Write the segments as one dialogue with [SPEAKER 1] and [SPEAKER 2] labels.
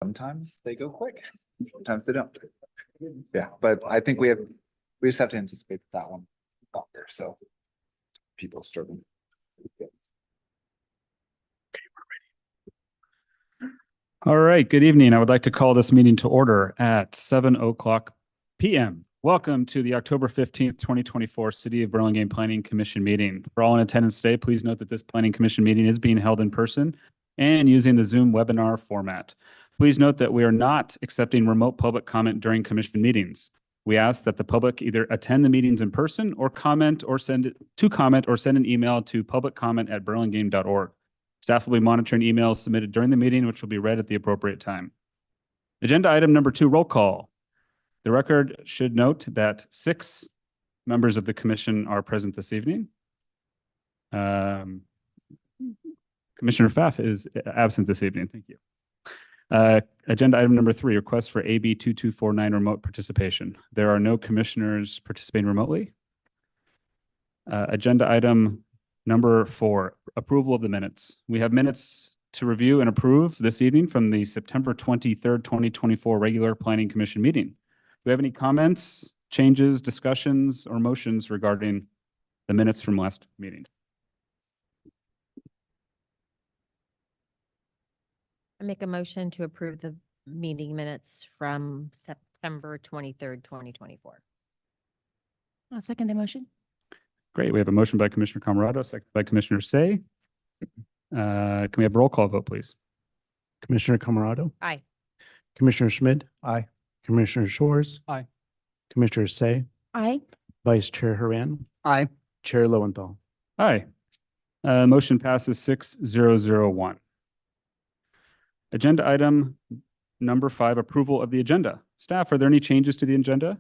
[SPEAKER 1] Sometimes they go quick, sometimes they don't. Yeah, but I think we just have to anticipate that one longer, so people struggling.
[SPEAKER 2] All right, good evening. I would like to call this meeting to order at 7:00 p.m. Welcome to the October 15th, 2024 City of Burlingame Planning Commission meeting. For all in attendance today, please note that this Planning Commission meeting is being held in person and using the Zoom webinar format. Please note that we are not accepting remote public comment during commission meetings. We ask that the public either attend the meetings in person or comment or send an email to publiccomment@burlingame.org. Staff will be monitoring emails submitted during the meeting, which will be read at the appropriate time. Agenda item number 2, roll call. The record should note that 6 members of the commission are present this evening. Commissioner Pfaff is absent this evening. Thank you. Agenda item number 3, request for AB 2249 remote participation. There are no commissioners participating remotely. Agenda item number 4, approval of the minutes. We have minutes to review and approve this evening from the September 23rd, 2024 regular Planning Commission meeting. Do we have any comments, changes, discussions, or motions regarding the minutes from last meeting?
[SPEAKER 3] I make a motion to approve the meeting minutes from September 23rd, 2024.
[SPEAKER 4] I'll second the motion.
[SPEAKER 2] Great. We have a motion by Commissioner Camerado, second by Commissioner Say. Can we have a roll call vote, please?
[SPEAKER 5] Commissioner Camerado,
[SPEAKER 3] Aye.
[SPEAKER 5] Commissioner Schmid,
[SPEAKER 6] Aye.
[SPEAKER 5] Commissioner Shores,
[SPEAKER 6] Aye.
[SPEAKER 5] Commissioner Say,
[SPEAKER 4] Aye.
[SPEAKER 5] Vice Chair Haran,
[SPEAKER 6] Aye.
[SPEAKER 5] Chair Lowenthal.
[SPEAKER 2] Aye. Motion passes 6-0-0-1. Agenda item number 5, approval of the agenda. Staff, are there any changes to the agenda?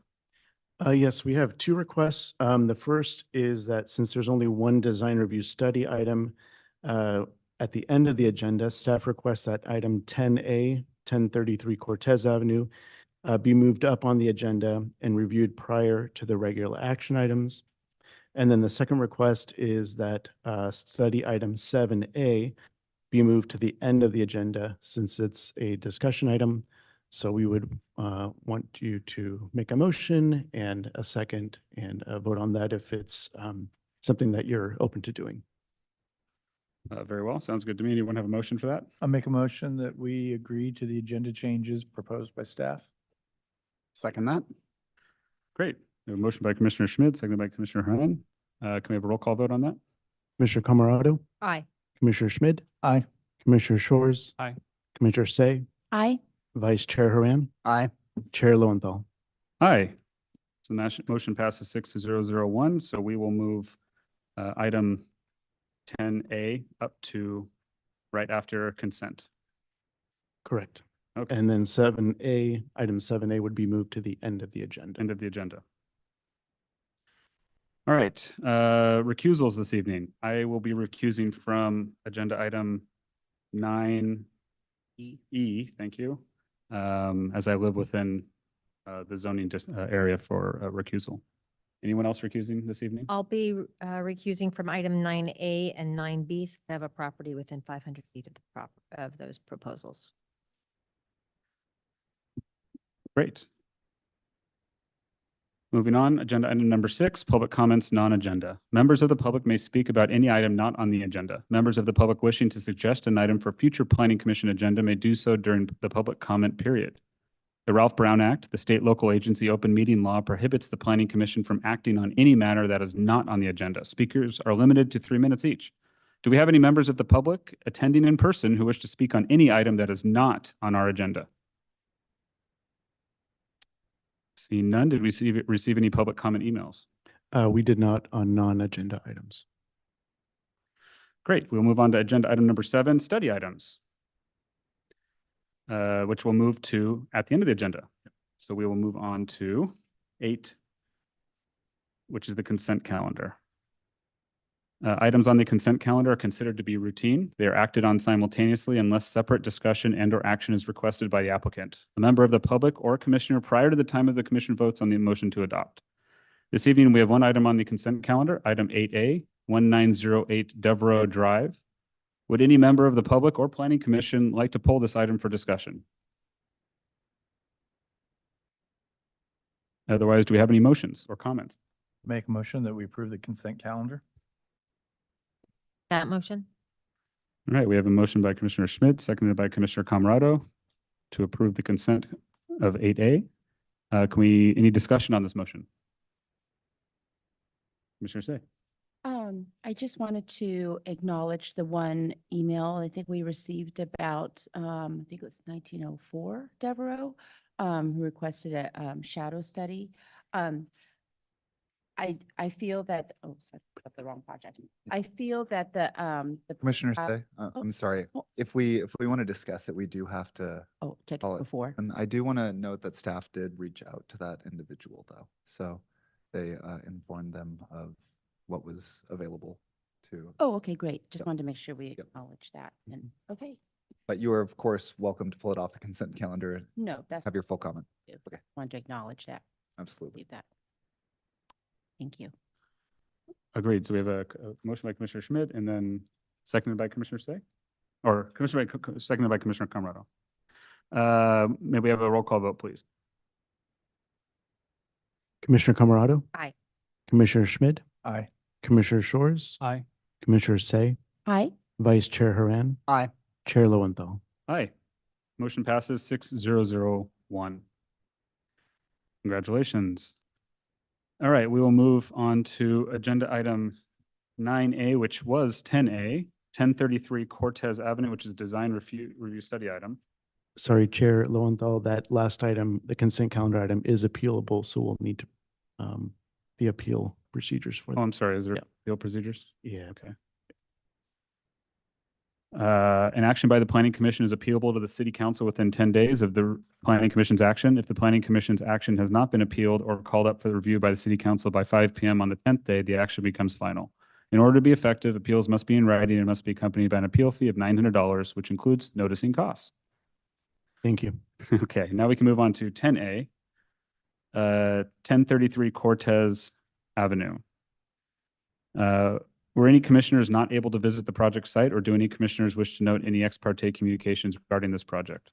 [SPEAKER 5] Yes, we have 2 requests. The first is that since there's only one design review study item at the end of the agenda, staff requests that item 10A, 1033 Cortez Avenue, be moved up on the agenda and reviewed prior to the regular action items. And then the second request is that study item 7A be moved to the end of the agenda since it's a discussion item. So we would want you to make a motion and a second and vote on that if it's something that you're open to doing.
[SPEAKER 2] Very well. Sounds good to me. Anyone have a motion for that?
[SPEAKER 6] I'll make a motion that we agree to the agenda changes proposed by staff.
[SPEAKER 1] Second that.
[SPEAKER 2] Great. We have a motion by Commissioner Schmid, seconded by Commissioner Hernan. Can we have a roll call vote on that?
[SPEAKER 5] Commissioner Camerado,
[SPEAKER 3] Aye.
[SPEAKER 5] Commissioner Schmid,
[SPEAKER 6] Aye.
[SPEAKER 5] Commissioner Shores.
[SPEAKER 2] Aye.
[SPEAKER 5] Commissioner Say,
[SPEAKER 4] Aye.
[SPEAKER 5] Vice Chair Haran,
[SPEAKER 6] Aye.
[SPEAKER 5] Chair Lowenthal.
[SPEAKER 2] Aye. So motion passes 6-0-0-1. So we will move item 10A up to right after consent.
[SPEAKER 5] Correct.
[SPEAKER 2] Okay.
[SPEAKER 5] And then 7A, item 7A would be moved to the end of the agenda.
[SPEAKER 2] End of the agenda. All right. Recusals this evening. I will be recusing from agenda item 9E. Thank you. As I live within the zoning area for recusal. Anyone else recusing this evening?
[SPEAKER 3] I'll be recusing from item 9A and 9B, since I have a property within 500 feet of those proposals.
[SPEAKER 2] Great. Moving on, agenda item number 6, public comments non-agenda. Members of the public may speak about any item not on the agenda. Members of the public wishing to suggest an item for future Planning Commission agenda may do so during the public comment period. The Ralph Brown Act, the state local agency open meeting law, prohibits the Planning Commission from acting on any matter that is not on the agenda. Speakers are limited to 3 minutes each. Do we have any members of the public attending in person who wish to speak on any item that is not on our agenda? Seeing none, did we receive any public comment emails?
[SPEAKER 5] We did not on non-agenda items.
[SPEAKER 2] Great. We'll move on to agenda item number 7, study items, which we'll move to at the end of the agenda. So we will move on to 8, which is the consent calendar. Items on the consent calendar are considered to be routine. They are acted on simultaneously unless separate discussion and/or action is requested by the applicant, a member of the public, or a commissioner prior to the time of the commission votes on the motion to adopt. This evening, we have one item on the consent calendar, item 8A, 1908 Devereaux Drive. Would any member of the public or planning commission like to pull this item for discussion? Otherwise, do we have any motions or comments?
[SPEAKER 6] Make a motion that we approve the consent calendar.
[SPEAKER 3] That motion?
[SPEAKER 2] All right, we have a motion by Commissioner Schmidt, seconded by Commissioner Camerado to approve the consent of 8A. Any discussion on this motion? Commissioner Say.
[SPEAKER 4] I just wanted to acknowledge the one email I think we received about, I think it was 1904, Devereaux, who requested a shadow study. I feel that, oh, sorry, I put up the wrong project. I feel that the.
[SPEAKER 1] Commissioner
[SPEAKER 4] uh,
[SPEAKER 1] Say, I'm sorry. If we want to discuss it, we do have to,
[SPEAKER 4] Oh, check
[SPEAKER 1] call
[SPEAKER 4] it
[SPEAKER 1] it.
[SPEAKER 4] before.
[SPEAKER 1] and I do want to note that staff did reach out to that individual though. So they informed them of what was available to,
[SPEAKER 4] Oh, okay, great. Just
[SPEAKER 1] Yep.
[SPEAKER 4] wanted to make sure we
[SPEAKER 1] Yep.
[SPEAKER 4] acknowledge that. And, okay,
[SPEAKER 1] but you are of course welcome to pull it off the consent calendar and
[SPEAKER 4] no, that's,
[SPEAKER 1] have your full comment. Okay.
[SPEAKER 4] wanted to acknowledge that,
[SPEAKER 1] Absolutely.
[SPEAKER 4] leave that. Thank you.
[SPEAKER 2] Agreed. So we have a motion by Commissioner Schmidt and then seconded by Commissioner Say? Or seconded by Commissioner Camerado. May we have a roll call vote, please?
[SPEAKER 5] Commissioner Camerado,
[SPEAKER 3] Aye.
[SPEAKER 5] Commissioner Schmidt,
[SPEAKER 6] Aye.
[SPEAKER 5] Commissioner Shores,
[SPEAKER 6] Aye.
[SPEAKER 5] Commissioner Say,
[SPEAKER 4] Hi,
[SPEAKER 5] Vice Chair Haran.
[SPEAKER 6] Aye.
[SPEAKER 5] Chair Lowenthal.
[SPEAKER 2] Aye. Motion passes 6-0-0-1. Congratulations. All right, we will move on to agenda item 9A, which was 10A, 1033 Cortez Avenue, which is design review study item.
[SPEAKER 5] Sorry, Chair Lowenthal, that last item, the consent calendar item is appealable, so we'll need to, the appeal procedures for
[SPEAKER 2] Oh,
[SPEAKER 5] that.
[SPEAKER 2] I'm sorry, is there
[SPEAKER 5] Yeah.
[SPEAKER 2] appeal procedures?
[SPEAKER 5] Yeah.
[SPEAKER 2] Okay. An action by the planning commission is appealable to the city council within 10 days of the planning commission's action. If the planning commission's action has not been appealed or called up for review by the city council by 5 PM on the 10th day, the action becomes final. In order to be effective, appeals must be in writing and must be accompanied by an appeal fee of $900, which includes noticing costs.
[SPEAKER 5] Thank you.
[SPEAKER 2] Okay, now we can move on to 10A, 1033 Cortez Avenue. Were any commissioners not able to visit the project site, or do any commissioners wish to note any ex parte communications regarding this project?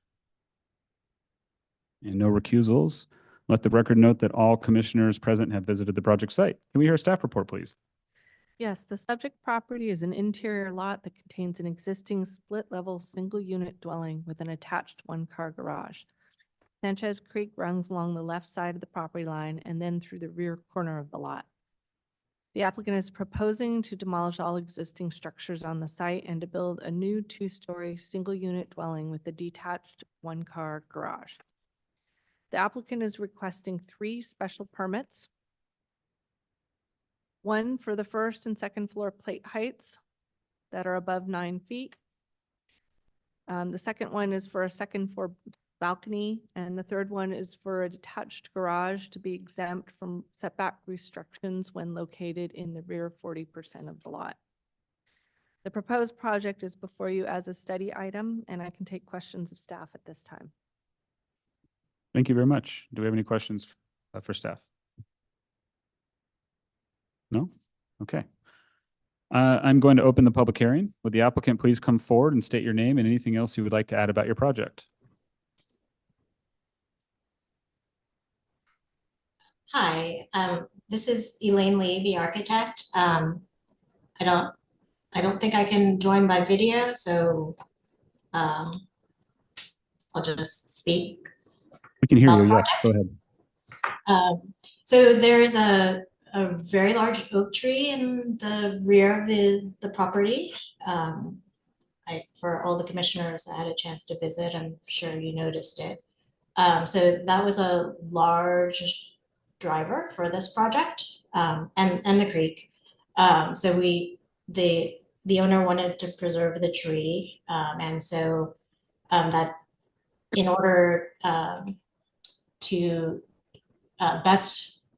[SPEAKER 2] And no recusals. Let the record note that all commissioners present have visited the project site. Can we hear a staff report, please?
[SPEAKER 7] Yes, the subject property is an interior lot that contains an existing split-level, single-unit dwelling with an attached one-car garage. Sanchez Creek runs along the left side of the property line and then through the rear corner of the lot. The applicant is proposing to demolish all existing structures on the site and to build a new two-story, single-unit dwelling with a detached one-car garage. The applicant is requesting 3 special permits. One for the first and second floor plate heights that are above 9 feet. The second one is for a second floor balcony, and the third one is for a detached garage to be exempt from setback restrictions when located in the rear 40% of the lot. The proposed project is before you as a study item, and I can take questions of staff at this time.
[SPEAKER 2] Thank you very much. Do we have any questions for staff? No? Okay. I'm going to open the public hearing. Would the applicant please come forward and state your name and anything else you would like to add about your project?
[SPEAKER 8] Hi, this is Elaine Lee, the architect. I don't think I can join by video, so I'll just speak.
[SPEAKER 2] We can hear you. Yes, go ahead.
[SPEAKER 8] So there's a very large oak tree in the rear of the property. For all the commissioners, I had a chance to visit. I'm sure you noticed it. So that was a large driver for this project, and the creek. So the owner wanted to preserve the tree, and so that in order to best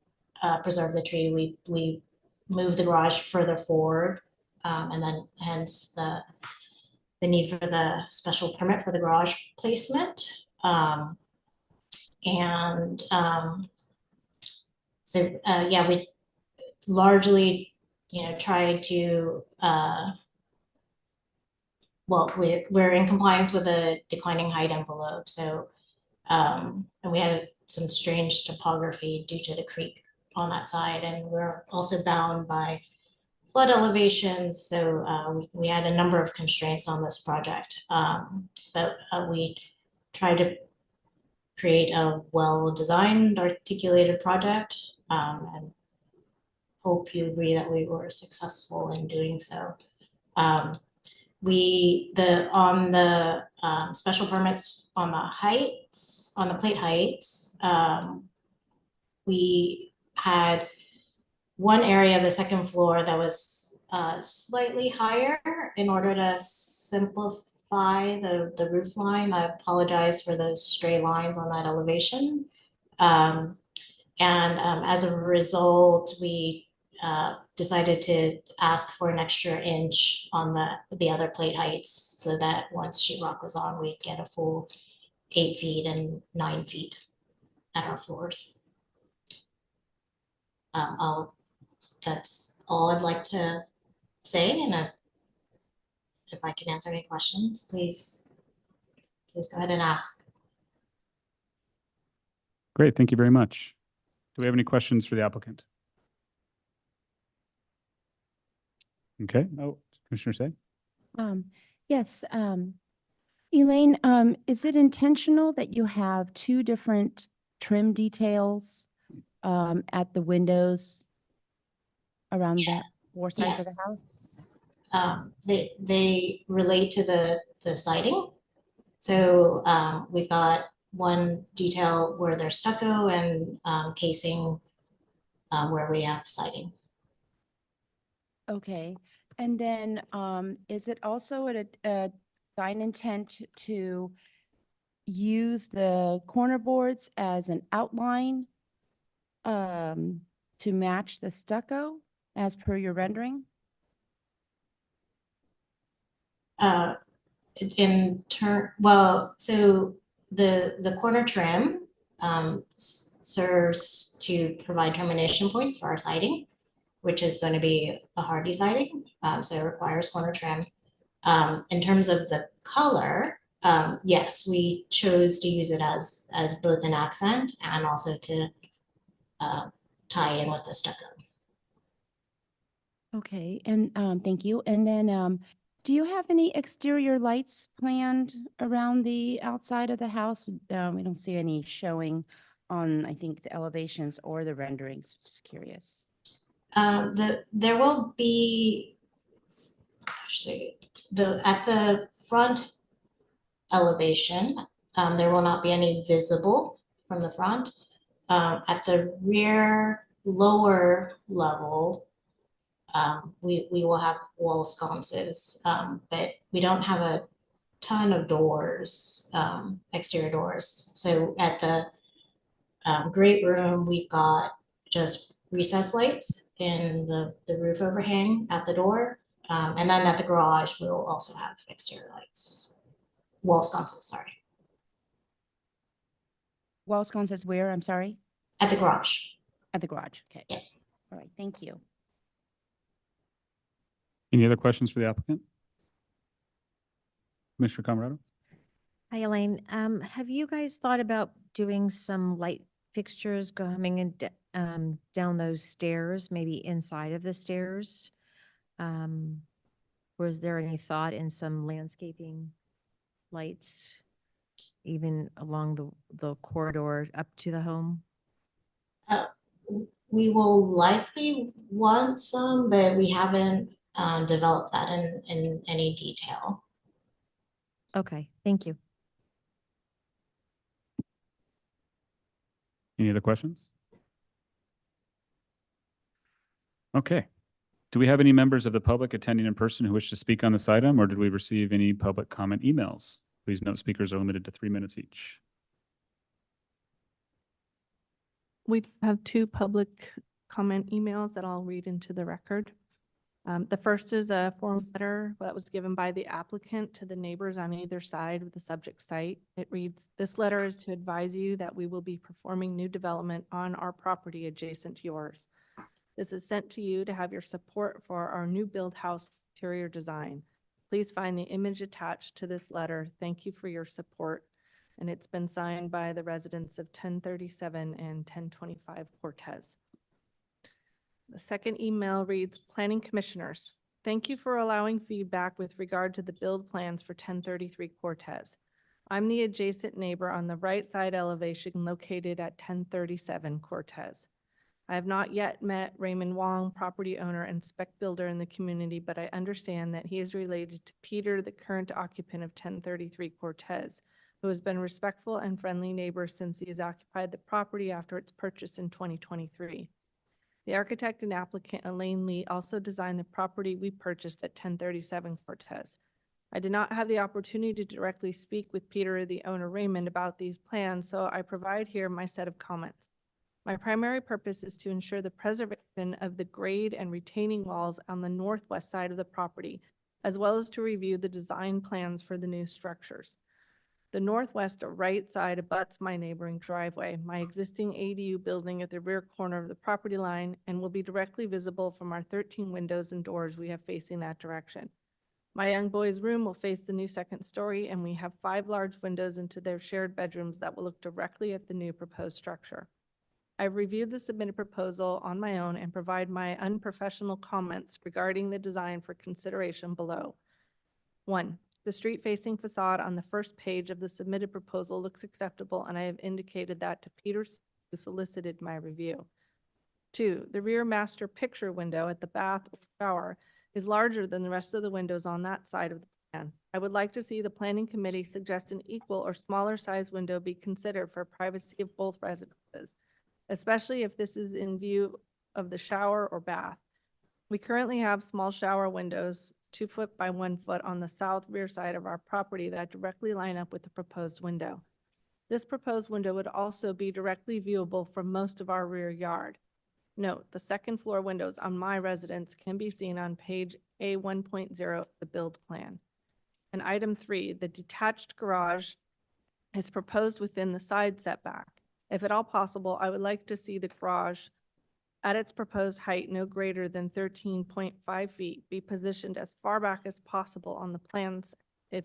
[SPEAKER 8] preserve the tree, we moved the garage further forward, and then hence the need for the special permit for the garage placement. So yeah, we largely, tried to, well, we're in compliance with the declining height envelope. So, and we had some strange topography due to the creek on that side. And we're also bound by flood elevations. So we had a number of constraints on this project. But we tried to create a well-designed, articulated project, and hope you agree that we were successful in doing so. On the special permits on the heights, on the plate heights, we had one area of the second floor that was slightly higher in order to simplify the roof line. I apologize for those stray lines on that elevation. As a result, we decided to ask for an extra inch on the other plate heights so that once sheetrock was on, we'd get a full 8 feet and 9 feet at our floors. That's all I'd like to say, and if I can answer any questions, please go ahead and ask.
[SPEAKER 2] Great, thank you very much. Do we have any questions for the applicant? Okay, oh, Commissioner Say?
[SPEAKER 4] Yes, Elaine, is it intentional that you have two different trim details at the windows around the four sides of the house?
[SPEAKER 8] They relate to the siding. So we've got one detail where there's stucco and casing where we have siding.
[SPEAKER 4] Okay, and then is it also a design intent to use the corner boards as an outline to match the stucco as per your rendering?
[SPEAKER 8] Well, so the corner trim serves to provide termination points for our siding, which is going to be a hardy siding, so it requires corner trim. In terms of the color, yes, we chose to use it as both an accent and also to tie in with the stucco.
[SPEAKER 4] Okay, and thank you. And then do you have any exterior lights planned around the outside of the house? We don't see any showing on, I think, the elevations or the renderings. Just curious.
[SPEAKER 8] There will be, actually, at the front elevation, there will not be any visible from the front. At the rear lower level, we will have wall sconces, but we don't have a ton of doors, exterior doors. So at the great room, we've got just recessed lights in the roof overhang at the door. And then at the garage, we'll also have exterior lights, wall sconces, sorry.
[SPEAKER 4] Wall sconces where? I'm sorry?
[SPEAKER 8] At the garage.
[SPEAKER 4] At the garage. Okay.
[SPEAKER 8] Yeah.
[SPEAKER 4] All right. Thank you.
[SPEAKER 2] Any other questions for the applicant? Commissioner Camerado?
[SPEAKER 3] Hi, Elaine. Have you guys thought about doing some light fixtures coming in down those stairs, maybe inside of the stairs? Was there any thought in some landscaping lights, even along the corridor up to the home?
[SPEAKER 8] We will likely want some, but we haven't developed that in any detail.
[SPEAKER 3] Okay, thank you.
[SPEAKER 2] Any other questions? Okay. Do we have any members of the public attending in person who wish to speak on this item, or did we receive any public comment emails? Please note speakers are limited to 3 minutes each.
[SPEAKER 7] We have two public comment emails that I'll read into the record. The first is a form letter that was given by the applicant to the neighbors on either side of the subject site. It reads, "This letter is to advise you that we will be performing new development on our property adjacent to yours. This is sent to you to have your support for our new build house interior design. Please find the image attached to this letter. Thank you for your support. and it's been signed by the residents of 1037 and 1025 Cortez. The second email reads, Planning Commissioners, thank you for allowing feedback with regard to the build plans for 1033 Cortez. I'm the adjacent neighbor on the right side elevation located at 1037 Cortez. I have not yet met Raymond Wong, property owner and spec builder in the community, but I understand that he is related to Peter, the current occupant of 1033 Cortez, who has been a respectful and friendly neighbor since he has occupied the property after its purchase in 2023. The architect and applicant Elaine Lee also designed the property we purchased at 1037 Cortez. I did not have the opportunity to directly speak with Peter or the owner Raymond about these plans, so I provide here my set of comments. My primary purpose is to ensure the preservation of the grade and retaining walls on the northwest side of the property, as well as to review the design plans for the new structures. The northwest or right side abuts my neighboring driveway, my existing ADU building at the rear corner of the property line, and will be directly visible from our 13 windows and doors we have facing that direction. My young boy's room will face the new second story, and we have 5 large windows into their shared bedrooms that will look directly at the new proposed structure. I've reviewed the submitted proposal on my own and provide my unprofessional comments regarding the design for consideration below. 1. The street-facing facade on the first page of the submitted proposal looks acceptable, and I have indicated that to Peter, who solicited my review. 2. The rear master picture window at the bath or shower is larger than the rest of the windows on that side of the plan. I would like to see the planning committee suggest an equal or smaller size window be considered for privacy of both residences, especially if this is in view of the shower or bath. We currently have small shower windows, 2 foot by 1 foot on the south rear side of our property that directly line up with the proposed window. This proposed window would also be directly viewable from most of our rear yard. Note, the second floor windows on my residence can be seen on page A1.0 of the build plan. And item 3, the detached garage is proposed within the side setback. If at all possible, I would like to see the garage at its proposed height no greater than 13.5 feet be positioned as far back as possible on the plans if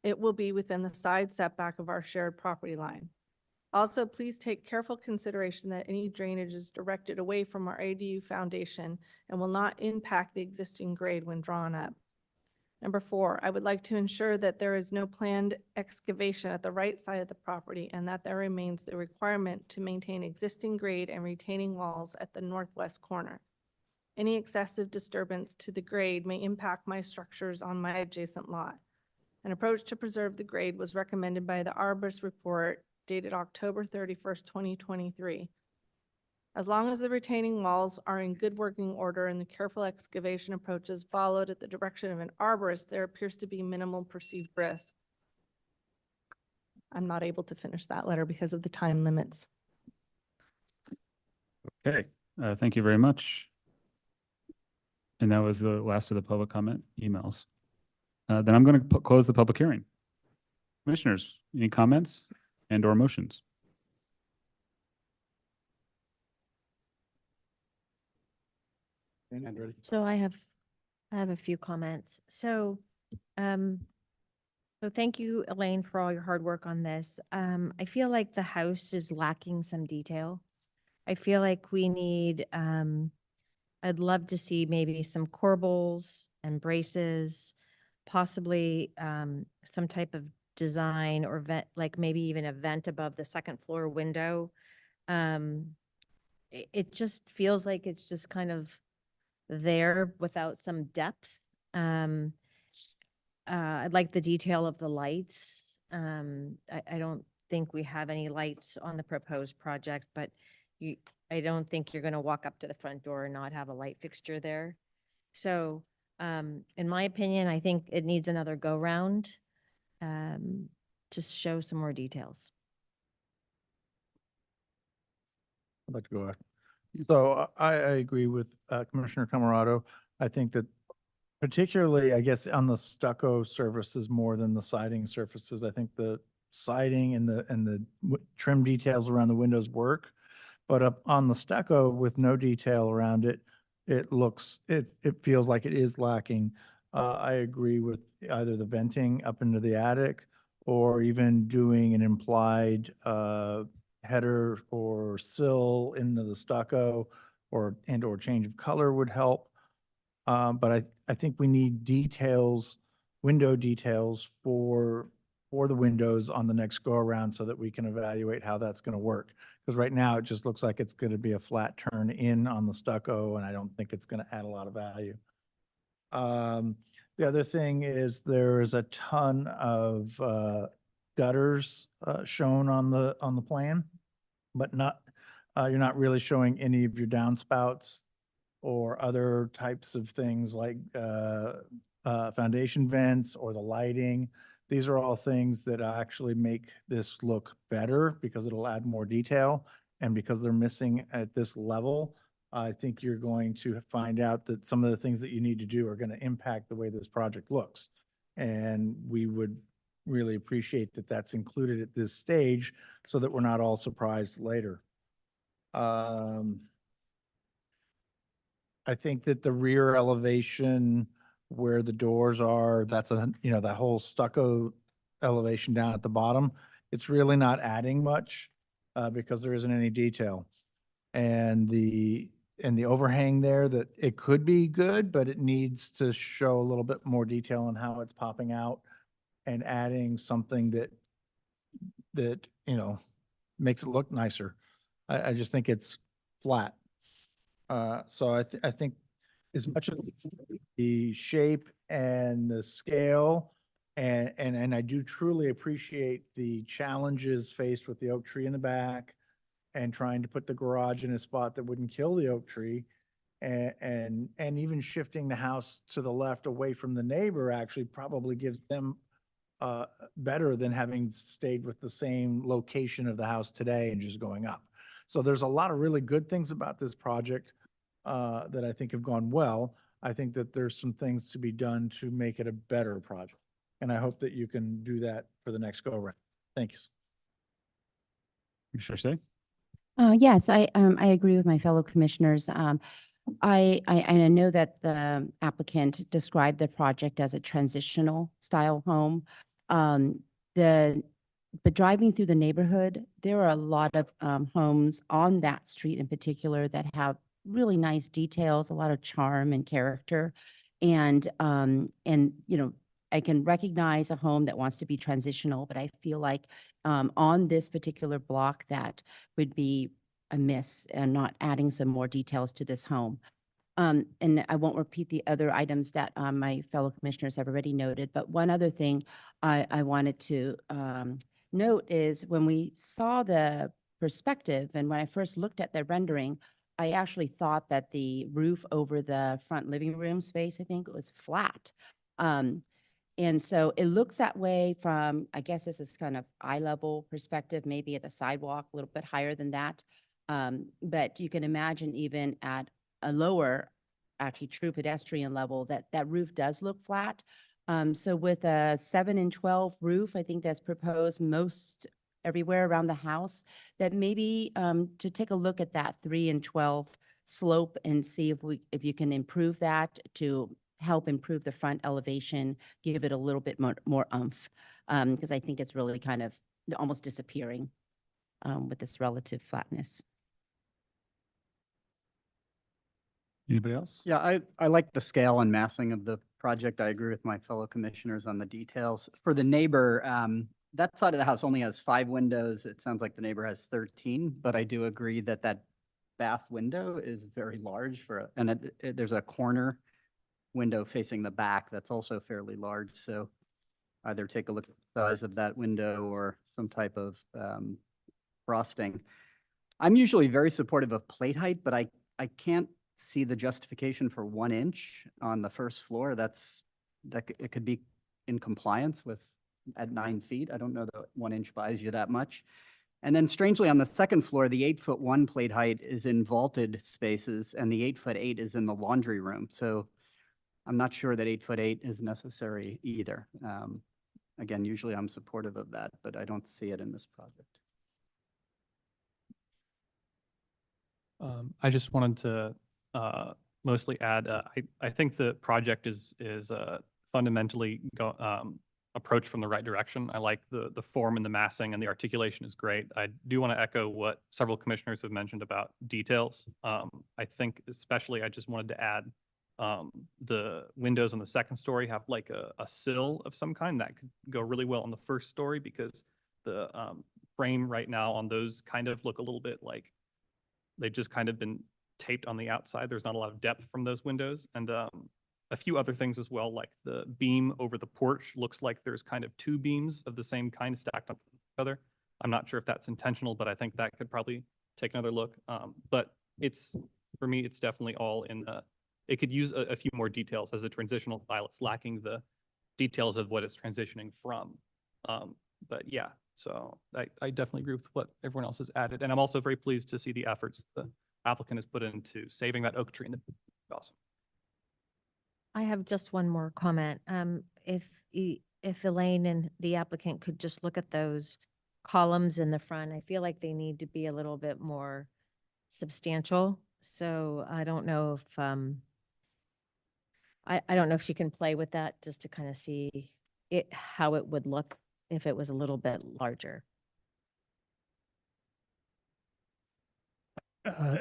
[SPEAKER 7] it will be within the side setback of our shared property line. Also, please take careful consideration that any drainage is directed away from our ADU foundation and will not impact the existing grade when drawn up. Number 4, I would like to ensure that there is no planned excavation at the right side of the property and that there remains the requirement to maintain existing grade and retaining walls at the northwest corner. Any excessive disturbance to the grade may impact my structures on my adjacent lot. An approach to preserve the grade was recommended by the Arborist report dated October 31st, 2023. As long as the retaining walls are in good working order and the careful excavation approach is followed at the direction of an arborist, there appears to be minimal perceived risk. I'm not able to finish that letter because of the time limits.
[SPEAKER 2] Okay, thank you very much. And that was the last of the public comment emails. Then I'm going to close the public hearing. Commissioners, any comments and or motions?
[SPEAKER 3] So I have a few comments. So thank you, Elaine, for all your hard work on this. I feel like the house is lacking some detail. I feel like we need, I'd love to see maybe some corbels and braces, possibly some type of design or vent, like maybe even a vent above the second floor window. It just feels like it's just kind of there without some depth. I'd like the detail of the lights. I don't think we have any lights on the proposed project, but I don't think you're going to walk up to the front door and not have a light fixture there. So in my opinion, I think it needs another go round to show some more details.
[SPEAKER 6] I'd like to go ahead. So I agree with Commissioner Camerado. I think that particularly, I guess, on the stucco surfaces more than the siding surfaces, I think the siding and the trim details around the windows work. But up on the stucco with no detail around it, it feels like it is lacking. I agree with either the venting up into the attic or even doing an implied header or sill into the stucco or change of color would help. But I think we need details, window details for the windows on the next go around so that we can evaluate how that's going to work. Because right now it just looks like it's going to be a flat turn in on the stucco, and I don't think it's going to add a lot of value. The other thing is there is a ton of gutters shown on the plan, but you're not really showing any of your downspouts or other types of things like foundation vents or the lighting. These are all things that actually make this look better because it'll add more detail. And because they're missing at this level, I think you're going to find out that some of the things that you need to do are going to impact the way this project looks. And we would really appreciate that that's included at this stage so that we're not all surprised later. I think that the rear elevation where the doors are, that's that whole stucco elevation down at the bottom. It's really not adding much because there isn't any detail. And the overhang there, that it could be good, but it needs to show a little bit more detail on how it's popping out and adding something that makes it look nicer. I just think it's flat. So I think as much of the shape and the scale, and I do truly appreciate the challenges faced with the oak tree in the back and trying to put the garage in a spot that wouldn't kill the oak tree, and even shifting the house to the left away from the neighbor actually probably gives them better than having stayed with the same location of the house today and just going up. So there's a lot of really good things about this project that I think have gone well. I think that there's some things to be done to make it a better project. And I hope that you can do that for the next go around. Thanks.
[SPEAKER 2] Commissioner Say?
[SPEAKER 4] Yes, I agree with my fellow commissioners. I know that the applicant described the project as a transitional style home. But driving through the neighborhood, there are a lot of homes on that street in particular that have really nice details, a lot of charm and character. And I can recognize a home that wants to be transitional, but I feel like on this particular block that would be amiss and not adding some more details to this home. And I won't repeat the other items that my fellow commissioners have already noted, but one other thing I wanted to note is when we saw the perspective and when I first looked at the rendering, I actually thought that the roof over the front living room space, I think it was flat. And so it looks that way from, I guess this is kind of eye level perspective, maybe at the sidewalk, a little bit higher than that. But you can imagine even at a lower, actually true pedestrian level, that roof does look flat. So with a 7 and 12 roof, I think that's proposed most everywhere around the house, that maybe to take a look at that 3 and 12 slope and see if you can improve that to help improve the front elevation, give it a little bit more oomph, because I think it's really kind of almost disappearing with this relative flatness.
[SPEAKER 2] Anybody else?
[SPEAKER 9] Yeah, I like the scale and massing of the project. I agree with my fellow commissioners on the details. For the neighbor, that side of the house only has 5 windows. It sounds like the neighbor has 13, but I do agree that that bath window is very large and there's a corner window facing the back that's also fairly large. So either take a look at the size of that window or some type of frosting. I'm usually very supportive of plate height, but I can't see the justification for 1 inch on the first floor. It could be in compliance with at 9 feet. I don't know that 1 inch buys you that much. And then strangely on the second floor, the 8'1" plate height is in vaulted spaces and the 8'8" is in the laundry room. So I'm not sure that 8'8" is necessary either. Again, usually I'm supportive of that, but I don't see it in this project.
[SPEAKER 10] I just wanted to mostly add, I think the project is fundamentally approach from the right direction. I like the form and the massing, and the articulation is great. I do want to echo what several commissioners have mentioned about details. I think especially I just wanted to add the windows on the second story have like a sill of some kind that could go really well on the first story, because the frame right now on those kind of look a little bit like they've just kind of been taped on the outside. There's not a lot of depth from those windows. And a few other things as well, like the beam over the porch looks like there's kind of two beams of the same kind stacked on each other. I'm not sure if that's intentional, but I think that could probably take another look. But it's, for me, it's definitely all in the, it could use a few more details as a transitional style. It's lacking the details of what it's transitioning from. But yeah, so I definitely agree with what everyone else has added. And I'm also very pleased to see the efforts the applicant has put into saving that oak tree in the, awesome.
[SPEAKER 3] I have just one more comment. If Elaine and the applicant could just look at those columns in the front, I feel like they need to be a little bit more substantial. So I don't know if, I don't know if she can play with that just to kind of see it, how it would look if it was a little bit larger.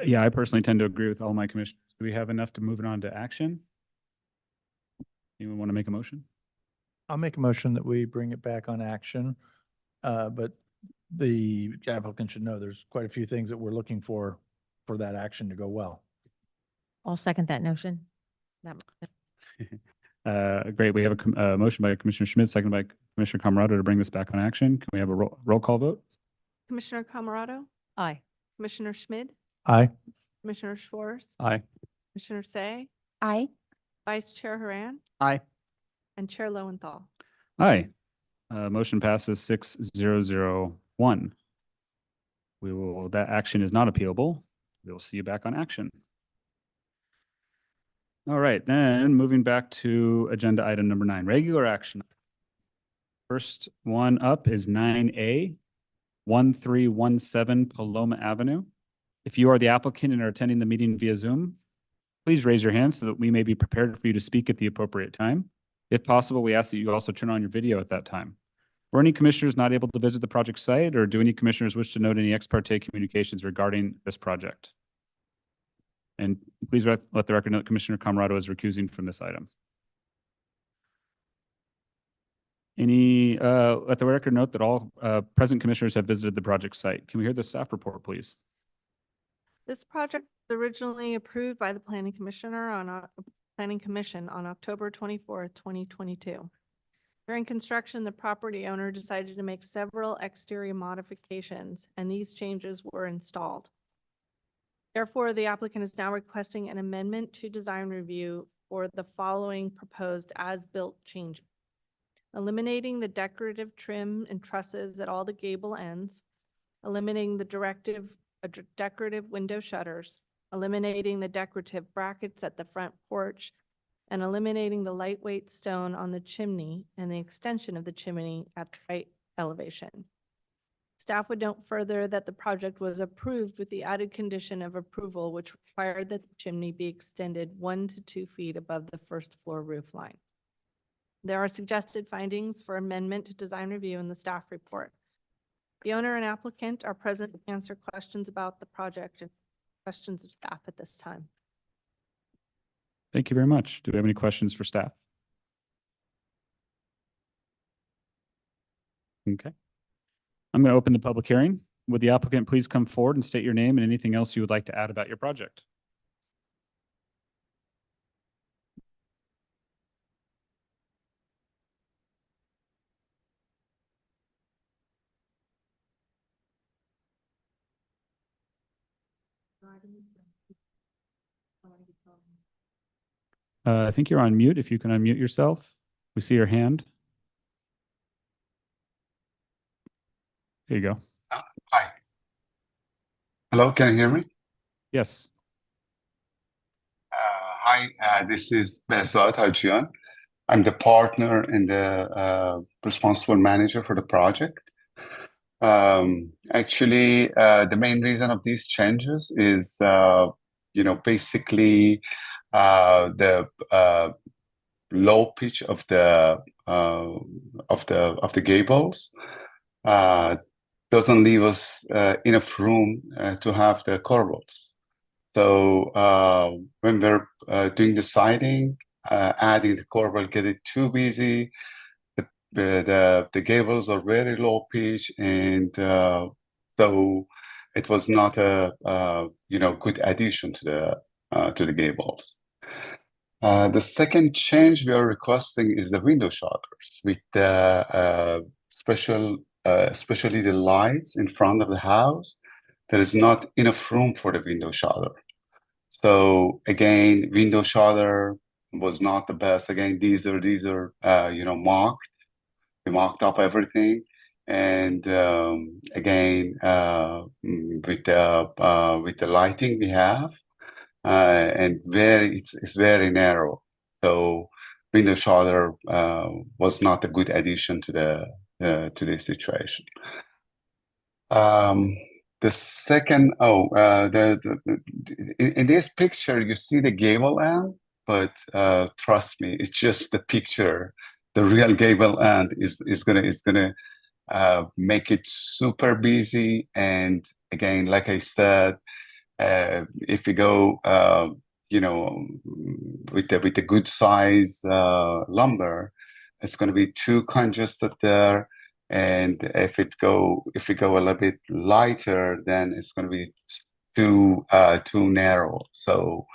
[SPEAKER 2] Yeah, I personally tend to agree with all my commissioners. Do we have enough to move it on to action? Anyone want to make a motion?
[SPEAKER 6] I'll make a motion that we bring it back on action. But the applicant should know there's quite a few things that we're looking for that action to go well.
[SPEAKER 3] I'll second that notion.
[SPEAKER 2] Great. We have a motion by Commissioner Schmidt, second by Commissioner Camerado to bring this back on action. Can we have a roll call vote?
[SPEAKER 7] Commissioner Camerado,
[SPEAKER 3] Aye.
[SPEAKER 7] Commissioner Schmid,
[SPEAKER 6] Aye.
[SPEAKER 7] Commissioner Schwartz,
[SPEAKER 10] Aye.
[SPEAKER 7] Commissioner Say,
[SPEAKER 4] Aye.
[SPEAKER 7] Vice Chair Haran,
[SPEAKER 9] Aye.
[SPEAKER 7] and Chair Lowenthal.
[SPEAKER 2] Aye. Motion passes 6-0-0-1. That action is not appealable. We will see you back on action. All right, then moving back to agenda item number 9, regular action. First one up is 9A, 1317 Paloma Avenue. If you are the applicant and are attending the meeting via Zoom, please raise your hand so that we may be prepared for you to speak at the appropriate time. If possible, we ask that you also turn on your video at that time. Were any commissioners not able to visit the project site, or do any commissioners wish to note any ex parte communications regarding this project? And please let the record note Commissioner Camerado is recusing from this item. Let the record note that all present commissioners have visited the project site. Can we hear the staff report, please?
[SPEAKER 7] This project was originally approved by the Planning Commission on October 24th, 2022. During construction, the property owner decided to make several exterior modifications, and these changes were installed. Therefore, the applicant is now requesting an amendment to design review for the following proposed as-built changes: eliminating the decorative trim and trusses at all the gable ends, eliminating the decorative window shutters, eliminating the decorative brackets at the front porch, and eliminating the lightweight stone on the chimney and the extension of the chimney at the right elevation. Staff would note further that the project was approved with the added condition of approval, which required that the chimney be extended 1 to 2 feet above the first floor roof line. There are suggested findings for amendment to design review in the staff report. The owner and applicant are present to answer questions about the project and questions of staff at this time.
[SPEAKER 2] Thank you very much. Do we have any questions for staff? Okay. I'm going to open the public hearing. Would the applicant please come forward and state your name and anything else you would like to add about your project? I think you're on mute. If you can unmute yourself. We see your hand. There you go.
[SPEAKER 11] Hi. Hello, can you hear me?
[SPEAKER 2] Yes.
[SPEAKER 11] Hi, this is Behzad Hajian. I'm the partner and the responsible manager for the project. Actually, the main reason of these changes is, basically the low pitch of the of the gables doesn't leave us enough room to have the corbels. So when we're doing the siding, adding the corbel get it too busy. The gables are very low pitch, and so it was not a good addition to the gables. The second change we are requesting is the window shutters with the especially the lights in front of the house. There is not enough room for the window shutter. So again, window shutter was not the best. Again, these are mocked. We mocked up everything, and again with the lighting we have, and it's very narrow. So window shutter was not a good addition to the situation. The second, in this picture, you see the gable end, but trust me, it's just the picture. The real gable end is gonna make it super busy. And again, like I said, if we go, with the good size lumber, it's going to be too congested there. And if we go a little bit lighter, then it's going to be too narrow. So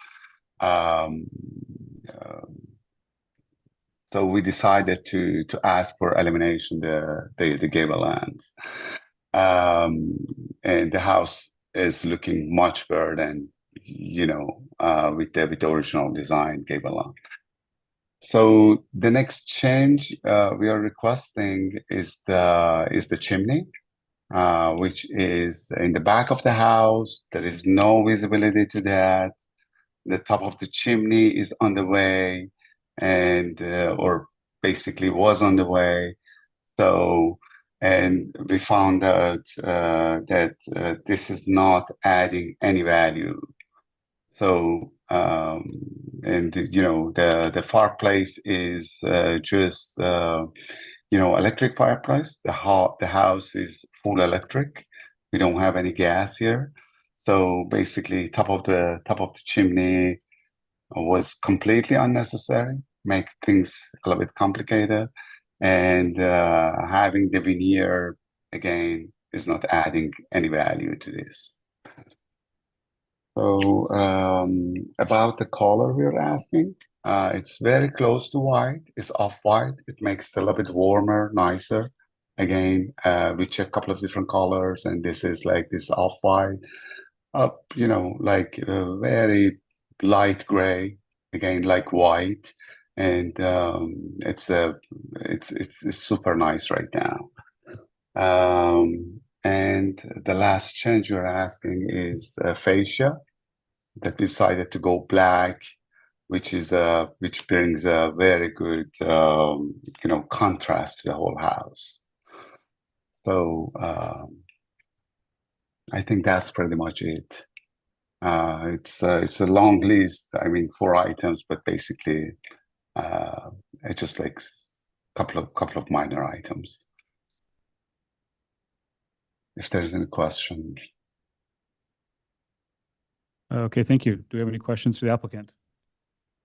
[SPEAKER 11] so we decided to ask for elimination the gable ends, and the house is looking much better than with the original design gable end. So the next change we are requesting is the chimney, which is in the back of the house. There is no visibility to that. The top of the chimney is on the way, and or basically was on the way. So, and we found out that this is not adding any value. So, and the fireplace is just electric fireplace. The house is full electric. We don't have any gas here. So basically, top of the chimney was completely unnecessary, make things a little bit complicated, and having the veneer again is not adding any value to this. So about the color we're asking, it's very close to white. It's off-white. It makes it a little bit warmer, nicer. Again, we check a couple of different colors, and this is like this off-white, like very light gray, again like white, and it's super nice right now. And the last change you're asking is fascia, that decided to go black, which brings a very good contrast to the whole house. So I think that's pretty much it. It's a long list. I mean, 4 items, but basically it's just like a couple of minor items. If there's any question.
[SPEAKER 2] Okay, thank you. Do we have any questions for the applicant?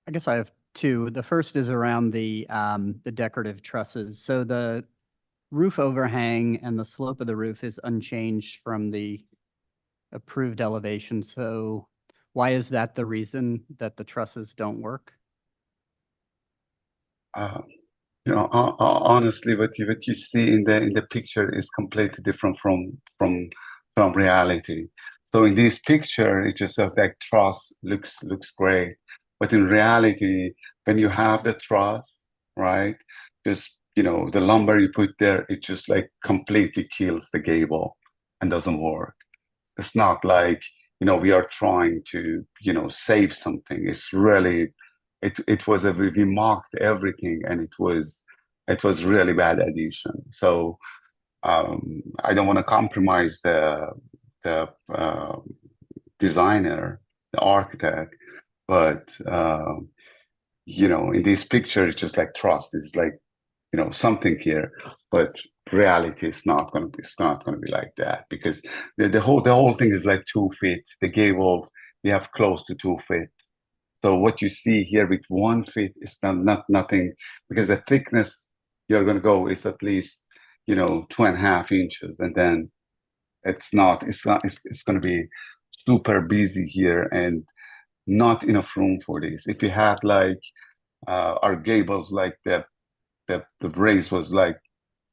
[SPEAKER 9] I guess I have 2. The first is around the decorative trusses. So the roof overhang and the slope of the roof is unchanged from the approved elevation. So why is that the reason that the trusses don't work?
[SPEAKER 11] Honestly, what you see in the picture is completely different from reality. So in this picture, it just looks like truss looks great, but in reality, when you have the truss, right, just the lumber you put there, it just like completely kills the gable and doesn't work. It's not like we are trying to save something. It's really it was we mocked everything, and it was really bad addition. So I don't want to compromise the designer, the architect, but in this picture, it's just like truss. It's like something here, but reality is not going to be, it's not going to be like that, because the whole thing is like 2 feet. The gables, we have close to 2 feet. So what you see here with 1 feet is not nothing, because the thickness you're going to go is at least 2.5 inches, and then it's going to be super busy here and not enough room for this. If you had like our gables, like the raise was like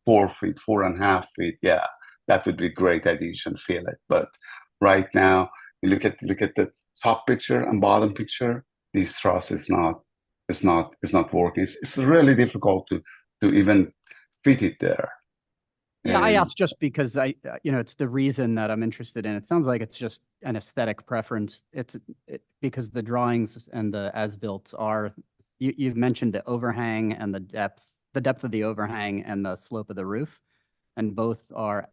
[SPEAKER 11] 4 feet, 4.5 feet, yeah, that would be great addition, feel it. But right now, you look at the top picture and bottom picture, this truss is not working. It's really difficult to even fit it there.
[SPEAKER 9] Yeah, I
[SPEAKER 11] And-
[SPEAKER 9] asked just because it's the reason that I'm interested in. It sounds like it's just an aesthetic preference. Because the drawings and the as-built are, you've mentioned the overhang and the depth of the overhang and the slope of the roof, and both are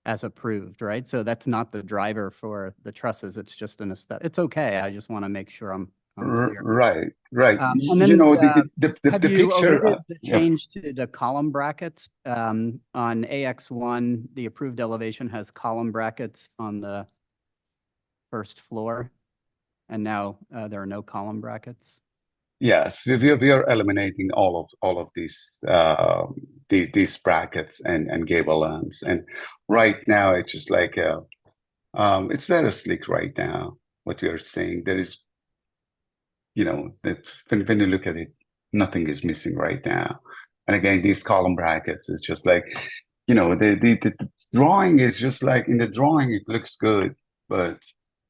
[SPEAKER 9] as approved, right? So that's not the driver for the trusses. It's just an aesthetic. It's okay. I just want to make sure I'm clear.
[SPEAKER 11] Right.
[SPEAKER 9] And
[SPEAKER 11] You
[SPEAKER 9] then,
[SPEAKER 11] know,
[SPEAKER 9] Have
[SPEAKER 11] the
[SPEAKER 9] you
[SPEAKER 11] picture.
[SPEAKER 9] omitted the
[SPEAKER 11] Yeah.
[SPEAKER 9] change to the column brackets? On AX1, the approved elevation has column brackets on the first floor, and now there are no column brackets.
[SPEAKER 11] Yes, we are eliminating all of these brackets and gable ends, and right now it's just like it's very slick right now. What we are seeing, there is, that when you look at it, nothing is missing right now. And again, these column brackets is just like, the drawing is just like, in the drawing it looks good, but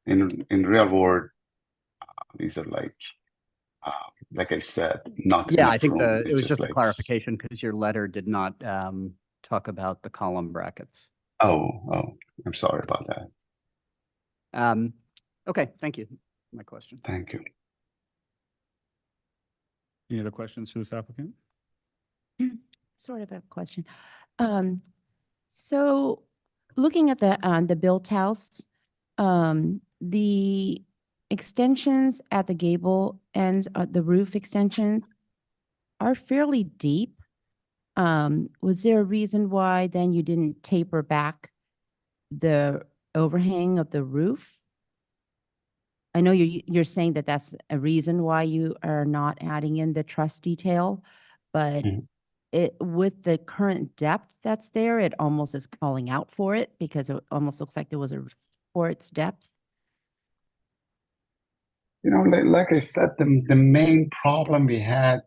[SPEAKER 11] in real world, these are like I said, not
[SPEAKER 9] Yeah,
[SPEAKER 11] enough
[SPEAKER 9] I think
[SPEAKER 11] room.
[SPEAKER 9] it was
[SPEAKER 11] It's
[SPEAKER 9] just a
[SPEAKER 11] like
[SPEAKER 9] clarification because your letter did not talk about the column brackets.
[SPEAKER 11] Oh, I'm sorry about that.
[SPEAKER 9] Okay, thank you. My question.
[SPEAKER 11] Thank you.
[SPEAKER 2] Any other questions for this applicant?
[SPEAKER 4] Sort of a question. So looking at the built house, the extensions at the gable ends, the roof extensions are fairly deep. Was there a reason why then you didn't taper back the overhang of the roof? I know you're saying that that's a reason why you are not adding in the truss detail, but
[SPEAKER 11] Mhm.
[SPEAKER 4] with the current depth that's there, it almost is calling out for it because it almost looks like there was for its depth.
[SPEAKER 11] Like I said, the main problem we had,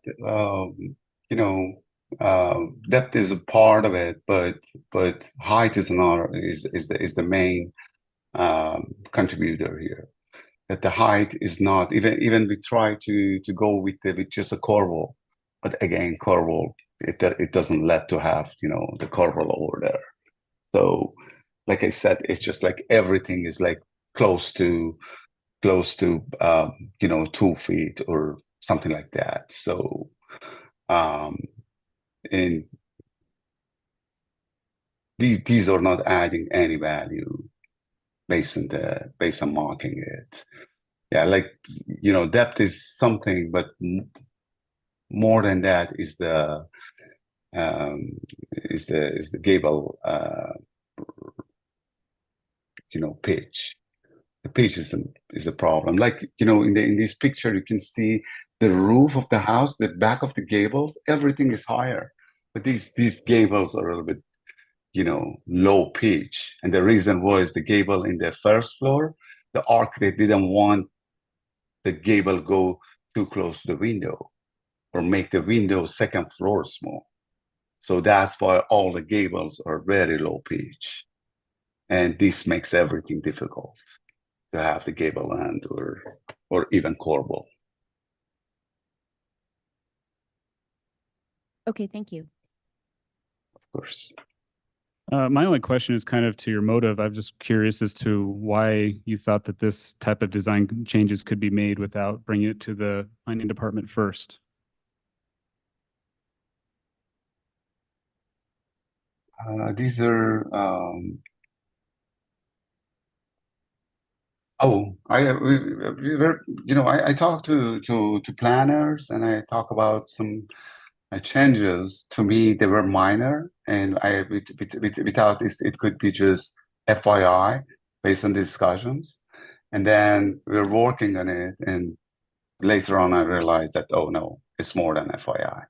[SPEAKER 11] depth is a part of it, but height is another, is the main contributor here. That the height is not, even we try to go with just a corbel, but again, corbel, it doesn't let to have the corbel over there. So like I said, it's just like everything is like close to 2 feet or something like that. So and these are not adding any value based on marking it. Yeah, like depth is something, but more than that is the gable pitch. The pitch is the problem. Like in this picture, you can see the roof of the house, the back of the gables, everything is higher, but these gables are a little bit low pitch, and the reason was the gable in the first floor, the architect didn't want the gable go too close to the window or make the window second floor small. So that's why all the gables are very low pitch. And this makes everything difficult to have the gable end or even corbel.
[SPEAKER 4] Okay, thank you.
[SPEAKER 11] Of course.
[SPEAKER 2] My only question is kind of to your motive. I'm just curious as to why you thought that this type of design changes could be made without bringing it to the planning department first.
[SPEAKER 11] These are we were I talked to planners, and I talk about some changes, to me, they were minor, and without this, it could be just FYI based on discussions. And then we're working on it, and later on, I realized that, oh no, it's more than FYI.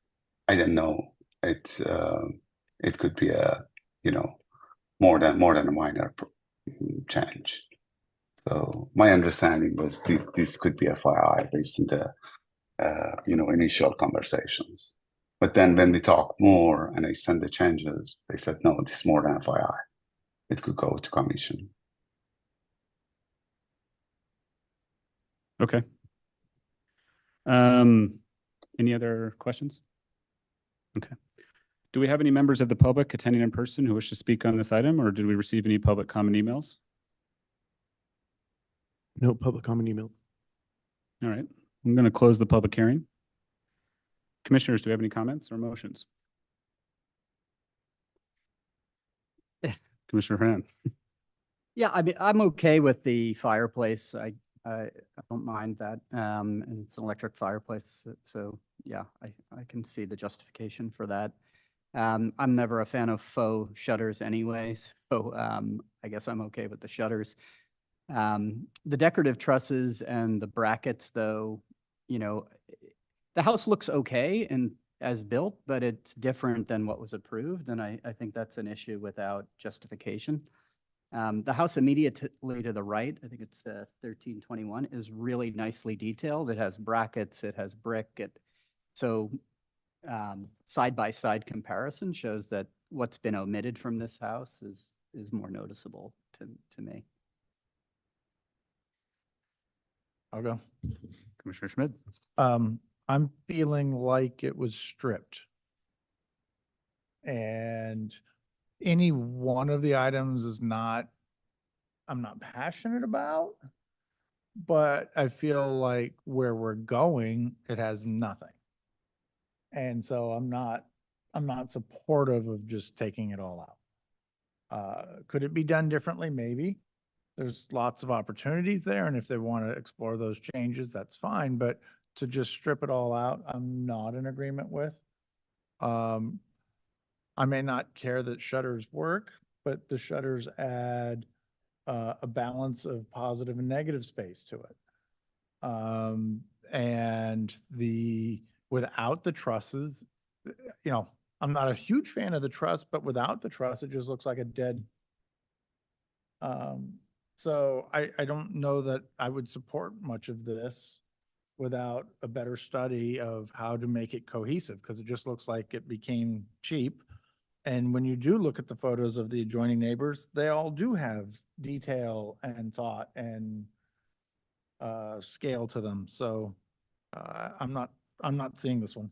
[SPEAKER 11] I didn't know it could be a, more than a minor change. So my understanding was this could be FYI based on the initial conversations. But then when we talked more and I sent the changes, they said no, this is more than FYI. It could go to commission.
[SPEAKER 2] Okay. Any other questions? Okay. Do we have any members of the public attending in person who wish to speak on this item, or did we receive any public comment emails?
[SPEAKER 5] No public comment email.
[SPEAKER 2] All right, I'm going to close the public hearing. Commissioners, do we have any comments or motions? Commissioner Fran.
[SPEAKER 9] Yeah, I mean, I'm okay with the fireplace. I don't mind that. And it's an electric fireplace, so yeah, I can see the justification for that. I'm never a fan of faux shutters anyways, so I guess I'm okay with the shutters. The decorative trusses and the brackets, though, the house looks okay and as built, but it's different than what was approved, and I think that's an issue without justification. The house immediately to the right, I think it's 1321, is really nicely detailed. It has brackets, it has brick. So side-by-side comparison shows that what's been omitted from this house is more noticeable to me.
[SPEAKER 6] I'll go.
[SPEAKER 2] Commissioner Schmidt.
[SPEAKER 6] I'm feeling like it was stripped. And any one of the items I'm not passionate about, but I feel like where we're going, it has nothing. And so I'm not supportive of just taking it all out. Could it be done differently? Maybe. There's lots of opportunities there, and if they want to explore those changes, that's fine. But to just strip it all out, I'm not in agreement with. I may not care that shutters work, but the shutters add a balance of positive and negative space to it. And without the trusses, I'm not a huge fan of the truss, but without the truss, it just looks like a dead. So I don't know that I would support much of this without a better study of how to make it cohesive, because it just looks like it became cheap. And when you do look at the photos of the adjoining neighbors, they all do have detail and thought and scale to them. So I'm not seeing this one.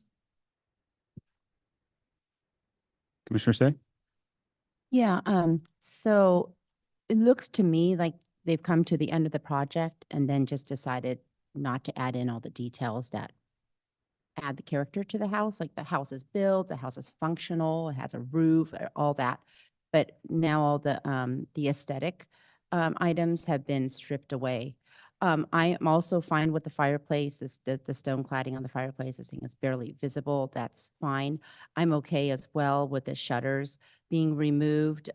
[SPEAKER 2] Commissioner Say?
[SPEAKER 4] Yeah, so it looks to me like they've come to the end of the project and then just decided not to add in all the details that add the character to the house. Like the house is built, the house is functional, it has a roof, all that. But now all the aesthetic items have been stripped away. I am also fine with the fireplace, the stone cladding on the fireplace. This thing is barely visible. That's fine. I'm okay as well with the shutters being removed,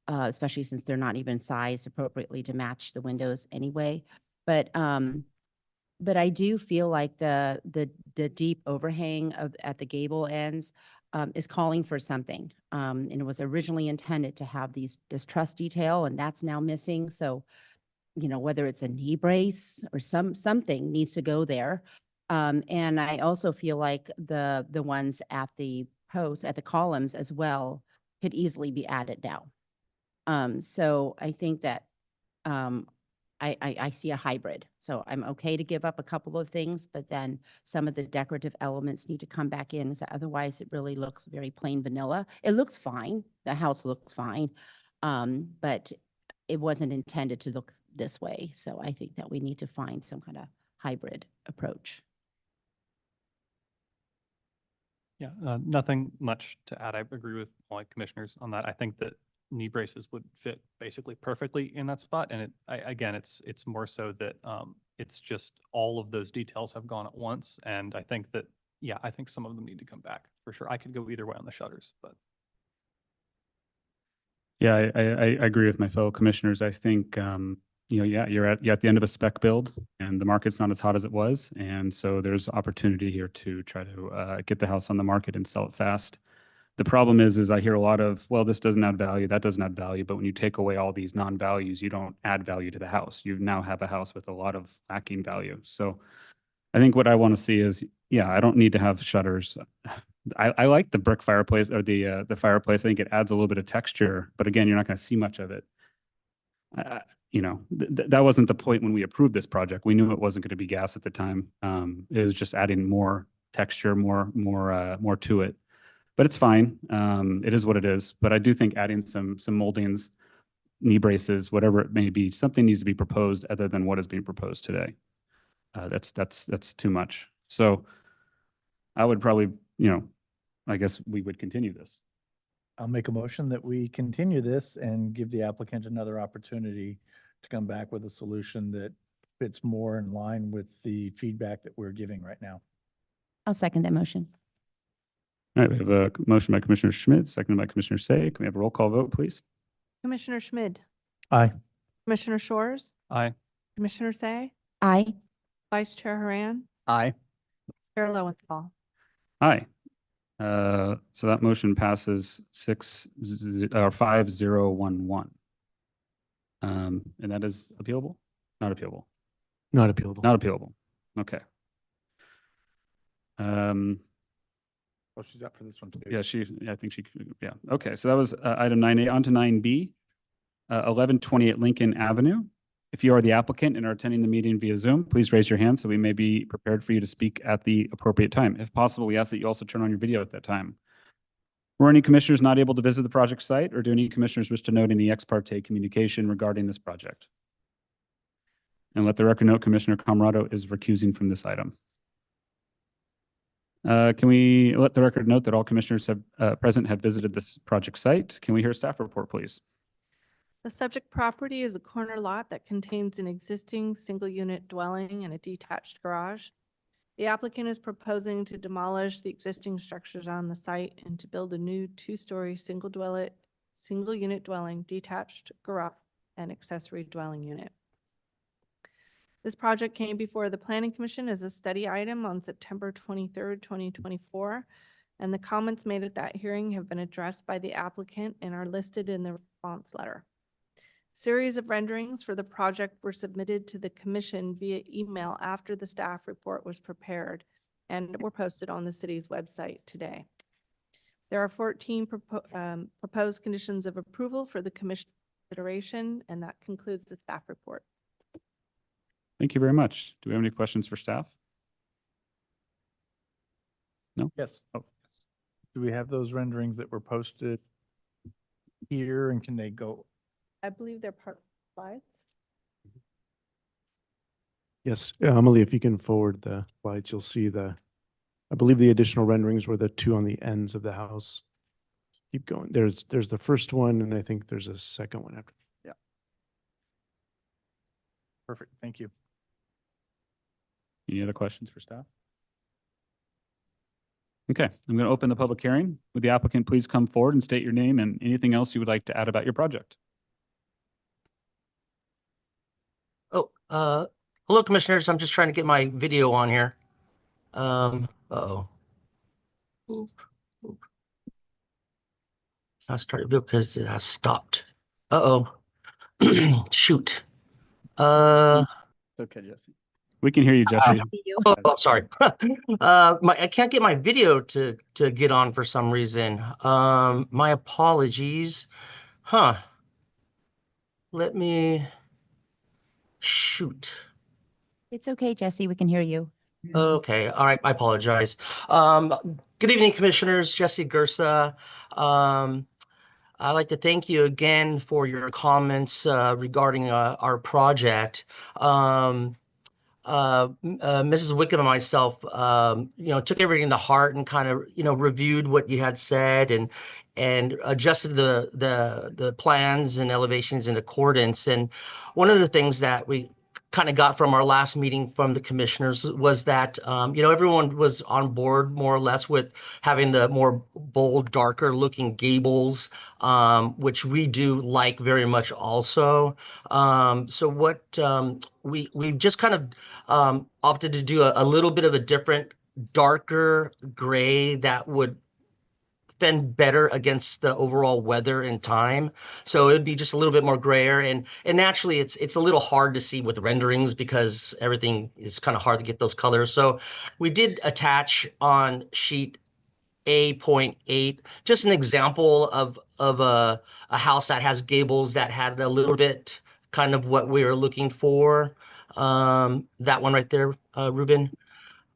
[SPEAKER 4] especially since they're not even sized appropriately to match the windows anyway. But I do feel like the deep overhang at the gable ends is calling for something. And it was originally intended to have this truss detail, and that's now missing. So, whether it's a knee brace or something needs to go there. And I also feel like the ones at the posts, at the columns as well, could easily be added now. So I think that I see a hybrid. So I'm okay to give up a couple of things, but then some of the decorative elements need to come back in. So otherwise, it really looks very plain vanilla. It looks fine. The house looks fine. But it wasn't intended to look this way. So I think that we need to find some kind of hybrid approach.
[SPEAKER 10] Yeah, nothing much to add. I agree with all my commissioners on that. I think that knee braces would fit basically perfectly in that spot. And again, it's more so that it's just all of those details have gone at once. And I think that yeah, I think some of them need to come back for sure. I could go either way on the shutters, but.
[SPEAKER 2] Yeah, I agree with my fellow commissioners. I think, yeah, you're at the end of a spec build and the market's not as hot as it was. And so there's opportunity here to try to get the house on the market and sell it fast. The problem is I hear a lot of, well, this doesn't add value, that doesn't add value. But when you take away all these non-values, you don't add value to the house. You now have a house with a lot of lacking value. So I think what I want to see is, yeah, I don't need to have shutters. I like the brick fireplace or the fireplace. I think it adds a little bit of texture, but again, you're not going to see much of it. That wasn't the point when we approved this project. We knew it wasn't going to be gas at the time. It was just adding more texture, more to it. But it's fine. It is what it is. But I do think adding some moldings, knee braces, whatever it may be, something needs to be proposed other than what is being proposed today. That's too much. So I would probably, I guess we would continue this.
[SPEAKER 6] I'll make a motion that we continue this and give the applicant another opportunity to come back with a solution that fits more in line with the feedback that we're giving right now.
[SPEAKER 4] I'll second that motion.
[SPEAKER 2] All right, we have a motion by Commissioner Schmidt, seconded by Commissioner Say. Can we have a roll call vote, please?
[SPEAKER 7] Commissioner Schmid,
[SPEAKER 6] Aye.
[SPEAKER 7] Commissioner Shores,
[SPEAKER 10] Aye.
[SPEAKER 7] Commissioner Say,
[SPEAKER 4] Aye.
[SPEAKER 7] Vice Chair Haran,
[SPEAKER 9] Aye.
[SPEAKER 7] Chair Lowenthal.
[SPEAKER 2] Aye. So that motion passes 5-0-1-1. And that is appealable? Not appealable.
[SPEAKER 5] Not appealable.
[SPEAKER 2] Not appealable. Okay.
[SPEAKER 6] Oh, she's up for this one too.
[SPEAKER 2] Yeah, I think she, yeah. Okay, so that was item 9A. On to 9B, 1128 Lincoln Avenue. If you are the applicant and are attending the meeting via Zoom, please raise your hand so we may be prepared for you to speak at the appropriate time. If possible, we ask that you also turn on your video at that time. Were any commissioners not able to visit the project site, or do any commissioners wish to note any ex parte communication regarding this project? And let the record note Commissioner Camarado is recusing from this item. Can we let the record note that all commissioners present have visited this project site? Can we hear a staff report, please?
[SPEAKER 7] The subject property is a corner lot that contains an existing single-unit dwelling and a detached garage. The applicant is proposing to demolish the existing structures on the site and to build a new two-story single-unit dwelling, detached garage, and accessory dwelling unit. This project came before the Planning Commission as a study item on September 23rd, 2024, and the comments made at that hearing have been addressed by the applicant and are listed in the response letter. Series of renderings for the project were submitted to the commission via email after the staff report was prepared and were posted on the city's website today. There are 14 proposed conditions of approval for the commission consideration, and that concludes the staff report.
[SPEAKER 2] Thank you very much. Do we have any questions for staff? No?
[SPEAKER 6] Yes.
[SPEAKER 2] Oh, yes.
[SPEAKER 6] Do we have those renderings that were posted here, and can they go?
[SPEAKER 7] I believe they're part of the slides.
[SPEAKER 5] Yes, Emily, if you can forward the slides, you'll see I believe the additional renderings were the two on the ends of the house. Keep going. There's the first one, and I think there's a second one after.
[SPEAKER 6] Perfect. Thank you.
[SPEAKER 2] Any other questions for staff? Okay, I'm going to open the public hearing. Would the applicant please come forward and state your name and anything else you would like to add about your project?
[SPEAKER 12] Hello, commissioners. I'm just trying to get my video on here. Uh-oh. Oop. I started because it has stopped. Uh-oh. Shoot.
[SPEAKER 9] It's okay, Jesse.
[SPEAKER 2] We can hear you, Jesse.
[SPEAKER 12] Oh, sorry. I can't get my video to get on for some reason. My apologies. Huh. Let me shoot.
[SPEAKER 4] It's okay, Jesse. We can hear you.
[SPEAKER 12] Okay. All right. I apologize. Good evening, commissioners. Jesse Gersa. I'd like to thank you again for your comments regarding our project. Mrs. Wickham and myself, took everything to heart and kind of, reviewed what you had said and adjusted the plans and elevations in accordance. And one of the things that we kind of got from our last meeting from the commissioners was that, everyone was on board more or less with having the more bold, darker looking gables, which we do like very much also. So what we just kind of opted to do a little bit of a different darker gray that would fend better against the overall weather and time. So it'd be just a little bit more grayer, and naturally it's a little hard to see with renderings because everything is kind of hard to get those colors. So we did attach on sheet A.8 just an example of a house that has gables that had a little bit kind of what we were looking for. That one right there, Ruben.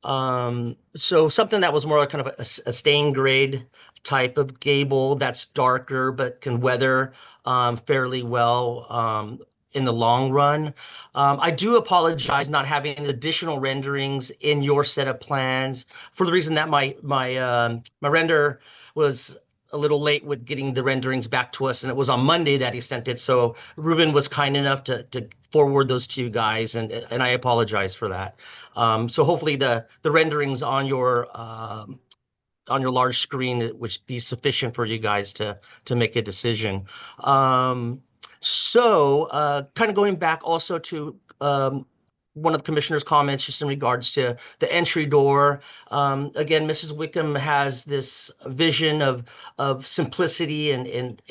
[SPEAKER 12] So something that was more like kind of a stain grade type of gable that's darker but can weather fairly well in the long run. I do apologize not having additional renderings in your set of plans for the reason that my render was a little late with getting the renderings back to us, and it was on Monday that he sent it. So Ruben was kind enough to forward those to you guys, and I apologize for that. So hopefully the renderings on your large screen would be sufficient for you guys to make a decision. So kind of going back also to one of the commissioner's comments just in regards to the entry door. Again, Mrs. Wickham has this vision of simplicity and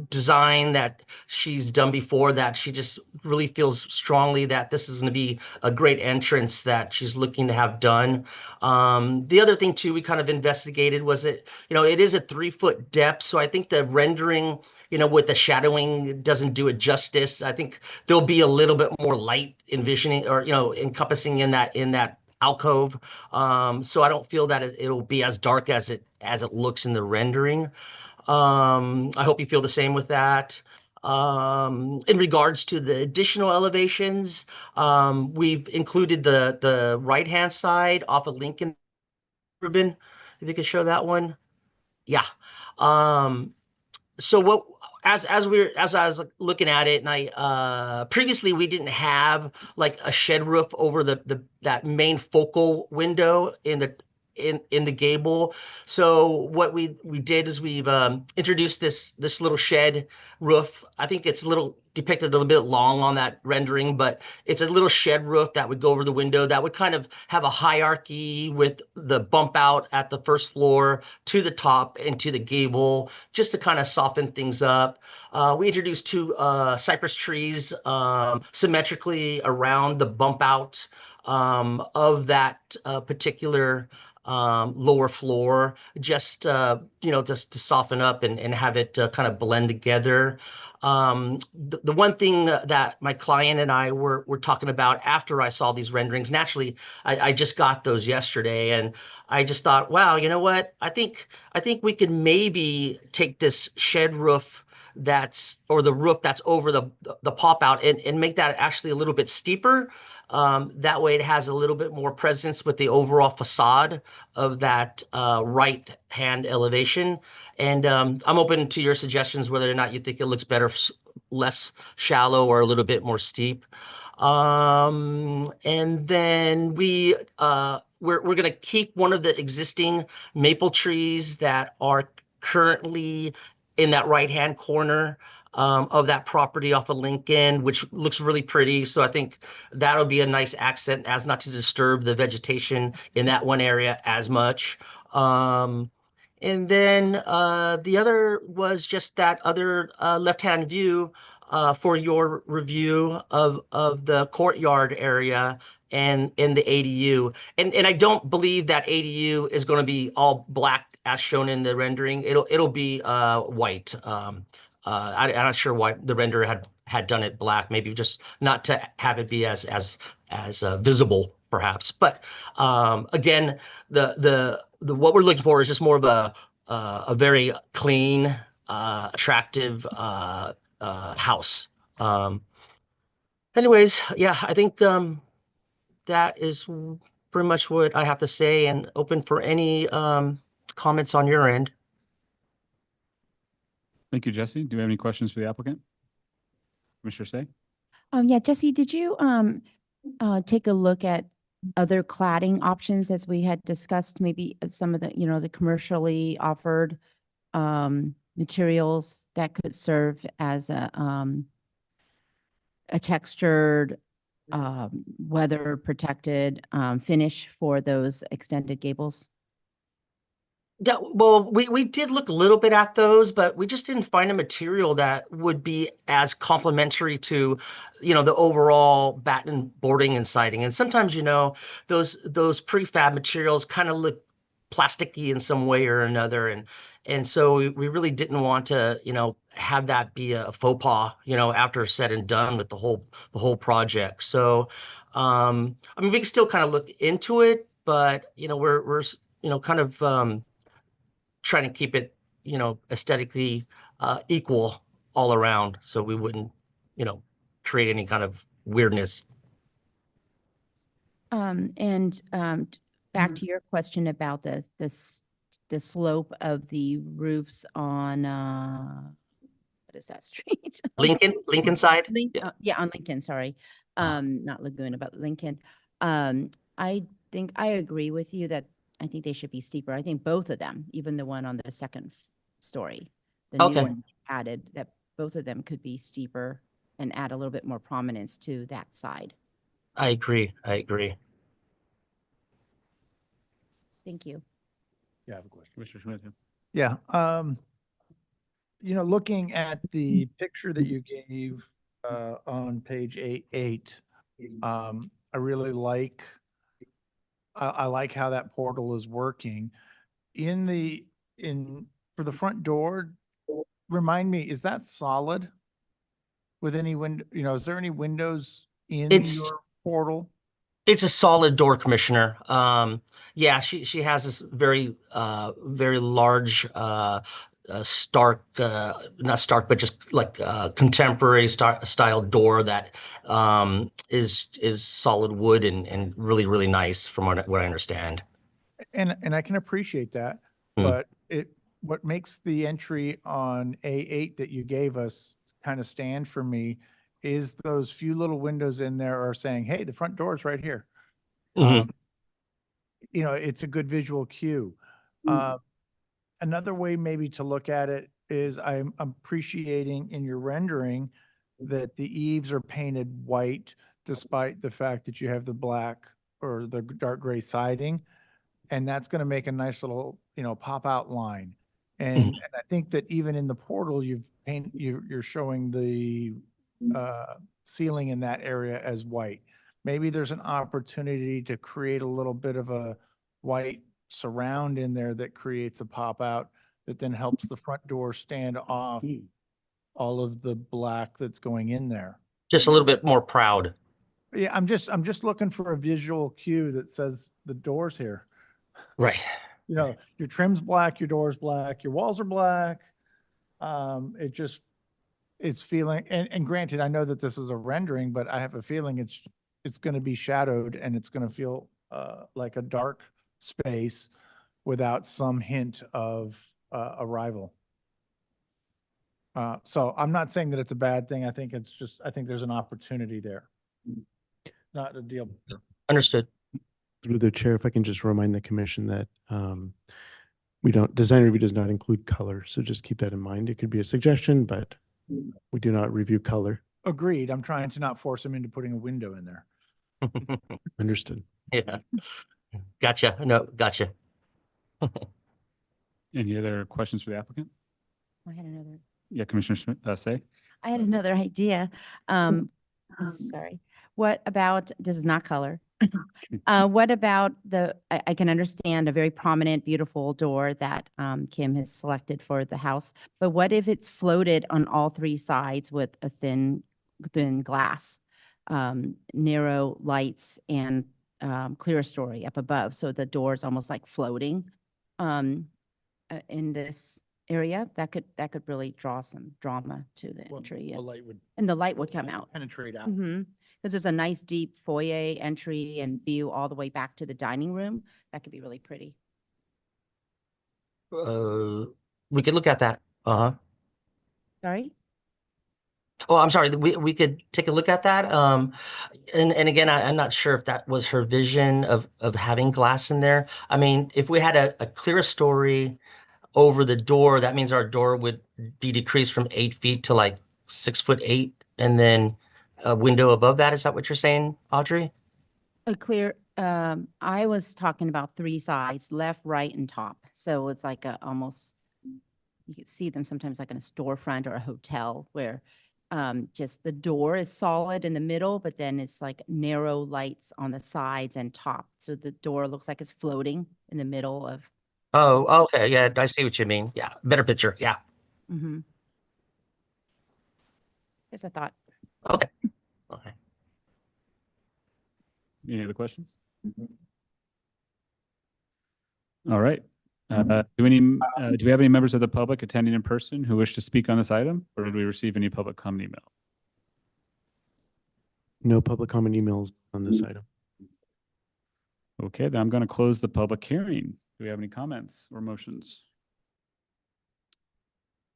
[SPEAKER 12] design that she's done before, that she just really feels strongly that this is going to be a great entrance that she's looking to have done. The other thing too we kind of investigated was it is a 3-foot depth, so I think the rendering with the shadowing doesn't do it justice. I think there'll be a little bit more light envisioning or encompassing in that alcove. So I don't feel that it'll be as dark as it looks in the rendering. I hope you feel the same with that. In regards to the additional elevations, we've included the right-hand side off of Lincoln. Ruben, if you could show that one. Yeah. So as I was looking at it, and I previously we didn't have like a shed roof over that main focal window in the gable. So what we did is we've introduced this little shed roof. I think it's a little depicted a little bit long on that rendering, but it's a little shed roof that would go over the window that would kind of have a hierarchy with the bump out at the first floor to the top and to the gable, just to kind of soften things up. We introduced 2 cypress trees symmetrically around the bump out of that particular lower floor, just just to soften up and have it kind of blend together. The one thing that my client and I were talking about after I saw these renderings, naturally, I just got those yesterday, and I just thought, wow, you know what? I think we could maybe take this shed roof or the roof that's over the pop out and make that actually a little bit steeper. That way it has a little bit more presence with the overall facade of that right hand elevation. And I'm open to your suggestions whether or not you think it looks better, less shallow or a little bit more steep. And then we're going to keep one of the existing maple trees that are currently in that right-hand corner of that property off of Lincoln, which looks really pretty. So I think that'll be a nice accent as not to disturb the vegetation in that one area as much. And then the other was just that other left-hand view for your review of the courtyard area and in the ADU. And I don't believe that ADU is going to be all black as shown in the rendering. It'll be white. I'm not sure why the renderer had done it black, maybe just not to have it be as visible perhaps. But again, the what we're looking for is just more of a very clean, attractive house. Anyways, yeah, I think that is pretty much what I have to say, and open for any comments on your end.
[SPEAKER 2] Thank you, Jesse. Do we have any questions for the applicant? Commissioner Say?
[SPEAKER 4] Yeah, Jesse, did you take a look at other cladding options as we had discussed, maybe some of the, the commercially offered materials that could serve as a textured, weather protected finish for those extended gables?
[SPEAKER 12] Yeah, well, we did look a little bit at those, but we just didn't find a material that would be as complementary to, the overall batten boarding and siding. And sometimes, those prefab materials kind of look plasticky in some way or another. And so we really didn't want to, have that be a faux pas, after said and done with the whole project. So, I mean, we can still kind of look into it, but, we're kind of, trying to keep it, aesthetically equal all around, so we wouldn't, create any kind of weirdness.
[SPEAKER 4] Back to your question about the slope of the roofs on what is that street?
[SPEAKER 12] Lincoln side?
[SPEAKER 4] Yeah, on Lincoln, sorry. Not Laguna, but Lincoln. I think I agree with you that I think they should be steeper. I think both of them, even the one on the second story, the new
[SPEAKER 12] Okay.
[SPEAKER 4] one added, that both of them could be steeper and add a little bit more prominence to that side.
[SPEAKER 12] I agree.
[SPEAKER 4] Thank you.
[SPEAKER 2] Yeah, I have a question. Commissioner Schmidt.
[SPEAKER 6] Yeah, looking at the picture that you gave on page 8, I really like, I like how that portal is working. For the front door, remind me, is that solid? With any window, is there any windows in your portal?
[SPEAKER 12] It's a solid door, Commissioner. Yeah, she has this very large stark, not stark, but just like contemporary style door that is solid wood and really, really nice from what I understand.
[SPEAKER 6] And I can appreciate that, but what makes the entry on A8 that you gave us kind of stand for me is those few little windows in there are saying, hey, the front door is right here. It's a good visual cue. Another way maybe to look at it is I'm appreciating in your rendering that the eaves are painted white, despite the fact that you have the black or the dark gray siding. And that's going to make a nice little, pop out line. And I think that even in the portal, you're showing the ceiling in that area as white. Maybe there's an opportunity to create a little bit of a white surround in there that creates a pop out that then helps the front door stand off all of the black that's going in there.
[SPEAKER 12] Just a little bit more proud.
[SPEAKER 6] Yeah, I'm just looking for a visual cue that says the door's here.
[SPEAKER 12] Right.
[SPEAKER 6] Your trim's black, your door's black, your walls are black. It's feeling, and granted, I know that this is a rendering, but I have a feeling it's going to be shadowed and it's going to feel like a dark space without some hint of arrival. So I'm not saying that it's a bad thing. I think there's an opportunity there. Not a deal.
[SPEAKER 12] Understood.
[SPEAKER 5] Through the chair, if I can just remind the commission that design review does not include color. So just keep that in mind. It could be a suggestion, but we do not review color.
[SPEAKER 6] Agreed. I'm trying to not force them into putting a window in there.
[SPEAKER 5] Understood.
[SPEAKER 12] Yeah. Gotcha. No, gotcha.
[SPEAKER 2] Any other questions for the applicant?
[SPEAKER 4] I had another.
[SPEAKER 2] Yeah, Commissioner Schmidt, say.
[SPEAKER 4] I had another idea. Sorry. What about, this is not color. What about I can understand a very prominent, beautiful door that Kim has selected for the house, but what if it's floated on all three sides with a thin glass, narrow lights and clear story up above, so the door's almost like floating in this area? That could really draw some drama to the entry. And the light would come out.
[SPEAKER 6] Penetrate out.
[SPEAKER 4] Because there's a nice deep foyer entry and view all the way back to the dining room. That could be really pretty.
[SPEAKER 12] We could look at that.
[SPEAKER 4] Sorry?
[SPEAKER 12] Oh, I'm sorry, we could take a look at that. And again, I'm not sure if that was her vision of having glass in there. I mean, if we had a clear story over the door, that means our door would be decreased from 8 feet to like 6'8", and then a window above that. Is that what you're saying, Audrey?
[SPEAKER 4] A clear, I was talking about 3 sides, left, right, and top. So it's like a almost, you can see them sometimes like in a storefront or a hotel where just the door is solid in the middle, but then it's like narrow lights on the sides and top. So the door looks like it's floating in the middle of.
[SPEAKER 12] Oh, okay, yeah, I see what you mean. Yeah, better picture. Yeah.
[SPEAKER 4] Mm-hmm. It's a thought.
[SPEAKER 12] Okay. Okay.
[SPEAKER 2] Any other questions? All right. Do we have any members of the public attending in person who wish to speak on this item, or did we receive any public comment email?
[SPEAKER 5] No public comment emails on this item.
[SPEAKER 2] Okay, then I'm going to close the public hearing. Do we have any comments or motions?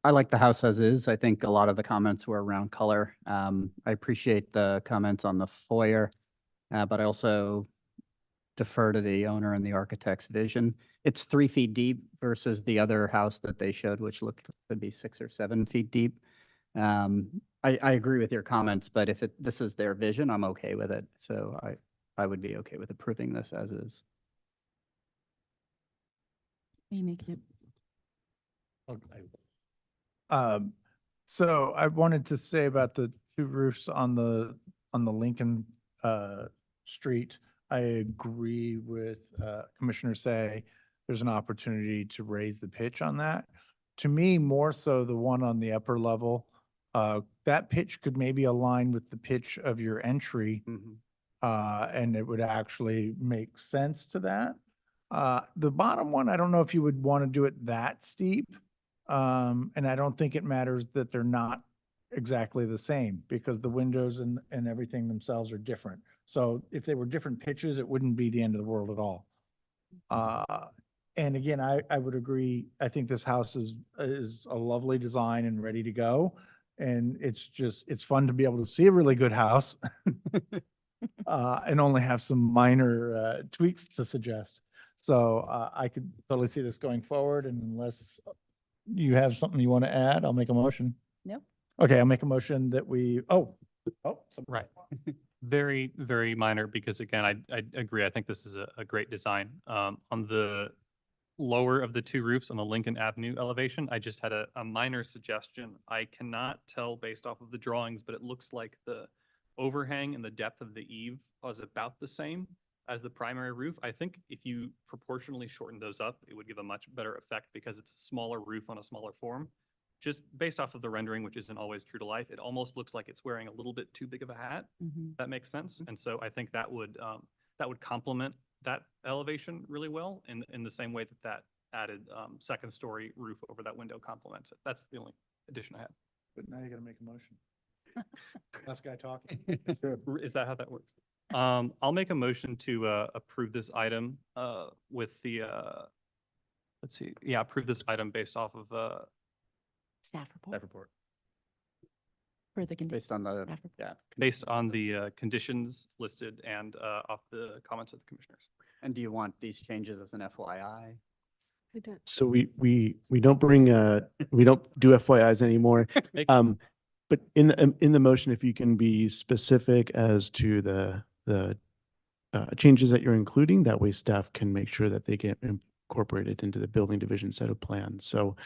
[SPEAKER 9] I like the house as is. I think a lot of the comments were around color. I appreciate the comments on the foyer, but I also defer to the owner and the architect's vision. It's 3 feet deep versus the other house that they showed, which looked to be 6 or 7 feet deep. I agree with your comments, but if this is their vision, I'm okay with it. So I would be okay with approving this as is.
[SPEAKER 4] Are you making it?
[SPEAKER 6] So I wanted to say about the 2 roofs on the Lincoln Street. I agree with Commissioner Say. There's an opportunity to raise the pitch on that. To me, more so the one on the upper level, that pitch could maybe align with the pitch of your entry, and it would actually make sense to that. The bottom one, I don't know if you would want to do it that steep. And I don't think it matters that they're not exactly the same, because the windows and everything themselves are different. So if they were different pitches, it wouldn't be the end of the world at all. And again, I would agree. I think this house is a lovely design and ready to go. And it's fun to be able to see a really good house and only have some minor tweaks to suggest. So I could totally see this going forward, and unless you have something you want to add, I'll make a motion.
[SPEAKER 4] Nope.
[SPEAKER 6] Okay, I'll make a motion that we,
[SPEAKER 10] Right. Very, very minor, because again, I agree. I think this is a great design. On the lower of the 2 roofs on the Lincoln Avenue elevation, I just had a minor suggestion. I cannot tell based off of the drawings, but it looks like the overhang and the depth of the eave was about the same as the primary roof. I think if you proportionally shorten those up, it would give a much better effect, because it's a smaller roof on a smaller form. Just based off of the rendering, which isn't always true to life, it almost looks like it's wearing a little bit too big of a hat. That makes sense. And so I think that would complement that elevation really well, in the same way that added second story roof over that window complements it. That's the only addition I had.
[SPEAKER 6] but now you're gonna make a motion. Last guy talking.
[SPEAKER 10] Is that how that works? I'll make a motion to approve this item with the let's see, yeah, approve this item based off of
[SPEAKER 4] Staff report
[SPEAKER 2] Staff report.
[SPEAKER 4] for the condition.
[SPEAKER 9] Based on the,
[SPEAKER 4] Staff report.
[SPEAKER 9] yeah.
[SPEAKER 10] based on the conditions listed and off the comments of the commissioners.
[SPEAKER 9] And do you want these changes as an FYI?
[SPEAKER 7] We don't.
[SPEAKER 5] So we don't bring, we don't do FYIs anymore.
[SPEAKER 10] Make-
[SPEAKER 5] But in the motion, if you can be specific as to the changes that you're including, that way staff can make sure that they get incorporated into the building division set of plans. So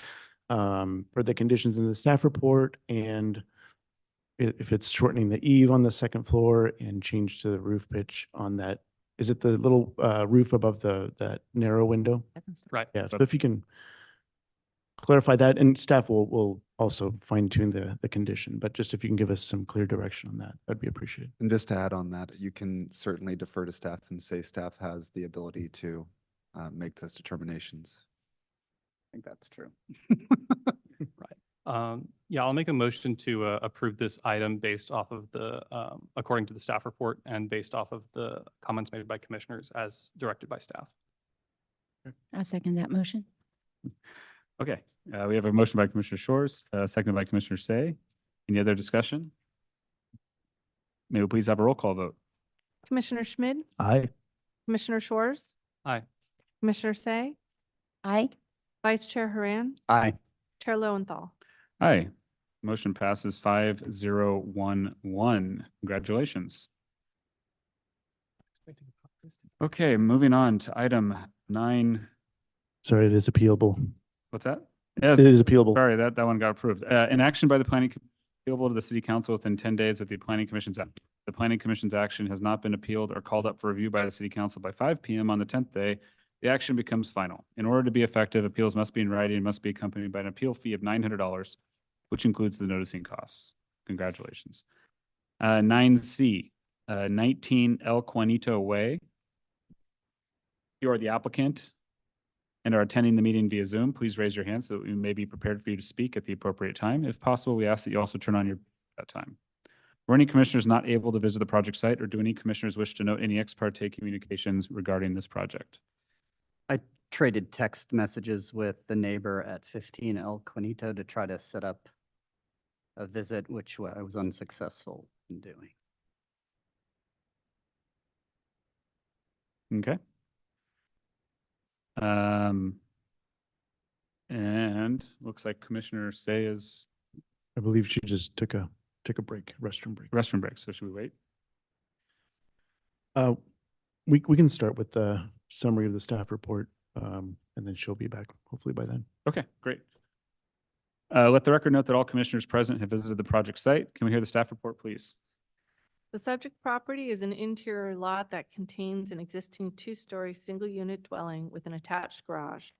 [SPEAKER 5] for the conditions in the staff report, and if it's shortening the eave on the second floor and change to the roof pitch on that, is it the little roof above that narrow window?
[SPEAKER 10] Right.
[SPEAKER 5] Yeah, so if you can clarify that, and staff will also fine tune the condition, but just if you can give us some clear direction on that, that'd be appreciated.
[SPEAKER 1] And just to add on that, you can certainly defer to staff and say staff has the ability to make those determinations.
[SPEAKER 9] I think that's true.
[SPEAKER 10] Yeah, I'll make a motion to approve this item based off of the, according to the staff report and based off of the comments made by commissioners as directed by staff.
[SPEAKER 4] I'll second that motion.
[SPEAKER 2] Okay, we have a motion by Commissioner Shores, seconded by Commissioner Say. Any other discussion? May we please have a roll call vote?
[SPEAKER 7] Commissioner Schmid,
[SPEAKER 6] Aye.
[SPEAKER 7] Commissioner Shores,
[SPEAKER 10] Aye.
[SPEAKER 7] Commissioner Say,
[SPEAKER 4] Aye.
[SPEAKER 7] Vice Chair Haran,
[SPEAKER 9] Aye.
[SPEAKER 7] Chair Lowenthal.
[SPEAKER 2] Aye. Motion passes 5011. Congratulations. Okay, moving on to item 9.
[SPEAKER 5] Sorry, it is appealable.
[SPEAKER 2] What's that? Yeah,
[SPEAKER 5] It is appealable.
[SPEAKER 2] sorry, that one got approved. An action by the planning, appealable to the city council within 10 days of the planning commission's the planning commission's action has not been appealed or called up for review by the city council by 5 PM on the 10th day, the action becomes final. In order to be effective, appeals must be in writing and must be accompanied by an appeal fee of $900, which includes the noticing costs. Congratulations. 9C, 19 El Juanito Way. You are the applicant and are attending the meeting via Zoom, please raise your hand so that we may be prepared for you to speak at the appropriate time. If possible, we ask that you also turn on your that time. Were any commissioners not able to visit the project site, or do any commissioners wish to note any ex parte communications regarding this project?
[SPEAKER 9] I traded text messages with the neighbor at 15 El Juanito to try to set up a visit, which I was unsuccessful in doing.
[SPEAKER 2] Okay. And looks like Commissioner Say is
[SPEAKER 5] I believe she just took a break, restroom break.
[SPEAKER 2] restroom break, so should we wait?
[SPEAKER 5] We can start with the summary of the staff report, and then she'll be back hopefully by then.
[SPEAKER 2] Okay, great. Let the record note that all commissioners present have visited the project site. Can we hear the staff report, please?
[SPEAKER 7] The subject property is an interior lot that contains an existing 2-story single-unit dwelling with an attached garage.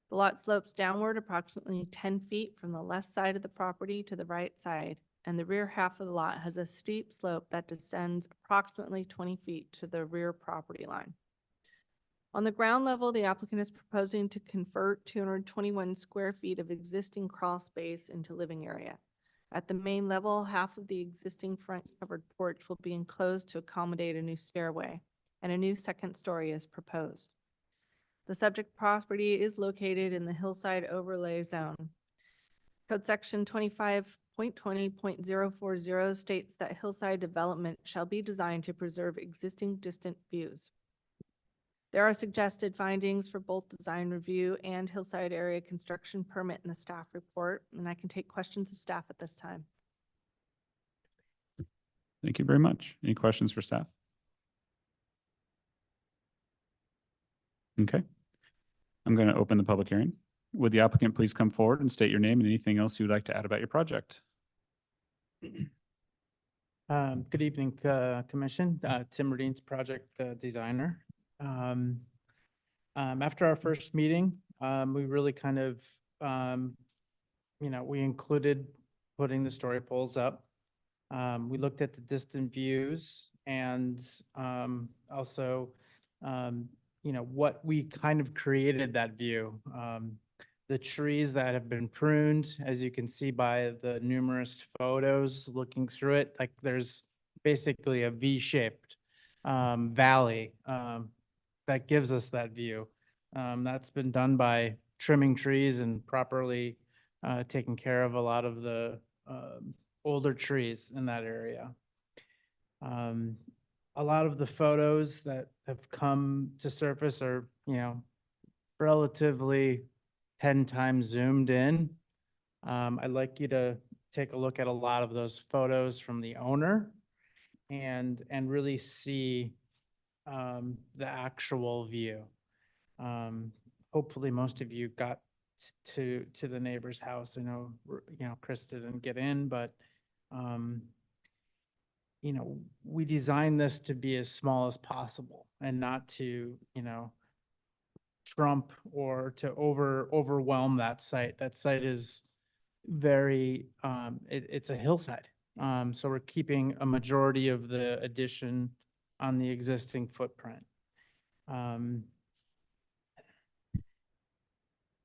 [SPEAKER 7] The lot slopes downward approximately 10 feet from the left side of the property to the right side, and the rear half of the lot has a steep slope that descends approximately 20 feet to the rear property line. On the ground level, the applicant is proposing to convert 221 square feet of existing crawl space into living area. At the main level, half of the existing front covered porch will be enclosed to accommodate a new stairway, and a new second story is proposed. The subject property is located in the Hillside Overlay Zone. Code Section 25.20.040 states that hillside development shall be designed to preserve existing distant views. There are suggested findings for both design review and hillside area construction permit in the staff report, and I can take questions of staff at this time.
[SPEAKER 2] Thank you very much. Any questions for staff? Okay. I'm going to open the public hearing. Would the applicant please come forward and state your name and anything else you would like to add about your project?
[SPEAKER 13] Good evening, Commission. Tim Redine's project designer. After our first meeting, we really kind of, we included putting the story poles up. We looked at the distant views and also, what we kind of created that view. The trees that have been pruned, as you can see by the numerous photos looking through it, like there's basically a V-shaped valley that gives us that view. That's been done by trimming trees and properly taking care of a lot of the older trees in that area. A lot of the photos that have come to surface are, relatively 10 times zoomed in. I'd like you to take a look at a lot of those photos from the owner and really see the actual view. Hopefully most of you got to the neighbor's house. I know, Chris didn't get in, but we designed this to be as small as possible and not to, trump or to overwhelm that site. That site is very, it's a hillside. So we're keeping a majority of the addition on the existing footprint.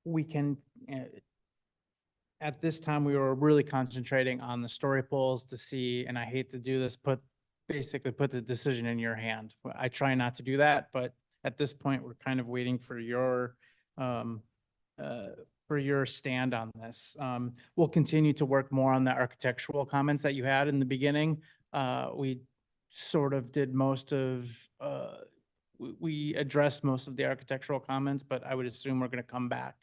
[SPEAKER 13] We can, at this time, we were really concentrating on the story poles to see, and I hate to do this, basically put the decision in your hand. I try not to do that, but at this point, we're kind of waiting for your for your stand on this. We'll continue to work more on the architectural comments that you had in the beginning. We sort of did most of, we addressed most of the architectural comments, but I would assume we're going to come back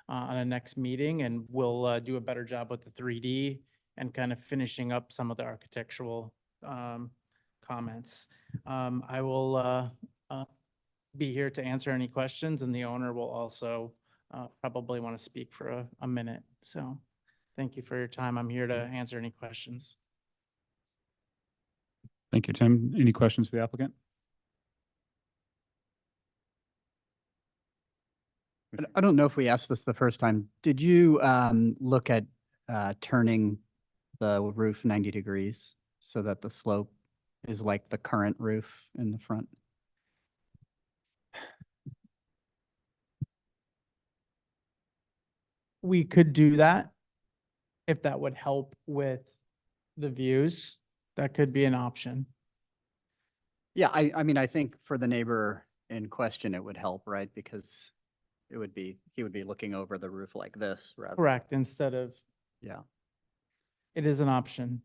[SPEAKER 13] on a next meeting and we'll do a better job with the 3D and kind of finishing up some of the architectural comments. I will be here to answer any questions, and the owner will also probably want to speak for a minute. So thank you for your time. I'm here to answer any questions.
[SPEAKER 2] Thank you, Tim. Any questions for the applicant?
[SPEAKER 9] I don't know if we asked this the first time. Did you look at turning the roof 90 degrees so that the slope is like the current roof in the front?
[SPEAKER 13] We could do that if that would help with the views. That could be an option.
[SPEAKER 9] Yeah, I mean, I think for the neighbor in question, it would help, right? Because it would be, he would be looking over the roof like this rather.
[SPEAKER 13] Correct, instead of,
[SPEAKER 9] Yeah.
[SPEAKER 13] it is an option.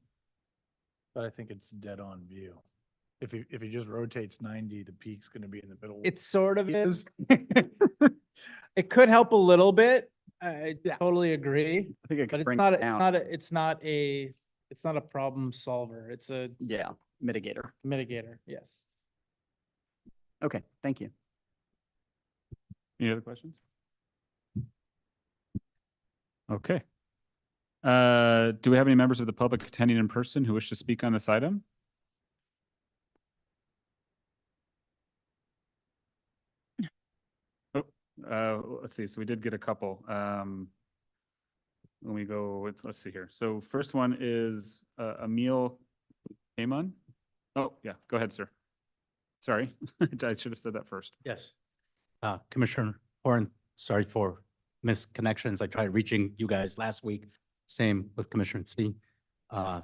[SPEAKER 6] But I think it's dead on view. If he just rotates 90, the peak's gonna be in the middle.
[SPEAKER 13] It sort of is. It could help a little bit. I totally agree.
[SPEAKER 9] I think it
[SPEAKER 13] But
[SPEAKER 9] could
[SPEAKER 13] it's
[SPEAKER 9] bring
[SPEAKER 13] not,
[SPEAKER 9] it down.
[SPEAKER 13] it's not a problem solver. It's a
[SPEAKER 9] Yeah, mitigator.
[SPEAKER 13] mitigator, yes.
[SPEAKER 9] Okay, thank you.
[SPEAKER 2] Any other questions? Okay. Do we have any members of the public attending in person who wish to speak on this item? Oh, let's see. So we did get a couple. When we go, let's see here. So first one is Emil Amon. Oh, yeah, go ahead, sir. Sorry, I should have said that first.
[SPEAKER 14] Yes. Commissioner Horn, sorry for missed connections. I tried reaching you guys last week. Same with Commissioner C.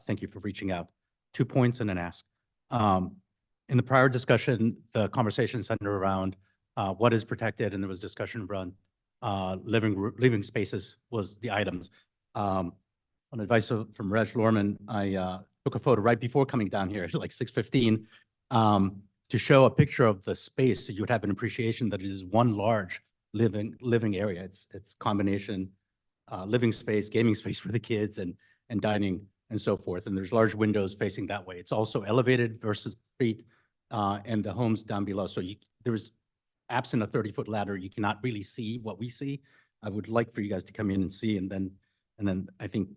[SPEAKER 14] Thank you for reaching out. 2 points and an ask. In the prior discussion, the conversation centered around what is protected, and there was discussion around living spaces was the items. On advice from Reg Lorman, I took a photo right before coming down here, like 6:15, to show a picture of the space, so you would have an appreciation that it is one large living area. It's combination living space, gaming space for the kids, and dining and so forth. And there's large windows facing that way. It's also elevated versus street and the homes down below. So there's absent a 30-foot ladder, you cannot really see what we see. I would like for you guys to come in and see, and then I think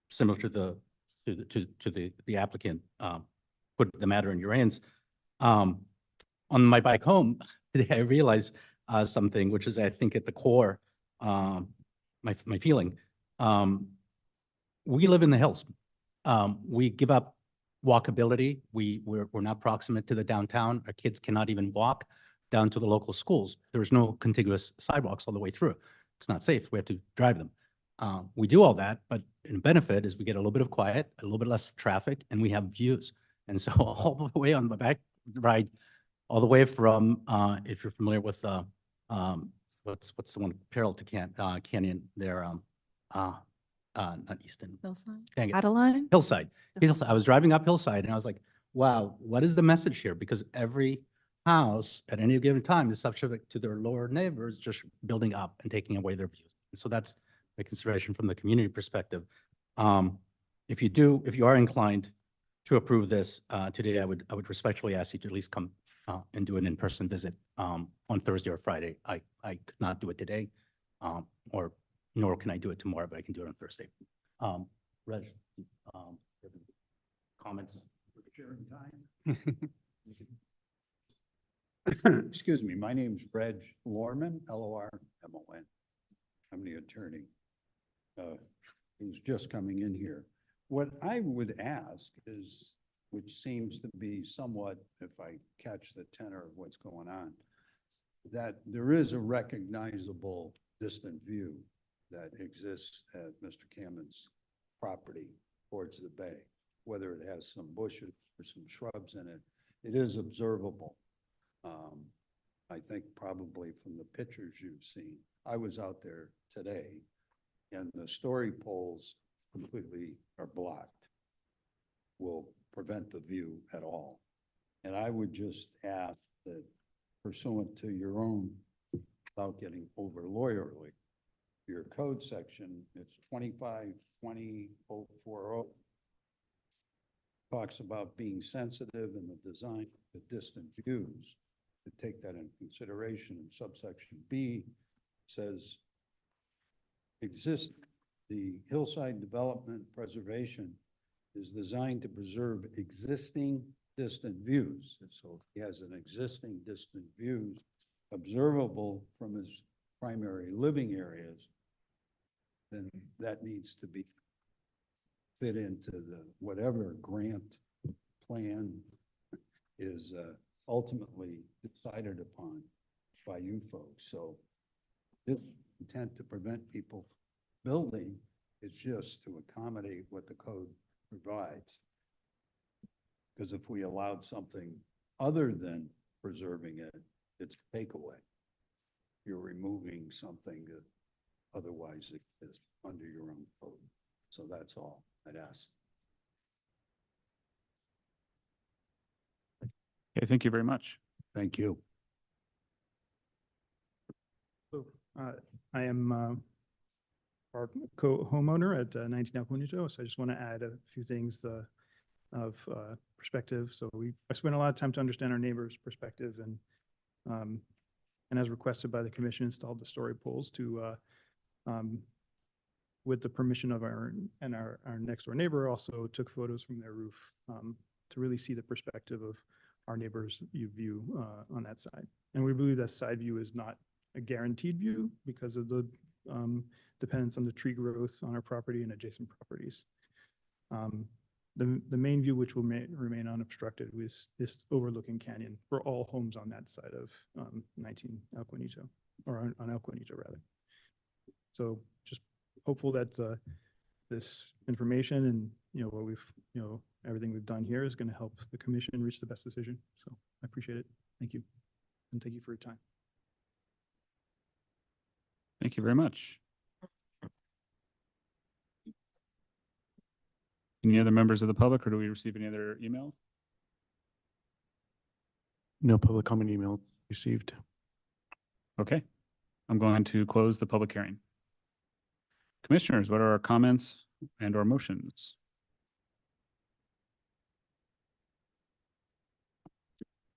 [SPEAKER 14] similar to the applicant, put the matter in your hands. On my bike home today, I realized something, which is I think at the core, my feeling. We live in the hills. We give up walkability. We're not proximate to the downtown. Our kids cannot even walk down to the local schools. There's no contiguous sidewalks all the way through. It's not safe. We have to drive them. We do all that, but in benefit is we get a little bit of quiet, a little bit less traffic, and we have views. And so all the way on my back ride, all the way from, if you're familiar with, what's the one parallel to Canyon there, not Easton.
[SPEAKER 7] Hillside?
[SPEAKER 14] Dang it.
[SPEAKER 7] Adeline?
[SPEAKER 14] Hillside. I was driving up Hillside and I was like, wow, what is the message here? Because every house at any given time is subject to their lower neighbors just building up and taking away their views. And so that's a consideration from the community perspective. If you are inclined to approve this today, I would respectfully ask you to at least come and do an in-person visit on Thursday or Friday. I could not do it today, or nor can I do it tomorrow, but I can do it on Thursday. Reg, comments?
[SPEAKER 15] Sharing time. Excuse me, my name's Reg Lorman, Lormon. I'm the attorney who's just coming in here. What I would ask is, which seems to be somewhat, if I catch the tenor of what's going on, that there is a recognizable distant view that exists at Mr. Camen's property towards the bay, whether it has some bushes or some shrubs in it. It is observable. I think probably from the pictures you've seen. I was out there today and the story poles completely are blocked. Will prevent the view at all. And I would just ask that pursuant to your own, without getting over lawyerly, your code section, it's 25-20-040. Talks about being sensitive in the design, the distant views, to take that into consideration. And subsection B says, the hillside development preservation is designed to preserve existing distant views. And so if he has an existing distant views observable from his primary living areas, then that needs to be fit into the whatever grant plan is ultimately decided upon by you folks. So this intent to prevent people building is just to accommodate what the code provides. Because if we allowed something other than preserving it, it's takeaway. You're removing something that otherwise exists under your own code. So that's all I'd ask.
[SPEAKER 2] Okay, thank you very much.
[SPEAKER 15] Thank you.
[SPEAKER 16] I am our co-homeowner at 19 El Conuto, so I just want to add a few things of perspective. So I spent a lot of time to understand our neighbor's perspective, and as requested by the commission, installed the story poles to with the permission of our next door neighbor, also took photos from their roof to really see the perspective of our neighbor's view on that side. And we believe that side view is not a guaranteed view because of the dependence on the tree growth on our property and adjacent properties. The main view, which will remain unobstructed, is this overlooking canyon for all homes on that side of 19 El Conuto, or on El Conuto rather. So just hopeful that this information and what we've everything we've done here is going to help the commission reach the best decision. So I appreciate it. Thank you, and thank you for your time.
[SPEAKER 2] Thank you very much. Any other members of the public, or do we receive any other email?
[SPEAKER 5] No public comment email received.
[SPEAKER 2] Okay, I'm going to close the public hearing. Commissioners, what are our comments and or motions?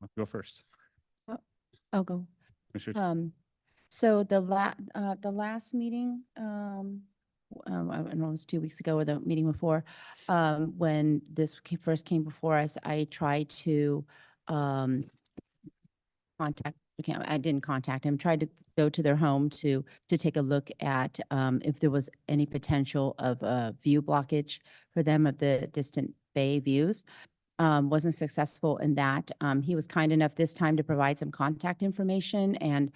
[SPEAKER 2] Let's go first.
[SPEAKER 4] I'll go.
[SPEAKER 2] Commissioner.
[SPEAKER 4] So the last meeting, I don't know, it was 2 weeks ago or the meeting before, when this first came before us, I tried to I didn't contact him, tried to go to their home to take a look at if there was any potential of a view blockage for them of the distant bay views. Wasn't successful in that. He was kind enough this time to provide some contact information, and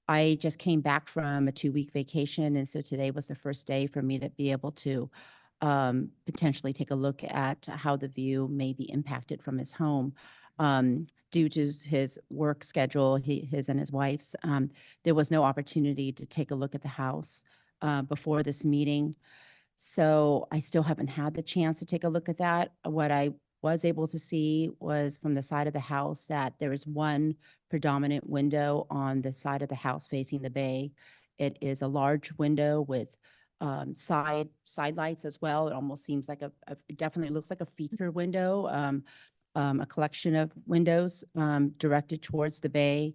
[SPEAKER 4] I just came back from a 2-week vacation, and so today was the first day for me to be able to potentially take a look at how the view may be impacted from his home. Due to his work schedule, his and his wife's, there was no opportunity to take a look at the house before this meeting. So I still haven't had the chance to take a look at that. What I was able to see was from the side of the house that there is one predominant window on the side of the house facing the bay. It is a large window with side lights as well. It almost seems like it definitely looks like a feature window, a collection of windows directed towards the bay.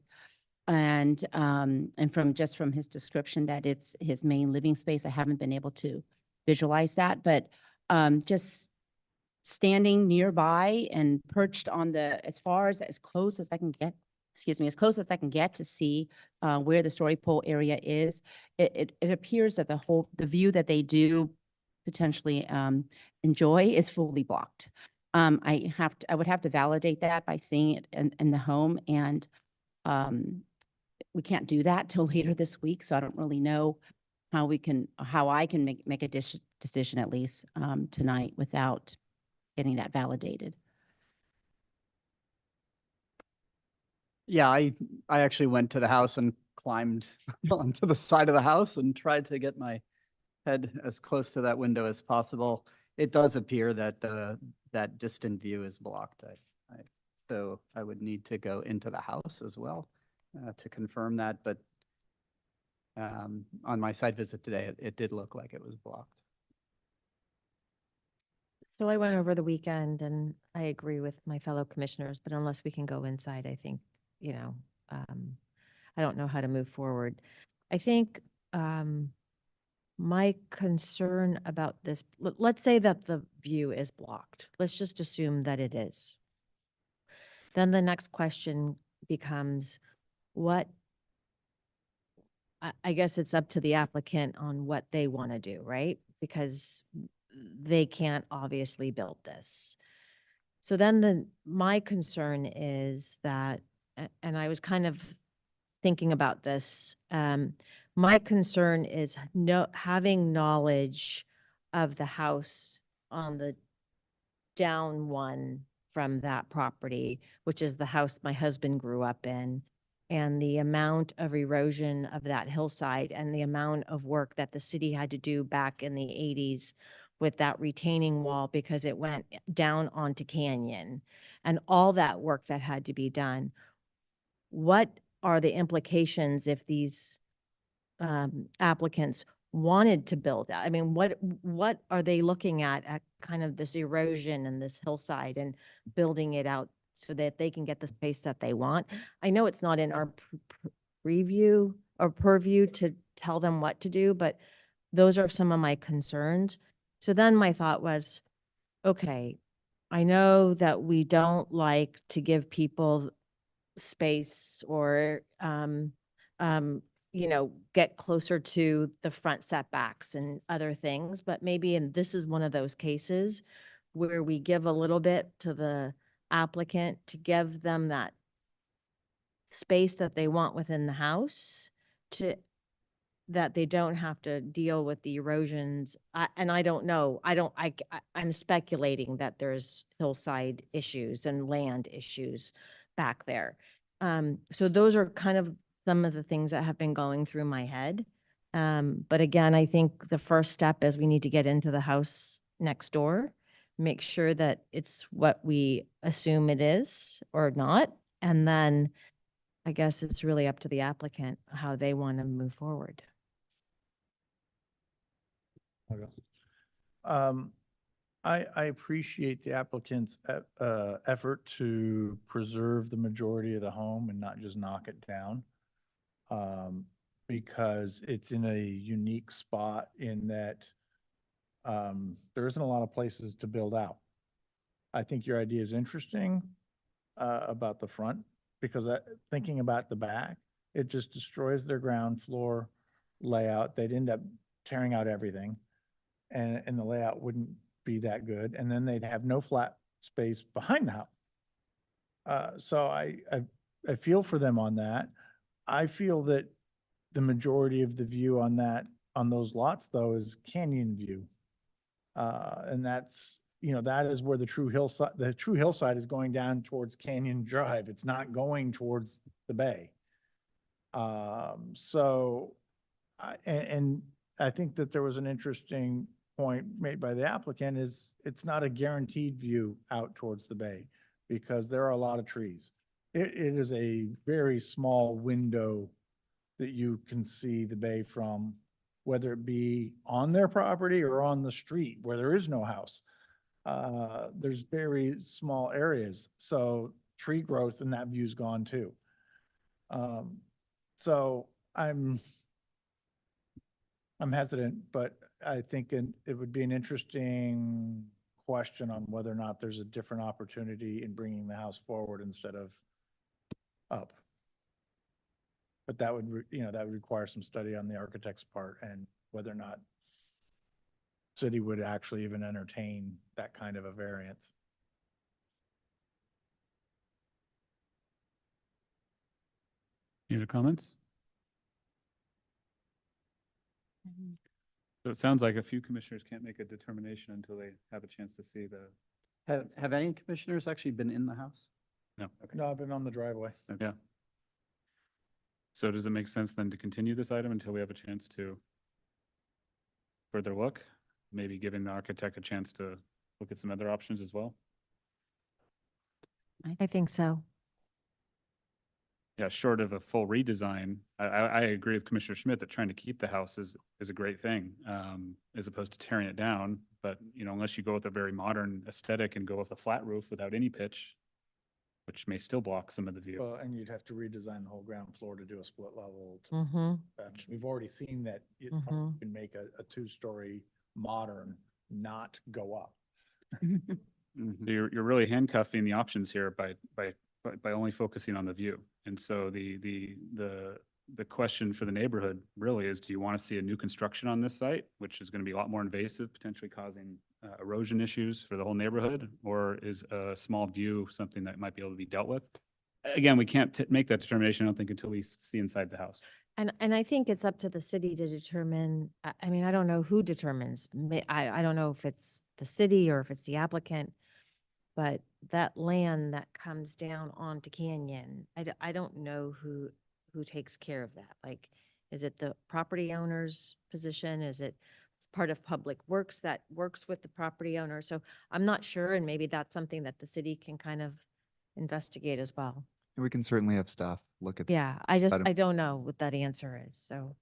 [SPEAKER 4] And from his description that it's his main living space, I haven't been able to visualize that, but just standing nearby and perched on as close as I can get, as close as I can get to see where the story pole area is, it appears that the view that they do potentially enjoy is fully blocked. I would have to validate that by seeing it in the home, and we can't do that till later this week, so I don't really know how I can make a decision at least tonight without getting that validated.
[SPEAKER 9] Yeah, I actually went to the house and climbed onto the side of the house and tried to get my head as close to that window as possible. It does appear that that distant view is blocked. So I would need to go into the house as well to confirm that, but on my site visit today, it did look like it was blocked.
[SPEAKER 3] So I went over the weekend and I agree with my fellow commissioners, but unless we can go inside, I think, I don't know how to move forward. I think, my concern about this, let's say that the view is blocked. Let's just assume that it is. Then the next question becomes, I guess it's up to the applicant on what they want to do, right? Because they can't obviously build this. So then my concern is that, and I was kind of thinking about this, my concern is having knowledge of the house on the down one from that property, which is the house my husband grew up in, and the amount of erosion of that hillside and the amount of work that the city had to do back in the 80s with that retaining wall because it went down onto Canyon and all that work that had to be done. What are the implications if these applicants wanted to build out? I mean, what are they looking at kind of this erosion and this hillside and building it out so that they can get the space that they want? I know it's not in our preview or purview to tell them what to do, but those are some of my concerns. So then my thought was, okay, I know that we don't like to give people space or, get closer to the front setbacks and other things, but maybe, and this is one of those cases where we give a little bit to the applicant to give them that space that they want within the house that they don't have to deal with the erosions. And I don't know, I'm speculating that there's hillside issues and land issues back there. So those are kind of some of the things that have been going through my head. But again, I think the first step is we need to get into the house next door, make sure that it's what we assume it is or not. And then I guess it's really up to the applicant how they want to move forward.
[SPEAKER 6] I appreciate the applicant's effort to preserve the majority of the home and not just knock it down. Because it's in a unique spot in that there isn't a lot of places to build out. I think your idea is interesting about the front, because thinking about the back, it just destroys their ground floor layout. They'd end up tearing out everything, and the layout wouldn't be that good. And then they'd have no flat space behind the house. So I feel for them on that. I feel that the majority of the view on those lots though is canyon view. And that's, that is where the true hillside is going down towards Canyon Drive. It's not going towards the bay. So I think that there was an interesting point made by the applicant is it's not a guaranteed view out towards the bay because there are a lot of trees. It is a very small window that you can see the bay from, whether it be on their property or on the street where there is no house. There's very small areas. So tree growth and that view's gone too. So I'm hesitant, but I think it would be an interesting question on whether or not there's a different opportunity in bringing the house forward instead of up. But that would, that would require some study on the architect's part and whether or not city would actually even entertain that kind of a variance.
[SPEAKER 2] Any other comments? So it sounds like a few commissioners can't make a determination until they have a chance to see the.
[SPEAKER 9] Have any commissioners actually been in the house?
[SPEAKER 2] No.
[SPEAKER 6] No, I've been on the driveway.
[SPEAKER 2] Yeah. So does it make sense then to continue this item until we have a chance to further look? Maybe giving the architect a chance to look at some other options as well?
[SPEAKER 3] I think so.
[SPEAKER 2] Yeah, short of a full redesign, I agree with Commissioner Schmidt that trying to keep the house is a great thing, as opposed to tearing it down. But, you know, unless you go with a very modern aesthetic and go with a flat roof without any pitch, which may still block some of the view.
[SPEAKER 6] Well, and you'd have to redesign the whole ground floor to do a split level.
[SPEAKER 3] Mm-hmm.
[SPEAKER 6] We've already seen that you
[SPEAKER 3] Mhm.
[SPEAKER 6] can make a two-story modern not go up.
[SPEAKER 2] So you're really handcuffing the options here by only focusing on the view. And so the question for the neighborhood really is, do you want to see a new construction on this site, which is going to be a lot more invasive, potentially causing erosion issues for the whole neighborhood? Or is a small view something that might be able to be dealt with? Again, we can't make that determination, I don't think, until we see inside the house.
[SPEAKER 3] And I think it's up to the city to determine, I mean, I don't know who determines. I don't know if it's the city or if it's the applicant. But that land that comes down onto Canyon, I don't know who takes care of that. Like, is it the property owner's position? Is it part of Public Works that works with the property owner? So I'm not sure, and maybe that's something that the city can kind of investigate as well.
[SPEAKER 1] We can certainly have staff look at.
[SPEAKER 3] Yeah, I don't know what that answer is, so.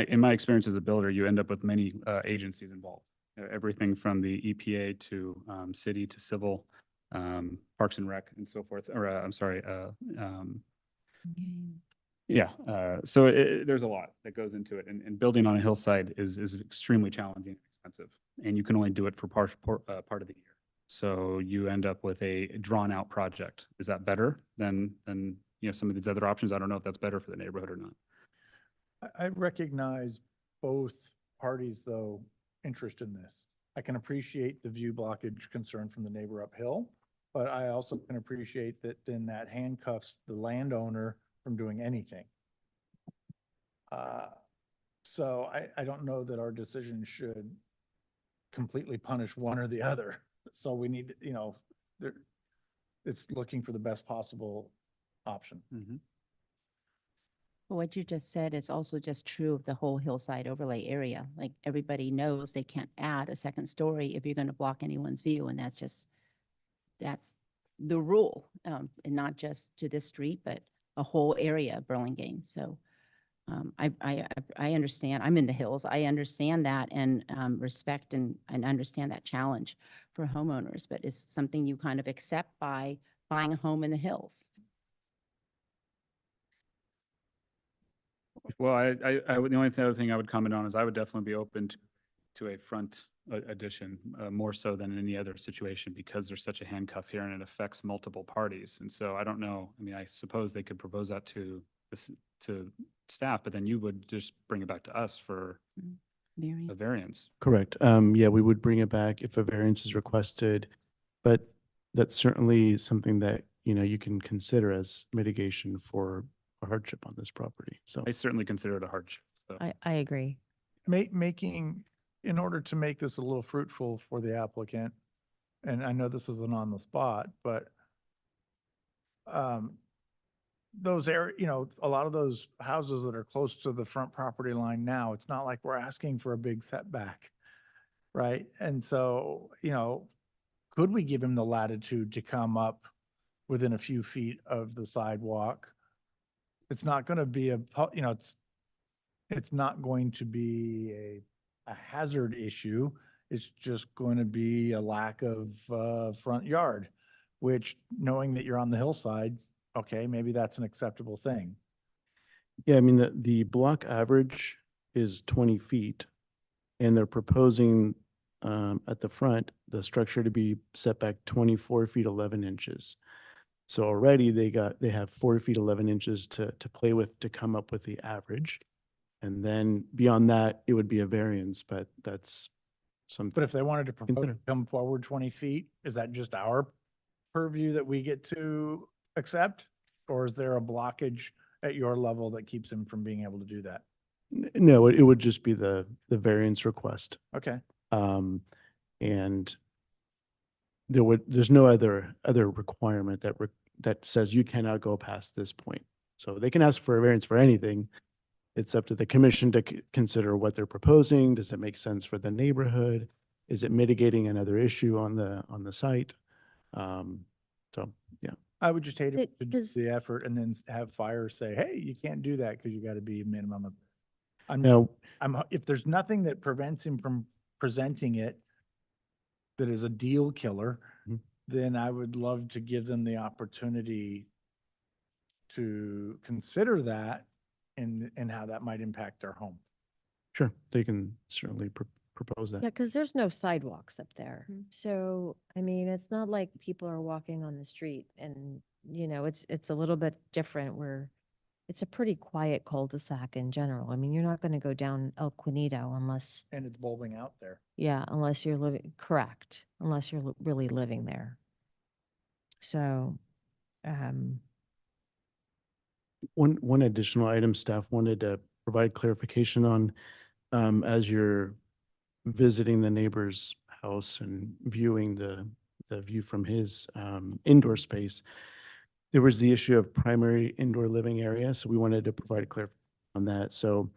[SPEAKER 2] In my experience as a builder, you end up with many agencies involved. Everything from the EPA to city to civil, Parks and Rec and so forth, or I'm sorry. Yeah, so there's a lot that goes into it, and building on a hillside is extremely challenging and expensive, and you can only do it for part of the year. So you end up with a drawn out project. Is that better than some of these other options? I don't know if that's better for the neighborhood or not.
[SPEAKER 6] I recognize both parties, though, interest in this. I can appreciate the view blockage concern from the neighbor uphill, but I also can appreciate that then that handcuffs the landowner from doing anything. So I don't know that our decision should completely punish one or the other. So we need, it's looking for the best possible option.
[SPEAKER 4] What you just said is also just true of the whole hillside overlay area. Like, everybody knows they can't add a second story if you're going to block anyone's view. And that's the rule. And not just to this street, but a whole area of Burlingame. So I understand. I'm in the hills. I understand that and respect and understand that challenge for homeowners, but it's something you kind of accept by buying a home in the hills.
[SPEAKER 2] Well, the only other thing I would comment on is I would definitely be open to a front addition, more so than in any other situation, because there's such a handcuff here and it affects multiple parties. And so I don't know. I mean, I suppose they could propose that to staff, but then you would just bring it back to us for a variance.
[SPEAKER 5] Correct. Yeah, we would bring it back if a variance is requested, but that's certainly something that, you can consider as mitigation for a hardship on this property. So
[SPEAKER 2] I certainly consider it a hardship. So.
[SPEAKER 3] I agree.
[SPEAKER 6] In order to make this a little fruitful for the applicant, and I know this isn't on the spot, but those a lot of those houses that are close to the front property line now, it's not like we're asking for a big setback, right? And so, could we give him the latitude to come up within a few feet of the sidewalk? It's not going to be it's not going to be a hazard issue. It's just going to be a lack of front yard, which, knowing that you're on the hillside, okay, maybe that's an acceptable thing.
[SPEAKER 5] yeah, I mean, the block average is 20 feet, and they're proposing at the front, the structure to be set back 24 feet, 11 inches. So already they have 4 feet, 11 inches to play with to come up with the average. And then beyond that, it would be a variance, but that's something.
[SPEAKER 6] But if they wanted to propose
[SPEAKER 5] Consider.
[SPEAKER 6] come forward 20 feet, is that just our purview that we get to accept? Or is there a blockage at your level that keeps him from being able to do that?
[SPEAKER 5] No, it would just be the variance request.
[SPEAKER 6] Okay.
[SPEAKER 5] And there's no other requirement that says you cannot go past this point. So they can ask for a variance for anything. It's up to the commission to consider what they're proposing. Does it make sense for the neighborhood? Is it mitigating another issue on the site? So, yeah.
[SPEAKER 6] I would just hate it to do
[SPEAKER 3] 'cause-
[SPEAKER 6] the effort and then have fire say, hey, you can't do that because you got to be a minimum of. I'm,
[SPEAKER 5] Now,
[SPEAKER 6] if there's nothing that prevents him from presenting it that is a deal killer,
[SPEAKER 5] Mhm.
[SPEAKER 6] then I would love to give them the opportunity to consider that and how that might impact their home.
[SPEAKER 5] sure, they can certainly propose that.
[SPEAKER 3] Yeah, because there's no sidewalks up there.
[SPEAKER 7] Mhm.
[SPEAKER 3] So, I mean, it's not like people are walking on the street and, it's a little bit different where it's a pretty quiet cul-de-sac in general. I mean, you're not going to go down El Quinito unless,
[SPEAKER 6] And it's bulbing out there.
[SPEAKER 3] yeah, unless you're correct, unless you're really living there. So,
[SPEAKER 5] One additional item staff wanted to provide clarification on, as you're visiting the neighbor's house and viewing the view from his indoor space, there was the issue of primary indoor living area, so we wanted to provide clarification on that. So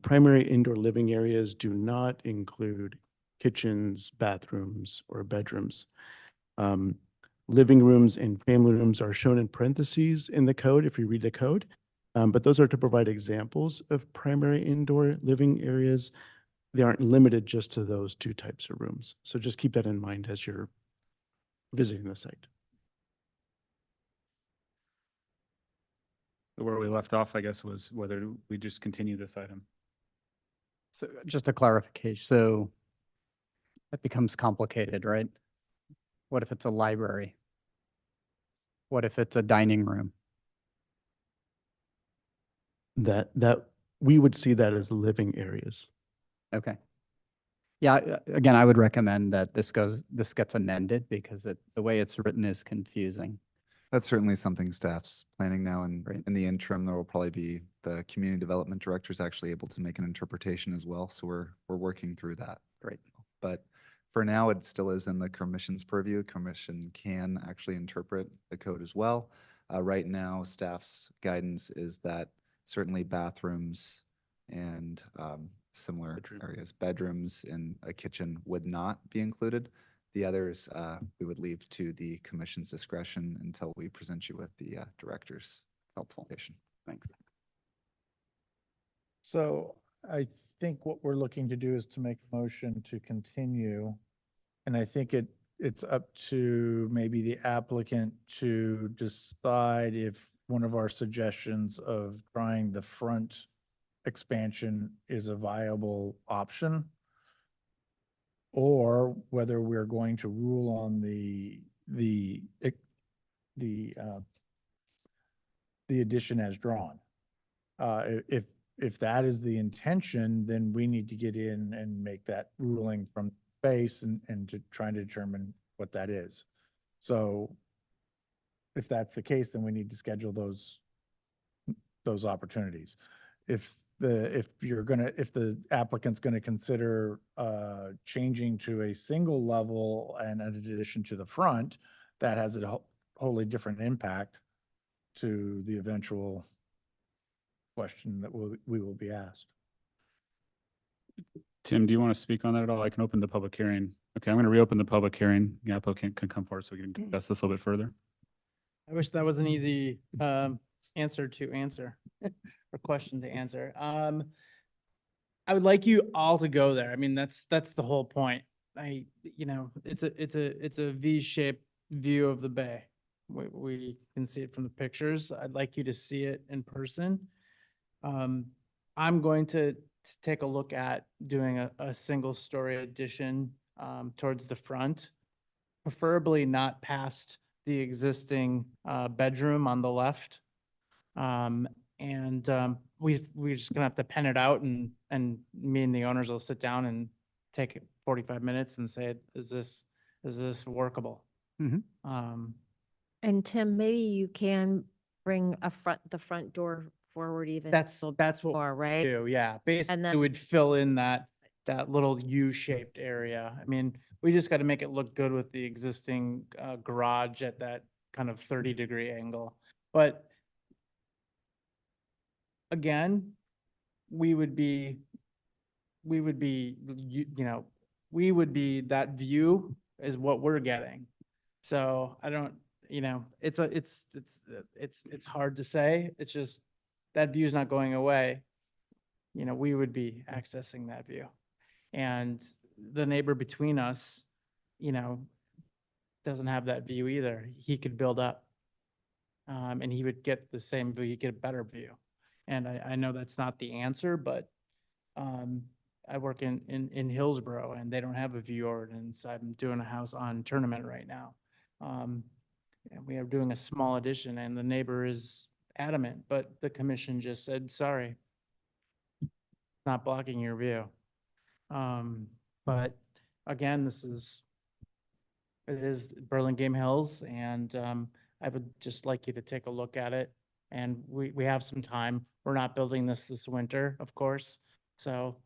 [SPEAKER 5] primary indoor living areas do not include kitchens, bathrooms, or bedrooms. Living rooms and family rooms are shown in parentheses in the code if you read the code. But those are to provide examples of primary indoor living areas. They aren't limited just to those two types of rooms. So just keep that in mind as you're visiting the site.
[SPEAKER 2] Where we left off, I guess, was whether we just continue this item.
[SPEAKER 9] So just a clarification. So that becomes complicated, right? What if it's a library? What if it's a dining room?
[SPEAKER 5] That we would see that as living areas.
[SPEAKER 9] Okay. Yeah, again, I would recommend that this gets amended because the way it's written is confusing.
[SPEAKER 1] That's certainly something staff's planning now, and
[SPEAKER 9] Right.
[SPEAKER 1] in the interim, there will probably be the community development director is actually able to make an interpretation as well, so we're working through that.
[SPEAKER 9] Great.
[SPEAKER 1] But for now, it still is in the commission's purview. The commission can actually interpret the code as well. Right now, staff's guidance is that certainly bathrooms and similar areas, bedrooms and a kitchen would not be included. The others, we would leave to the commission's discretion until we present you with the director's
[SPEAKER 9] Helpful.
[SPEAKER 1] recommendation.
[SPEAKER 9] Thanks.
[SPEAKER 6] So I think what we're looking to do is to make a motion to continue. And I think it's up to maybe the applicant to decide if one of our suggestions of trying the front expansion is a viable option, or whether we're going to rule on the addition as drawn. If that is the intention, then we need to get in and make that ruling from space and to try and determine what that is. So if that's the case, then we need to schedule those opportunities. If the applicant's gonna consider changing to a single level and an addition to the front, that has a wholly different impact to the eventual question that we will be asked.
[SPEAKER 2] Tim, do you want to speak on that at all? I can open the public hearing. Okay, I'm going to reopen the public hearing. The applicant can come forward so we can discuss this a little bit further.
[SPEAKER 13] I wish that was an easy answer to answer or question to answer. I would like you all to go there. I mean, that's the whole point. It's a V-shaped view of the bay. We can see it from the pictures. I'd like you to see it in person. I'm going to take a look at doing a single story addition towards the front, preferably not past the existing bedroom on the left. We're just gonna have to pen it out and me and the owners will sit down and take 45 minutes and say, is this workable?
[SPEAKER 9] Mhm.
[SPEAKER 3] and Tim, maybe you can bring the front door forward even.
[SPEAKER 13] That's
[SPEAKER 3] a
[SPEAKER 13] what
[SPEAKER 3] little
[SPEAKER 13] we
[SPEAKER 3] more, right?
[SPEAKER 13] do, yeah. Basically,
[SPEAKER 3] then-
[SPEAKER 13] it would fill in that little U-shaped area. I mean, we just got to make it look good with the existing garage at that kind of 30-degree angle. But again, we would be, we would be that view is what we're getting. So I don't, it's hard to say. It's just that view is not going away. We would be accessing that view. And the neighbor between us, doesn't have that view either. He could build up. And he would get the same view, he'd get a better view. And I know that's not the answer, but I work in Hillsborough and they don't have a view ordinance. I'm doing a house on Tournament right now. And we are doing a small addition and the neighbor is adamant, but the commission just said, sorry, not blocking your view. But again, it is Burlingame Hills, and I would just like you to take a look at it. And we have some time. We're not building this winter, of course. So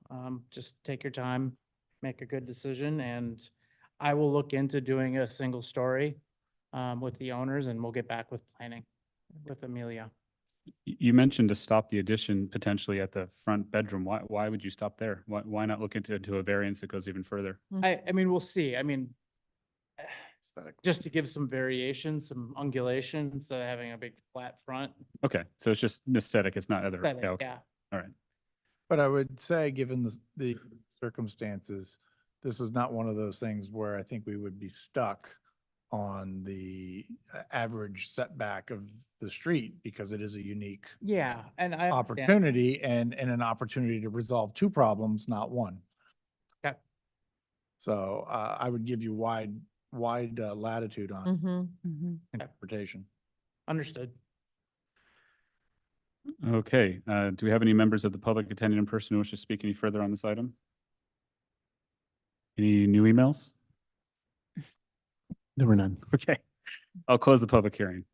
[SPEAKER 13] just take your time, make a good decision, and I will look into doing a single story with the owners, and we'll get back with planning with Amelia.
[SPEAKER 2] You mentioned to stop the addition potentially at the front bedroom. Why would you stop there? Why not look into a variance that goes even further?
[SPEAKER 13] I mean, we'll see. I mean, just to give some variation, some undulation instead of having a big flat front.
[SPEAKER 2] Okay, so it's just aesthetic. It's not other.
[SPEAKER 13] Aesthetic,
[SPEAKER 2] Okay.
[SPEAKER 13] yeah.
[SPEAKER 2] All right.
[SPEAKER 6] But I would say, given the circumstances, this is not one of those things where I think we would be stuck on the average setback of the street because it is a unique
[SPEAKER 13] Yeah, and I understand.
[SPEAKER 6] opportunity and an opportunity to resolve two problems, not one.
[SPEAKER 13] Okay.
[SPEAKER 6] So I would give you wide latitude on interpretation.
[SPEAKER 13] Understood.
[SPEAKER 2] Okay, do we have any members of the public attending in person who wish to speak any further on this item? Any new emails?
[SPEAKER 5] There were none.
[SPEAKER 2] Okay, I'll close the public hearing.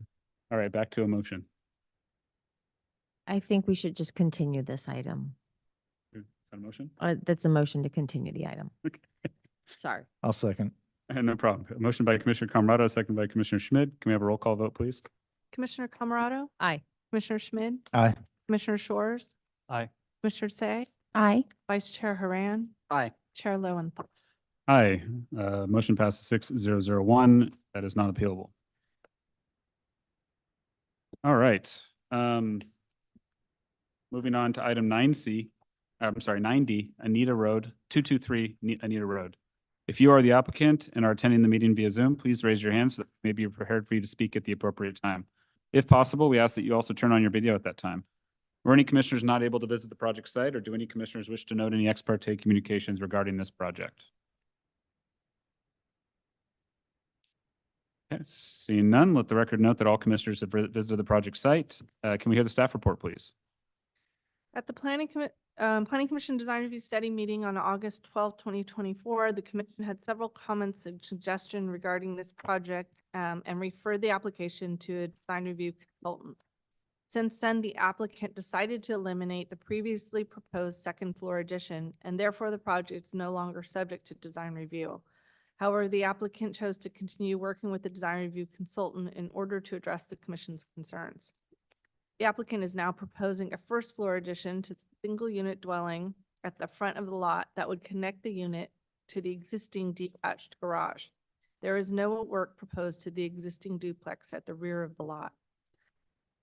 [SPEAKER 2] All right, back to a motion.
[SPEAKER 3] I think we should just continue this item.
[SPEAKER 2] Is that a motion?
[SPEAKER 3] That's a motion to continue the item.
[SPEAKER 2] Okay.
[SPEAKER 3] Sorry.
[SPEAKER 6] I'll second.
[SPEAKER 2] No problem. A motion by Commissioner Camerado, second by Commissioner Schmidt. Can we have a roll call vote, please?
[SPEAKER 7] Commissioner Camerado,
[SPEAKER 3] Aye.
[SPEAKER 7] Commissioner Schmidt,
[SPEAKER 6] Aye.
[SPEAKER 7] Commissioner Shores,
[SPEAKER 10] Aye.
[SPEAKER 7] Commissioner Say,
[SPEAKER 4] Aye.
[SPEAKER 7] Vice Chair Haran,
[SPEAKER 9] Aye.
[SPEAKER 7] Chair Lowenthal.
[SPEAKER 2] Aye. Motion passes 6-0-0-1. That is not appealable. All right. Moving on to item 9C. I'm sorry, 9D, Anita Road, 223 Anita Road. If you are the applicant and are attending the meeting via Zoom, please raise your hand so that we may be prepared for you to speak at the appropriate time. If possible, we ask that you also turn on your video at that time. Were any commissioners not able to visit the project site, or do any commissioners wish to note any ex parte communications regarding this project? Okay, seeing none, let the record note that all commissioners have visited the project site. Can we hear the staff report, please?
[SPEAKER 7] At the Planning Commission Design Review Study meeting on August 12, 2024, the commission had several comments and suggestions regarding this project and referred the application to a design review consultant. Since then, the applicant decided to eliminate the previously proposed second floor addition, and therefore the project is no longer subject to design review. However, the applicant chose to continue working with the design review consultant in order to address the commission's concerns. The applicant is now proposing a first floor addition to the single unit dwelling at the front of the lot that would connect the unit to the existing detached garage. There is no work proposed to the existing duplex at the rear of the lot.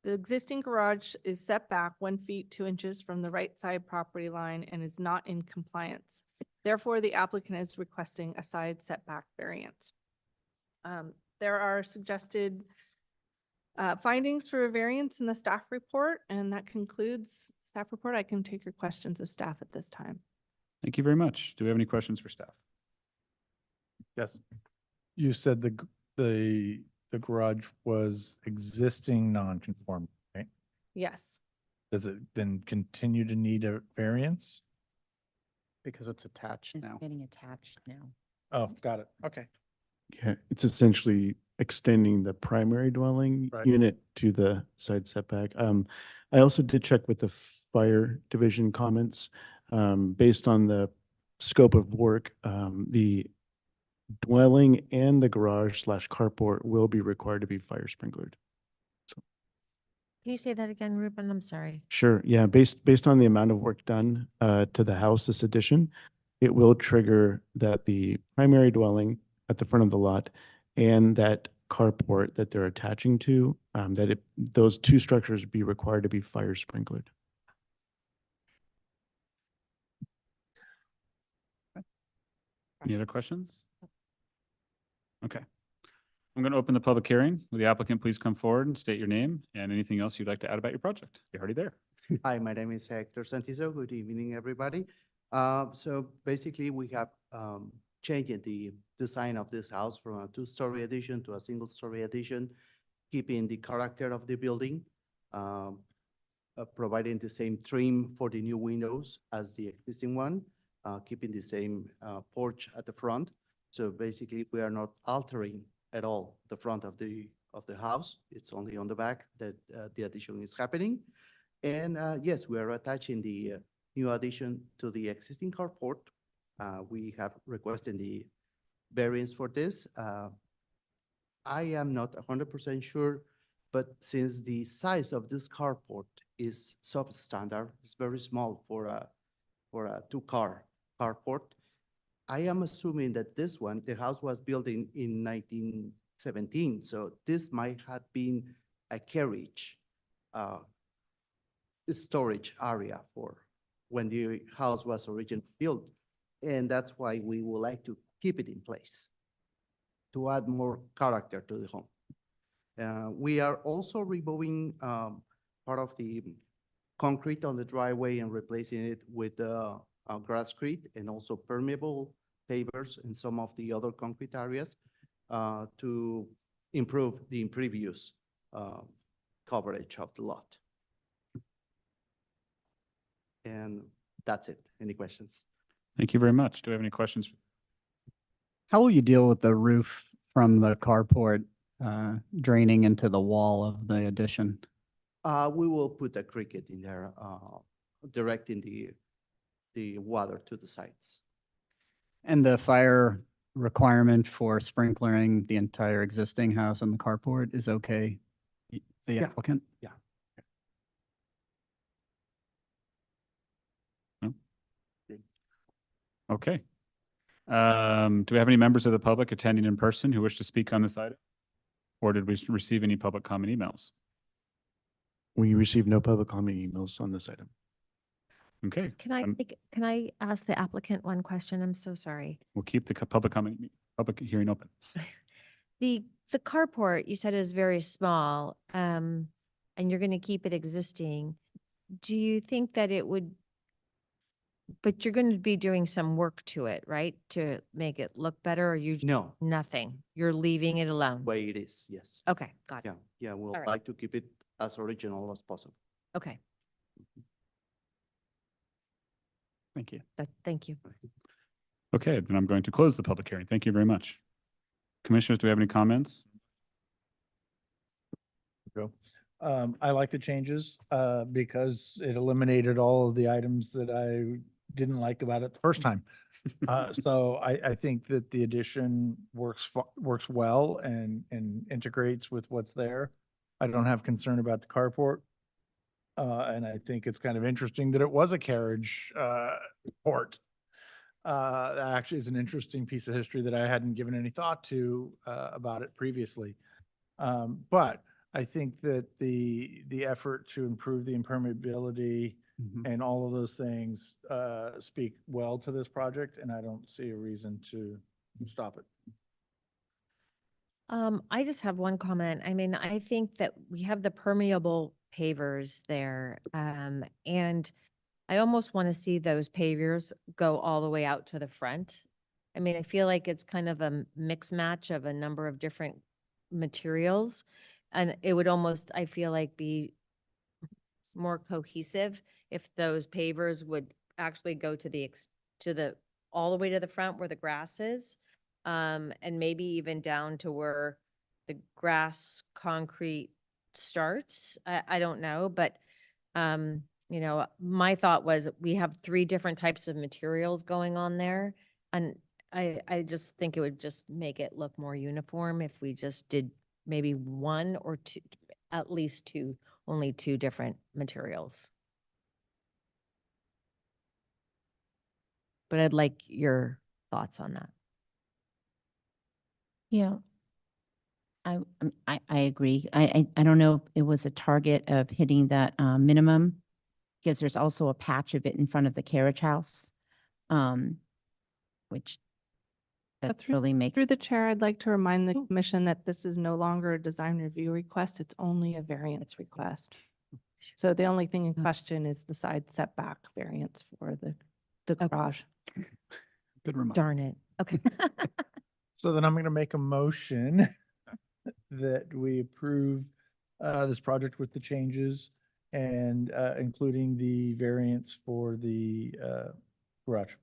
[SPEAKER 7] The existing garage is set back 1 feet 2 inches from the right side property line and is not in compliance. Therefore, the applicant is requesting a side setback variance. There are suggested findings for a variance in the staff report, and that concludes staff report. I can take your questions of staff at this time.
[SPEAKER 2] Thank you very much. Do we have any questions for staff?
[SPEAKER 6] Yes. You said the garage was existing non-conforming, right?
[SPEAKER 7] Yes.
[SPEAKER 6] Does it then continue to need a variance?
[SPEAKER 9] Because it's attached
[SPEAKER 4] It's
[SPEAKER 9] now.
[SPEAKER 4] getting attached now.
[SPEAKER 6] Oh, got it. Okay.
[SPEAKER 5] Yeah, it's essentially extending the primary dwelling
[SPEAKER 6] Right.
[SPEAKER 5] unit to the side setback. I also did check with the fire division comments. Based on the scope of work, the dwelling and the garage / carport will be required to be fire sprinklered.
[SPEAKER 3] Can you say that again, Ruben? I'm sorry.
[SPEAKER 5] Sure, yeah, based on the amount of work done to the house, this addition, it will trigger that the primary dwelling at the front of the lot and that carport that they're attaching to, those two structures be required to be fire sprinklered.
[SPEAKER 2] Any other questions? Okay. I'm going to open the public hearing. Will the applicant please come forward and state your name and anything else you'd like to add about your project? You're already there.
[SPEAKER 17] Hi, my name is Hector Santizo. Good evening, everybody. So basically, we have changed the design of this house from a two-story addition to a single-story addition, keeping the character of the building, providing the same trim for the new windows as the existing one, keeping the same porch at the front. So basically, we are not altering at all the front of the house. It's only on the back that the addition is happening. And yes, we are attaching the new addition to the existing carport. We have requested the variance for this. I am not 100% sure, but since the size of this carport is substandard, it's very small for a two-car carport. I am assuming that this one, the house was built in 1917, so this might have been a carriage storage area for when the house was originally built. And that's why we would like to keep it in place to add more character to the home. We are also removing part of the concrete on the driveway and replacing it with grasscrete and also permeable pavers in some of the other concrete areas to improve the impervious coverage of the lot. And that's it. Any questions?
[SPEAKER 2] Thank you very much. Do we have any questions?
[SPEAKER 9] How will you deal with the roof from the carport draining into the wall of the addition?
[SPEAKER 17] We will put a cricket in there, directing the water to the sites.
[SPEAKER 9] And the fire requirement for sprinklering the entire existing house and the carport is okay? The
[SPEAKER 17] Yeah.
[SPEAKER 9] applicant?
[SPEAKER 17] Yeah.
[SPEAKER 2] Okay. Do we have any members of the public attending in person who wish to speak on this item? Or did we receive any public comment emails?
[SPEAKER 5] We received no public comment emails on this item.
[SPEAKER 2] Okay.
[SPEAKER 3] Can I ask the applicant one question? I'm so sorry.
[SPEAKER 2] We'll keep the public hearing open.
[SPEAKER 3] The carport you said is very small, and you're going to keep it existing. Do you think that it would, but you're going to be doing some work to it, right? To make it look better, or you?
[SPEAKER 17] No.
[SPEAKER 3] Nothing. You're leaving it alone?
[SPEAKER 17] Way it is, yes.
[SPEAKER 3] Okay, got it.
[SPEAKER 17] Yeah, we'll
[SPEAKER 3] All right.
[SPEAKER 17] like to keep it as original as possible.
[SPEAKER 3] Okay,
[SPEAKER 9] Thank you.
[SPEAKER 3] thank you.
[SPEAKER 2] Okay, then I'm going to close the public hearing. Thank you very much. Commissioners, do we have any comments?
[SPEAKER 6] Go. I like the changes because it eliminated all of the items that I didn't like about it the first time. So I think that the addition works well and integrates with what's there. I don't have concern about the carport. And I think it's kind of interesting that it was a carriage port. That actually is an interesting piece of history that I hadn't given any thought to about it previously. But I think that the effort to improve the impermeability and all of those things speak well to this project, and I don't see a reason to stop it.
[SPEAKER 3] I just have one comment. I mean, I think that we have the permeable pavers there. And I almost want to see those pavers go all the way out to the front. I mean, I feel like it's kind of a mix match of a number of different materials. And it would almost, I feel like, be more cohesive if those pavers would actually go to the all the way to the front where the grass is. And maybe even down to where the grass concrete starts. I don't know, but you know, my thought was we have 3 different types of materials going on there. And I just think it would just make it look more uniform if we just did maybe 1 or 2, at least 2 only two different materials. But I'd like your thoughts on that.
[SPEAKER 4] Yeah. I agree. I don't know if it was a target of hitting that minimum, because there's also a patch of it in front of the carriage house, which that
[SPEAKER 7] through-
[SPEAKER 4] really makes.
[SPEAKER 7] Through the chair, I'd like to remind the commission that this is no longer a design review request. It's only a variance request. So the only thing in question is the side setback variance for the garage.
[SPEAKER 2] Good reminder.
[SPEAKER 3] Darn it. Okay.
[SPEAKER 6] So then I'm going to make a motion that we approve this project with the changes and including the variance for the garage.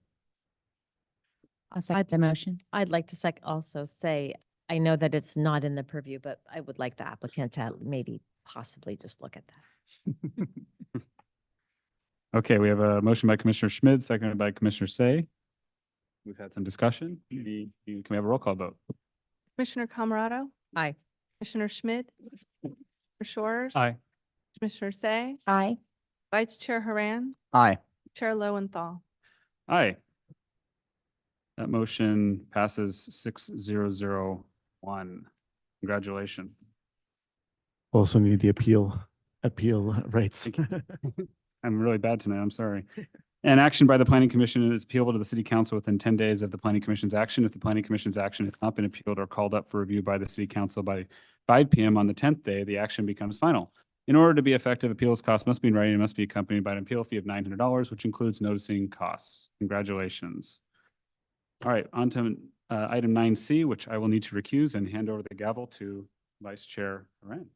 [SPEAKER 4] I'll second the motion.
[SPEAKER 3] I'd like to also say, I know that it's not in the purview, but I would like the applicant to maybe possibly just look at that.
[SPEAKER 2] Okay, we have a motion by Commissioner Schmidt, seconded by Commissioner Say. We've had some discussion. Can we have a roll call vote?
[SPEAKER 7] Commissioner Camerado,
[SPEAKER 3] Aye.
[SPEAKER 7] Commissioner Schmidt, Commissioner Shores,
[SPEAKER 2] Aye.
[SPEAKER 7] Commissioner Say,
[SPEAKER 4] Aye.
[SPEAKER 7] Vice Chair Haran,
[SPEAKER 9] Aye.
[SPEAKER 7] Chair Lowenthal.
[SPEAKER 2] Aye. That motion passes 6-0-0-1. Congratulations.
[SPEAKER 5] Also need the appeal rights.
[SPEAKER 2] I'm really bad tonight. I'm sorry. An action by the Planning Commission is appealable to the City Council within 10 days of the Planning Commission's action. If the Planning Commission's action has not been appealed or called up for review by the City Council by 5 p.m. on the 10th day, the action becomes final. In order to be effective, appeals costs must be in writing and must be accompanied by an appeal fee of $900, which includes noticing costs. Congratulations. All right, on to item 9C, which I will need to recuse and hand over the gavel to Vice Chair Haran.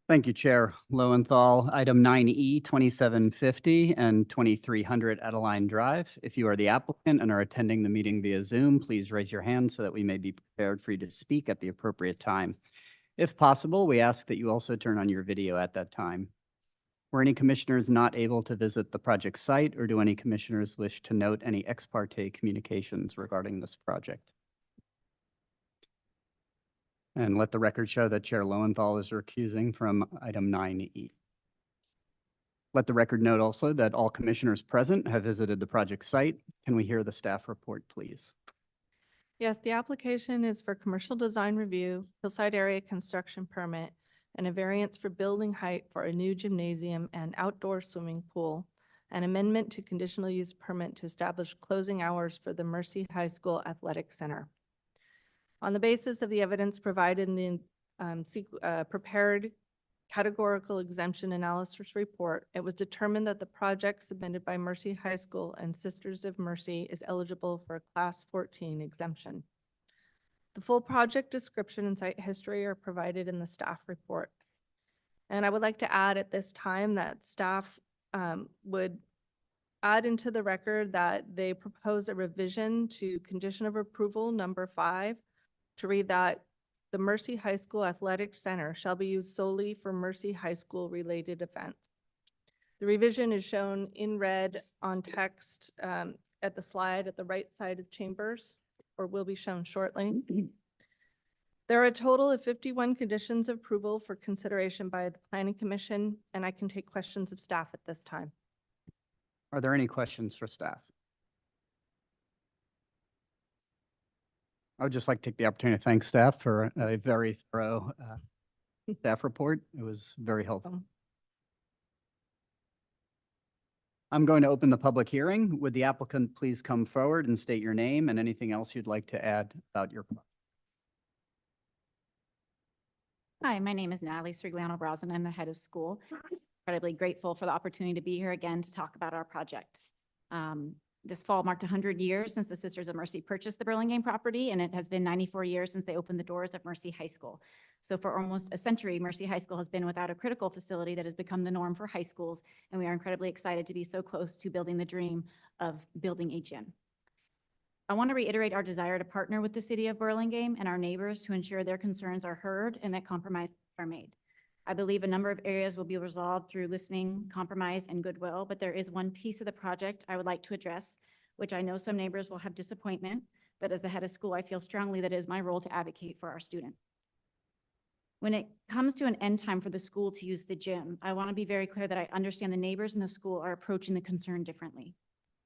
[SPEAKER 9] Thank you, Chair Lowenthal. Item 9E, 2750 and 2300 Adeline Drive. If you are the applicant and are attending the meeting via Zoom, please raise your hand so that we may be prepared for you to speak at the appropriate time. If possible, we ask that you also turn on your video at that time. Were any commissioners not able to visit the project site, or do any commissioners wish to note any ex parte communications regarding this project? And let the record show that Chair Lowenthal is recusing from item 9E. Let the record note also that all commissioners present have visited the project site. Can we hear the staff report, please?
[SPEAKER 7] Yes, the application is for commercial design review, hillside area construction permit, and a variance for building height for a new gymnasium and outdoor swimming pool, an amendment to conditional use permit to establish closing hours for the Mercy High School Athletic Center. On the basis of the evidence provided in the prepared categorical exemption analysis report, it was determined that the project submitted by Mercy High School and Sisters of Mercy is eligible for a Class 14 exemption. The full project description and site history are provided in the staff report. And I would like to add at this time that staff would add into the record that they propose a revision to condition of approval number 5 to read that the Mercy High School Athletic Center shall be used solely for Mercy High School related events. The revision is shown in red on text at the slide at the right side of chambers, or will be shown shortly. There are a total of 51 conditions of approval for consideration by the Planning Commission, and I can take questions of staff at this time.
[SPEAKER 9] Are there any questions for staff? I would just like to take the opportunity to thank staff for a very thorough staff report. It was very helpful. I'm going to open the public hearing. Would the applicant please come forward and state your name and anything else you'd like to add about your project?
[SPEAKER 18] Hi, my name is Natalie Srigliano-Browson. I'm the head of school. Incredibly grateful for the opportunity to be here again to talk about our project. This fall marked 100 years since the Sisters of Mercy purchased the Burlingame property, and it has been 94 years since they opened the doors of Mercy High School. So for almost a century, Mercy High School has been without a critical facility that has become the norm for high schools, and we are incredibly excited to be so close to building the dream of building a gym. I want to reiterate our desire to partner with the city of Burlingame and our neighbors to ensure their concerns are heard and that compromises are made. I believe a number of areas will be resolved through listening, compromise, and goodwill, but there is one piece of the project I would like to address, which I know some neighbors will have disappointment, but as the head of school, I feel strongly that it is my role to advocate for our students. When it comes to an end time for the school to use the gym, I want to be very clear that I understand the neighbors in the school are approaching the concern differently.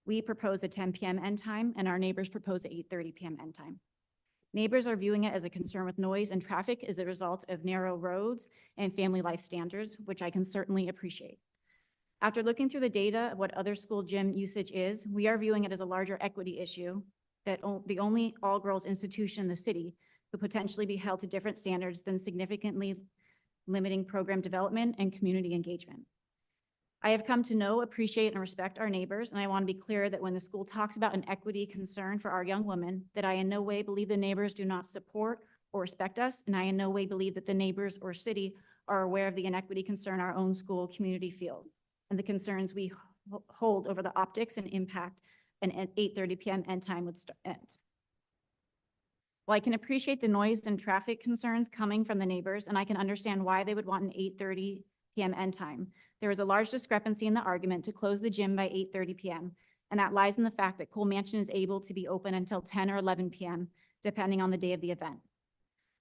[SPEAKER 18] We propose a 10 p.m. end time and our neighbors propose an 8:30 p.m. end time. Neighbors are viewing it as a concern with noise and traffic as a result of narrow roads and family life standards, which I can certainly appreciate. After looking through the data of what other school gym usage is, we are viewing it as a larger equity issue that the only all-girls institution in the city could potentially be held to different standards than significantly limiting program development and community engagement. I have come to know, appreciate, and respect our neighbors, and I want to be clear that when the school talks about an equity concern for our young women, that I in no way believe the neighbors do not support or respect us, and I in no way believe that the neighbors or city are aware of the inequity concern our own school community feels, and the concerns we hold over the optics and impact an 8:30 p.m. end time would end. While I can appreciate the noise and traffic concerns coming from the neighbors, and I can understand why they would want an 8:30 p.m. end time, there is a large discrepancy in the argument to close the gym by 8:30 p.m., and that lies in the fact that Cole Mansion is able to be open until 10 or 11 p.m., depending on the day of the event.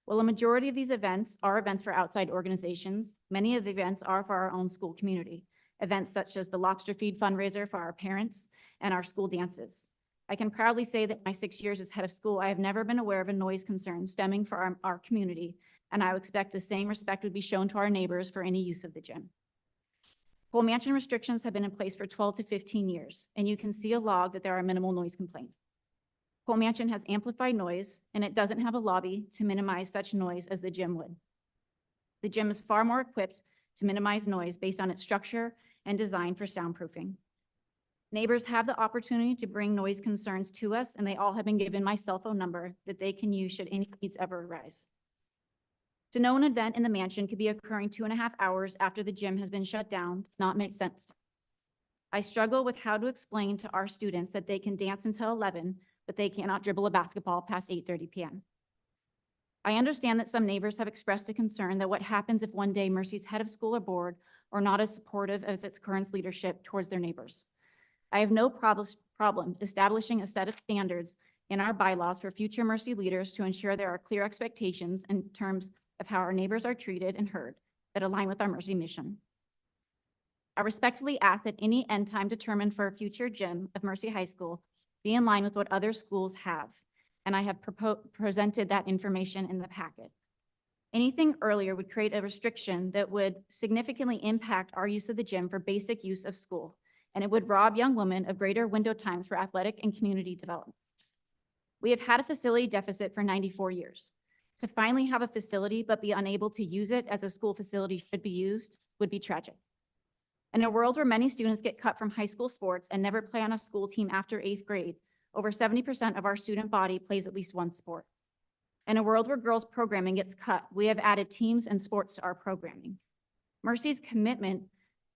[SPEAKER 18] While a majority of these events are events for outside organizations, many of the events are for our own school community, events such as the Lobster Feed fundraiser for our parents and our school dances. I can proudly say that in my 6 years as head of school, I have never been aware of a noise concern stemming from our community, and I would expect the same respect would be shown to our neighbors for any use of the gym. Cole Mansion restrictions have been in place for 12 to 15 years, and you can see a log that there are minimal noise complaints. Cole Mansion has amplified noise, and it doesn't have a lobby to minimize such noise as the gym would. The gym is far more equipped to minimize noise based on its structure and design for soundproofing. Neighbors have the opportunity to bring noise concerns to us, and they all have been given my cell phone number that they can use should any needs ever arise. To know an event in the mansion could be occurring 2.5 hours after the gym has been shut down does not make sense. I struggle with how to explain to our students that they can dance until 11, but they cannot dribble a basketball past 8:30 p.m. I understand that some neighbors have expressed a concern that what happens if one day Mercy's head of school or board are not as supportive as its current leadership towards their neighbors. I have no problem establishing a set of standards in our bylaws for future Mercy leaders to ensure there are clear expectations in terms of how our neighbors are treated and heard that align with our Mercy mission. I respectfully ask that any end time determined for a future gym of Mercy High School be in line with what other schools have, and I have presented that information in the packet. Anything earlier would create a restriction that would significantly impact our use of the gym for basic use of school, and it would rob young women of greater window times for athletic and community development. We have had a facility deficit for 94 years. To finally have a facility but be unable to use it as a school facility should be used would be tragic. In a world where many students get cut from high school sports and never play on a school team after 8th grade, over 70% of our student body plays at least one sport. In a world where girls' programming gets cut, we have added teams and sports to our programming. Mercy's commitment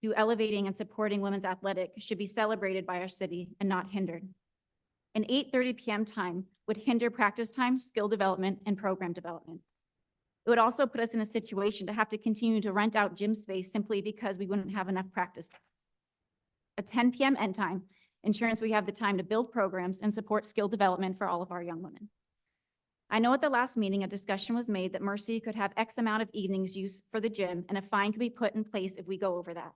[SPEAKER 18] to elevating and supporting women's athletics should be celebrated by our city and not hindered. An 8:30 p.m. time would hinder practice time, skill development, and program development. It would also put us in a situation to have to continue to rent out gym space simply because we wouldn't have enough practice. A 10 p.m. end time ensures we have the time to build programs and support skill development for all of our young women. I know at the last meeting, a discussion was made that Mercy could have X amount of evenings used for the gym and a fine could be put in place if we go over that.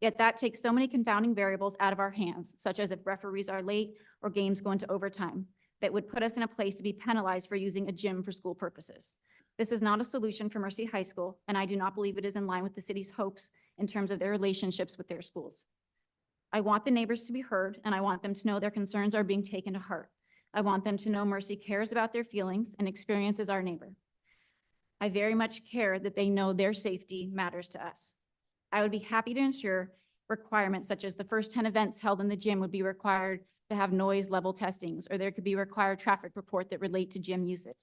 [SPEAKER 18] Yet that takes so many confounding variables out of our hands, such as if referees are late or games go into overtime, that would put us in a place to be penalized for using a gym for school purposes. This is not a solution for Mercy High School, and I do not believe it is in line with the city's hopes in terms of their relationships with their schools. I want the neighbors to be heard, and I want them to know their concerns are being taken to heart. I want them to know Mercy cares about their feelings and experiences our neighbor. I very much care that they know their safety matters to us. I would be happy to ensure requirements such as the first 10 events held in the gym would be required to have noise level testings, or there could be required traffic report that relate to gym usage.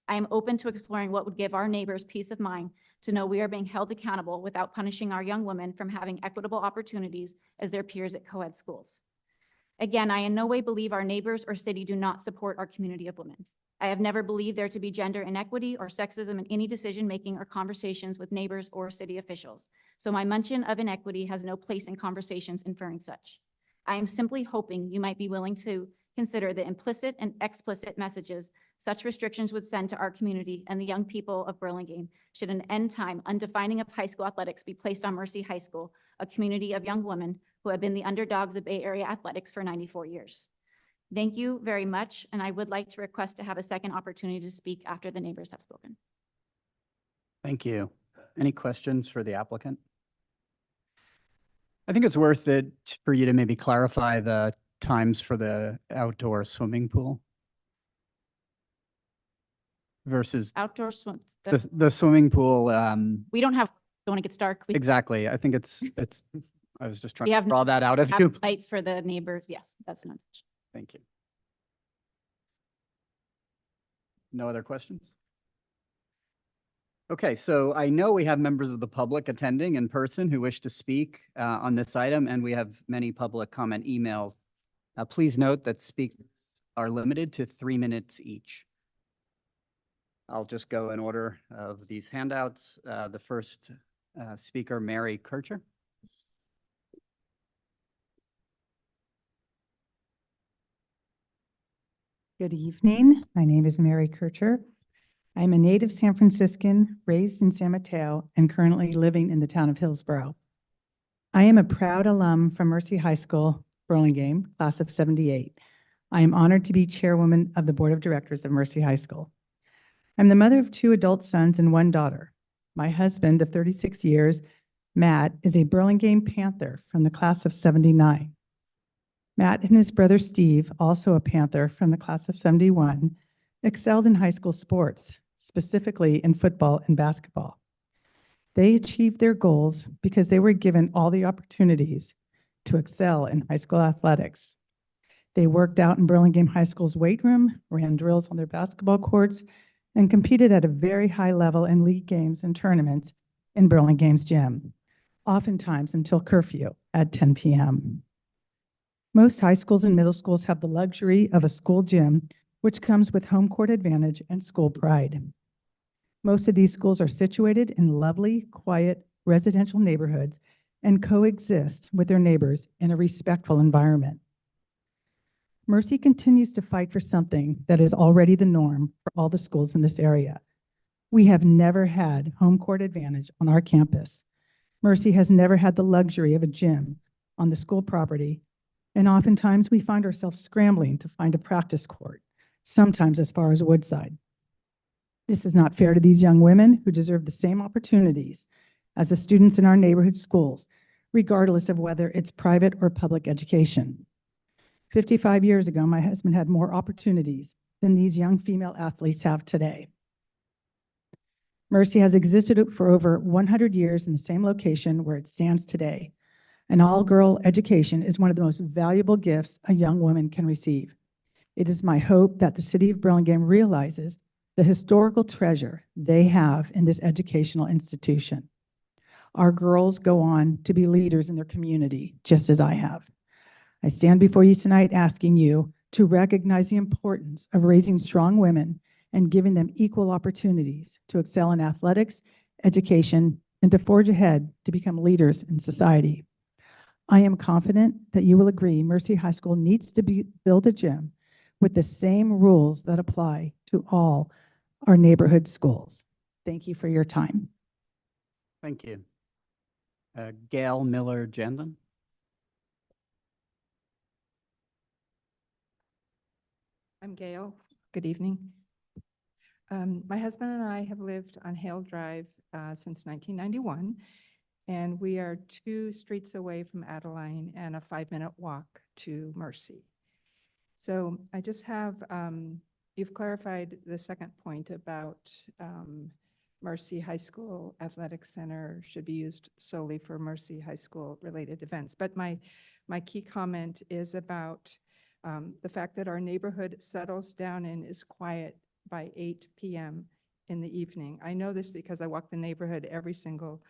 [SPEAKER 18] I am open to exploring what would give our neighbors peace of mind to know we are being held accountable without punishing our young women from having equitable opportunities as their peers at co-ed schools. Again, I in no way believe our neighbors or city do not support our community of women. I have never believed there to be gender inequity or sexism in any decision-making or conversations with neighbors or city officials. So my mention of inequity has no place in conversations inferring such. I am simply hoping you might be willing to consider the implicit and explicit messages such restrictions would send to our community and the young people of Burlingame should an end time undefining of high school athletics be placed on Mercy High School, a community of young women who have been the underdogs of Bay Area athletics for 94 years. Thank you very much, and I would like to request to have a second opportunity to speak after the neighbors have spoken.
[SPEAKER 9] Thank you. Any questions for the applicant? I think it's worth it for you to maybe clarify the times for the outdoor swimming pool versus
[SPEAKER 18] Outdoor swim,
[SPEAKER 9] the swimming pool.
[SPEAKER 18] we don't have, when it gets dark.
[SPEAKER 9] Exactly. I think it's, I was just trying
[SPEAKER 18] We
[SPEAKER 9] to
[SPEAKER 18] have
[SPEAKER 9] draw that out of
[SPEAKER 18] have
[SPEAKER 9] you.
[SPEAKER 18] lights for the neighbors. Yes, that's an answer.
[SPEAKER 9] Thank you. No other questions? Okay, so I know we have members of the public attending in person who wish to speak on this item, and we have many public comment emails. Please note that speakers are limited to 3 minutes each. I'll just go in order of these handouts. The first speaker, Mary Kircher.
[SPEAKER 19] Good evening. My name is Mary Kircher. I'm a native San Franciscan, raised in San Mateo, and currently living in the town of Hillsborough. I am a proud alum from Mercy High School, Burlingame, class of '78. I am honored to be chairwoman of the board of directors of Mercy High School. I'm the mother of 2 adult sons and 1 daughter. My husband of 36 years, Matt, is a Burlingame Panther from the class of '79. Matt and his brother Steve, also a Panther from the class of '71, excelled in high school sports, specifically in football and basketball. They achieved their goals because they were given all the opportunities to excel in high school athletics. They worked out in Burlingame High School's weight room, ran drills on their basketball courts, and competed at a very high level in league games and tournaments in Burlingame's gym, oftentimes until curfew at 10 p.m. Most high schools and middle schools have the luxury of a school gym, which comes with home court advantage and school pride. Most of these schools are situated in lovely, quiet, residential neighborhoods and coexist with their neighbors in a respectful environment. Mercy continues to fight for something that is already the norm for all the schools in this area. We have never had home court advantage on our campus. Mercy has never had the luxury of a gym on the school property, and oftentimes we find ourselves scrambling to find a practice court, sometimes as far as Woodside. This is not fair to these young women who deserve the same opportunities as the students in our neighborhood schools, regardless of whether it's private or public education. 55 years ago, my husband had more opportunities than these young female athletes have today. Mercy has existed for over 100 years in the same location where it stands today. An all-girl education is one of the most valuable gifts a young woman can receive. It is my hope that the city of Burlingame realizes the historical treasure they have in this educational institution. Our girls go on to be leaders in their community, just as I have. I stand before you tonight asking you to recognize the importance of raising strong women and giving them equal opportunities to excel in athletics, education, and to forge ahead to become leaders in society. I am confident that you will agree Mercy High School needs to build a gym with the same rules that apply to all our neighborhood schools. Thank you for your time.
[SPEAKER 9] Thank you. Gail Miller Jandon.
[SPEAKER 20] I'm Gail. Good evening. My husband and I have lived on Hale Drive since 1991, and we are 2 streets away from Adeline and a 5-minute walk to Mercy. So I just have, you've clarified the second point about Mercy High School Athletic Center should be used solely for Mercy High School related events. But my key comment is about the fact that our neighborhood settles down and is quiet by 8 p.m. in the evening. I know this because I walk the neighborhood every single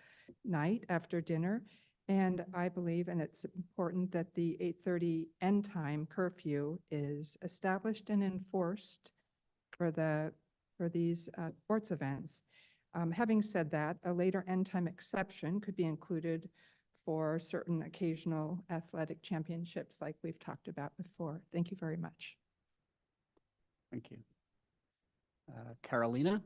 [SPEAKER 20] night after dinner, and I believe, and it's important, that the 8:30 end time curfew is established and enforced for these sports events. Having said that, a later end time exception could be included for certain occasional athletic championships like we've talked about before. Thank you very much.
[SPEAKER 9] Thank you. Carolina?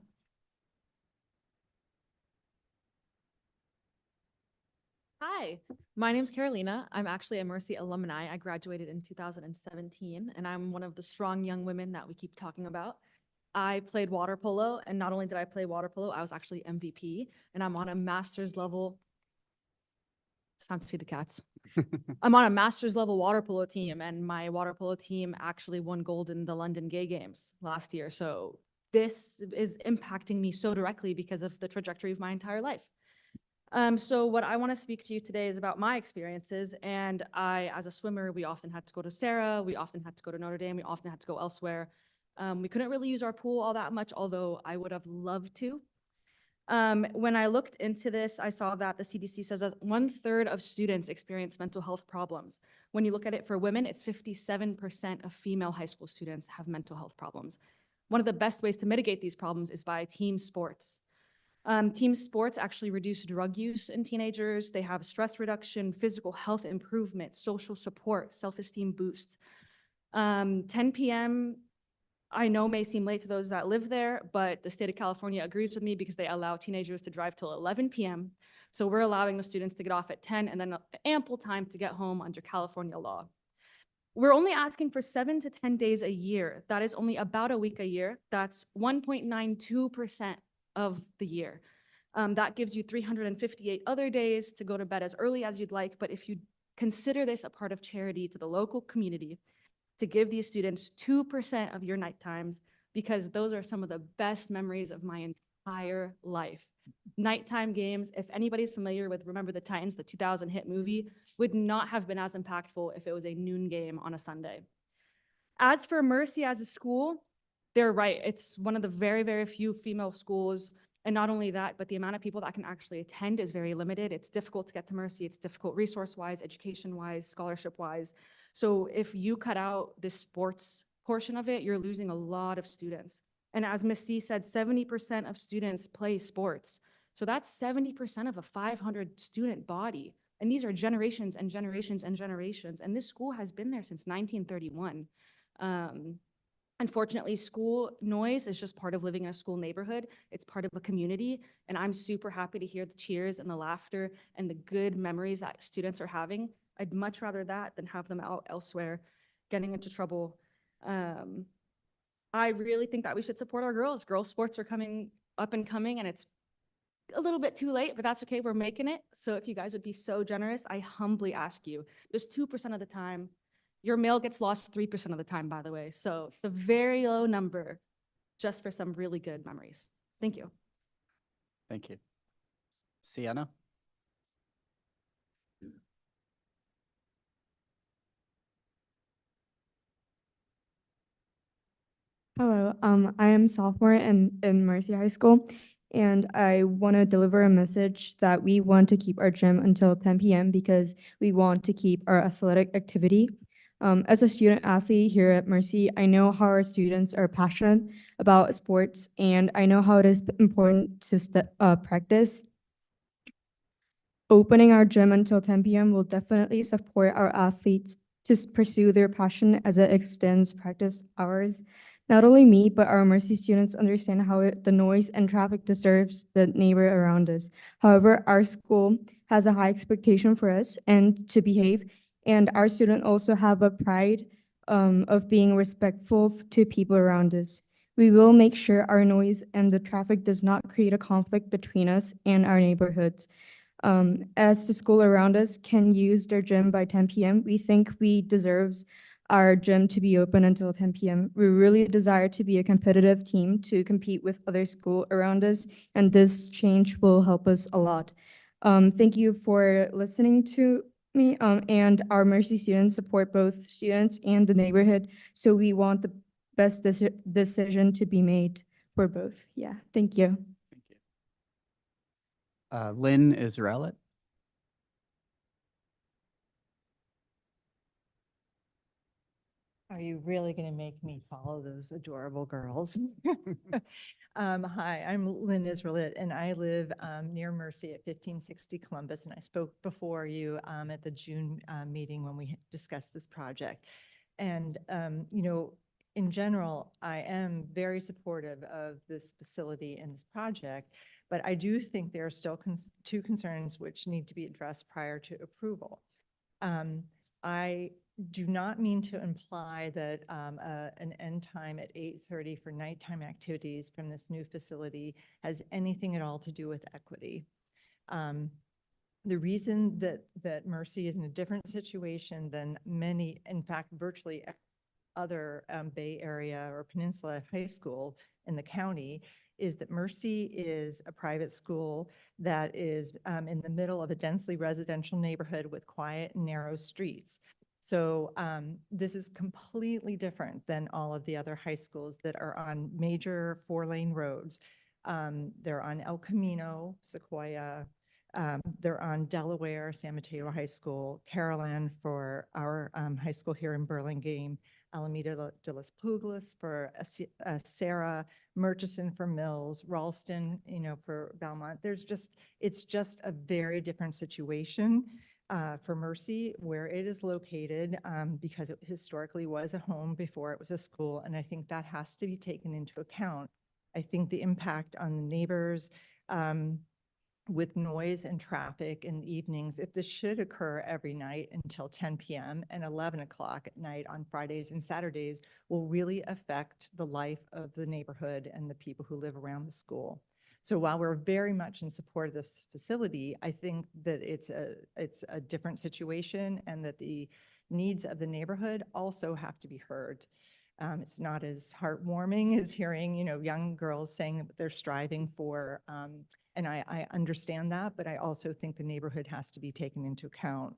[SPEAKER 21] Hi, my name's Carolina. I'm actually a Mercy alumni. I graduated in 2017, and I'm one of the strong young women that we keep talking about. I played water polo, and not only did I play water polo, I was actually MVP, and I'm on a master's level. It's time to feed the cats. I'm on a master's level water polo team, and my water polo team actually won gold in the London Gay Games last year. So this is impacting me so directly because of the trajectory of my entire life. So what I want to speak to you today is about my experiences. And I, as a swimmer, we often had to go to Sarah, we often had to go to Notre Dame, we often had to go elsewhere. We couldn't really use our pool all that much, although I would have loved to. When I looked into this, I saw that the CDC says that 1/3 of students experience mental health problems. When you look at it for women, it's 57% of female high school students have mental health problems. One of the best ways to mitigate these problems is by team sports. Team sports actually reduce drug use in teenagers. They have stress reduction, physical health improvement, social support, self-esteem boost. 10 p.m. I know may seem late to those that live there, but the state of California agrees with me because they allow teenagers to drive till 11 p.m. So we're allowing the students to get off at 10 and then ample time to get home under California law. We're only asking for 7 to 10 days a year. That is only about a week a year. That's 1.92% of the year. That gives you 358 other days to go to bed as early as you'd like. But if you consider this a part of charity to the local community, to give these students 2% of your night times, because those are some of the best memories of my entire life. Nighttime games, if anybody's familiar with Remember the Titans, the 2000 hit movie, would not have been as impactful if it was a noon game on a Sunday. As for Mercy as a school, they're right. It's one of the very, very few female schools. And not only that, but the amount of people that can actually attend is very limited. It's difficult to get to Mercy. It's difficult resource-wise, education-wise, scholarship-wise. So if you cut out the sports portion of it, you're losing a lot of students. And as Ms. C said, 70% of students play sports. So that's 70% of a 500 student body. And these are generations and generations and generations. And this school has been there since 1931. Unfortunately, school noise is just part of living in a school neighborhood. It's part of a community. And I'm super happy to hear the cheers and the laughter and the good memories that students are having. I'd much rather that than have them out elsewhere getting into trouble. I really think that we should support our girls. Girls sports are coming up and coming, and it's a little bit too late, but that's okay. We're making it. So if you guys would be so generous, I humbly ask you, just 2% of the time. Your mail gets lost 3% of the time, by the way. So the very low number, just for some really good memories. Thank you.
[SPEAKER 9] Thank you. Sienna?
[SPEAKER 22] Hello, I am sophomore in Mercy High School, and I want to deliver a message that we want to keep our gym until 10 p.m. because we want to keep our athletic activity. As a student athlete here at Mercy, I know how our students are passionate about sports, and I know how it is important to practice. Opening our gym until 10 p.m. will definitely support our athletes to pursue their passion as it extends practice hours. Not only me, but our Mercy students understand how the noise and traffic disturbs the neighbor around us. However, our school has a high expectation for us and to behave, and our students also have a pride of being respectful to people around us. We will make sure our noise and the traffic does not create a conflict between us and our neighborhoods. As the school around us can use their gym by 10 p.m., we think we deserve our gym to be open until 10 p.m. We really desire to be a competitive team to compete with other schools around us, and this change will help us a lot. Thank you for listening to me, and our Mercy students support both students and the neighborhood, so we want the best decision to be made for both. Yeah, thank you.
[SPEAKER 9] Lynn Israelit?
[SPEAKER 23] Are you really going to make me follow those adorable girls? Hi, I'm Lynn Israelit, and I live near Mercy at 1560 Columbus, and I spoke before you at the June meeting when we discussed this project. And, you know, in general, I am very supportive of this facility and this project, but I do think there are still two concerns which need to be addressed prior to approval. I do not mean to imply that an end time at 8:30 for nighttime activities from this new facility has anything at all to do with equity. The reason that Mercy is in a different situation than many, in fact, virtually other Bay Area or Peninsula high school in the county is that Mercy is a private school that is in the middle of a densely residential neighborhood with quiet and narrow streets. So this is completely different than all of the other high schools that are on major 4-lane roads. They're on El Camino, Sequoia, they're on Delaware, San Mateo High School, Carolan for our high school here in Burlingame, Alameda de las Puglas for Sarah, Murchison for Mills, Ralston, for Belmont. It's just a very different situation for Mercy where it is located because it historically was a home before it was a school. And I think that has to be taken into account. I think the impact on the neighbors, with noise and traffic in the evenings, if this should occur every night until 10 p.m. and 11 o'clock at night on Fridays and Saturdays, will really affect the life of the neighborhood and the people who live around the school. So while we're very much in support of this facility, I think that it's a different situation and that the needs of the neighborhood also have to be heard. It's not as heartwarming as hearing, young girls saying that they're striving for, and I understand that, but I also think the neighborhood has to be taken into account.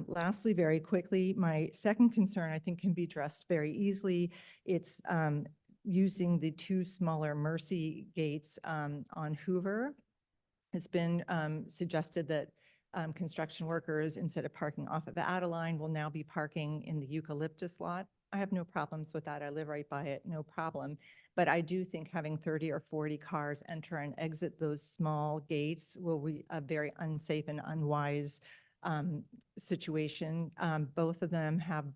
[SPEAKER 23] Lastly, very quickly, my second concern I think can be addressed very easily. It's using the 2 smaller Mercy gates on Hoover. It's been suggested that construction workers, instead of parking off of Adeline, will now be parking in the eucalyptus lot. I have no problems with that. I live right by it, no problem. But I do think having 30 or 40 cars enter and exit those small gates will be a very unsafe and unwise situation. Both of them have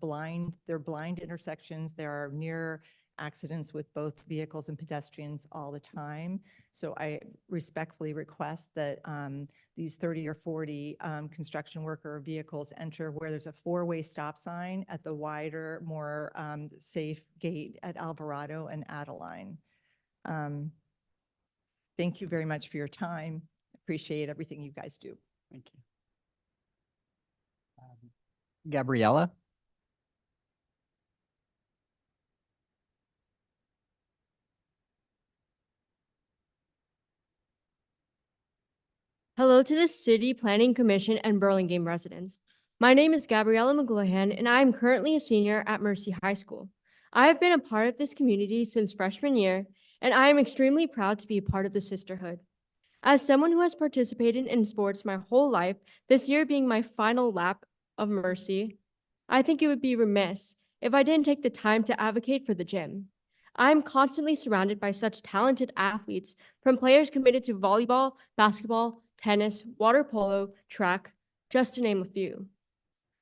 [SPEAKER 23] they're blind intersections. There are near accidents with both vehicles and pedestrians all the time. So I respectfully request that these 30 or 40 construction worker vehicles enter where there's a 4-way stop sign at the wider, more safe gate at Alvarado and Adeline. Thank you very much for your time. Appreciate everything you guys do.
[SPEAKER 9] Thank you. Gabriella?
[SPEAKER 8] Hello to the City Planning Commission and Burlingame residents. My name is Gabriella McGlohan, and I am currently a senior at Mercy High School. I have been a part of this community since freshman year, and I am extremely proud to be a part of the sisterhood. As someone who has participated in sports my whole life, this year being my final lap of Mercy, I think it would be remiss if I didn't take the time to advocate for the gym. I am constantly surrounded by such talented athletes, from players committed to volleyball, basketball, tennis, water polo, track, just to name a few.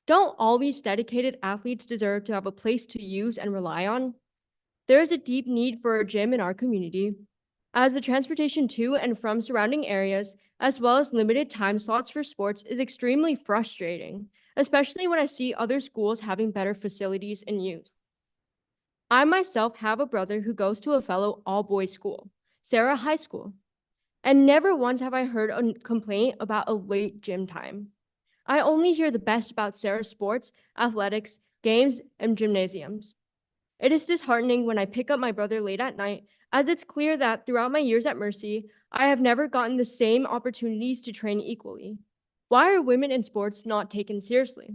[SPEAKER 8] Don't all these dedicated athletes deserve to have a place to use and rely on? There is a deep need for a gym in our community, as the transportation to and from surrounding areas, as well as limited time slots for sports, is extremely frustrating, especially when I see other schools having better facilities and use. I myself have a brother who goes to a fellow all-boys school, Sarah High School, and never once have I heard a complaint about a late gym time. I only hear the best about Sarah's sports, athletics, games, and gymnasiums. It is disheartening when I pick up my brother late at night, as it's clear that throughout my years at Mercy, I have never gotten the same opportunities to train equally. Why are women in sports not taken seriously?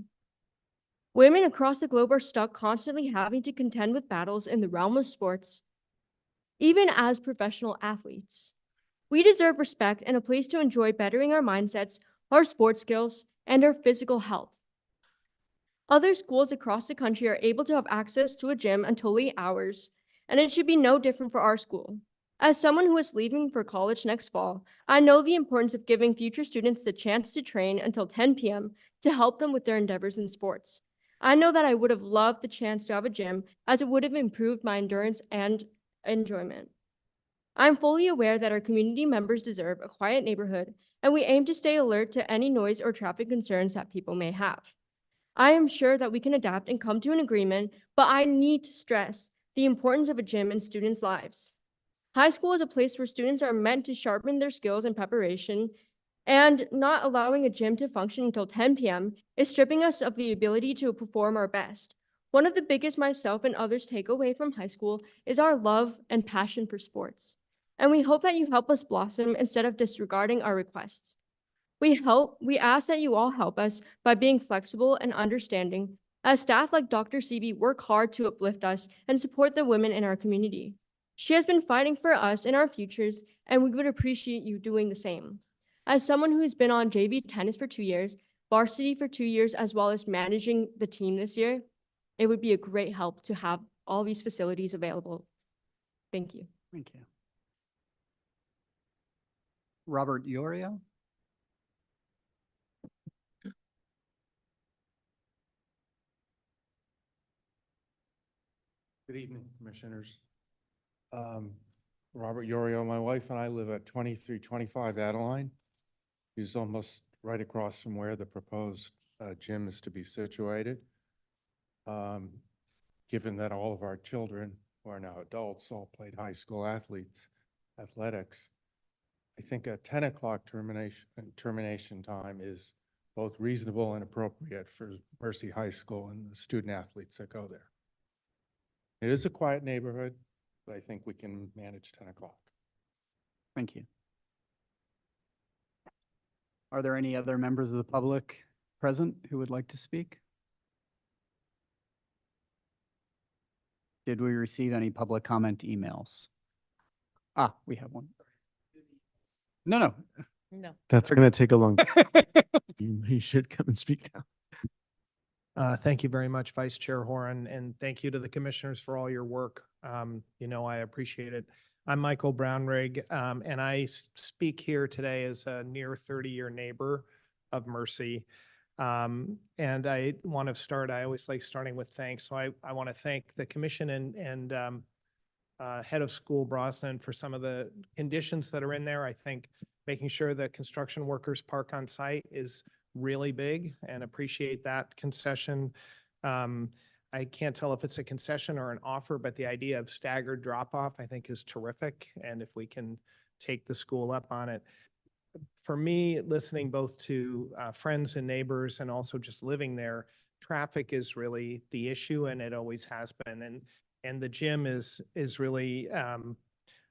[SPEAKER 8] Women across the globe are stuck constantly having to contend with battles in the realm of sports, even as professional athletes. We deserve respect and a place to enjoy bettering our mindsets, our sports skills, and our physical health. Other schools across the country are able to have access to a gym until late hours, and it should be no different for our school. As someone who is leaving for college next fall, I know the importance of giving future students the chance to train until 10 p.m. to help them with their endeavors in sports. I know that I would have loved the chance to have a gym, as it would have improved my endurance and enjoyment. I'm fully aware that our community members deserve a quiet neighborhood, and we aim to stay alert to any noise or traffic concerns that people may have. I am sure that we can adapt and come to an agreement, but I need to stress the importance of a gym in students' lives. High school is a place where students are meant to sharpen their skills and preparation, and not allowing a gym to function until 10 p.m. is stripping us of the ability to perform our best. One of the biggest myself and others take away from high school is our love and passion for sports. And we hope that you help us blossom instead of disregarding our requests. We ask that you all help us by being flexible and understanding, as staff like Dr. Sebi work hard to uplift us and support the women in our community. She has been fighting for us in our futures, and we would appreciate you doing the same. As someone who has been on JV tennis for 2 years, varsity for 2 years, as well as managing the team this year, it would be a great help to have all these facilities available. Thank you.
[SPEAKER 9] Thank you. Robert Iorio?
[SPEAKER 11] Good evening, Commissioners. Robert Iorio, my wife and I live at 2325 Adeline. It's almost right across from where the proposed gym is to be situated. Given that all of our children, who are now adults, all played high school athletics, I think a 10 o'clock termination time is both reasonable and appropriate for Mercy High School and the student athletes that go there. It is a quiet neighborhood, but I think we can manage 10 o'clock.
[SPEAKER 9] Thank you. Are there any other members of the public present who would like to speak? Did we receive any public comment emails? Ah, we have one. No.
[SPEAKER 3] No.
[SPEAKER 5] That's going to take a long time. You should come and speak now.
[SPEAKER 12] Thank you very much, Vice Chair Horan, and thank you to the commissioners for all your work. I appreciate it. I'm Michael Brownrigg, and I speak here today as a near 30-year neighbor of Mercy. And I want to start, I always like starting with thanks. So I want to thank the commission and head of school Brosnan for some of the conditions that are in there. I think making sure that construction workers park on site is really big, and appreciate that concession. I can't tell if it's a concession or an offer, but the idea of staggered drop-off, I think, is terrific. And if we can take the school up on it. For me, listening both to friends and neighbors and also just living there, traffic is really the issue, and it always has been. And the gym is really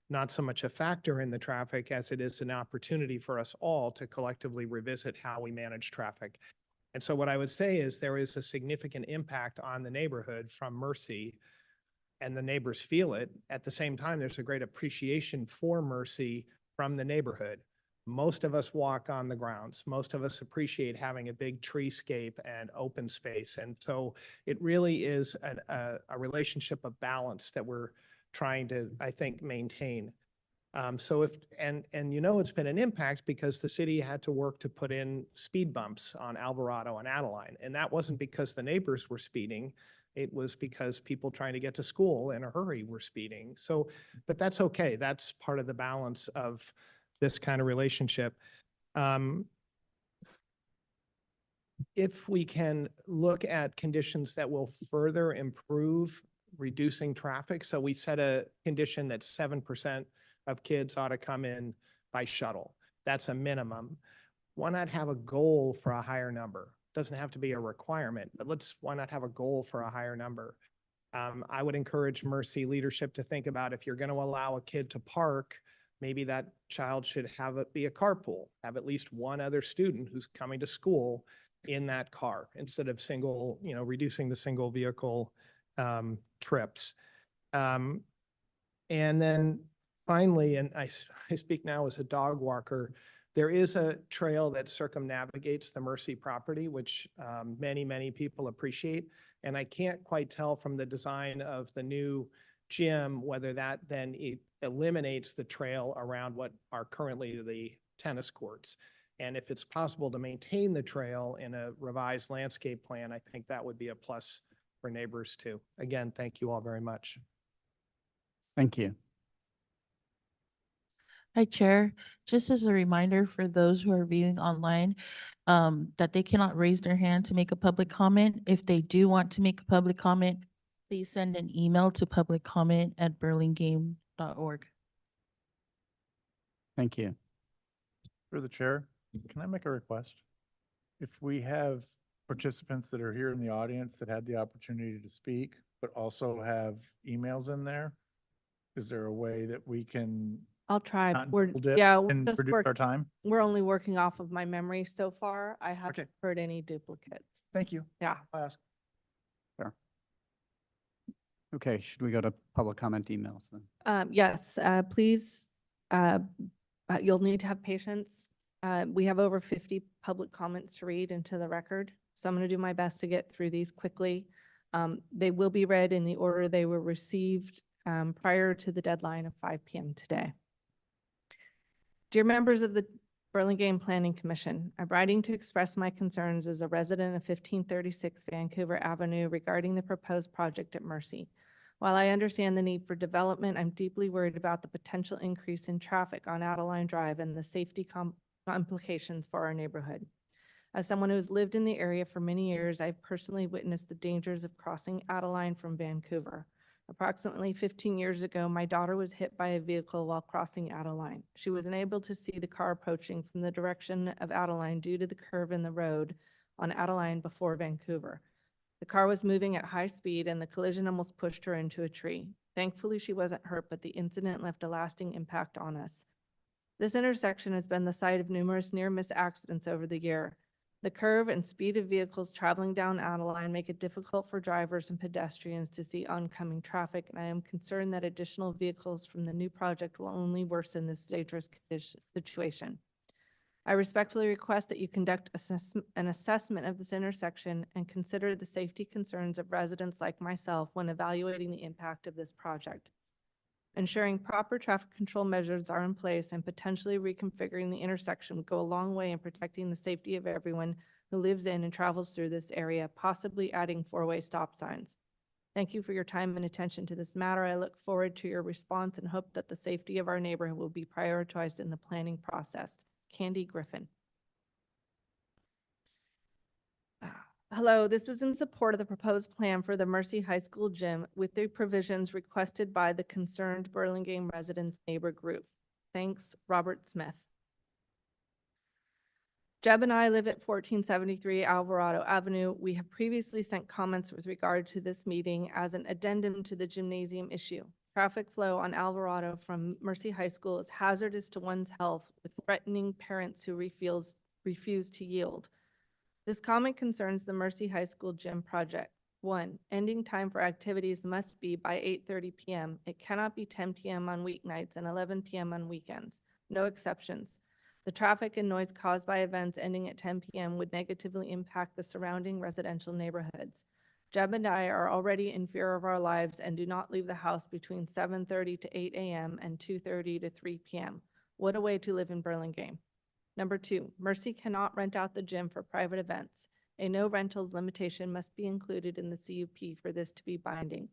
[SPEAKER 12] not so much a factor in the traffic as it is an opportunity for us all to collectively revisit how we manage traffic. And so what I would say is there is a significant impact on the neighborhood from Mercy, and the neighbors feel it. At the same time, there's a great appreciation for Mercy from the neighborhood. Most of us walk on the grounds. Most of us appreciate having a big treescape and open space. And so it really is a relationship of balance that we're trying to, I think, maintain. It's been an impact because the city had to work to put in speed bumps on Alvarado and Adeline. And that wasn't because the neighbors were speeding. It was because people trying to get to school in a hurry were speeding. But that's okay. That's part of the balance of this kind of relationship. If we can look at conditions that will further improve reducing traffic. So we set a condition that 7% of kids ought to come in by shuttle. That's a minimum. Why not have a goal for a higher number? Doesn't have to be a requirement, but why not have a goal for a higher number? I would encourage Mercy leadership to think about, if you're going to allow a kid to park, maybe that child should have it be a carpool, have at least one other student who's coming to school in that car instead of reducing the single vehicle trips. And then finally, and I speak now as a dog walker, there is a trail that circumnavigates the Mercy property, which many, many people appreciate. And I can't quite tell from the design of the new gym whether that then eliminates the trail around what are currently the tennis courts. And if it's possible to maintain the trail in a revised landscape plan, I think that would be a plus for neighbors too. Again, thank you all very much.
[SPEAKER 9] Thank you.
[SPEAKER 14] Hi, Chair. Just as a reminder for those who are viewing online, that they cannot raise their hand to make a public comment. If they do want to make a public comment, please send an email to publiccomment@burlingame.org.
[SPEAKER 9] Thank you.
[SPEAKER 6] Through the chair, can I make a request? If we have participants that are here in the audience that had the opportunity to speak, but also have emails in there, is there a way that we can
[SPEAKER 7] I'll try.
[SPEAKER 6] not
[SPEAKER 7] We're,
[SPEAKER 6] double dip
[SPEAKER 7] yeah, we're
[SPEAKER 6] and
[SPEAKER 7] just
[SPEAKER 6] reduce our time?
[SPEAKER 7] we're only working off of my memory so far. I haven't
[SPEAKER 6] Okay.
[SPEAKER 7] heard any duplicates.
[SPEAKER 6] Thank you.
[SPEAKER 7] Yeah.
[SPEAKER 6] I'll ask.
[SPEAKER 9] Sure. Okay, should we go to public comment emails then?
[SPEAKER 7] Yes, please, you'll need to have patience. We have over 50 public comments to read into the record, so I'm going to do my best to get through these quickly. They will be read in the order they were received prior to the deadline of 5 p.m. today. Dear members of the Burlingame Planning Commission, I'm writing to express my concerns as a resident of 1536 Vancouver Avenue regarding the proposed project at Mercy. While I understand the need for development, I'm deeply worried about the potential increase in traffic on Adeline Drive and the safety implications for our neighborhood. As someone who's lived in the area for many years, I've personally witnessed the dangers of crossing Adeline from Vancouver. Approximately 15 years ago, my daughter was hit by a vehicle while crossing Adeline. She was unable to see the car approaching from the direction of Adeline due to the curve in the road on Adeline before Vancouver. The car was moving at high speed and the collision almost pushed her into a tree. Thankfully, she wasn't hurt, but the incident left a lasting impact on us. This intersection has been the site of numerous near-miss accidents over the year. The curve and speed of vehicles traveling down Adeline make it difficult for drivers and pedestrians to see oncoming traffic, and I am concerned that additional vehicles from the new project will only worsen this dangerous situation. I respectfully request that you conduct an assessment of this intersection and consider the safety concerns of residents like myself when evaluating the impact of this project. Ensuring proper traffic control measures are in place and potentially reconfiguring the intersection would go a long way in protecting the safety of everyone who lives in and travels through this area, possibly adding four-way stop signs. Thank you for your time and attention to this matter. I look forward to your response and hope that the safety of our neighborhood will be prioritized in the planning process. Candy Griffin. Hello, this is in support of the proposed plan for the Mercy High School gym with the provisions requested by the concerned Burlingame residents neighbor group. Thanks, Robert Smith. Jeb and I live at 1473 Alvarado Avenue. We have previously sent comments with regard to this meeting as an addendum to the gymnasium issue. Traffic flow on Alvarado from Mercy High School is hazardous to one's health, with threatening parents who refuse to yield. This comment concerns the Mercy High School gym project. 1, ending time for activities must be by 8:30 p.m. It cannot be 10 p.m. on weeknights and 11 p.m. on weekends. No exceptions. The traffic and noise caused by events ending at 10 p.m. would negatively impact the surrounding residential neighborhoods. Jeb and I are already in fear of our lives and do not leave the house between 7:30 to 8 a.m. and 2:30 to 3 p.m. What a way to live in Burlingame. Number 2, Mercy cannot rent out the gym for private events. A no rentals limitation must be included in the CUP for this to be binding.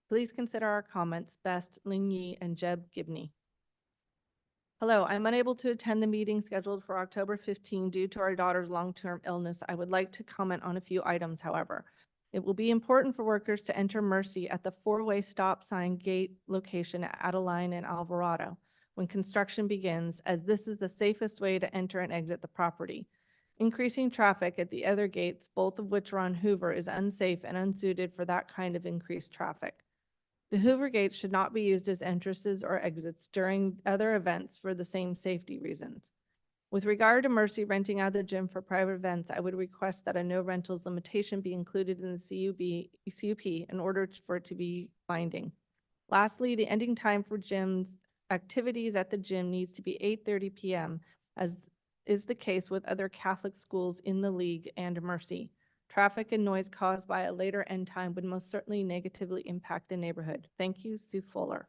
[SPEAKER 7] Please consider our comments. Best, Ling Yi and Jeb Gibney. Hello, I'm unable to attend the meeting scheduled for October 15 due to our daughter's long-term illness. I would like to comment on a few items, however. It will be important for workers to enter Mercy at the four-way stop sign gate location at Adeline and Alvarado when construction begins, as this is the safest way to enter and exit the property. Increasing traffic at the other gates, both of which are on Hoover, is unsafe and unsuited for that kind of increased traffic. The Hoover gates should not be used as entrances or exits during other events for the same safety reasons. With regard to Mercy renting out the gym for private events, I would request that a no rentals limitation be included in the CUP in order for it to be binding. Lastly, the ending time for gyms activities at the gym needs to be 8:30 p.m., as is the case with other Catholic schools in the league and Mercy. Traffic and noise caused by a later end time would most certainly negatively impact the neighborhood. Thank you, Sue Fuller.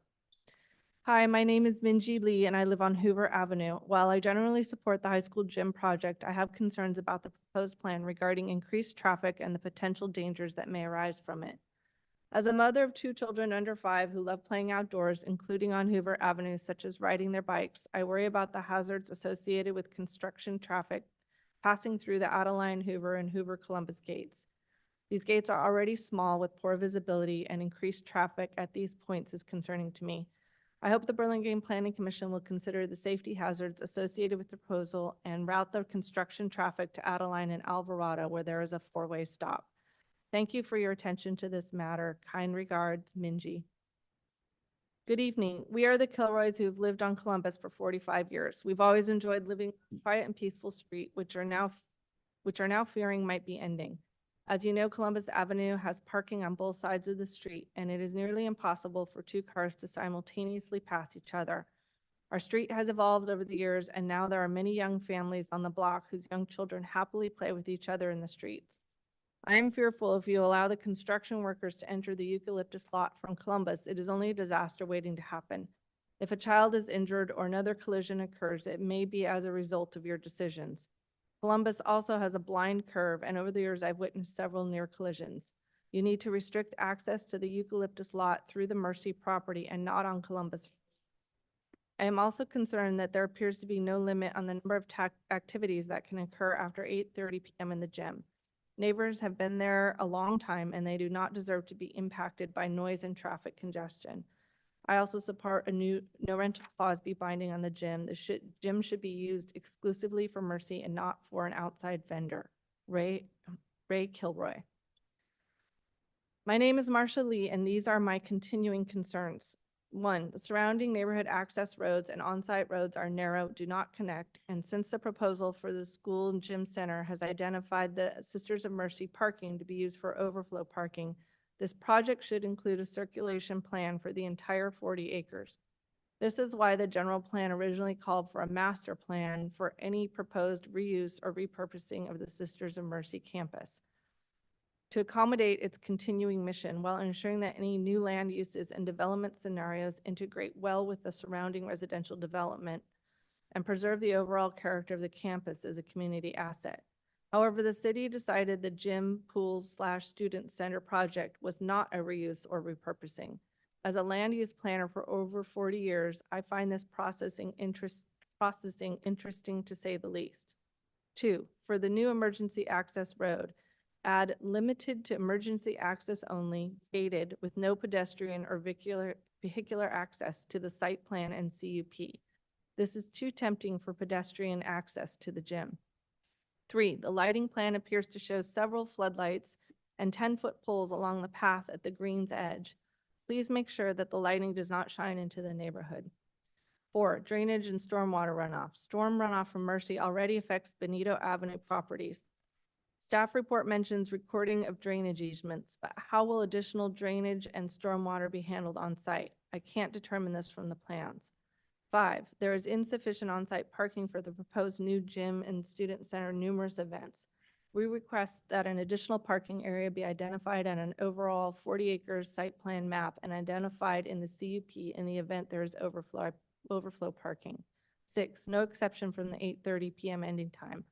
[SPEAKER 7] Hi, my name is Minji Lee and I live on Hoover Avenue. While I generally support the high school gym project, I have concerns about the proposed plan regarding increased traffic and the potential dangers that may arise from it. As a mother of 2 children under 5 who love playing outdoors, including on Hoover Avenue, such as riding their bikes, I worry about the hazards associated with construction traffic passing through the Adeline, Hoover, and Hoover Columbus gates. These gates are already small with poor visibility, and increased traffic at these points is concerning to me. I hope the Burlingame Planning Commission will consider the safety hazards associated with the proposal and route the construction traffic to Adeline and Alvarado where there is a 4-way stop. Thank you for your attention to this matter. Kind regards, Minji. Good evening. We are the Kilroys who have lived on Columbus for 45 years. We've always enjoyed living on a quiet and peaceful street, which are now fearing might be ending. As you know, Columbus Avenue has parking on both sides of the street, and it is nearly impossible for 2 cars to simultaneously pass each other. Our street has evolved over the years, and now there are many young families on the block whose young children happily play with each other in the streets. I am fearful if you allow the construction workers to enter the eucalyptus lot from Columbus, it is only a disaster waiting to happen. If a child is injured or another collision occurs, it may be as a result of your decisions. Columbus also has a blind curve, and over the years, I've witnessed several near collisions. You need to restrict access to the eucalyptus lot through the Mercy property and not on Columbus. I am also concerned that there appears to be no limit on the number of activities that can occur after 8:30 p.m. in the gym. Neighbors have been there a long time, and they do not deserve to be impacted by noise and traffic congestion. I also support a new no rental clause be binding on the gym. The gym should be used exclusively for Mercy and not for an outside vendor. Ray Kilroy. My name is Marsha Lee, and these are my continuing concerns. 1, the surrounding neighborhood access roads and on-site roads are narrow, do not connect, and since the proposal for the school and gym center has identified the Sisters of Mercy parking to be used for overflow parking, this project should include a circulation plan for the entire 40 acres. This is why the general plan originally called for a master plan for any proposed reuse or repurposing of the Sisters of Mercy campus to accommodate its continuing mission while ensuring that any new land uses and development scenarios integrate well with the surrounding residential development and preserve the overall character of the campus as a community asset. However, the city decided the gym, pool / student center project was not a reuse or repurposing. As a land use planner for over 40 years, I find this processing interesting to say the least. 2, for the new emergency access road, add limited to emergency access only, gated with no pedestrian or vehicular access to the site plan and CUP. This is too tempting for pedestrian access to the gym. 3, the lighting plan appears to show several floodlights and 10-foot poles along the path at the green's edge. Please make sure that the lighting does not shine into the neighborhood. 4, drainage and stormwater runoff. Storm runoff from Mercy already affects Benito Avenue properties. Staff report mentions recording of drainage easements, but how will additional drainage and stormwater be handled on site? I can't determine this from the plans. 5, there is insufficient on-site parking for the proposed new gym and student center numerous events. We request that an additional parking area be identified on an overall 40 acres site plan map and identified in the CUP in the event there is overflow parking. 6, no exception from the 8:30 p.m. ending time.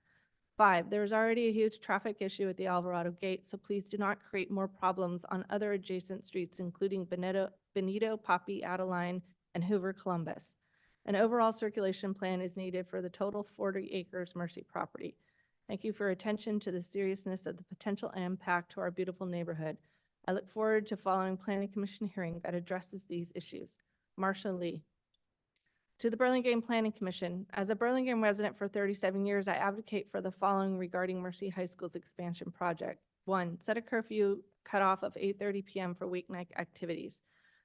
[SPEAKER 7] 5, there is already a huge traffic issue at the Alvarado gate, so please do not create more problems on other adjacent streets, including Benito, Poppy, Adeline, and Hoover Columbus. An overall circulation plan is needed for the total 40 acres Mercy property. Thank you for your attention to the seriousness of the potential impact to our beautiful neighborhood. I look forward to following Planning Commission hearing that addresses these issues. Marsha Lee. To the Burlingame Planning Commission, as a Burlingame resident for 37 years, I advocate for the following regarding Mercy High School's expansion project. 1, set a curfew cutoff of 8:30 p.m. for weeknight activities.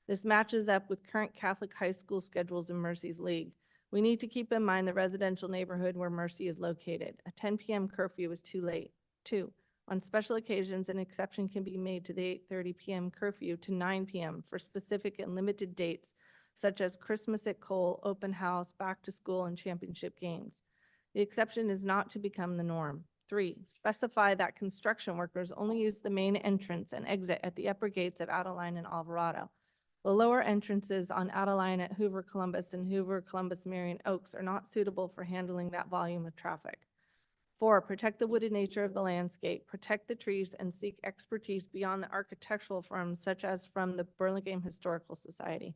[SPEAKER 7] This matches up with current Catholic high school schedules in Mercy's league. We need to keep in mind the residential neighborhood where Mercy is located. A 10 p.m. curfew is too late. 2, on special occasions, an exception can be made to the 8:30 p.m. curfew to 9 p.m. for specific and limited dates, such as Christmas at Cole, open house, back to school, and championship games. The exception is not to become the norm. 3, specify that construction workers only use the main entrance and exit at the upper gates of Adeline and Alvarado. The lower entrances on Adeline at Hoover Columbus and Hoover Columbus Marion Oaks are not suitable for handling that volume of traffic. 4, protect the wooded nature of the landscape, protect the trees, and seek expertise beyond the architectural firms such as from the Burlingame Historical Society.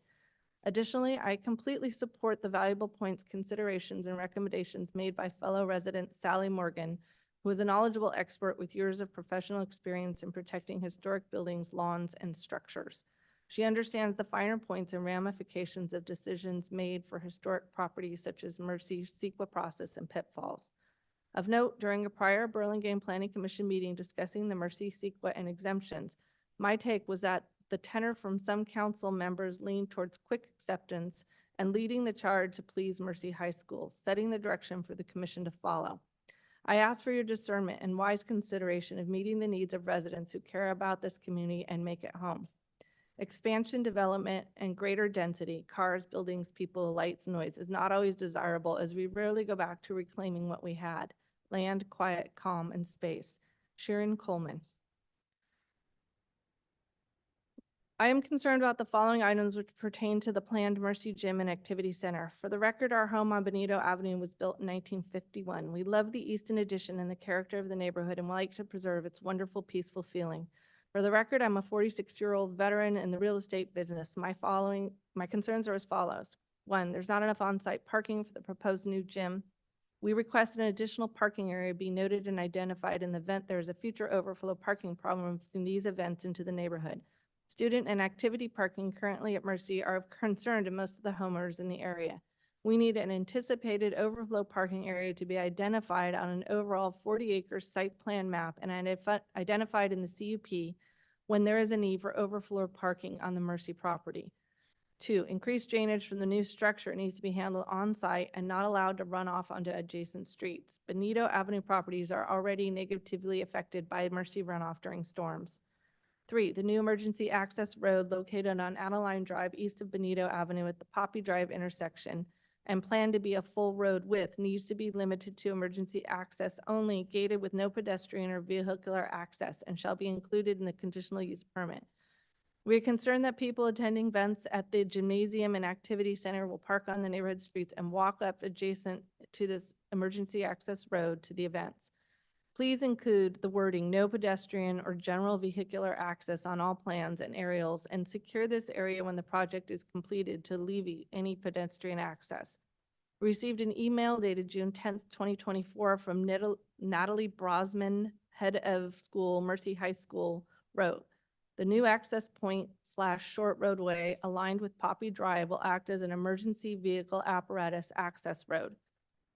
[SPEAKER 7] Additionally, I completely support the valuable points, considerations, and recommendations made by fellow resident Sally Morgan, who is a knowledgeable expert with years of professional experience in protecting historic buildings, lawns, and structures. She understands the finer points and ramifications of decisions made for historic properties such as Mercy, CEQA process, and pitfalls. Of note, during a prior Burlingame Planning Commission meeting discussing the Mercy, CEQA, and exemptions, my take was that the tenor from some council members leaned towards quick acceptance and leading the charge to please Mercy High School, setting the direction for the commission to follow. I ask for your discernment and wise consideration of meeting the needs of residents who care about this community and make it home. Expansion, development, and greater density, cars, buildings, people, lights, noise, is not always desirable, as we rarely go back to reclaiming what we had: land, quiet, calm, and space. Sharon Coleman. I am concerned about the following items which pertain to the planned Mercy Gym and Activity Center. For the record, our home on Benito Avenue was built in 1951. We love the Easton addition and the character of the neighborhood and would like to preserve its wonderful, peaceful feeling. For the record, I'm a 46-year-old veteran in the real estate business. My concerns are as follows. 1, there's not enough on-site parking for the proposed new gym. We request an additional parking area be noted and identified in the event there is a future overflow parking problem from these events into the neighborhood. Student and activity parking currently at Mercy are of concern to most of the homeowners in the area. We need an anticipated overflow parking area to be identified on an overall 40-acre site plan map and identified in the CUP when there is a need for overflow parking on the Mercy property. 2, increased drainage from the new structure needs to be handled on-site and not allowed to run off onto adjacent streets. Benito Avenue properties are already negatively affected by Mercy runoff during storms. 3, the new emergency access road located on Adeline Drive east of Benito Avenue at the Poppy Drive intersection and planned to be a full road width needs to be limited to emergency access only, gated with no pedestrian or vehicular access, and shall be included in the conditional use permit. We are concerned that people attending events at the gymnasium and activity center will park on the neighborhood streets and walk up adjacent to this emergency access road to the events. Please include the wording "no pedestrian or general vehicular access" on all plans and aerials, and secure this area when the project is completed to alleviate any pedestrian access. We received an email dated June 10th, 2024 from Natalie Brosman, head of school, Mercy High School, wrote, "The new access point / short roadway aligned with Poppy Drive will act as an emergency vehicle apparatus access road.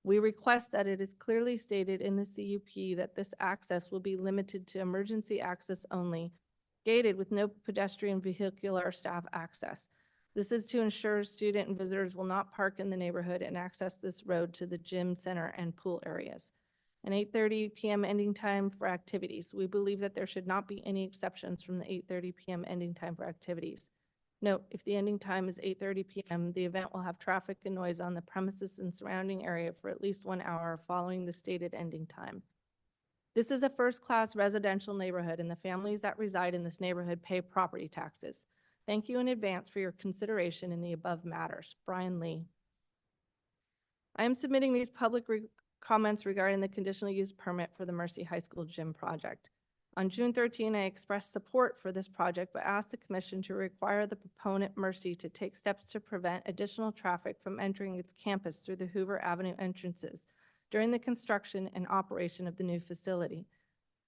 [SPEAKER 7] We request that it is clearly stated in the CUP that this access will be limited to emergency access only, gated with no pedestrian, vehicular, or staff access. This is to ensure student and visitors will not park in the neighborhood and access this road to the gym center and pool areas. An 8:30 p.m. ending time for activities. We believe that there should not be any exceptions from the 8:30 p.m. ending time for activities. Note, if the ending time is 8:30 p.m., the event will have traffic and noise on the premises and surrounding area for at least 1 hour following the stated ending time. This is a first-class residential neighborhood, and the families that reside in this neighborhood pay property taxes. Thank you in advance for your consideration in the above matters. Brian Lee." I am submitting these public comments regarding the conditional use permit for the Mercy High School gym project. On June 13, I expressed support for this project, but asked the commission to require the proponent, Mercy, to take steps to prevent additional traffic from entering its campus through the Hoover Avenue entrances during the construction and operation of the new facility.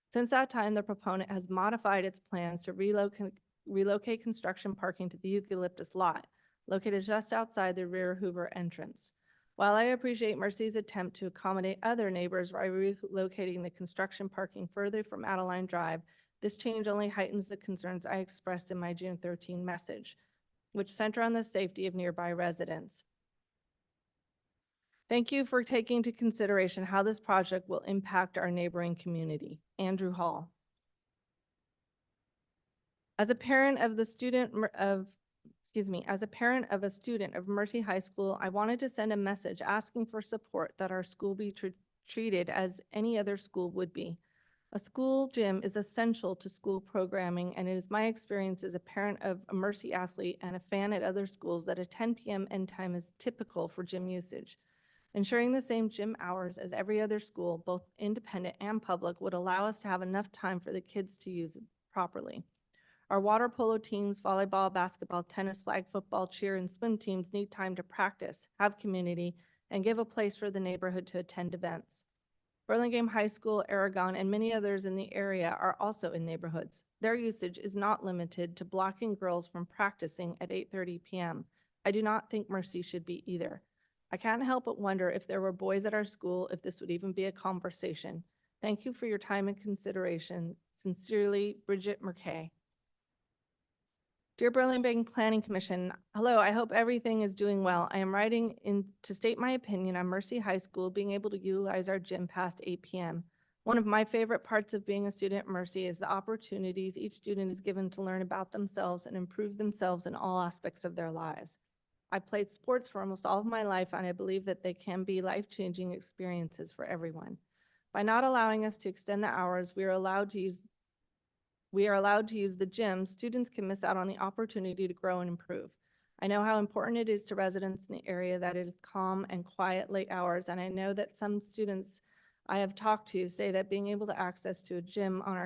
[SPEAKER 7] Since that time, the proponent has modified its plans to relocate construction parking to the eucalyptus lot, located just outside the rear Hoover entrance. While I appreciate Mercy's attempt to accommodate other neighbors by relocating the construction parking further from Adeline Drive, this change only heightens the concerns I expressed in my June 13 message, which center on the safety of nearby residents. Thank you for taking into consideration how this project will impact our neighboring community. Andrew Hall. As a parent of a student of Mercy High School, I wanted to send a message asking for support that our school be treated as any other school would be. A school gym is essential to school programming, and it is my experience as a parent of a Mercy athlete and a fan at other schools that a 10 p.m. end time is typical for gym usage. Ensuring the same gym hours as every other school, both independent and public, would allow us to have enough time for the kids to use it properly. Our water polo teams, volleyball, basketball, tennis, flag football, cheer, and swim teams need time to practice, have community, and give a place for the neighborhood to attend events. Burlingame High School, Aragon, and many others in the area are also in neighborhoods. Their usage is not limited to blocking girls from practicing at 8:30 p.m. I do not think Mercy should be either. I can't help but wonder if there were boys at our school, if this would even be a conversation. Thank you for your time and consideration. Sincerely, Bridget McKay. Dear Burlingame Planning Commission, hello, I hope everything is doing well. I am writing in to state my opinion on Mercy High School being able to utilize our gym past 8 p.m. One of my favorite parts of being a student at Mercy is the opportunities each student is given to learn about themselves and improve themselves in all aspects of their lives. I played sports for almost all of my life, and I believe that they can be life-changing experiences for everyone. By not allowing us to extend the hours we are allowed to use the gym, students can miss out on the opportunity to grow and improve. I know how important it is to residents in the area that it is calm and quiet late hours, and I know that some students I have talked to say that being able to have access to a gym on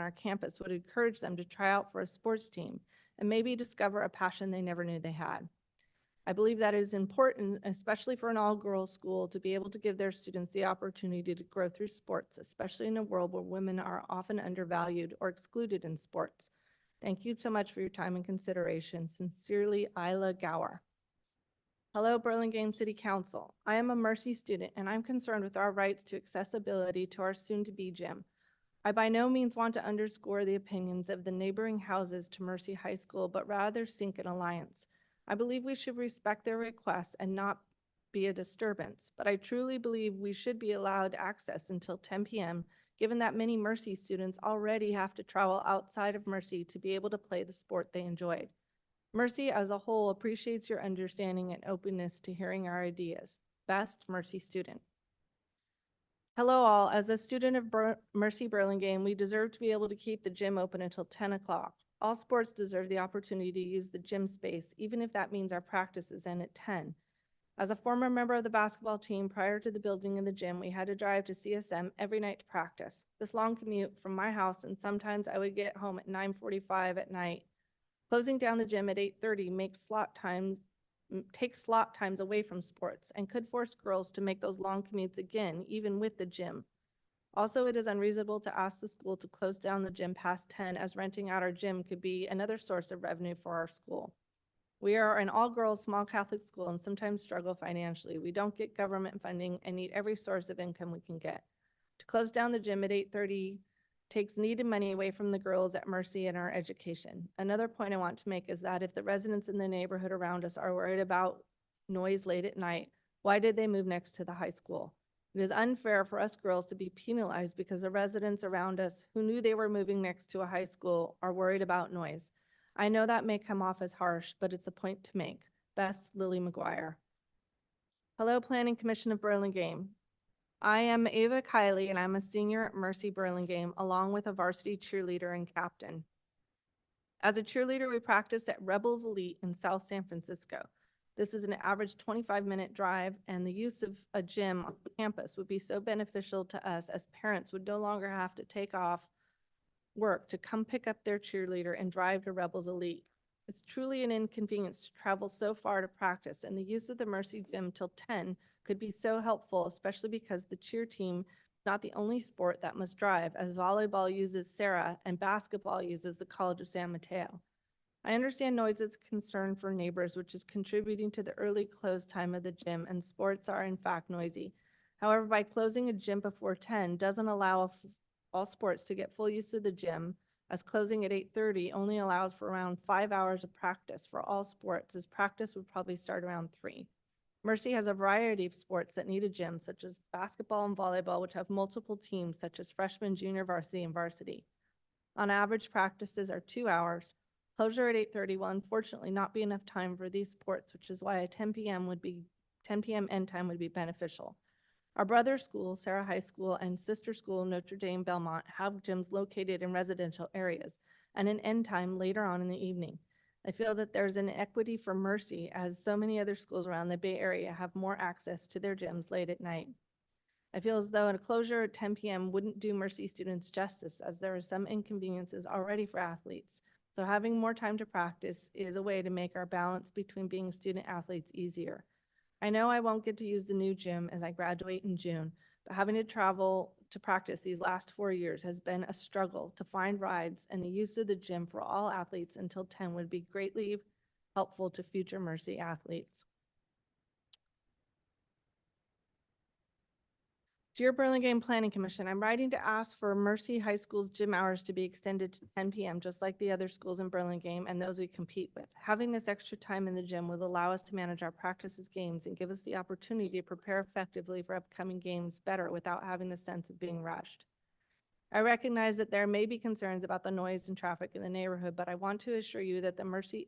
[SPEAKER 7] our campus would encourage them to try out for a sports team and maybe discover a passion they never knew they had. I believe that it is important, especially for an all-girls school, to be able to give their students the opportunity to grow through sports, especially in a world where women are often undervalued or excluded in sports. Thank you so much for your time and consideration. Sincerely, Isla Gower. Hello, Burlingame City Council. I am a Mercy student, and I'm concerned with our rights to accessibility to our soon-to-be gym. I by no means want to underscore the opinions of the neighboring houses to Mercy High School, but rather seek an alliance. I believe we should respect their requests and not be a disturbance, but I truly believe we should be allowed access until 10 p.m., given that many Mercy students already have to travel outside of Mercy to be able to play the sport they enjoyed. Mercy as a whole appreciates your understanding and openness to hearing our ideas. Best, Mercy student. Hello all, as a student of Mercy Burlingame, we deserve to be able to keep the gym open until 10 o'clock. All sports deserve the opportunity to use the gym space, even if that means our practices end at 10. As a former member of the basketball team prior to the building of the gym, we had to drive to CSM every night to practice. This long commute from my house, and sometimes I would get home at 9:45 at night. Closing down the gym at 8:30 takes slot times away from sports and could force girls to make those long commutes again, even with the gym. Also, it is unreasonable to ask the school to close down the gym past 10, as renting out our gym could be another source of revenue for our school. We are an all-girls small Catholic school and sometimes struggle financially. We don't get government funding and need every source of income we can get. To close down the gym at 8:30 takes needed money away from the girls at Mercy and our education. Another point I want to make is that if the residents in the neighborhood around us are worried about noise late at night, why did they move next to the high school? It is unfair for us girls to be penalized because the residents around us who knew they were moving next to a high school are worried about noise. I know that may come off as harsh, but it's a point to make. Best, Lily McGuire. Hello, Planning Commission of Burlingame. I am Ava Kiley, and I'm a senior at Mercy Burlingame, along with a varsity cheerleader and captain. As a cheerleader, we practice at Rebels Elite in South San Francisco. This is an average 25-minute drive, and the use of a gym on campus would be so beneficial to us, as parents would no longer have to take off work to come pick up their cheerleader and drive to Rebels Elite. It's truly an inconvenience to travel so far to practice, and the use of the Mercy Gym till 10 could be so helpful, especially because the cheer team is not the only sport that must drive, as volleyball uses Sarah and basketball uses the College of San Mateo. I understand noise is a concern for neighbors, which is contributing to the early close time of the gym, and sports are in fact noisy. However, by closing a gym before 10 doesn't allow all sports to get full use of the gym, as closing at 8:30 only allows for around 5 hours of practice for all sports, as practice would probably start around 3. Mercy has a variety of sports that need a gym, such as basketball and volleyball, which have multiple teams, such as freshman, junior varsity, and varsity. On average, practices are 2 hours. Closure at 8:30 will unfortunately not be enough time for these sports, which is why a 10 p.m. end time would be beneficial. Our brother school, Sarah High School, and sister school, Notre Dame Belmont, have gyms located in residential areas and an end time later on in the evening. I feel that there's an equity for Mercy, as so many other schools around the Bay Area have more access to their gyms late at night. I feel as though a closure at 10 p.m. wouldn't do Mercy students justice, as there are some inconveniences already for athletes. So having more time to practice is a way to make our balance between being student athletes easier. I know I won't get to use the new gym as I graduate in June, but having to travel to practice these last 4 years has been a struggle to find rides, and the use of the gym for all athletes until 10 would be greatly helpful to future Mercy athletes. Dear Burlingame Planning Commission, I'm writing to ask for Mercy High School's gym hours to be extended to 10 p.m., just like the other schools in Burlingame and those we compete with. Having this extra time in the gym will allow us to manage our practices, games, and give us the opportunity to prepare effectively for upcoming games better without having the sense of being rushed. I recognize that there may be concerns about the noise and traffic in the neighborhood, but I want to assure you that the Mercy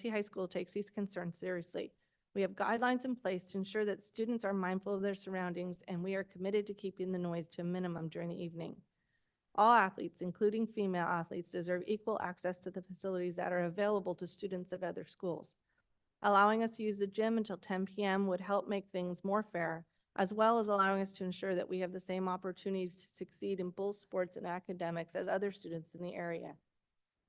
[SPEAKER 7] High School takes these concerns seriously. We have guidelines in place to ensure that students are mindful of their surroundings, and we are committed to keeping the noise to a minimum during the evening. All athletes, including female athletes, deserve equal access to the facilities that are available to students at other schools. Allowing us to use the gym until 10 p.m. would help make things more fair, as well as allowing us to ensure that we have the same opportunities to succeed in both sports and academics as other students in the area.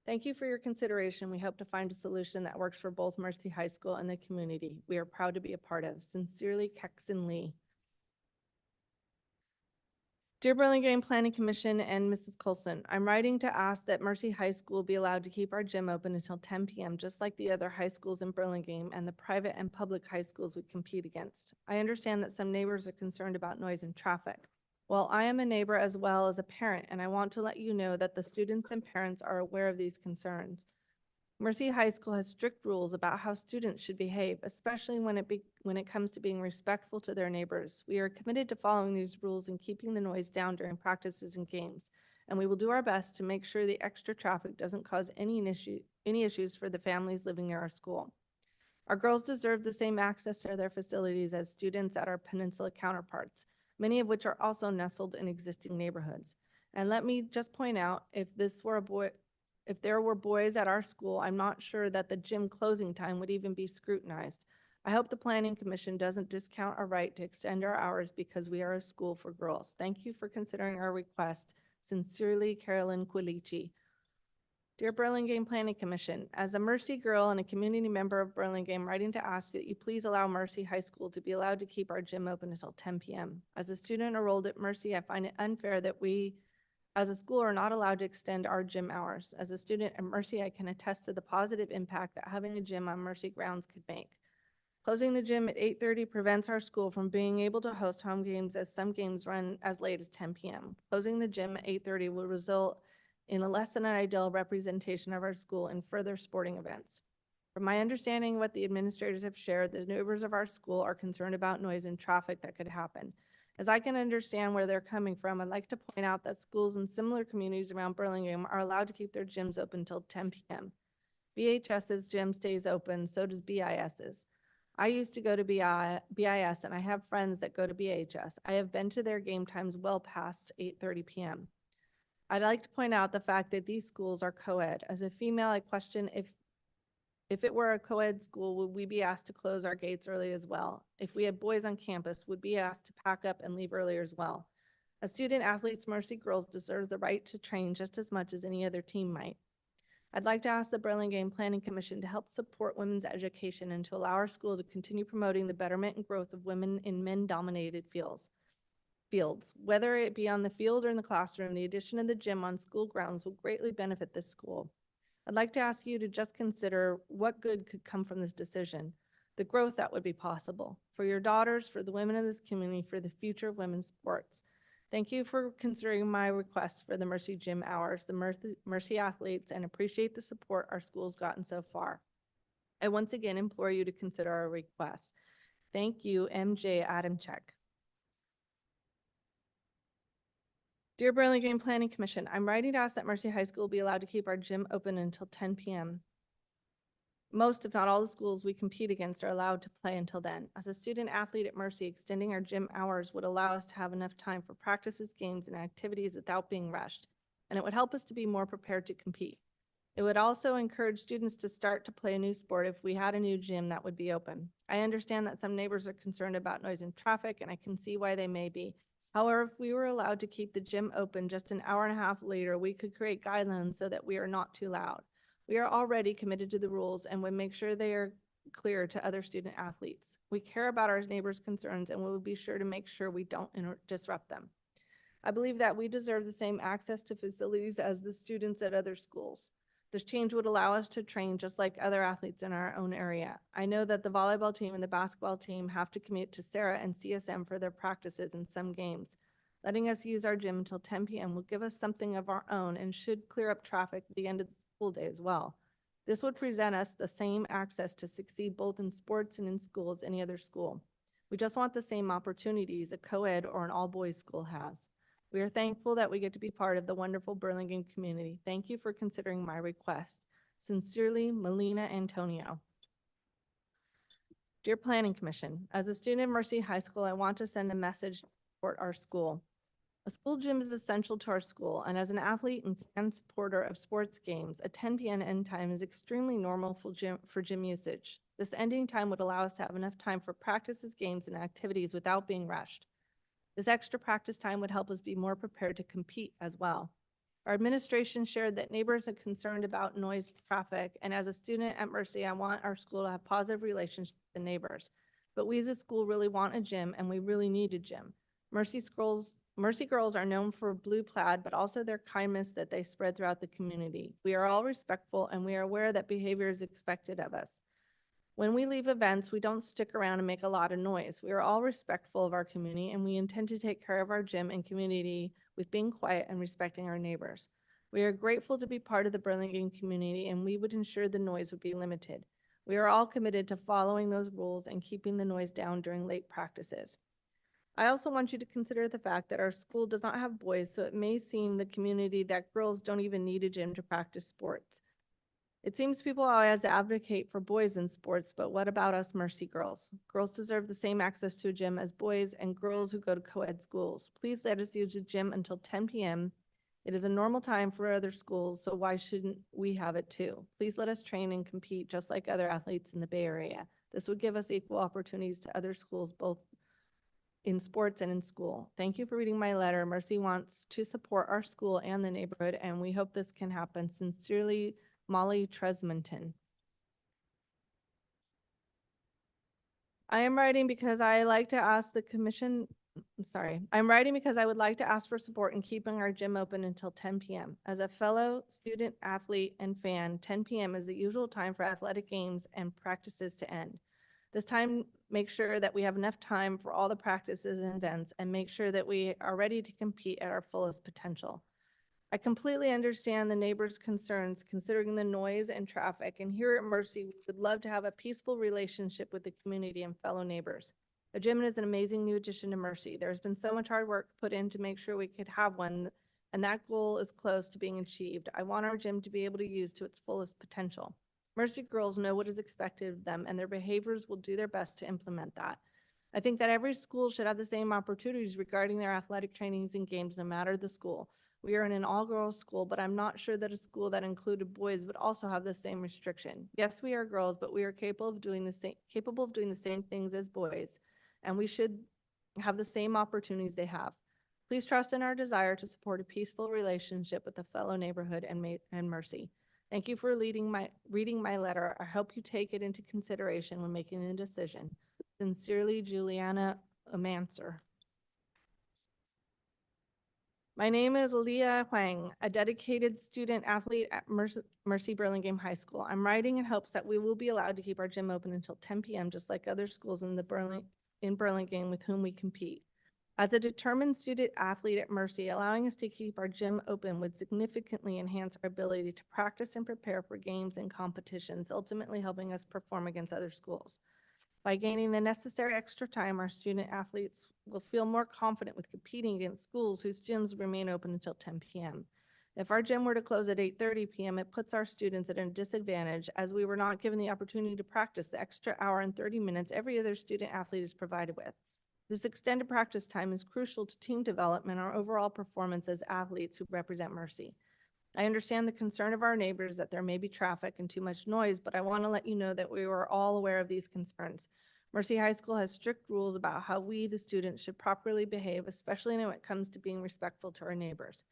[SPEAKER 7] Thank you for your consideration. We hope to find a solution that works for both Mercy High School and the community we are proud to be a part of. Sincerely, Kexon Lee. Dear Burlingame Planning Commission and Mrs. Coulson, I'm writing to ask that Mercy High School be allowed to keep our gym open until 10 p.m., just like the other high schools in Burlingame and the private and public high schools we compete against. I understand that some neighbors are concerned about noise and traffic. Well, I am a neighbor as well as a parent, and I want to let you know that the students and parents are aware of these concerns. Mercy High School has strict rules about how students should behave, especially when it comes to being respectful to their neighbors. We are committed to following these rules and keeping the noise down during practices and games, and we will do our best to make sure the extra traffic doesn't cause any issues for the families living near our school. Our girls deserve the same access to their facilities as students at our peninsula counterparts, many of which are also nestled in existing neighborhoods. And let me just point out, if there were boys at our school, I'm not sure that the gym closing time would even be scrutinized. I hope the Planning Commission doesn't discount our right to extend our hours because we are a school for girls. Thank you for considering our request. Sincerely, Carolyn Quilici. Dear Burlingame Planning Commission, as a Mercy girl and a community member of Burlingame, writing to ask that you please allow Mercy High School to be allowed to keep our gym open until 10 p.m. As a student enrolled at Mercy, I find it unfair that we, as a school, are not allowed to extend our gym hours. As a student at Mercy, I can attest to the positive impact that having a gym on Mercy grounds could make. Closing the gym at 8:30 prevents our school from being able to host home games, as some games run as late as 10 p.m. Closing the gym at 8:30 will result in a less than ideal representation of our school in further sporting events. From my understanding, what the administrators have shared, the neighbors of our school are concerned about noise and traffic that could happen. As I can understand where they're coming from, I'd like to point out that schools in similar communities around Burlingame are allowed to keep their gyms open until 10 p.m. BHS's gym stays open, so does BIS's. I used to go to BIS, and I have friends that go to BHS. I have been to their game times well past 8:30 p.m. I'd like to point out the fact that these schools are co-ed. As a female, I question if it were a co-ed school, would we be asked to close our gates early as well? If we had boys on campus, would we be asked to pack up and leave earlier as well? As student athletes, Mercy girls deserve the right to train just as much as any other team might. I'd like to ask the Burlingame Planning Commission to help support women's education and to allow our school to continue promoting the betterment and growth of women in men-dominated fields. Whether it be on the field or in the classroom, the addition of the gym on school grounds will greatly benefit this school. I'd like to ask you to just consider what good could come from this decision, the growth that would be possible for your daughters, for the women of this community, for the future of women's sports. Thank you for considering my request for the Mercy Gym hours, the Mercy athletes, and appreciate the support our school's gotten so far. I once again implore you to consider our request. Thank you, MJ Adamczyk. Dear Burlingame Planning Commission, I'm writing to ask that Mercy High School be allowed to keep our gym open until 10 p.m. Most, if not all, the schools we compete against are allowed to play until then. As a student athlete at Mercy, extending our gym hours would allow us to have enough time for practices, games, and activities without being rushed, and it would help us to be more prepared to compete. It would also encourage students to start to play a new sport if we had a new gym that would be open. I understand that some neighbors are concerned about noise and traffic, and I can see why they may be. However, if we were allowed to keep the gym open just an hour and a half later, we could create guidelines so that we are not too loud. We are already committed to the rules and would make sure they are clear to other student athletes. We care about our neighbors' concerns and we will be sure to make sure we don't disrupt them. I believe that we deserve the same access to facilities as the students at other schools. This change would allow us to train just like other athletes in our own area. I know that the volleyball team and the basketball team have to commute to Sarah and CSM for their practices and some games. Letting us use our gym until 10 p.m. will give us something of our own and should clear up traffic at the end of the school day as well. This would present us the same access to succeed both in sports and in school as any other school. We just want the same opportunities a co-ed or an all-boys school has. We are thankful that we get to be part of the wonderful Burlingame community. Thank you for considering my request. Sincerely, Melina Antonio. Dear Planning Commission, as a student at Mercy High School, I want to send a message to support our school. A school gym is essential to our school, and as an athlete and fan supporter of sports games, a 10 p.m. end time is extremely normal for gym usage. This ending time would allow us to have enough time for practices, games, and activities without being rushed. This extra practice time would help us be more prepared to compete as well. Our administration shared that neighbors are concerned about noise, traffic, and as a student at Mercy, I want our school to have positive relationships with the neighbors. But we as a school really want a gym, and we really need a gym. Mercy Girls are known for blue plaid, but also their kindness that they spread throughout the community. We are all respectful, and we are aware that behavior is expected of us. When we leave events, we don't stick around and make a lot of noise. We are all respectful of our community, and we intend to take care of our gym and community with being quiet and respecting our neighbors. We are grateful to be part of the Burlingame community, and we would ensure the noise would be limited. We are all committed to following those rules and keeping the noise down during late practices. I also want you to consider the fact that our school does not have boys, so it may seem the community that girls don't even need a gym to practice sports. It seems people always advocate for boys in sports, but what about us Mercy girls? Girls deserve the same access to a gym as boys and girls who go to co-ed schools. Please let us use the gym until 10 p.m. It is a normal time for other schools, so why shouldn't we have it too? Please let us train and compete just like other athletes in the Bay Area. This would give us equal opportunities to other schools, both in sports and in school. Thank you for reading my letter. Mercy wants to support our school and the neighborhood, and we hope this can happen. Sincerely, Molly Tresmonton. I am writing because I like to ask the commission, I'm writing because I would like to ask for support in keeping our gym open until 10 p.m. As a fellow student, athlete, and fan, 10 p.m. is the usual time for athletic games and practices to end. This time, make sure that we have enough time for all the practices and events and make sure that we are ready to compete at our fullest potential. I completely understand the neighbors' concerns considering the noise and traffic, and here at Mercy, we would love to have a peaceful relationship with the community and fellow neighbors. A gym is an amazing new addition to Mercy. There's been so much hard work put in to make sure we could have one, and that goal is close to being achieved. I want our gym to be able to use to its fullest potential. Mercy girls know what is expected of them, and their behaviors will do their best to implement that. I think that every school should have the same opportunities regarding their athletic trainings and games, no matter the school. We are in an all-girls school, but I'm not sure that a school that included boys would also have the same restriction. Yes, we are girls, but we are capable of doing the same things as boys, and we should have the same opportunities they have. Please trust in our desire to support a peaceful relationship with the fellow neighborhood and Mercy. Thank you for reading my letter. I hope you take it into consideration when making a decision. Sincerely, Juliana Amanser. My name is Leah Huang, a dedicated student athlete at Mercy Burlingame High School. I'm writing in hopes that we will be allowed to keep our gym open until 10 p.m. just like other schools in Burlingame with whom we compete. As a determined student athlete at Mercy, allowing us to keep our gym open would significantly enhance our ability to practice and prepare for games and competitions, ultimately helping us perform against other schools. By gaining the necessary extra time, our student athletes will feel more confident with competing against schools whose gyms remain open until 10 p.m. If our gym were to close at 8:30 p.m., it puts our students at a disadvantage as we were not given the opportunity to practice the extra hour and 30 minutes every other student athlete is provided with. This extended practice time is crucial to team development and our overall performance as athletes who represent Mercy. I understand the concern of our neighbors that there may be traffic and too much noise, but I want to let you know that we were all aware of these concerns. Mercy High School has strict rules about how we, the students, should properly behave, especially when it comes to being respectful to our neighbors.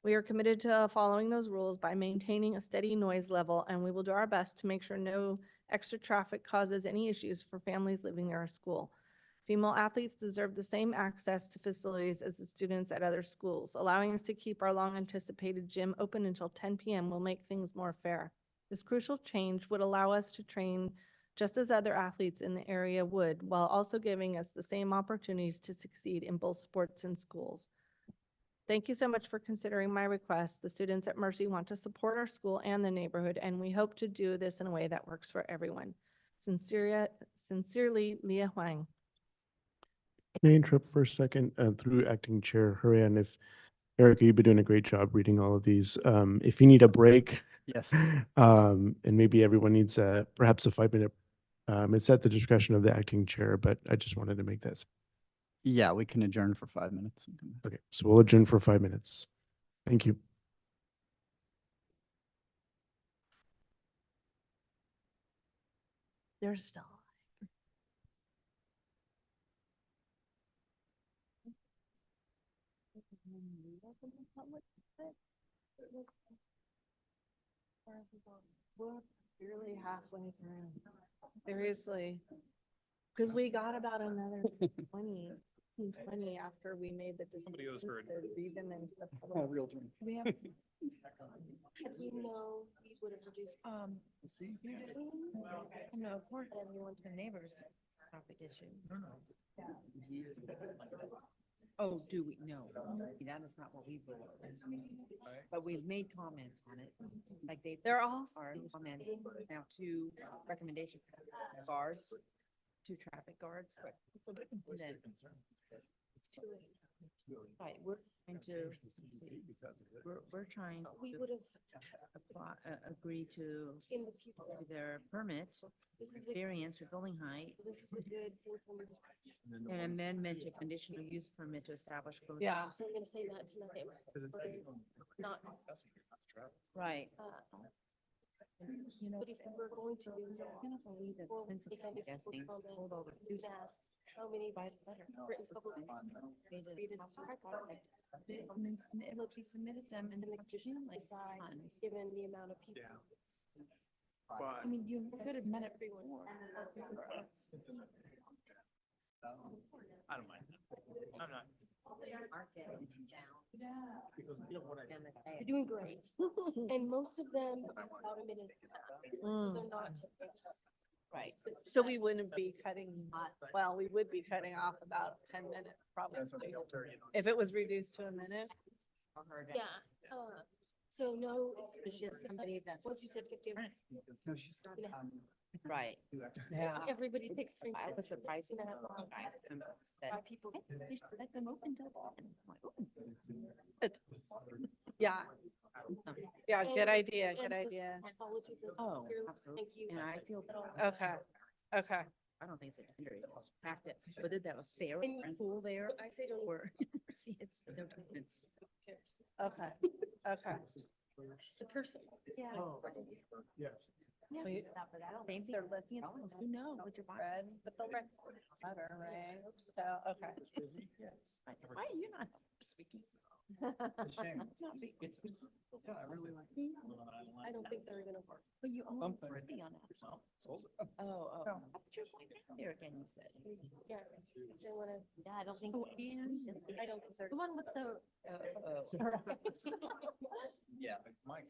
[SPEAKER 7] We are committed to following those rules by maintaining a steady noise level, and we will do our best to make sure no extra traffic causes any issues for families living near our school. Female athletes deserve the same access to facilities as the students at other schools. Allowing us to keep our long-anticipated gym open until 10 p.m. will make things more fair. This crucial change would allow us to train just as other athletes in the area would, while also giving us the same opportunities to succeed in both sports and schools. Thank you so much for considering my request. The students at Mercy want to support our school and the neighborhood, and we hope to do this in a way that works for everyone. Sincerely, Leah Huang.
[SPEAKER 5] Can I interrupt for a second through Acting Chair Hurrian? If Erica, you've been doing a great job reading all of these. If you need a break,
[SPEAKER 9] Yes.
[SPEAKER 5] and maybe everyone needs perhaps a 5-minute, it's at the discretion of the acting chair, but I just wanted to make that.
[SPEAKER 9] Yeah, we can adjourn for 5 minutes.
[SPEAKER 5] Okay, so we'll adjourn for 5 minutes. Thank you.
[SPEAKER 7] There's still. We're barely halfway through. Seriously. Because we got about another 20 after we made the
[SPEAKER 10] Somebody owes her a-
[SPEAKER 7] decision to read them into the public.
[SPEAKER 9] Real drink.
[SPEAKER 7] We have. You know, these would have reduced.
[SPEAKER 4] No, of course, everyone to the neighbors traffic issue. Oh, do we? No, that is not what we voted. But we've made comments on it, like
[SPEAKER 7] They're all.
[SPEAKER 4] are comment now to recommendation guards, to traffic guards. And then- Right, we're trying to, let's see, we're trying.
[SPEAKER 7] We would have.
[SPEAKER 4] Agree to their permit, variance for building height,
[SPEAKER 7] This is a good.
[SPEAKER 4] an amendment to conditional use permit to establish. closed-
[SPEAKER 7] Yeah. So I'm gonna say that tonight. Not.
[SPEAKER 4] Right.
[SPEAKER 7] You know, but if we're going to.
[SPEAKER 4] I'm gonna believe that principal guessing, hold all the students.
[SPEAKER 7] How many by letter? Written public.
[SPEAKER 4] Look, he submitted them and then like,
[SPEAKER 7] Given the amount of people.
[SPEAKER 4] I mean, you could have met it before.
[SPEAKER 10] I don't mind. I'm not.
[SPEAKER 21] You're doing great. And most of them are about a minute. So they're not typical.
[SPEAKER 7] Right. So we wouldn't be cutting, well, we would be cutting off about 10 minutes probably. If it was reduced to a minute.
[SPEAKER 21] Yeah, so no, it's just somebody that's, once you said 50.
[SPEAKER 4] Right.
[SPEAKER 7] Yeah.
[SPEAKER 21] Everybody takes 3
[SPEAKER 4] I
[SPEAKER 21] minutes.
[SPEAKER 4] was surprised
[SPEAKER 21] You know,
[SPEAKER 4] that
[SPEAKER 21] people.
[SPEAKER 4] we should let them open till 10.
[SPEAKER 7] Yeah. Yeah, good
[SPEAKER 21] And-
[SPEAKER 7] idea,
[SPEAKER 21] and
[SPEAKER 7] good
[SPEAKER 21] this
[SPEAKER 7] idea.
[SPEAKER 21] apology that's
[SPEAKER 4] Oh,
[SPEAKER 21] here.
[SPEAKER 4] absolutely.
[SPEAKER 21] Thank you.
[SPEAKER 4] And I feel.
[SPEAKER 7] Okay, okay.
[SPEAKER 4] I don't think it's a gender issue. The fact that whether that was Sarah
[SPEAKER 21] And
[SPEAKER 4] in school there
[SPEAKER 21] I say don't.
[SPEAKER 4] or see, it's no difference.
[SPEAKER 7] Okay, okay.
[SPEAKER 21] The person. Yeah.
[SPEAKER 4] Yeah.
[SPEAKER 7] We-
[SPEAKER 4] Same thing. You know, what you're
[SPEAKER 7] Red, but they'll record better, right? So, okay.
[SPEAKER 4] Why are you not speaking? It's not big.
[SPEAKER 21] I don't think they're gonna work.
[SPEAKER 4] But you own
[SPEAKER 10] Something.
[SPEAKER 4] property on it. Oh, I thought you were going back there again, you said.
[SPEAKER 21] Yeah. They wanna.
[SPEAKER 4] Yeah, I don't think. Oh, and.
[SPEAKER 21] I don't think they're. The one with the.
[SPEAKER 10] Yeah, Mike.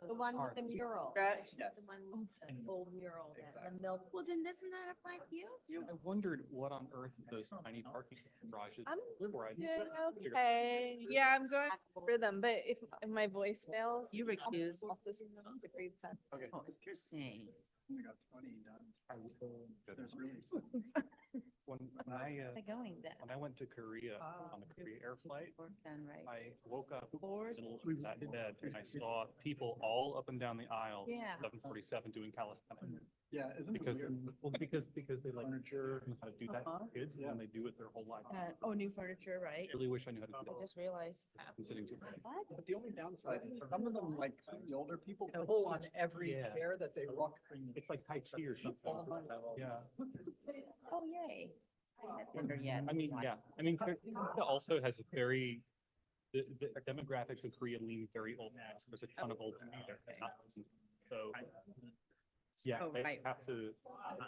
[SPEAKER 21] The one with the mural.
[SPEAKER 7] Right.
[SPEAKER 10] Yes.
[SPEAKER 21] The one with the old mural, that the milk.
[SPEAKER 4] Well, then doesn't that apply to you?
[SPEAKER 10] I wondered what on earth those tiny parking garages
[SPEAKER 7] I'm
[SPEAKER 10] were.
[SPEAKER 7] doing okay. Yeah, I'm going for them, but if my voice fails.
[SPEAKER 4] You recuse.
[SPEAKER 7] I'll just read some.
[SPEAKER 10] Okay.
[SPEAKER 4] Oh, it's interesting.
[SPEAKER 9] only got 20 done. There's really.
[SPEAKER 10] When I,
[SPEAKER 4] They're going then.
[SPEAKER 10] when I went to Korea on the Korea Air flight,
[SPEAKER 4] Work done, right?
[SPEAKER 10] I woke up in that bed and I saw people all up and down the aisle.
[SPEAKER 4] Yeah.
[SPEAKER 10] 747 doing calisthenics.
[SPEAKER 9] Yeah, isn't it
[SPEAKER 10] Because,
[SPEAKER 9] weird?
[SPEAKER 10] well, because they like
[SPEAKER 9] Furniture.
[SPEAKER 10] know how to do that
[SPEAKER 4] Uh-huh.
[SPEAKER 10] for kids and they do it their whole life.
[SPEAKER 4] Oh, new furniture, right?
[SPEAKER 10] I really wish I knew how to do
[SPEAKER 4] I
[SPEAKER 10] that.
[SPEAKER 4] just realized.
[SPEAKER 10] I'm sitting too.
[SPEAKER 4] What?
[SPEAKER 9] But the only downside is some of them, like some of the older people, pull on every
[SPEAKER 10] Yeah.
[SPEAKER 9] chair that they walk.
[SPEAKER 10] It's like Tai Chi or something. Yeah.
[SPEAKER 4] Oh, yay. I haven't been there yet.
[SPEAKER 10] I mean, yeah, I mean, Korea also has a very, the demographics of Korea lean very old. There's a ton of old people there. So, yeah,
[SPEAKER 4] Oh,
[SPEAKER 10] they
[SPEAKER 4] right.
[SPEAKER 10] have to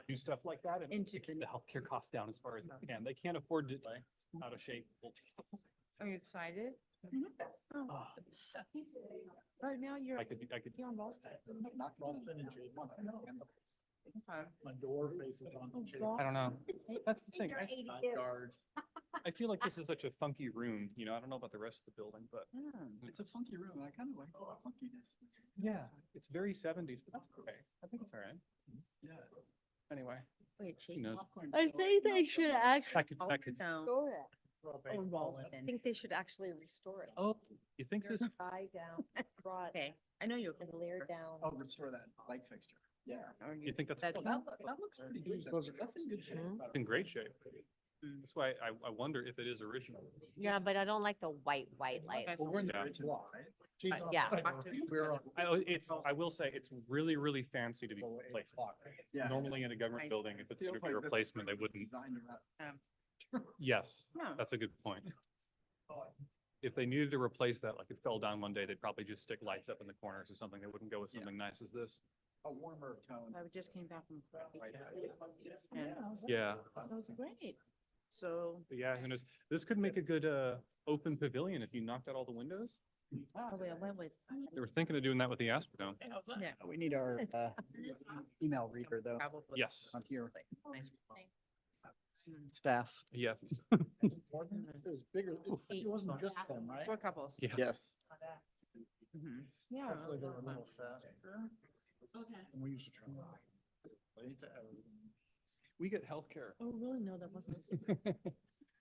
[SPEAKER 10] do stuff like that and to keep the healthcare costs down as far as they can. They can't afford to like out of shape. old people.
[SPEAKER 4] Are you excited? Oh. Right now you're.
[SPEAKER 10] I could,
[SPEAKER 4] You're on Boston.
[SPEAKER 9] Not Boston and Jayvon.
[SPEAKER 4] Okay.
[SPEAKER 9] My door faces on the
[SPEAKER 10] I don't know. That's the thing.
[SPEAKER 9] Guard.
[SPEAKER 10] I feel like this is such a funky room, you know, I don't know about the rest of the building, but
[SPEAKER 9] It's a funky room. I kind of like the funkiness.
[SPEAKER 10] yeah, it's very 70s, but that's okay. I think it's all right.
[SPEAKER 9] Yeah.
[SPEAKER 10] Anyway,
[SPEAKER 4] Wait,
[SPEAKER 10] who
[SPEAKER 4] shake
[SPEAKER 10] knows?
[SPEAKER 4] popcorn.
[SPEAKER 21] I think they should actually.
[SPEAKER 10] I could,
[SPEAKER 4] No.
[SPEAKER 21] Restore it.
[SPEAKER 4] Oh, Boston.
[SPEAKER 21] I think they should actually restore it.
[SPEAKER 10] oh, you think this,
[SPEAKER 21] Tie down, brought
[SPEAKER 4] Okay, I know you're.
[SPEAKER 21] and layer down.
[SPEAKER 9] I'll restore that light fixture. Yeah.
[SPEAKER 10] you think that's
[SPEAKER 4] That-
[SPEAKER 10] cool?
[SPEAKER 9] That looks pretty good. That's in good shape.
[SPEAKER 10] It's in great shape. That's why I wonder if it is original.
[SPEAKER 3] Yeah, but I don't like the white light.
[SPEAKER 9] Well, we're in the
[SPEAKER 10] Yeah.
[SPEAKER 9] original, right?
[SPEAKER 3] Yeah.
[SPEAKER 9] We're on.
[SPEAKER 10] I will say, it's really, really fancy to be replaced.
[SPEAKER 9] Yeah.
[SPEAKER 10] Normally in a government building, if it's gonna be a replacement, they wouldn't.
[SPEAKER 9] Designed around-
[SPEAKER 10] Yes,
[SPEAKER 4] No.
[SPEAKER 10] that's a good point. If they needed to replace that, like it fell down one day, they'd probably just stick lights up in the corners or something. They wouldn't go with something nice as this.
[SPEAKER 9] A warmer tone.
[SPEAKER 4] I just came back from.
[SPEAKER 10] Right.
[SPEAKER 4] And
[SPEAKER 10] Yeah,
[SPEAKER 4] that was great. So,
[SPEAKER 10] but yeah, who knows? This could make a good, open pavilion if you knocked out all the windows.
[SPEAKER 4] probably I went with.
[SPEAKER 10] They were thinking of doing that with the Astrodome.
[SPEAKER 4] Yeah.
[SPEAKER 9] We need our email reader though.
[SPEAKER 4] Probably.
[SPEAKER 10] Yes,
[SPEAKER 9] On here.
[SPEAKER 4] Nice.
[SPEAKER 9] Staff.
[SPEAKER 10] yeah,
[SPEAKER 9] It was bigger. It wasn't just them, right?
[SPEAKER 4] 4 couples.
[SPEAKER 10] yeah.
[SPEAKER 9] Yes.
[SPEAKER 4] Mhm. Yeah.
[SPEAKER 9] Hopefully they're a little faster.
[SPEAKER 4] Okay.
[SPEAKER 9] And we used to try.
[SPEAKER 10] We get healthcare.
[SPEAKER 4] Oh, really? No, that wasn't.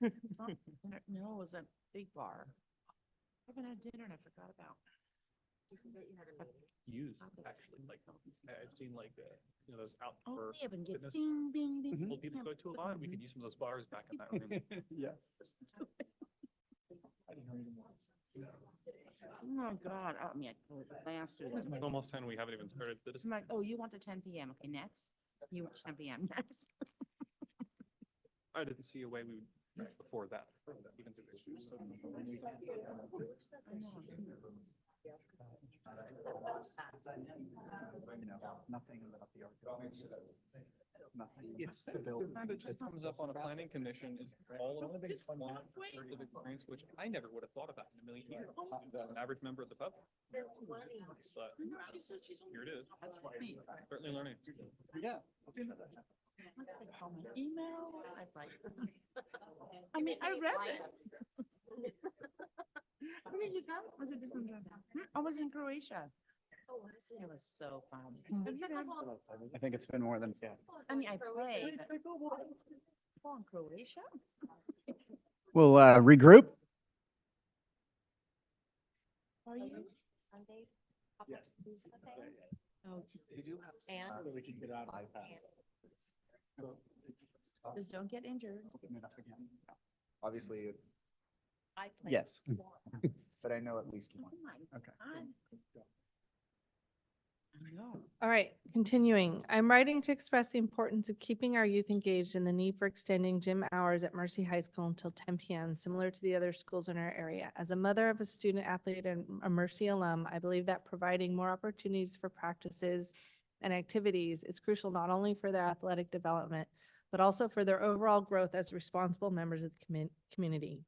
[SPEAKER 4] No, it was a big bar. I haven't had dinner and I forgot about.
[SPEAKER 10] Used, actually, like, I've seen like, those out
[SPEAKER 4] Oh,
[SPEAKER 10] for
[SPEAKER 4] yeah, but get
[SPEAKER 10] fitness.
[SPEAKER 4] ding, ding, ding.
[SPEAKER 10] Old people go to a lot. We could use some of those bars back in that room.
[SPEAKER 9] Yes.
[SPEAKER 4] Oh my God, I mean, bastard.
[SPEAKER 10] It's almost 10. We haven't even started the
[SPEAKER 4] I'm like, oh, you want to 10 PM. Okay, next. You want 10 PM next.
[SPEAKER 10] I didn't see a way we would before that. Even to issues.
[SPEAKER 9] Nothing about the architecture. Nothing.
[SPEAKER 10] It's the building that comes up on a planning commission is all of the biggest one of experience, which I never would have thought about in a million years. As an average member of the public. But here it is.
[SPEAKER 4] That's funny.
[SPEAKER 10] Certainly learning.
[SPEAKER 9] Yeah.
[SPEAKER 4] Email, I like. I mean, I read it. When did you come? Was it this one? I was in Croatia. It was so fun. Have you been?
[SPEAKER 9] I think it's been more than, yeah.
[SPEAKER 4] I mean, I played. Oh, in Croatia?
[SPEAKER 9] We'll regroup.
[SPEAKER 4] Are you?
[SPEAKER 3] Sunday?
[SPEAKER 9] Yes.
[SPEAKER 4] Oh,
[SPEAKER 9] We do have.
[SPEAKER 3] And-
[SPEAKER 9] We can get out of
[SPEAKER 4] just don't get injured.
[SPEAKER 1] Obviously,
[SPEAKER 3] I played
[SPEAKER 1] yes,
[SPEAKER 3] squash.
[SPEAKER 1] but I know at least
[SPEAKER 4] Oh
[SPEAKER 1] one.
[SPEAKER 4] my
[SPEAKER 9] Okay.
[SPEAKER 4] God. I know.
[SPEAKER 7] All right, continuing. I'm writing to express the importance of keeping our youth engaged and the need for extending gym hours at Mercy High School until 10 p.m., similar to the other schools in our area. As a mother of a student athlete and a Mercy alum, I believe that providing more opportunities for practices and activities is crucial not only for their athletic development, but also for their overall growth as responsible members of the community.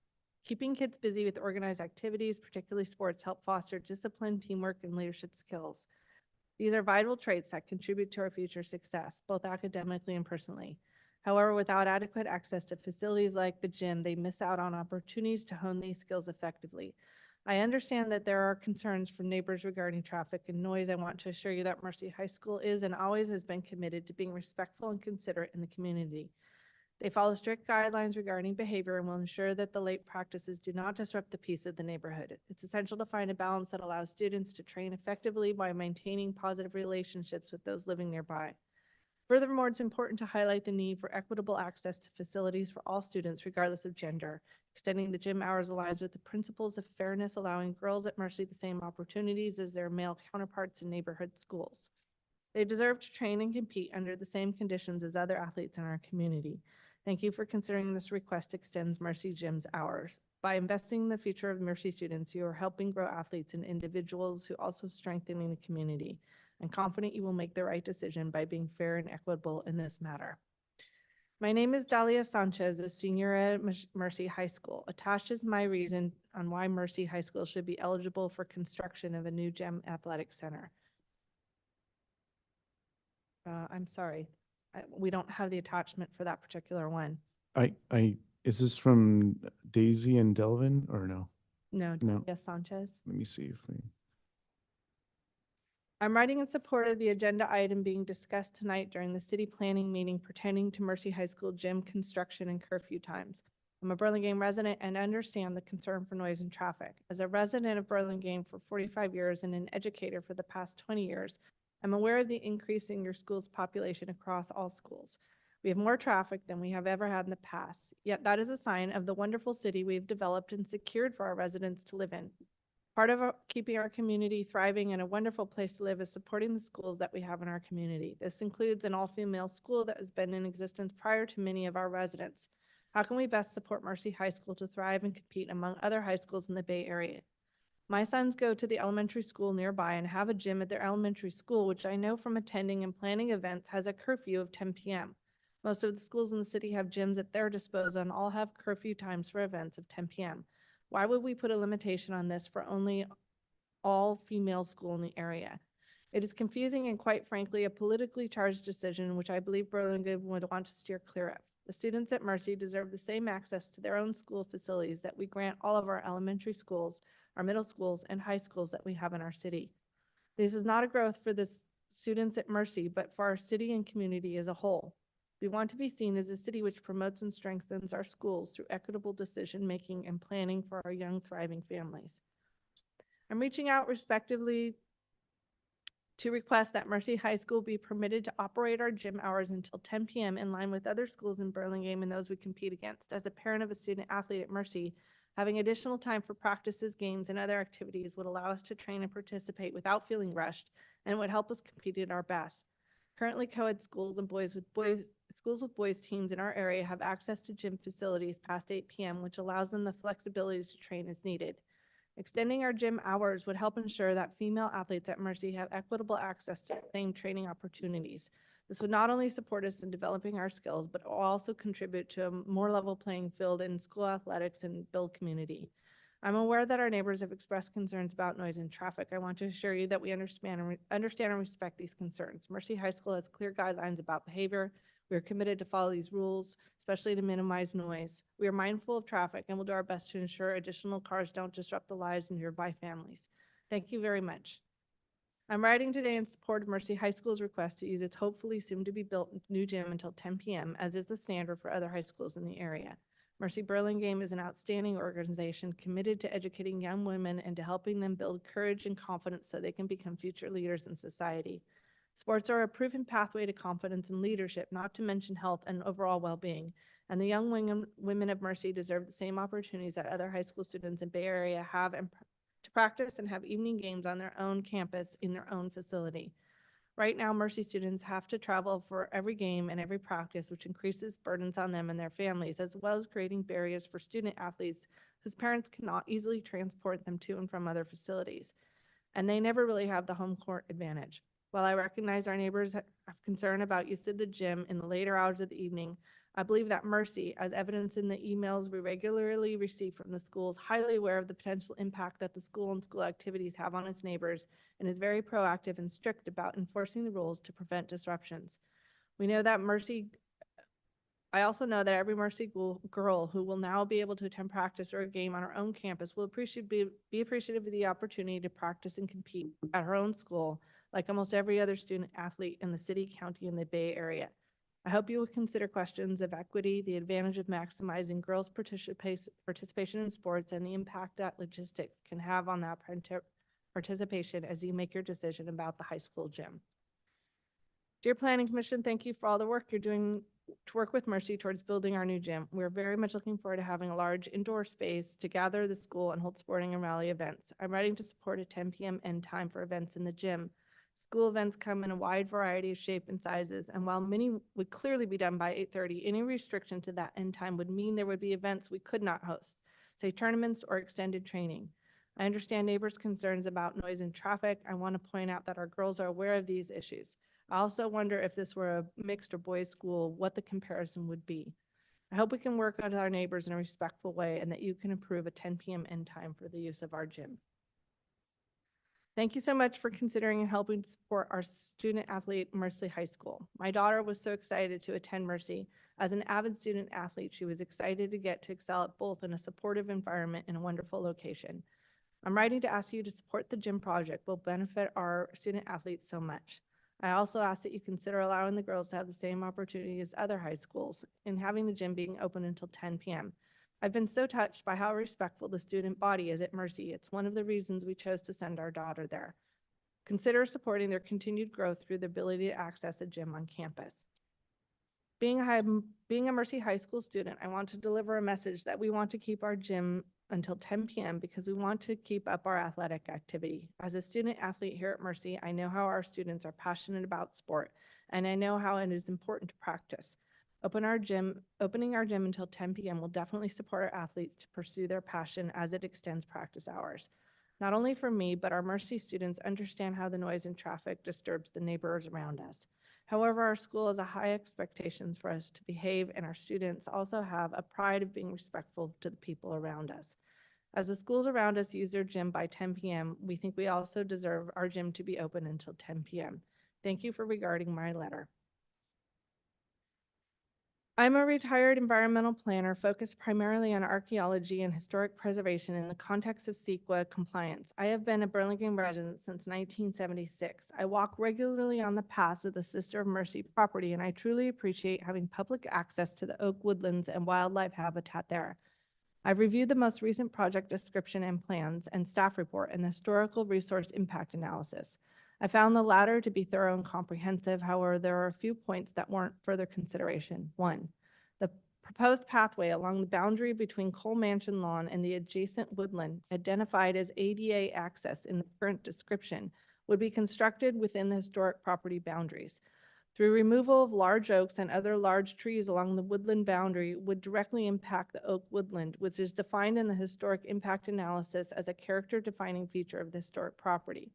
[SPEAKER 7] Keeping kids busy with organized activities, particularly sports, help foster discipline, teamwork, and leadership skills. These are vital traits that contribute to our future success, both academically and personally. However, without adequate access to facilities like the gym, they miss out on opportunities to hone these skills effectively. I understand that there are concerns from neighbors regarding traffic and noise. I want to assure you that Mercy High School is and always has been committed to being respectful and considerate in the community. They follow strict guidelines regarding behavior and will ensure that the late practices do not disrupt the peace of the neighborhood. It's essential to find a balance that allows students to train effectively while maintaining positive relationships with those living nearby. Furthermore, it's important to highlight the need for equitable access to facilities for all students, regardless of gender. Extending the gym hours aligns with the principles of fairness, allowing girls at Mercy the same opportunities as their male counterparts in neighborhood schools. They deserve to train and compete under the same conditions as other athletes in our community. Thank you for considering this request extends Mercy Gym's hours. By investing in the future of Mercy students, you are helping grow athletes and individuals who also strengthening the community. I'm confident you will make the right decision by being fair and equitable in this matter. My name is Dalia Sanchez, a senior at Mercy High School. Attached is my reason on why Mercy High School should be eligible for construction of a new gym athletic center. I'm sorry, we don't have the attachment for that particular one.
[SPEAKER 5] Is this from Daisy and Delvin or no?
[SPEAKER 7] No,
[SPEAKER 5] No.
[SPEAKER 7] Dalia Sanchez.
[SPEAKER 5] Let me see if we.
[SPEAKER 7] I'm writing in support of the agenda item being discussed tonight during the city planning meeting pertaining to Mercy High School gym construction and curfew times. I'm a Burlingame resident and understand the concern for noise and traffic. As a resident of Burlingame for 45 years and an educator for the past 20 years, I'm aware of the increase in your school's population across all schools. We have more traffic than we have ever had in the past, yet that is a sign of the wonderful city we've developed and secured for our residents to live in. Part of keeping our community thriving and a wonderful place to live is supporting the schools that we have in our community. This includes an all-female school that has been in existence prior to many of our residents. How can we best support Mercy High School to thrive and compete among other high schools in the Bay Area? My sons go to the elementary school nearby and have a gym at their elementary school, which I know from attending and planning events has a curfew of 10 p.m. Most of the schools in the city have gyms at their disposal and all have curfew times for events of 10 p.m. Why would we put a limitation on this for only all-female school in the area? It is confusing and quite frankly a politically charged decision which I believe Burlingame would want to steer clear of. The students at Mercy deserve the same access to their own school facilities that we grant all of our elementary schools, our middle schools, and high schools that we have in our city. This is not a growth for the students at Mercy, but for our city and community as a whole. We want to be seen as a city which promotes and strengthens our schools through equitable decision-making and planning for our young, thriving families. I'm reaching out respectively to request that Mercy High School be permitted to operate our gym hours until 10 p.m. in line with other schools in Burlingame and those we compete against. As a parent of a student athlete at Mercy, having additional time for practices, games, and other activities would allow us to train and participate without feeling rushed and would help us compete at our best. Currently, co-ed schools and schools with boys teams in our area have access to gym facilities past 8 p.m., which allows them the flexibility to train as needed. Extending our gym hours would help ensure that female athletes at Mercy have equitable access to the same training opportunities. This would not only support us in developing our skills, but will also contribute to a more level playing field in school athletics and build community. I'm aware that our neighbors have expressed concerns about noise and traffic. I want to assure you that we understand and respect these concerns. Mercy High School has clear guidelines about behavior. We are committed to follow these rules, especially to minimize noise. We are mindful of traffic and will do our best to ensure additional cars don't disrupt the lives of nearby families. Thank you very much. I'm writing today in support of Mercy High School's request to use its hopefully soon-to-be-built new gym until 10 p.m., as is the standard for other high schools in the area. Mercy Burlingame is an outstanding organization committed to educating young women and to helping them build courage and confidence so they can become future leaders in society. Sports are a proven pathway to confidence and leadership, not to mention health and overall well-being. And the young women of Mercy deserve the same opportunities that other high school students in Bay Area have to practice and have evening games on their own campus in their own facility. Right now, Mercy students have to travel for every game and every practice, which increases burdens on them and their families, as well as creating barriers for student athletes whose parents cannot easily transport them to and from other facilities. And they never really have the home court advantage. While I recognize our neighbors have concern about use of the gym in the later hours of the evening, I believe that Mercy, as evidenced in the emails we regularly receive from the school, is highly aware of the potential impact that the school and school activities have on its neighbors and is very proactive and strict about enforcing the rules to prevent disruptions. We know that Mercy I also know that every girl who will now be able to attend practice or a game on her own campus will be appreciative of the opportunity to practice and compete at her own school, like almost every other student athlete in the city, county, and the Bay Area. I hope you will consider questions of equity, the advantage of maximizing girls' participation in sports, and the impact that logistics can have on that participation as you make your decision about the high school gym. Dear Planning Commission, thank you for all the work you're doing to work with Mercy towards building our new gym. We're very much looking forward to having a large indoor space to gather the school and hold sporting and rally events. I'm ready to support a 10 p.m. end time for events in the gym. School events come in a wide variety of shape and sizes, and while many would clearly be done by 8:30, any restriction to that end time would mean there would be events we could not host, say tournaments or extended training. I understand neighbors' concerns about noise and traffic. I want to point out that our girls are aware of these issues. I also wonder if this were a mixed or boys' school, what the comparison would be. I hope we can work with our neighbors in a respectful way and that you can approve a 10 p.m. end time for the use of our gym. Thank you so much for considering and helping to support our student athlete, Mercy High School. My daughter was so excited to attend Mercy. As an avid student athlete, she was excited to get to excel at both in a supportive environment and a wonderful location. I'm writing to ask you to support the gym project will benefit our student athletes so much. I also ask that you consider allowing the girls to have the same opportunity as other high schools in having the gym being open until 10 p.m. I've been so touched by how respectful the student body is at Mercy. It's one of the reasons we chose to send our daughter there. Consider supporting their continued growth through the ability to access a gym on campus. Being a Mercy High School student, I want to deliver a message that we want to keep our gym until 10 p.m. because we want to keep up our athletic activity. As a student athlete here at Mercy, I know how our students are passionate about sport, and I know how it is important to practice. Opening our gym until 10 p.m. will definitely support our athletes to pursue their passion as it extends practice hours. Not only for me, but our Mercy students understand how the noise and traffic disturbs the neighbors around us. However, our school has a high expectations for us to behave, and our students also have a pride of being respectful to the people around us. As the schools around us use their gym by 10 p.m., we think we also deserve our gym to be open until 10 p.m. Thank you for regarding my letter. I'm a retired environmental planner focused primarily on archaeology and historic preservation in the context of CEQA compliance. I have been a Burlingame resident since 1976. I walk regularly on the paths of the Sister of Mercy property, and I truly appreciate having public access to the oak woodlands and wildlife habitat there. I've reviewed the most recent project description and plans and staff report and the historical resource impact analysis. I found the latter to be thorough and comprehensive. However, there are a few points that warrant further consideration. One, the proposed pathway along the boundary between Cole Mansion Lawn and the adjacent woodland, identified as ADA access in the current description, would be constructed within the historic property boundaries. Through removal of large oaks and other large trees along the woodland boundary would directly impact the oak woodland, which is defined in the historic impact analysis as a character-defining feature of the historic property.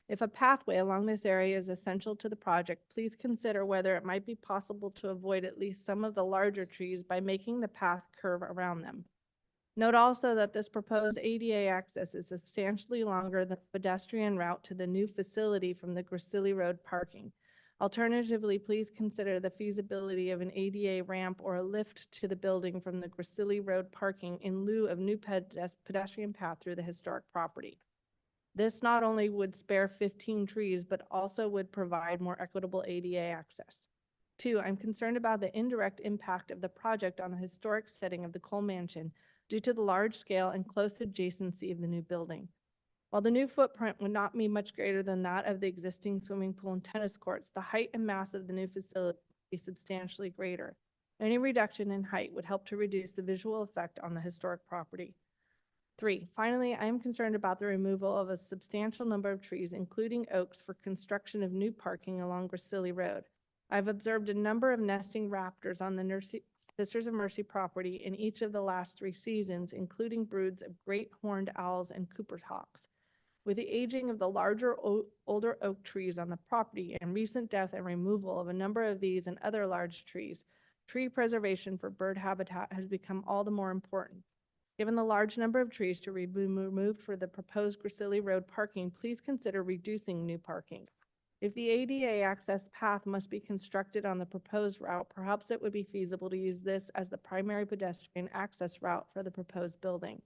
[SPEAKER 7] If a pathway along this area is essential to the project, please consider whether it might be possible to avoid at least some of the larger trees by making the path curve around them. Note also that this proposed ADA access is substantially longer than the pedestrian route to the new facility from the Gracilli Road parking. Alternatively, please consider the feasibility of an ADA ramp or a lift to the building from the Gracilli Road parking in lieu of new pedestrian path through the historic property. This not only would spare 15 trees, but also would provide more equitable ADA access. 2, I'm concerned about the indirect impact of the project on the historic setting of the Cole Mansion due to the large scale and close adjacency of the new building. While the new footprint would not be much greater than that of the existing swimming pool and tennis courts, the height and mass of the new facility would be substantially greater. Any reduction in height would help to reduce the visual effect on the historic property. 3, finally, I am concerned about the removal of a substantial number of trees, including oaks, for construction of new parking along Gracilli Road. I've observed a number of nesting raptors on the Sisters of Mercy property in each of the last 3 seasons, including broods of great horned owls and Cooper's hawks. With the aging of the larger, older oak trees on the property and recent death and removal of a number of these and other large trees, tree preservation for bird habitat has become all the more important. Given the large number of trees to be removed for the proposed Gracilli Road parking, please consider reducing new parking. If the ADA access path must be constructed on the proposed route, perhaps it would be feasible to use this as the primary pedestrian access route for the proposed building,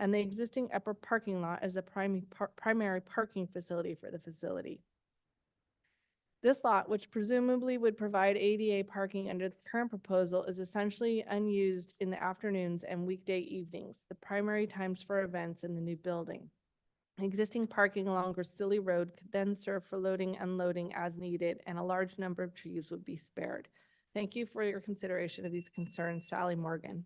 [SPEAKER 7] and the existing upper parking lot as a primary parking facility for the facility. This lot, which presumably would provide ADA parking under the current proposal, is essentially unused in the afternoons and weekday evenings, the primary times for events in the new building. Existing parking along Gracilli Road could then serve for loading, unloading as needed, and a large number of trees would be spared. Thank you for your consideration of these concerns, Sally Morgan.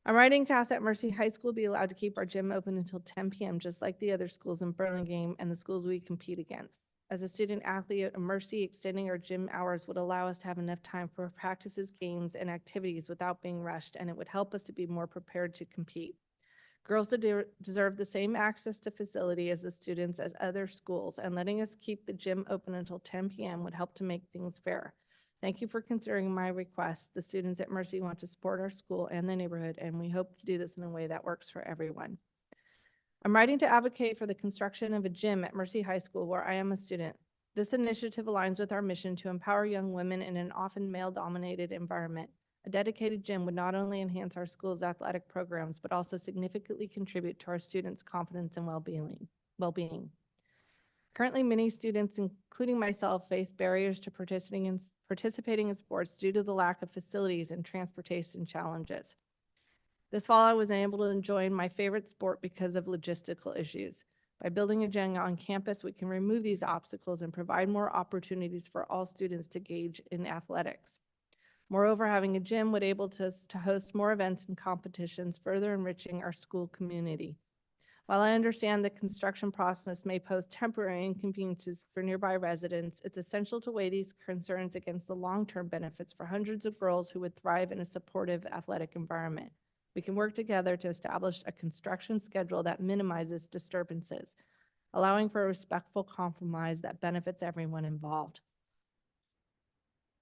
[SPEAKER 7] I'm writing to ask that Mercy High School be allowed to keep our gym open until 10 p.m., just like the other schools in Burlingame and the schools we compete against. As a student athlete at Mercy, extending our gym hours would allow us to have enough time for practices, games, and activities without being rushed, and it would help us to be more prepared to compete. Girls deserve the same access to facility as the students as other schools, and letting us keep the gym open until 10 p.m. would help to make things fair. Thank you for considering my request. The students at Mercy want to support our school and the neighborhood, and we hope to do this in a way that works for everyone. I'm writing to advocate for the construction of a gym at Mercy High School where I am a student. This initiative aligns with our mission to empower young women in an often male-dominated environment. A dedicated gym would not only enhance our school's athletic programs, but also significantly contribute to our students' confidence and well-being. Currently, many students, including myself, face barriers to participating in sports due to the lack of facilities and transportation challenges. This fall, I was able to join my favorite sport because of logistical issues. By building a gym on campus, we can remove these obstacles and provide more opportunities for all students to engage in athletics. Moreover, having a gym would enable us to host more events and competitions, further enriching our school community. While I understand the construction process may pose temporary inconveniences for nearby residents, it's essential to weigh these concerns against the long-term benefits for hundreds of girls who would thrive in a supportive athletic environment. We can work together to establish a construction schedule that minimizes disturbances, allowing for a respectful compromise that benefits everyone involved.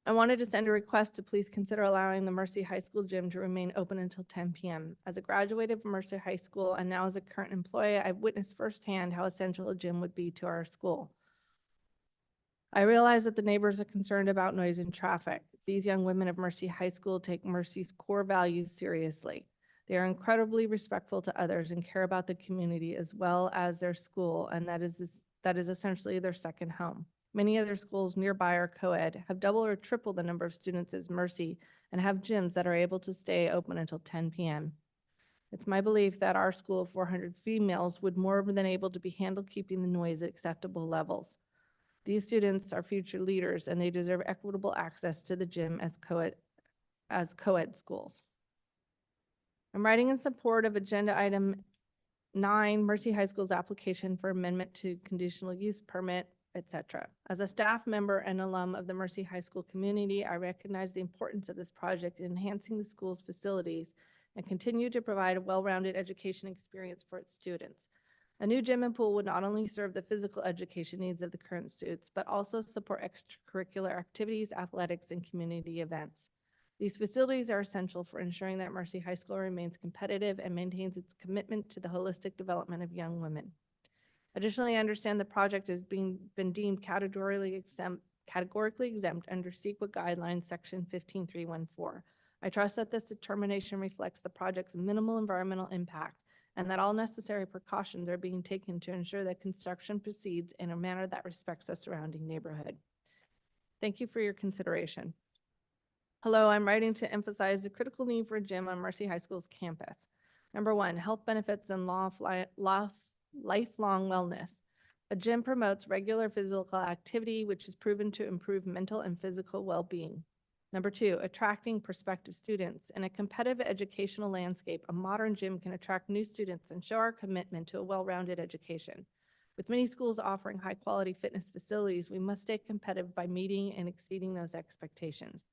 [SPEAKER 7] I wanted to send a request to please consider allowing the Mercy High School gym to remain open until 10 p.m. As a graduate of Mercy High School and now as a current employee, I've witnessed firsthand how essential a gym would be to our school. I realize that the neighbors are concerned about noise and traffic. These young women of Mercy High School take Mercy's core values seriously. They are incredibly respectful to others and care about the community as well as their school, and that is essentially their second home. Many other schools nearby are co-ed, have double or triple the number of students as Mercy, and have gyms that are able to stay open until 10 p.m. It's my belief that our school of 400 females would more than able to be handled keeping the noise at acceptable levels. These students are future leaders, and they deserve equitable access to the gym as co-ed schools. I'm writing in support of Agenda Item 9, Mercy High School's application for amendment to conditional use permit, etc. As a staff member and alum of the Mercy High School community, I recognize the importance of this project in enhancing the school's facilities and continue to provide a well-rounded education experience for its students. A new gym and pool would not only serve the physical education needs of the current students, but also support extracurricular activities, athletics, and community events. These facilities are essential for ensuring that Mercy High School remains competitive and maintains its commitment to the holistic development of young women. Additionally, I understand the project has been deemed categorically exempt under CEQA guidelines section 15314. I trust that this determination reflects the project's minimal environmental impact and that all necessary precautions are being taken to ensure that construction proceeds in a manner that respects the surrounding neighborhood. Thank you for your consideration. Hello, I'm writing to emphasize the critical need for a gym on Mercy High School's campus. Number one, health benefits and lifelong wellness. A gym promotes regular physical activity, which is proven to improve mental and physical well-being. Number two, attracting prospective students. In a competitive educational landscape, a modern gym can attract new students and show our commitment to a well-rounded education. With many schools offering high-quality fitness facilities, we must stay competitive by meeting and exceeding those expectations.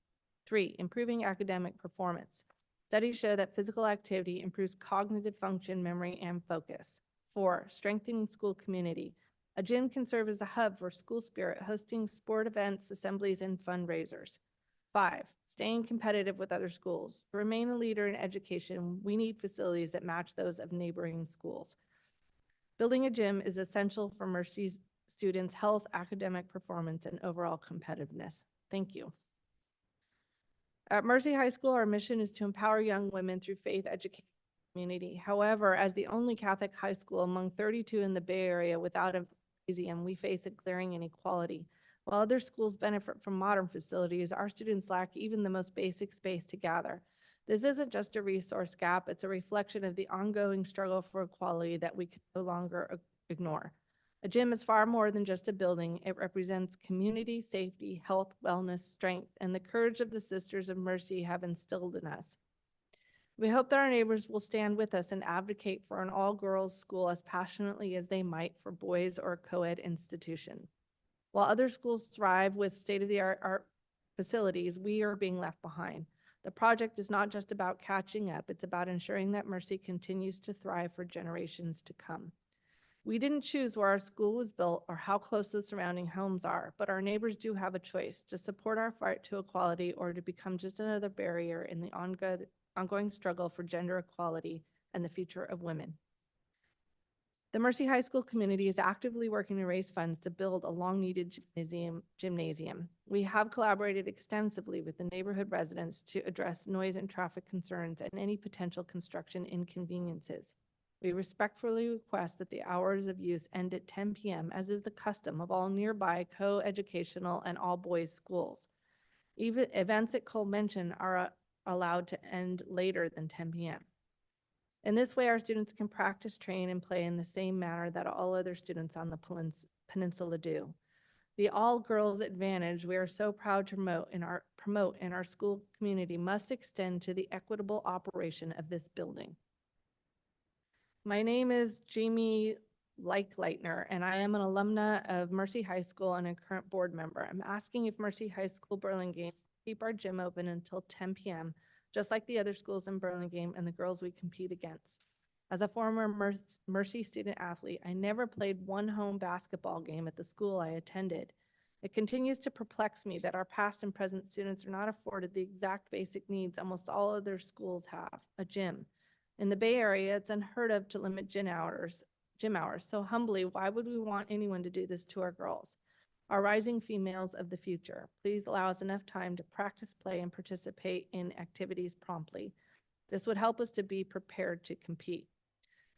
[SPEAKER 7] Three, improving academic performance. Studies show that physical activity improves cognitive function, memory, and focus. 4, strengthening school community. A gym can serve as a hub for school spirit, hosting sport events, assemblies, and fundraisers. 5, staying competitive with other schools. To remain a leader in education, we need facilities that match those of neighboring schools. Building a gym is essential for Mercy's students' health, academic performance, and overall competitiveness. Thank you. At Mercy High School, our mission is to empower young women through faith education community. However, as the only Catholic high school among 32 in the Bay Area without a museum, we face a glaring inequality. While other schools benefit from modern facilities, our students lack even the most basic space to gather. This isn't just a resource gap, it's a reflection of the ongoing struggle for equality that we can no longer ignore. A gym is far more than just a building. It represents community, safety, health, wellness, strength, and the courage of the Sisters of Mercy have instilled in us. We hope that our neighbors will stand with us and advocate for an all-girls school as passionately as they might for boys or a co-ed institution. While other schools thrive with state-of-the-art facilities, we are being left behind. The project is not just about catching up, it's about ensuring that Mercy continues to thrive for generations to come. We didn't choose where our school was built or how close the surrounding homes are, but our neighbors do have a choice to support our fight to equality or to become just another barrier in the ongoing struggle for gender equality and the future of women. The Mercy High School community is actively working to raise funds to build a long-needed gymnasium. We have collaborated extensively with the neighborhood residents to address noise and traffic concerns and any potential construction inconveniences. We respectfully request that the hours of use end at 10 p.m., as is the custom of all nearby co-educational and all-boys schools. Even events at Cole Mention are allowed to end later than 10 p.m. In this way, our students can practice, train, and play in the same manner that all other students on the peninsula do. The all-girls advantage we are so proud to promote in our school community must extend to the equitable operation of this building. My name is Jamie Leichleitner, and I am an alumna of Mercy High School and a current board member. I'm asking if Mercy High School Burlingame keep our gym open until 10 p.m., just like the other schools in Burlingame and the girls we compete against. As a former Mercy student athlete, I never played one home basketball game at the school I attended. It continues to perplex me that our past and present students are not afforded the exact basic needs almost all other schools have, a gym. In the Bay Area, it's unheard of to limit gym hours. So humbly, why would we want anyone to do this to our girls? Our rising females of the future. Please allow us enough time to practice, play, and participate in activities promptly. This would help us to be prepared to compete.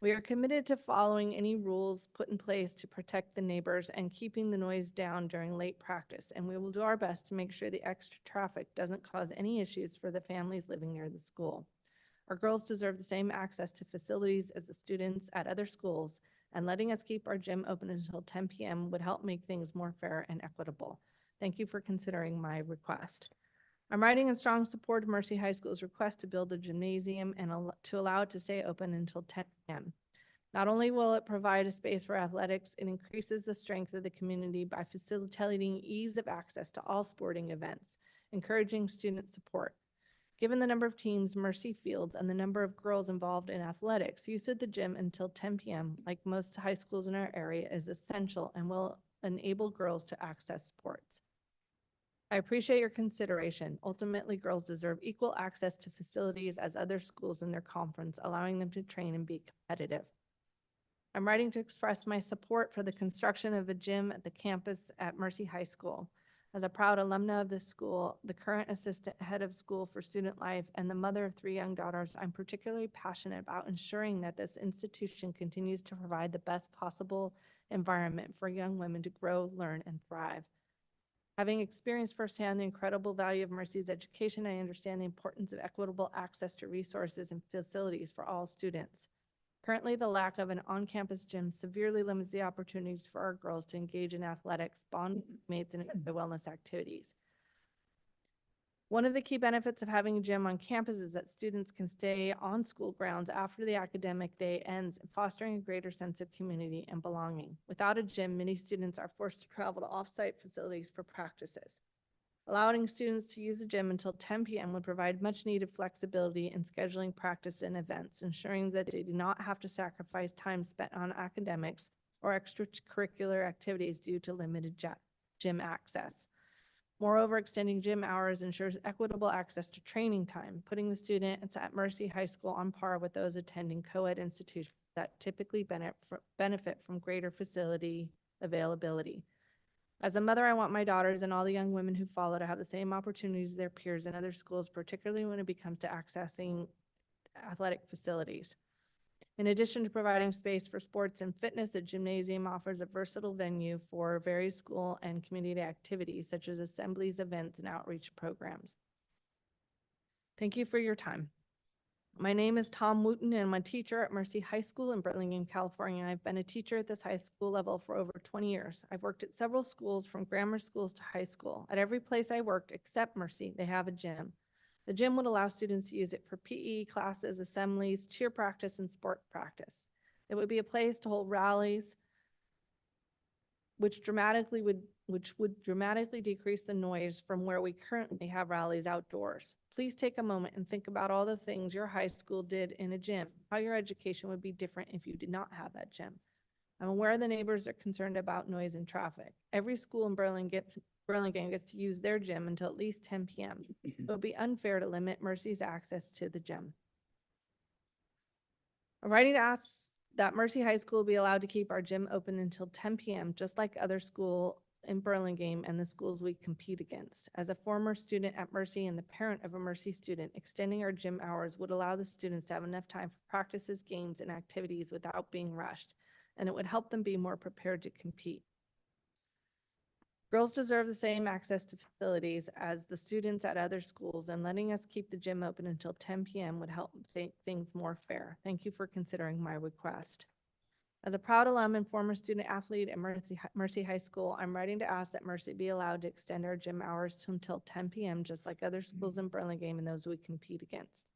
[SPEAKER 7] We are committed to following any rules put in place to protect the neighbors and keeping the noise down during late practice, and we will do our best to make sure the extra traffic doesn't cause any issues for the families living near the school. Our girls deserve the same access to facilities as the students at other schools, and letting us keep our gym open until 10 p.m. would help make things more fair and equitable. Thank you for considering my request. I'm writing in strong support of Mercy High School's request to build a gymnasium and to allow it to stay open until 10 p.m. Not only will it provide a space for athletics, it increases the strength of the community by facilitating ease of access to all sporting events, encouraging student support. Given the number of teams Mercy fields and the number of girls involved in athletics, use of the gym until 10 p.m., like most high schools in our area, is essential and will enable girls to access sports. I appreciate your consideration. Ultimately, girls deserve equal access to facilities as other schools in their conference, allowing them to train and be competitive. I'm writing to express my support for the construction of a gym at the campus at Mercy High School. As a proud alumna of this school, the current assistant head of school for student life, and the mother of 3 young daughters, I'm particularly passionate about ensuring that this institution continues to provide the best possible environment for young women to grow, learn, and thrive. Having experienced firsthand the incredible value of Mercy's education, I understand the importance of equitable access to resources and facilities for all students. Currently, the lack of an on-campus gym severely limits the opportunities for our girls to engage in athletics, bond with mates, and enjoy wellness activities. One of the key benefits of having a gym on campus is that students can stay on school grounds after the academic day ends, fostering a greater sense of community and belonging. Without a gym, many students are forced to travel to off-site facilities for practices. Allowing students to use the gym until 10 p.m. would provide much needed flexibility in scheduling practice and events, ensuring that they do not have to sacrifice time spent on academics or extracurricular activities due to limited gym access. Moreover, extending gym hours ensures equitable access to training time, putting the students at Mercy High School on par with those attending co-ed institutions that typically benefit from greater facility availability. As a mother, I want my daughters and all the young women who follow to have the same opportunities as their peers in other schools, particularly when it comes to accessing athletic facilities. In addition to providing space for sports and fitness, a gymnasium offers a versatile venue for various school and community activities such as assemblies, events, and outreach programs. Thank you for your time. My name is Tom Wooten, and I'm a teacher at Mercy High School in Burlingame, California. I've been a teacher at this high school level for over 20 years. I've worked at several schools, from grammar schools to high school. At every place I worked, except Mercy, they have a gym. The gym would allow students to use it for PE classes, assemblies, cheer practice, and sport practice. It would be a place to hold rallies, which would dramatically decrease the noise from where we currently have rallies outdoors. Please take a moment and think about all the things your high school did in a gym, how your education would be different if you did not have that gym. I'm aware the neighbors are concerned about noise and traffic. Every school in Burlingame gets to use their gym until at least 10 p.m. It would be unfair to limit Mercy's access to the gym. I'm writing to ask that Mercy High School be allowed to keep our gym open until 10 p.m., just like other schools in Burlingame and the schools we compete against. As a former student at Mercy and the parent of a Mercy student, extending our gym hours would allow the students to have enough time for practices, games, and activities without being rushed, and it would help them be more prepared to compete. Girls deserve the same access to facilities as the students at other schools, and letting us keep the gym open until 10 p.m. would help make things more fair. Thank you for considering my request. As a proud alum and former student athlete at Mercy High School, I'm writing to ask that Mercy be allowed to extend our gym hours to until 10 p.m., just like other schools in Burlingame and those we compete against.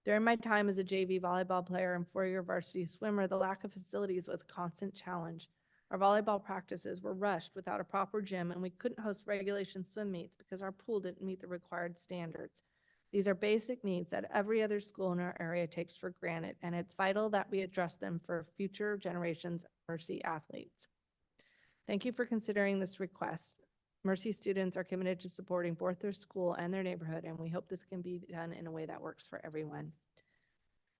[SPEAKER 7] During my time as a JV volleyball player and four-year varsity swimmer, the lack of facilities was a constant challenge. Our volleyball practices were rushed without a proper gym, and we couldn't host regulation swim meets because our pool didn't meet the required standards. These are basic needs that every other school in our area takes for granted, and it's vital that we address them for future generations of Mercy athletes. Thank you for considering this request. Mercy students are committed to supporting both their school and their neighborhood, and we hope this can be done in a way that works for everyone.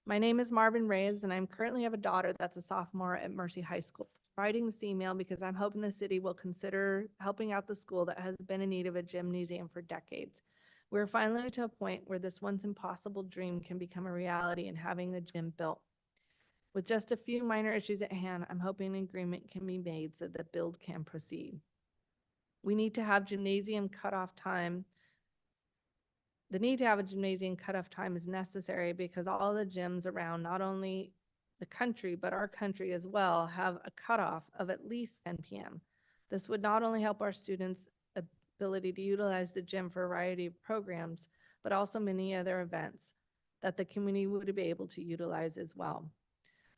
[SPEAKER 7] My name is Marvin Reyes, and I currently have a daughter that's a sophomore at Mercy High School. I'm writing this email because I'm hoping the city will consider helping out the school that has been in need of a gymnasium for decades. We're finally to a point where this once impossible dream can become a reality in having the gym built. With just a few minor issues at hand, I'm hoping an agreement can be made so that build can proceed. We need to have gymnasium cutoff time. The need to have a gymnasium cutoff time is necessary because all the gyms around not only the country, but our country as well, have a cutoff of at least 10 p.m. This would not only help our students' ability to utilize the gym for a variety of programs, but also many other events that the community would be able to utilize as well.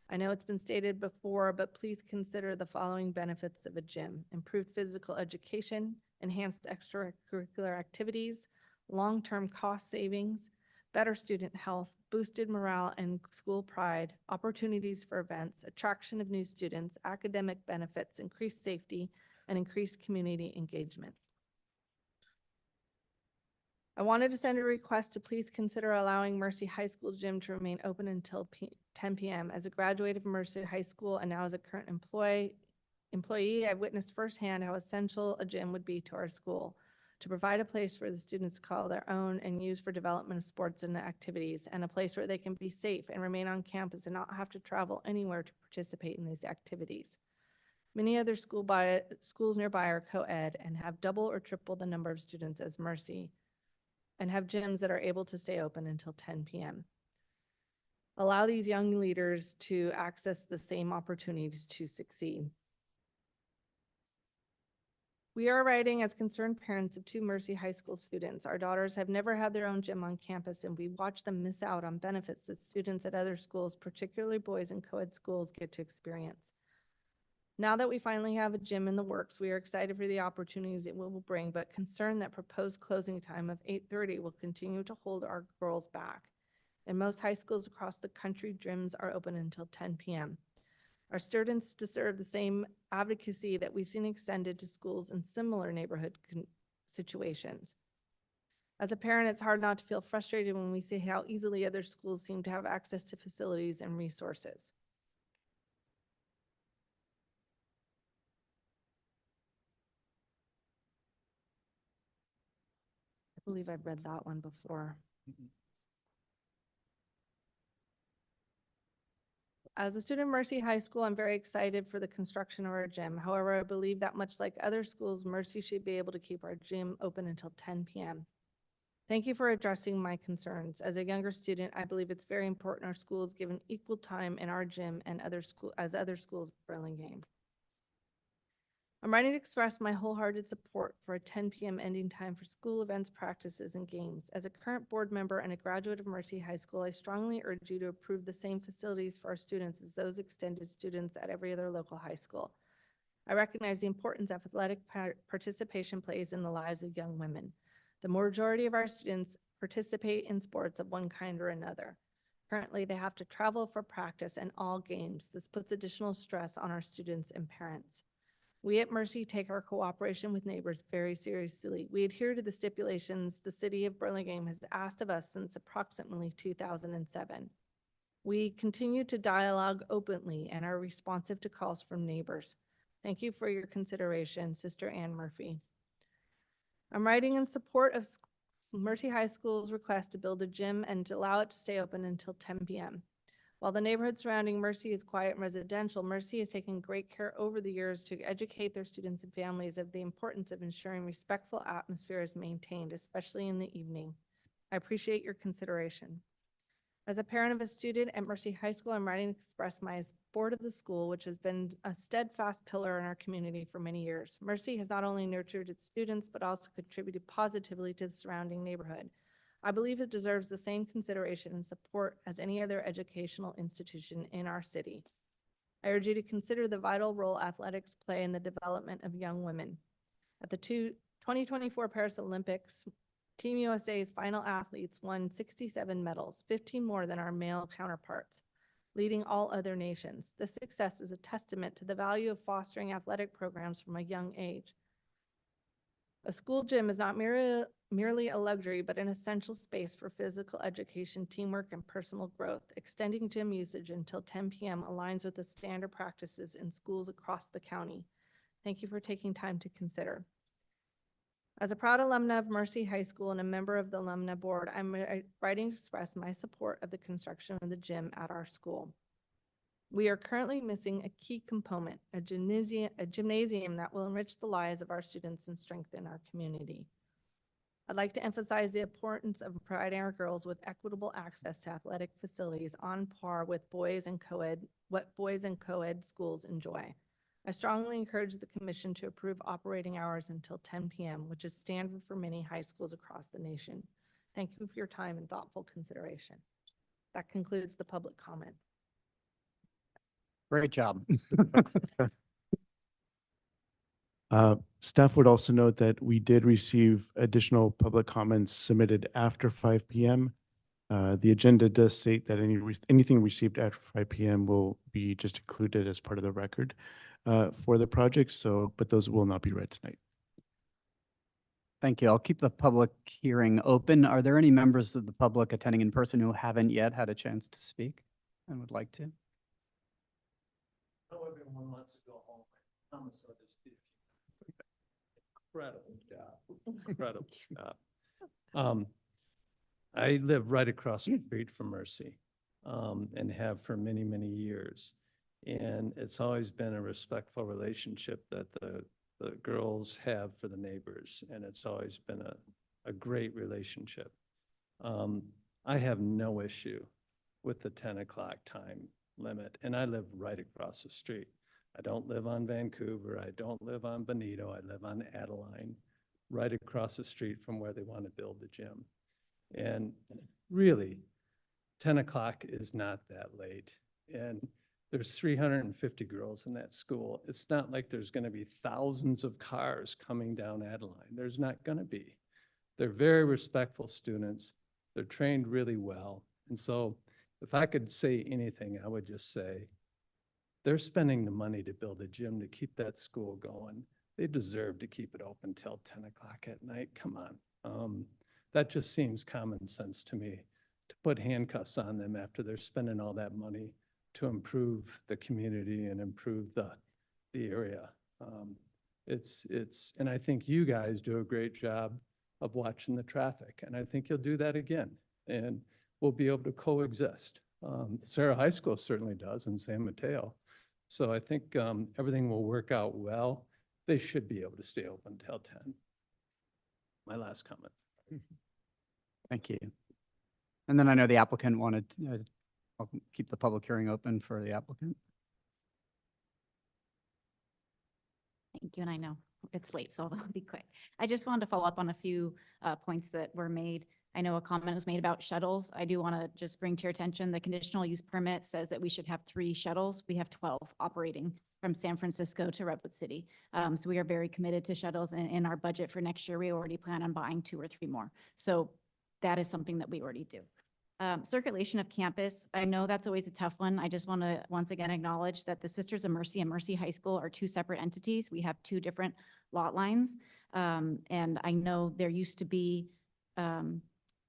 [SPEAKER 7] I know it's been stated before, but please consider the following benefits of a gym: improved physical education, enhanced extracurricular activities, long-term cost savings, better student health, boosted morale and school pride, opportunities for events, attraction of new students, academic benefits, increased safety, and increased community engagement. I wanted to send a request to please consider allowing Mercy High School gym to remain open until 10 p.m. As a graduate of Mercy High School and now as a current employee, I've witnessed firsthand how essential a gym would be to our school to provide a place for the students to call their own and use for development of sports and activities, and a place where they can be safe and remain on campus and not have to travel anywhere to participate in these activities. Many other schools nearby are co-ed and have double or triple the number of students as Mercy, and have gyms that are able to stay open until 10 p.m. Allow these young leaders to access the same opportunities to succeed. We are writing as concerned parents of two Mercy High School students. Our daughters have never had their own gym on campus, and we watch them miss out on benefits that students at other schools, particularly boys in co-ed schools, get to experience. Now that we finally have a gym in the works, we are excited for the opportunities it will bring, but concerned that proposed closing time of 8:30 will continue to hold our girls back. In most high schools across the country, gyms are open until 10 p.m. Our students deserve the same advocacy that we've seen extended to schools in similar neighborhood situations. As a parent, it's hard not to feel frustrated when we see how easily other schools seem to have access to facilities and resources. believe I've read that one before. As a student of Mercy High School, I'm very excited for the construction of our gym. However, I believe that much like other schools, Mercy should be able to keep our gym open until 10 p.m. Thank you for addressing my concerns. As a younger student, I believe it's very important our school is given equal time in our gym and other schools in Burlingame. I'm writing to express my wholehearted support for a 10 p.m. ending time for school events, practices, and games. As a current board member and a graduate of Mercy High School, I strongly urge you to approve the same facilities for our students as those extended students at every other local high school. I recognize the importance athletic participation plays in the lives of young women. The majority of our students participate in sports of one kind or another. Currently, they have to travel for practice and all games. This puts additional stress on our students and parents. We at Mercy take our cooperation with neighbors very seriously. We adhere to the stipulations the city of Burlingame has asked of us since approximately 2007. We continue to dialogue openly and are responsive to calls from neighbors. Thank you for your consideration, Sister Ann Murphy. I'm writing in support of Mercy High School's request to build a gym and to allow it to stay open until 10 p.m. While the neighborhood surrounding Mercy is quiet and residential, Mercy has taken great care over the years to educate their students and families of the importance of ensuring respectful atmosphere is maintained, especially in the evening. I appreciate your consideration. As a parent of a student at Mercy High School, I'm writing to express my support of the school, which has been a steadfast pillar in our community for many years. Mercy has not only nurtured its students, but also contributed positively to the surrounding neighborhood. I believe it deserves the same consideration and support as any other educational institution in our city. I urge you to consider the vital role athletics play in the development of young women. At the 2024 Paris Olympics, Team USA's final athletes won 67 medals, 15 more than our male counterparts, leading all other nations. This success is a testament to the value of fostering athletic programs from a young age. A school gym is not merely a luxury, but an essential space for physical education, teamwork, and personal growth. Extending gym usage until 10 p.m. aligns with the standard practices in schools across the county. Thank you for taking time to consider. As a proud alumna of Mercy High School and a member of the alumna board, I'm writing to express my support of the construction of the gym at our school. We are currently missing a key component, a gymnasium that will enrich the lives of our students and strengthen our community. I'd like to emphasize the importance of providing our girls with equitable access to athletic facilities on par with what boys and co-ed schools enjoy. I strongly encourage the commission to approve operating hours until 10 p.m., which is standard for many high schools across the nation. Thank you for your time and thoughtful consideration. That concludes the public comment.
[SPEAKER 9] Great job.
[SPEAKER 5] Staff would also note that we did receive additional public comments submitted after 5 p.m. The agenda does state that anything received after 5 p.m. will be just included as part of the record for the project. But those will not be read tonight.
[SPEAKER 9] Thank you. I'll keep the public hearing open. Are there any members of the public attending in person who haven't yet had a chance to speak and would like to?
[SPEAKER 1] Everyone wants to go home. Incredible job. Incredible job. I live right across the street from Mercy and have for many, many years. And it's always been a respectful relationship that the girls have for the neighbors. And it's always been a great relationship. I have no issue with the 10 o'clock time limit. And I live right across the street. I don't live on Vancouver. I don't live on Bonito. I live on Adeline, right across the street from where they want to build the gym. And really, 10 o'clock is not that late. And there's 350 girls in that school. It's not like there's going to be thousands of cars coming down Adeline. There's not going to be. They're very respectful students. They're trained really well. And so if I could say anything, I would just say, they're spending the money to build a gym to keep that school going. They deserve to keep it open till 10 o'clock at night. Come on. That just seems common sense to me, to put handcuffs on them after they're spending all that money to improve the community and improve the area. And I think you guys do a great job of watching the traffic. And I think you'll do that again, and we'll be able to coexist. Sarah High School certainly does, and San Mateo. So I think everything will work out well. They should be able to stay open till 10. My last comment.
[SPEAKER 9] Thank you. And then I know the applicant wanted, I'll keep the public hearing open for the applicant.
[SPEAKER 18] Thank you, and I know it's late, so I'll be quick. I just wanted to follow up on a few points that were made. I know a comment was made about shuttles. I do want to just bring to your attention, the conditional use permit says that we should have 3 shuttles. We have 12 operating from San Francisco to Redwood City. So we are very committed to shuttles, and in our budget for next year, we already plan on buying 2 or 3 more. So that is something that we already do. Circulation of campus, I know that's always a tough one. I just want to once again acknowledge that the Sisters of Mercy and Mercy High School are 2 separate entities. We have 2 different lot lines. And I know there used to be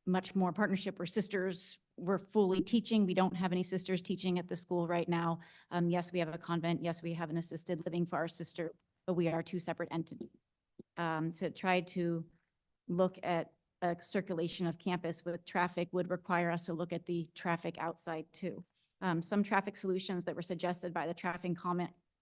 [SPEAKER 18] much more partnership where sisters were fully teaching. We don't have any sisters teaching at the school right now. Yes, we have a convent. Yes, we have an assisted living for our sister, but we are 2 separate entities. To try to look at a circulation of campus with traffic would require us to look at the traffic outside too. Some traffic solutions that were suggested by the traffic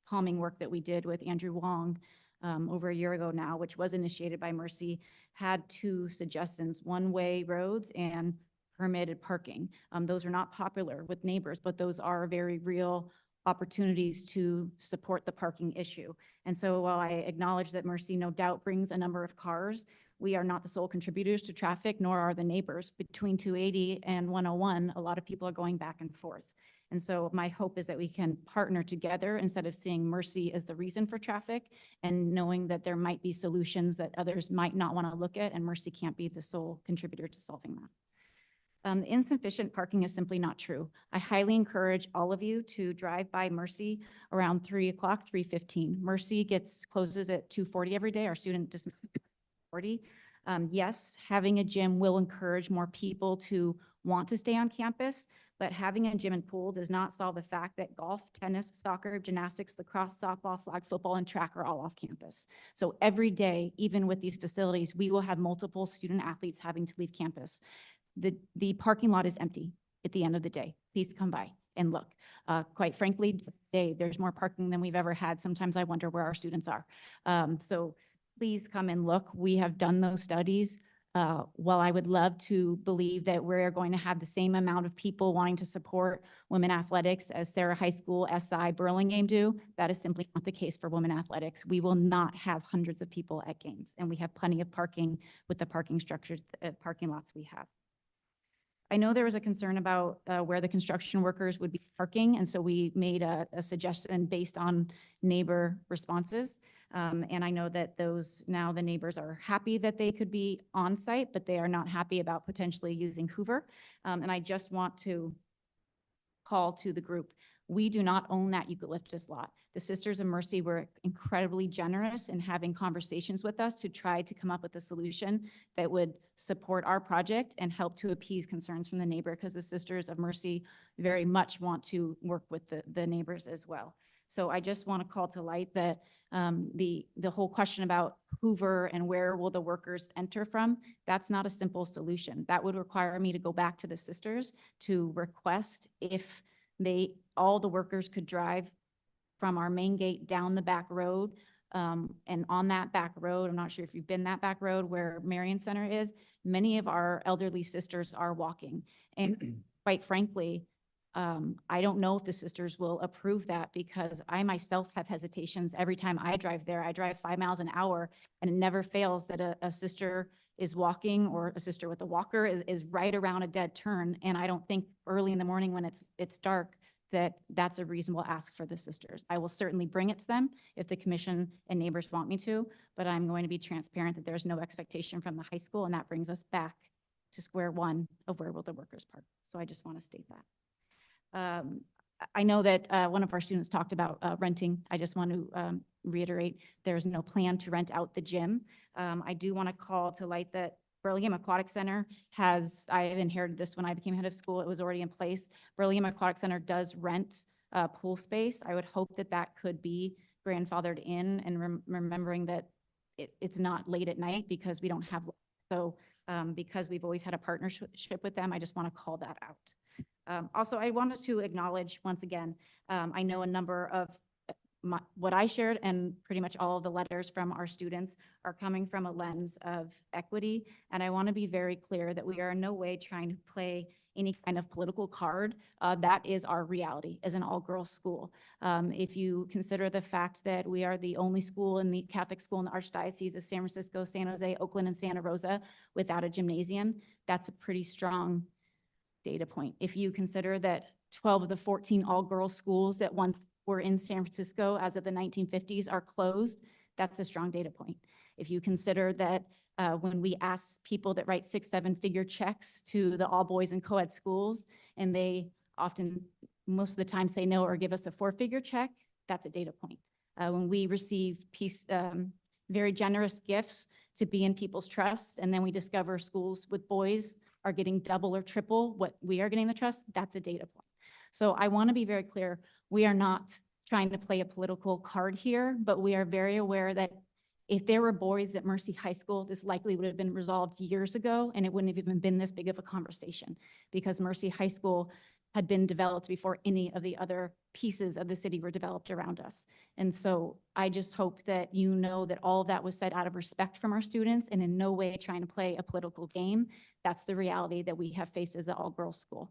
[SPEAKER 18] calming work that we did with Andrew Wong over a year ago now, which was initiated by Mercy, had 2 suggestions: one-way roads and permitted parking. Those are not popular with neighbors, but those are very real opportunities to support the parking issue. And so while I acknowledge that Mercy no doubt brings a number of cars, we are not the sole contributors to traffic, nor are the neighbors. Between 280 and 101, a lot of people are going back and forth. And so my hope is that we can partner together instead of seeing Mercy as the reason for traffic, and knowing that there might be solutions that others might not want to look at, and Mercy can't be the sole contributor to solving that. Insufficient parking is simply not true. I highly encourage all of you to drive by Mercy around 3 o'clock, 3:15. Mercy closes at 2:40 every day. Our student dismissal 40. Yes, having a gym will encourage more people to want to stay on campus, but having a gym and pool does not solve the fact that golf, tennis, soccer, gymnastics, lacrosse, softball, flag football, and track are all off campus. So every day, even with these facilities, we will have multiple student athletes having to leave campus. The parking lot is empty at the end of the day. Please come by and look. Quite frankly, there's more parking than we've ever had. Sometimes I wonder where our students are. So please come and look. We have done those studies. While I would love to believe that we're going to have the same amount of people wanting to support women athletics as Sarah High School, SI, Burlingame do, that is simply not the case for women athletics. We will not have hundreds of people at games, and we have plenty of parking with the parking structures, parking lots we have. I know there was a concern about where the construction workers would be parking, and so we made a suggestion based on neighbor responses. And I know that now the neighbors are happy that they could be on site, but they are not happy about potentially using Hoover. And I just want to call to the group. We do not own that eucalyptus lot. The Sisters of Mercy were incredibly generous in having conversations with us to try to come up with a solution that would support our project and help to appease concerns from the neighbor, because the Sisters of Mercy very much want to work with the neighbors as well. So I just want to call to light that the whole question about Hoover and where will the workers enter from, that's not a simple solution. That would require me to go back to the sisters to request if all the workers could drive from our main gate down the back road. And on that back road, I'm not sure if you've been that back road where Marion Center is, many of our elderly sisters are walking. And quite frankly, I don't know if the sisters will approve that, because I myself have hesitations every time I drive there. I drive 5 miles an hour, and it never fails that a sister is walking, or a sister with a walker is right around a dead turn. And I don't think early in the morning when it's dark that that's a reasonable ask for the sisters. I will certainly bring it to them if the commission and neighbors want me to, but I'm going to be transparent that there's no expectation from the high school, and that brings us back to square one of where will the workers park. So I just want to state that. I know that one of our students talked about renting. I just want to reiterate, there's no plan to rent out the gym. I do want to call to light that Burlingame Aquatic Center I have inherited this when I became head of school. It was already in place. Burlingame Aquatic Center does rent pool space. I would hope that that could be grandfathered in, and remembering that it's not late at night, because we don't have So because we've always had a partnership with them, I just want to call that out. Also, I wanted to acknowledge once again, I know a number of what I shared and pretty much all of the letters from our students are coming from a lens of equity. And I want to be very clear that we are in no way trying to play any kind of political card. That is our reality as an all-girls school. If you consider the fact that we are the only school in the Catholic school in the Archdiocese of San Francisco, San Jose, Oakland, and Santa Rosa without a gymnasium, that's a pretty strong data point. If you consider that 12 of the 14 all-girls schools that once were in San Francisco as of the 1950s are closed, that's a strong data point. If you consider that when we ask people that write 6, 7-figure checks to the all boys and co-ed schools, and they often, most of the time say no or give us a 4-figure check, that's a data point. When we receive very generous gifts to be in people's trusts, and then we discover schools with boys are getting double or triple what we are getting the trust, that's a data point. So I want to be very clear, we are not trying to play a political card here, but we are very aware that if there were boys at Mercy High School, this likely would have been resolved years ago, and it wouldn't have even been this big of a conversation because Mercy High School had been developed before any of the other pieces of the city were developed around us. And so I just hope that you know that all of that was said out of respect from our students and in no way trying to play a political game. That's the reality that we have faced as an all-girls school.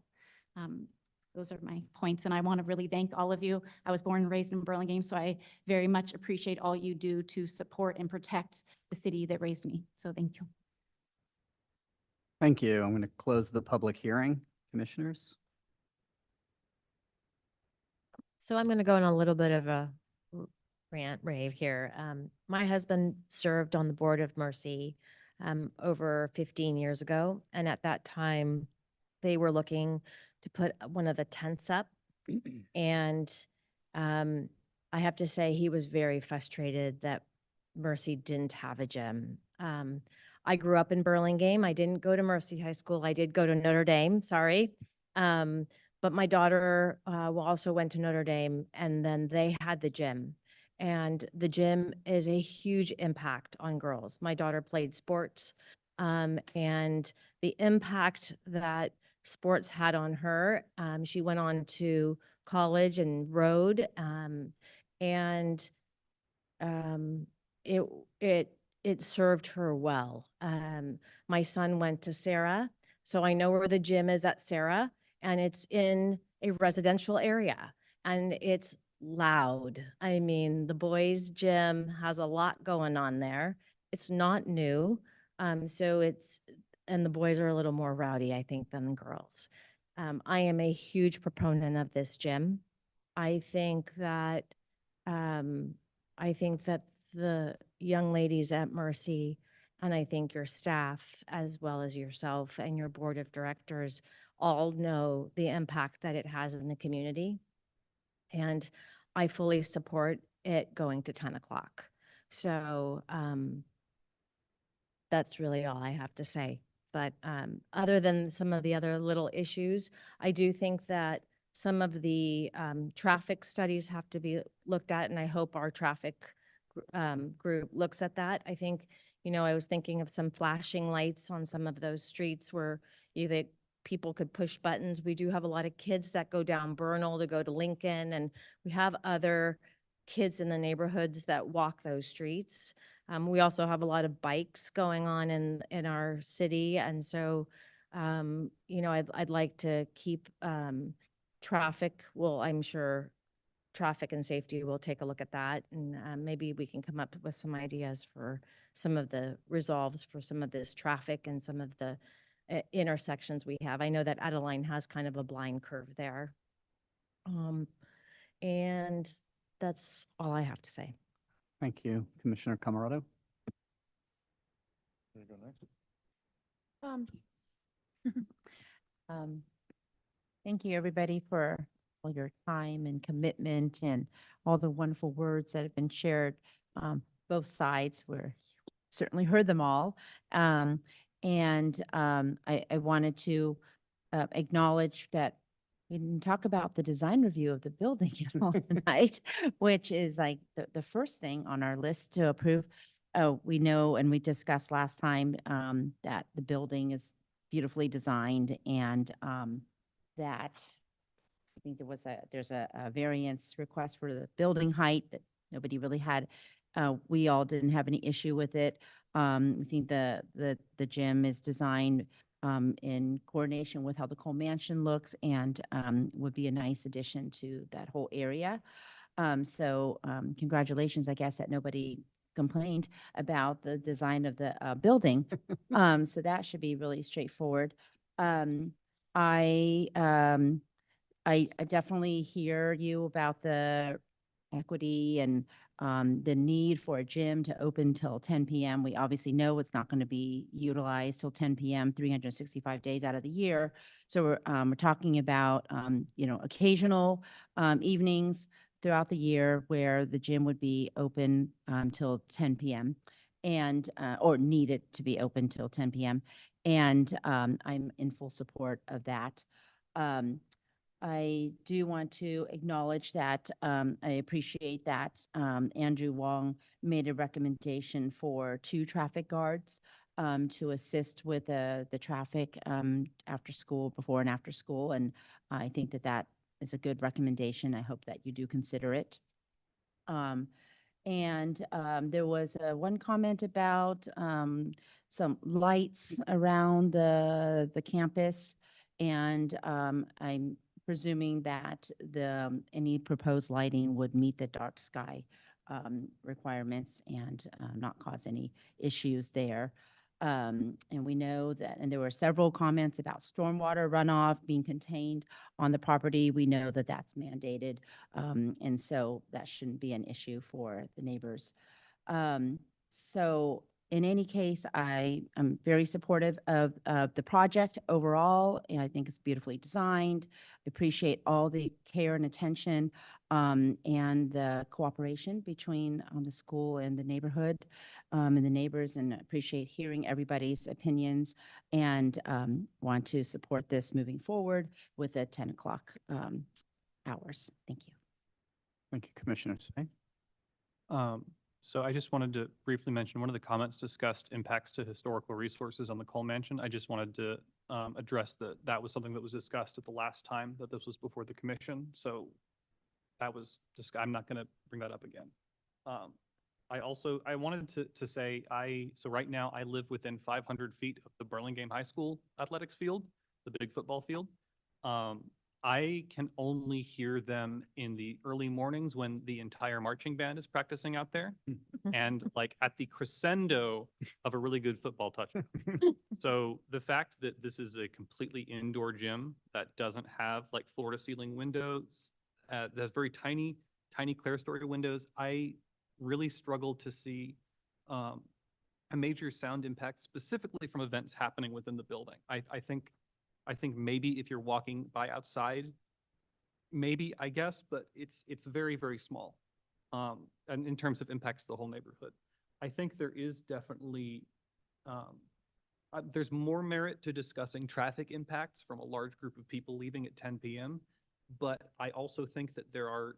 [SPEAKER 18] Those are my points, and I want to really thank all of you. I was born and raised in Burlingame, so I very much appreciate all you do to support and protect the city that raised me. So thank you.
[SPEAKER 9] Thank you. I'm going to close the public hearing. Commissioners?
[SPEAKER 3] So I'm going to go on a little bit of a rant rave here. My husband served on the board of Mercy over 15 years ago. And at that time, they were looking to put one of the tents up. And I have to say, he was very frustrated that Mercy didn't have a gym. I grew up in Burlingame. I didn't go to Mercy High School. I did go to Notre Dame, sorry. But my daughter also went to Notre Dame, and then they had the gym. And the gym is a huge impact on girls. My daughter played sports, and the impact that sports had on her, she went on to college and rode, and it served her well. My son went to Sarah, so I know where the gym is at Sarah, and it's in a residential area, and it's loud. I mean, the boys' gym has a lot going on there. It's not new, and the boys are a little more rowdy, I think, than the girls. I am a huge proponent of this gym. I think that the young ladies at Mercy, and I think your staff, as well as yourself and your board of directors, all know the impact that it has in the community. And I fully support it going to 10 o'clock. So that's really all I have to say. But other than some of the other little issues, I do think that some of the traffic studies have to be looked at, and I hope our traffic group looks at that. I think, I was thinking of some flashing lights on some of those streets where either people could push buttons. We do have a lot of kids that go down Bernal to go to Lincoln, and we have other kids in the neighborhoods that walk those streets. We also have a lot of bikes going on in our city. And so, I'd like to keep traffic. Well, I'm sure traffic and safety will take a look at that. And maybe we can come up with some ideas for some of the resolves for some of this traffic and some of the intersections we have. I know that Adeline has kind of a blind curve there. And that's all I have to say.
[SPEAKER 9] Thank you. Commissioner Camarado?
[SPEAKER 4] Thank you, everybody, for all your time and commitment and all the wonderful words that have been shared. Both sides, we're certainly heard them all. I wanted to acknowledge that we didn't talk about the design review of the building at all tonight, which is like the first thing on our list to approve. we know, and we discussed last time, that the building is beautifully designed and, that I think there's a variance request for the building height that nobody really had. We all didn't have any issue with it. We think the gym is designed in coordination with how the Cole Mansion looks and would be a nice addition to that whole area. So congratulations, I guess, that nobody complained about the design of the building. So that should be really straightforward. I definitely hear you about the equity and the need for a gym to open till 10 p.m. We obviously know it's not going to be utilized till 10 p.m. 365 days out of the year. So we're talking about occasional evenings throughout the year where the gym would be open till 10 p.m. and or needed to be open till 10 p.m. And I'm in full support of that. I do want to acknowledge that I appreciate that Andrew Wong made a recommendation for 2 traffic guards to assist with the traffic after school, before and after school. And I think that is a good recommendation. I hope that you do consider it. And there was one comment about some lights around the campus. And I'm presuming that any proposed lighting would meet the dark sky requirements and not cause any issues there. And we know that, and there were several comments about stormwater runoff being contained on the property. We know that that's mandated. And so that shouldn't be an issue for the neighbors. So in any case, I am very supportive of the project overall, and I think it's beautifully designed. I appreciate all the care and attention and the cooperation between the school and the neighborhood and the neighbors, and appreciate hearing everybody's opinions, and want to support this moving forward with the 10 o'clock hours. Thank you.
[SPEAKER 9] Thank you, Commissioner Say.
[SPEAKER 10] So I just wanted to briefly mention, one of the comments discussed impacts to historical resources on the Cole Mansion. I just wanted to address that was something that was discussed at the last time that this was before the commission. So that was just, I'm not going to bring that up again. I wanted to say, so right now I live within 500 feet of the Burlingame High School athletics field, the big football field. I can only hear them in the early mornings when the entire marching band is practicing out there, and like at the crescendo of a really good football touchdown. So the fact that this is a completely indoor gym that doesn't have like floor to ceiling windows, that has very tiny clerestory windows, I really struggle to see a major sound impact specifically from events happening within the building. I think maybe if you're walking by outside, maybe, I guess, but it's very, very small. And in terms of impacts to the whole neighborhood. I think there is definitely, there's more merit to discussing traffic impacts from a large group of people leaving at 10 p.m. But I also think that there are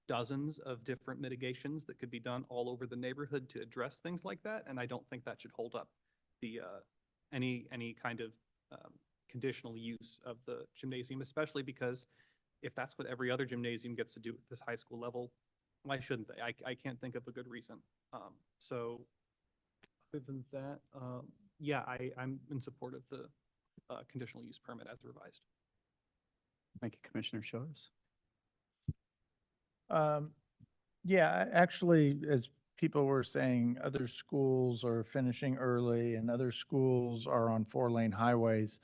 [SPEAKER 10] dozens of different mitigations that could be done all over the neighborhood to address things like that. And I don't think that should hold up the any kind of conditional use of the gymnasium, especially because if that's what every other gymnasium gets to do at this high school level, why shouldn't they? I can't think of a good reason. So other than that, yeah, I'm in support of the conditional use permit as revised.
[SPEAKER 9] Thank you, Commissioner Shores.
[SPEAKER 6] Yeah, actually, as people were saying, other schools are finishing early and other schools are on 4-lane highways.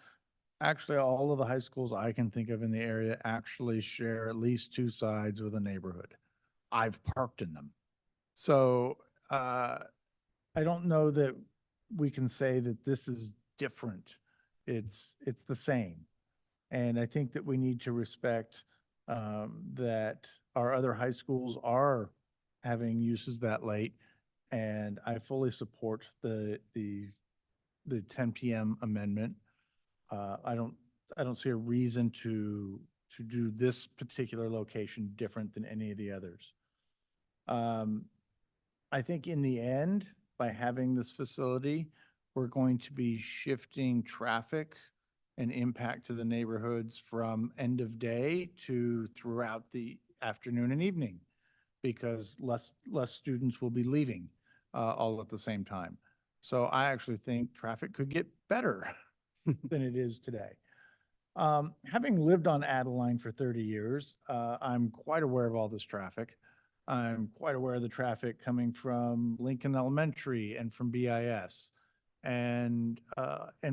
[SPEAKER 6] Actually, all of the high schools I can think of in the area actually share at least 2 sides with a neighborhood. I've parked in them. So I don't know that we can say that this is different. It's the same. And I think that we need to respect that our other high schools are having uses that late. And I fully support the 10 p.m. amendment. I don't see a reason to do this particular location different than any of the others. I think in the end, by having this facility, we're going to be shifting traffic and impact to the neighborhoods from end of day to throughout the afternoon and evening, because less students will be leaving all at the same time. So I actually think traffic could get better than it is today. Having lived on Adeline for 30 years, I'm quite aware of all this traffic. I'm quite aware of the traffic coming from Lincoln Elementary and from BIS. And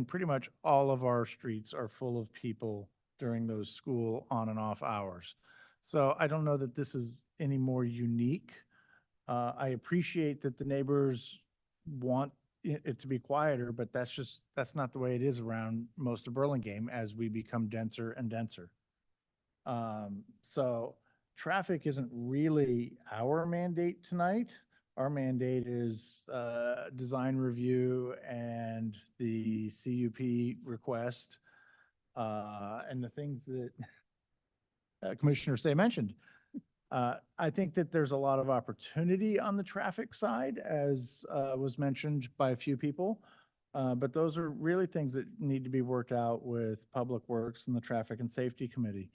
[SPEAKER 6] pretty much all of our streets are full of people during those school on and off hours. So I don't know that this is any more unique. I appreciate that the neighbors want it to be quieter, but that's not the way it is around most of Burlingame as we become denser and denser. So traffic isn't really our mandate tonight. Our mandate is design review and the CUP request and the things that Commissioner Say mentioned. I think that there's a lot of opportunity on the traffic side, as was mentioned by a few people. But those are really things that need to be worked out with Public Works and the Traffic and Safety Committee.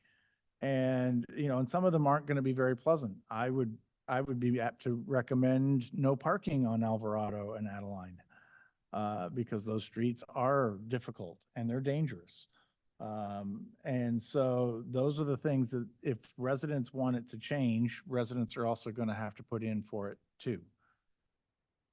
[SPEAKER 6] And, and some of them aren't going to be very pleasant. I would be apt to recommend no parking on Alvarado and Adeline because those streets are difficult and they're dangerous. And so those are the things that if residents want it to change, residents are also going to have to put in for it too.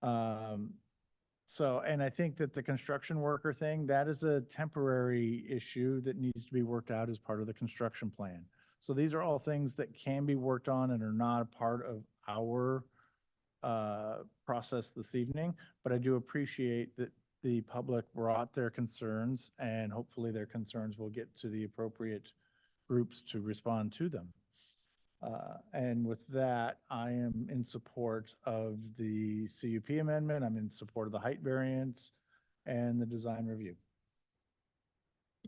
[SPEAKER 6] And I think that the construction worker thing, that is a temporary issue that needs to be worked out as part of the construction plan. So these are all things that can be worked on and are not a part of our process this evening, but I do appreciate that the public brought their concerns, and hopefully their concerns will get to the appropriate groups to respond to them. And with that, I am in support of the CUP amendment. I'm in support of the height variance and the design review.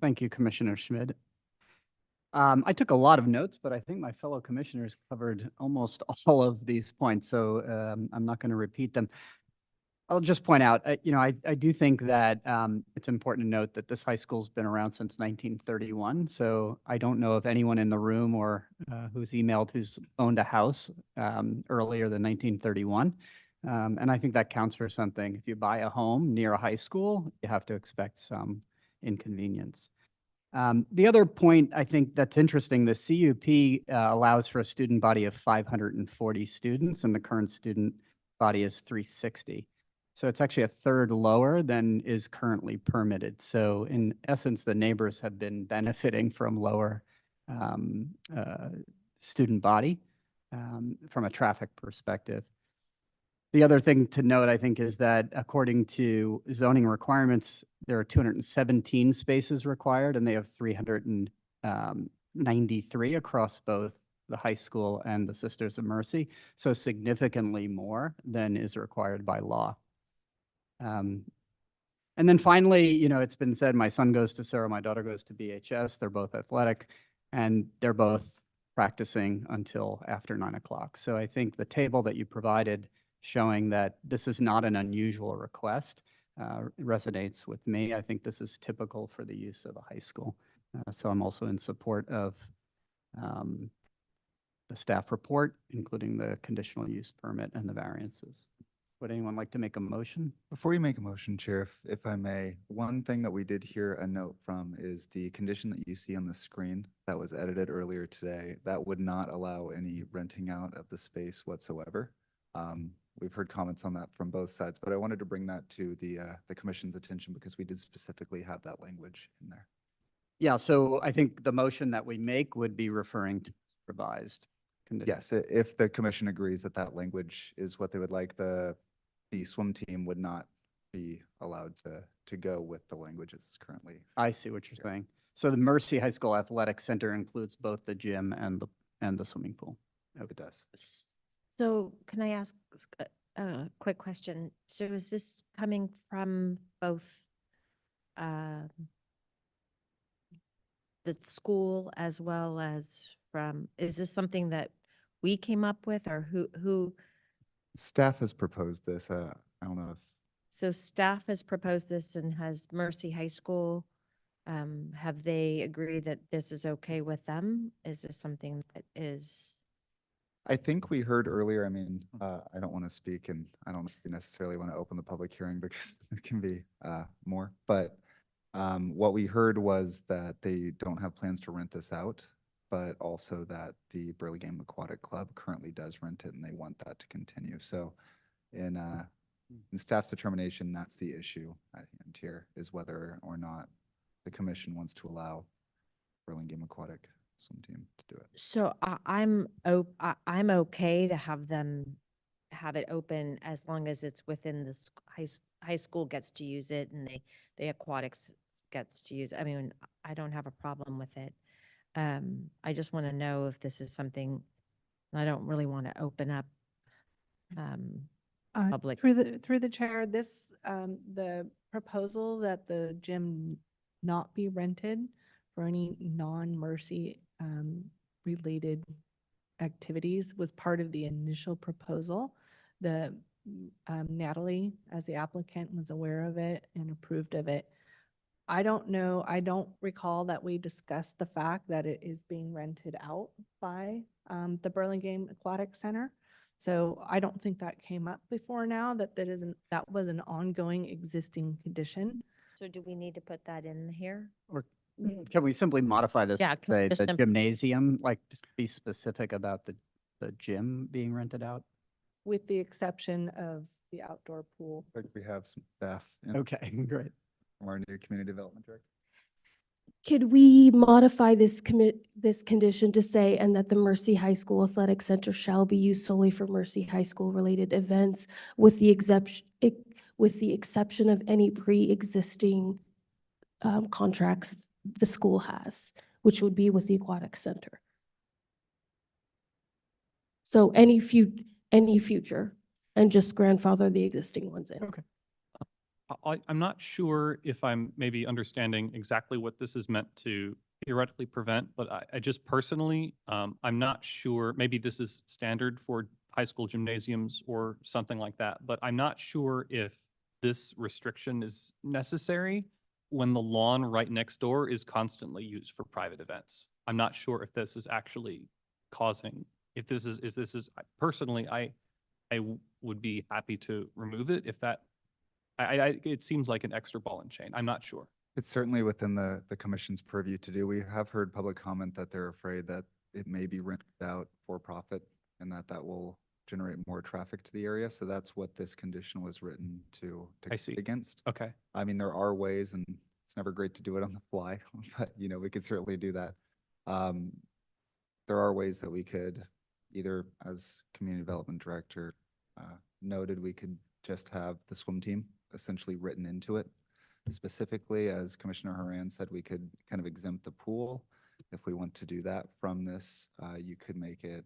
[SPEAKER 9] Thank you, Commissioner Schmid. I took a lot of notes, but I think my fellow commissioners covered almost all of these points, so I'm not going to repeat them. I'll just point out, I do think that it's important to note that this high school's been around since 1931. So I don't know if anyone in the room or who's emailed who's owned a house earlier than 1931. And I think that counts for something. If you buy a home near a high school, you have to expect some inconvenience. The other point I think that's interesting, the CUP allows for a student body of 540 students, and the current student body is 360. So it's actually a third lower than is currently permitted. So in essence, the neighbors have been benefiting from lower student body from a traffic perspective. The other thing to note, I think, is that according to zoning requirements, there are 217 spaces required, and they have 393 across both the high school and the Sisters of Mercy. So significantly more than is required by law. And then finally, it's been said, my son goes to Cerro, my daughter goes to BHS. They're both athletic, and they're both practicing until after 9 o'clock. So I think the table that you provided showing that this is not an unusual request resonates with me. I think this is typical for the use of a high school. So I'm also in support of the staff report, including the conditional use permit and the variances. Would anyone like to make a motion?
[SPEAKER 13] Before you make a motion, Chair, if I may, one thing that we did hear a note from is the condition that you see on the screen that was edited earlier today. That would not allow any renting out of the space whatsoever. We've heard comments on that from both sides, but I wanted to bring that to the commission's attention because we did specifically have that language in there.
[SPEAKER 9] Yeah, so I think the motion that we make would be referring to revised conditions.
[SPEAKER 13] Yes, if the commission agrees that that language is what they would like, the swim team would not be allowed to go with the language as currently.
[SPEAKER 9] I see what you're saying. So the Mercy High School Athletic Center includes both the gym and the swimming pool.
[SPEAKER 13] It does.
[SPEAKER 3] So can I ask a quick question? So is this coming from both the school as well as from, is this something that we came up with, or who
[SPEAKER 13] Staff has proposed this. I don't know if
[SPEAKER 3] So staff has proposed this and has Mercy High School, have they agreed that this is okay with them? Is this something that is?
[SPEAKER 13] I think we heard earlier, I mean, I don't want to speak and I don't necessarily want to open the public hearing because there can be more, but what we heard was that they don't have plans to rent this out, but also that the Burlingame Aquatic Club currently does rent it and they want that to continue. So in staff's determination, that's the issue at hand here, is whether or not the commission wants to allow Burlingame Aquatic swim team to do it.
[SPEAKER 3] So I'm okay to have them have it open as long as it's within the high school gets to use it and the aquatics gets to use it. I mean, I don't have a problem with it. I just want to know if this is something, I don't really want to open up public.
[SPEAKER 7] Through the chair, this, the proposal that the gym not be rented for any non-Mercy related activities was part of the initial proposal. The Natalie, as the applicant, was aware of it and approved of it. I don't know, I don't recall that we discussed the fact that it is being rented out by the Burlingame Aquatic Center. So I don't think that came up before now, that was an ongoing existing condition.
[SPEAKER 3] So do we need to put that in here?
[SPEAKER 9] Or can we simply modify this?
[SPEAKER 3] Yeah,
[SPEAKER 9] to
[SPEAKER 3] can we
[SPEAKER 9] say
[SPEAKER 3] just
[SPEAKER 9] the gymnasium, like just be specific about the gym being rented out?
[SPEAKER 7] With the exception of the outdoor pool.
[SPEAKER 13] Like we have some staff. in-
[SPEAKER 9] Okay, great.
[SPEAKER 13] From our new community development director.
[SPEAKER 15] Could we modify this this condition to say, and that the Mercy High School Athletic Center shall be used solely for Mercy High School related events with the exception of any pre-existing contracts the school has, which would be with the aquatic center. So any future, and just grandfather the existing ones in.
[SPEAKER 9] Okay.
[SPEAKER 10] I'm not sure if I'm maybe understanding exactly what this is meant to theoretically prevent, but I just personally, I'm not sure, maybe this is standard for high school gymnasiums or something like that, but I'm not sure if this restriction is necessary when the lawn right next door is constantly used for private events. I'm not sure if this is actually causing, if this is, personally, I would be happy to remove it if that, it seems like an extra ball and chain. I'm not sure.
[SPEAKER 13] It's certainly within the commission's purview to do. We have heard public comment that they're afraid that it may be rented out for profit and that will generate more traffic to the area. So that's what this condition was written to
[SPEAKER 10] I see.
[SPEAKER 13] guard against.
[SPEAKER 10] Okay.
[SPEAKER 13] I mean, there are ways, and it's never great to do it on the fly, but we could certainly do that. There are ways that we could either, as community development director noted, we could just have the swim team essentially written into it. Specifically, as Commissioner Haran said, we could kind of exempt the pool. If we want to do that from this, you could make it,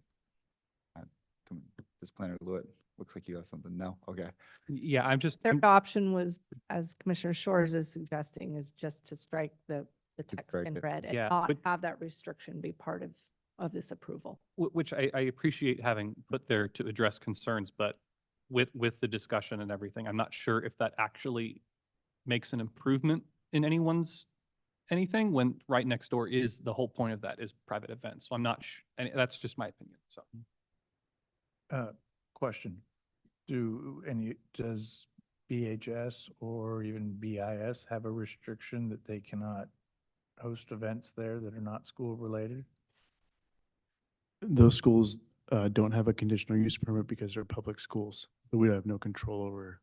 [SPEAKER 13] does Planner Lewitt, looks like you have something. No? Okay.
[SPEAKER 10] Yeah,
[SPEAKER 7] Third option was, as Commissioner Shores is suggesting, is just to strike the text
[SPEAKER 13] strike
[SPEAKER 7] in
[SPEAKER 13] it.
[SPEAKER 7] red and
[SPEAKER 10] Yeah,
[SPEAKER 7] not
[SPEAKER 10] but-
[SPEAKER 7] have that restriction be part of this approval.
[SPEAKER 10] Which I appreciate having put there to address concerns, but with the discussion and everything, I'm not sure if that actually makes an improvement in anyone's anything when right next door is, the whole point of that is private events. So I'm not, and that's just my opinion, so.
[SPEAKER 6] Question. Does BHS or even BIS have a restriction that they cannot host events there that are not school related?
[SPEAKER 5] Those schools don't have a conditional use permit because they're public schools. But we have no control over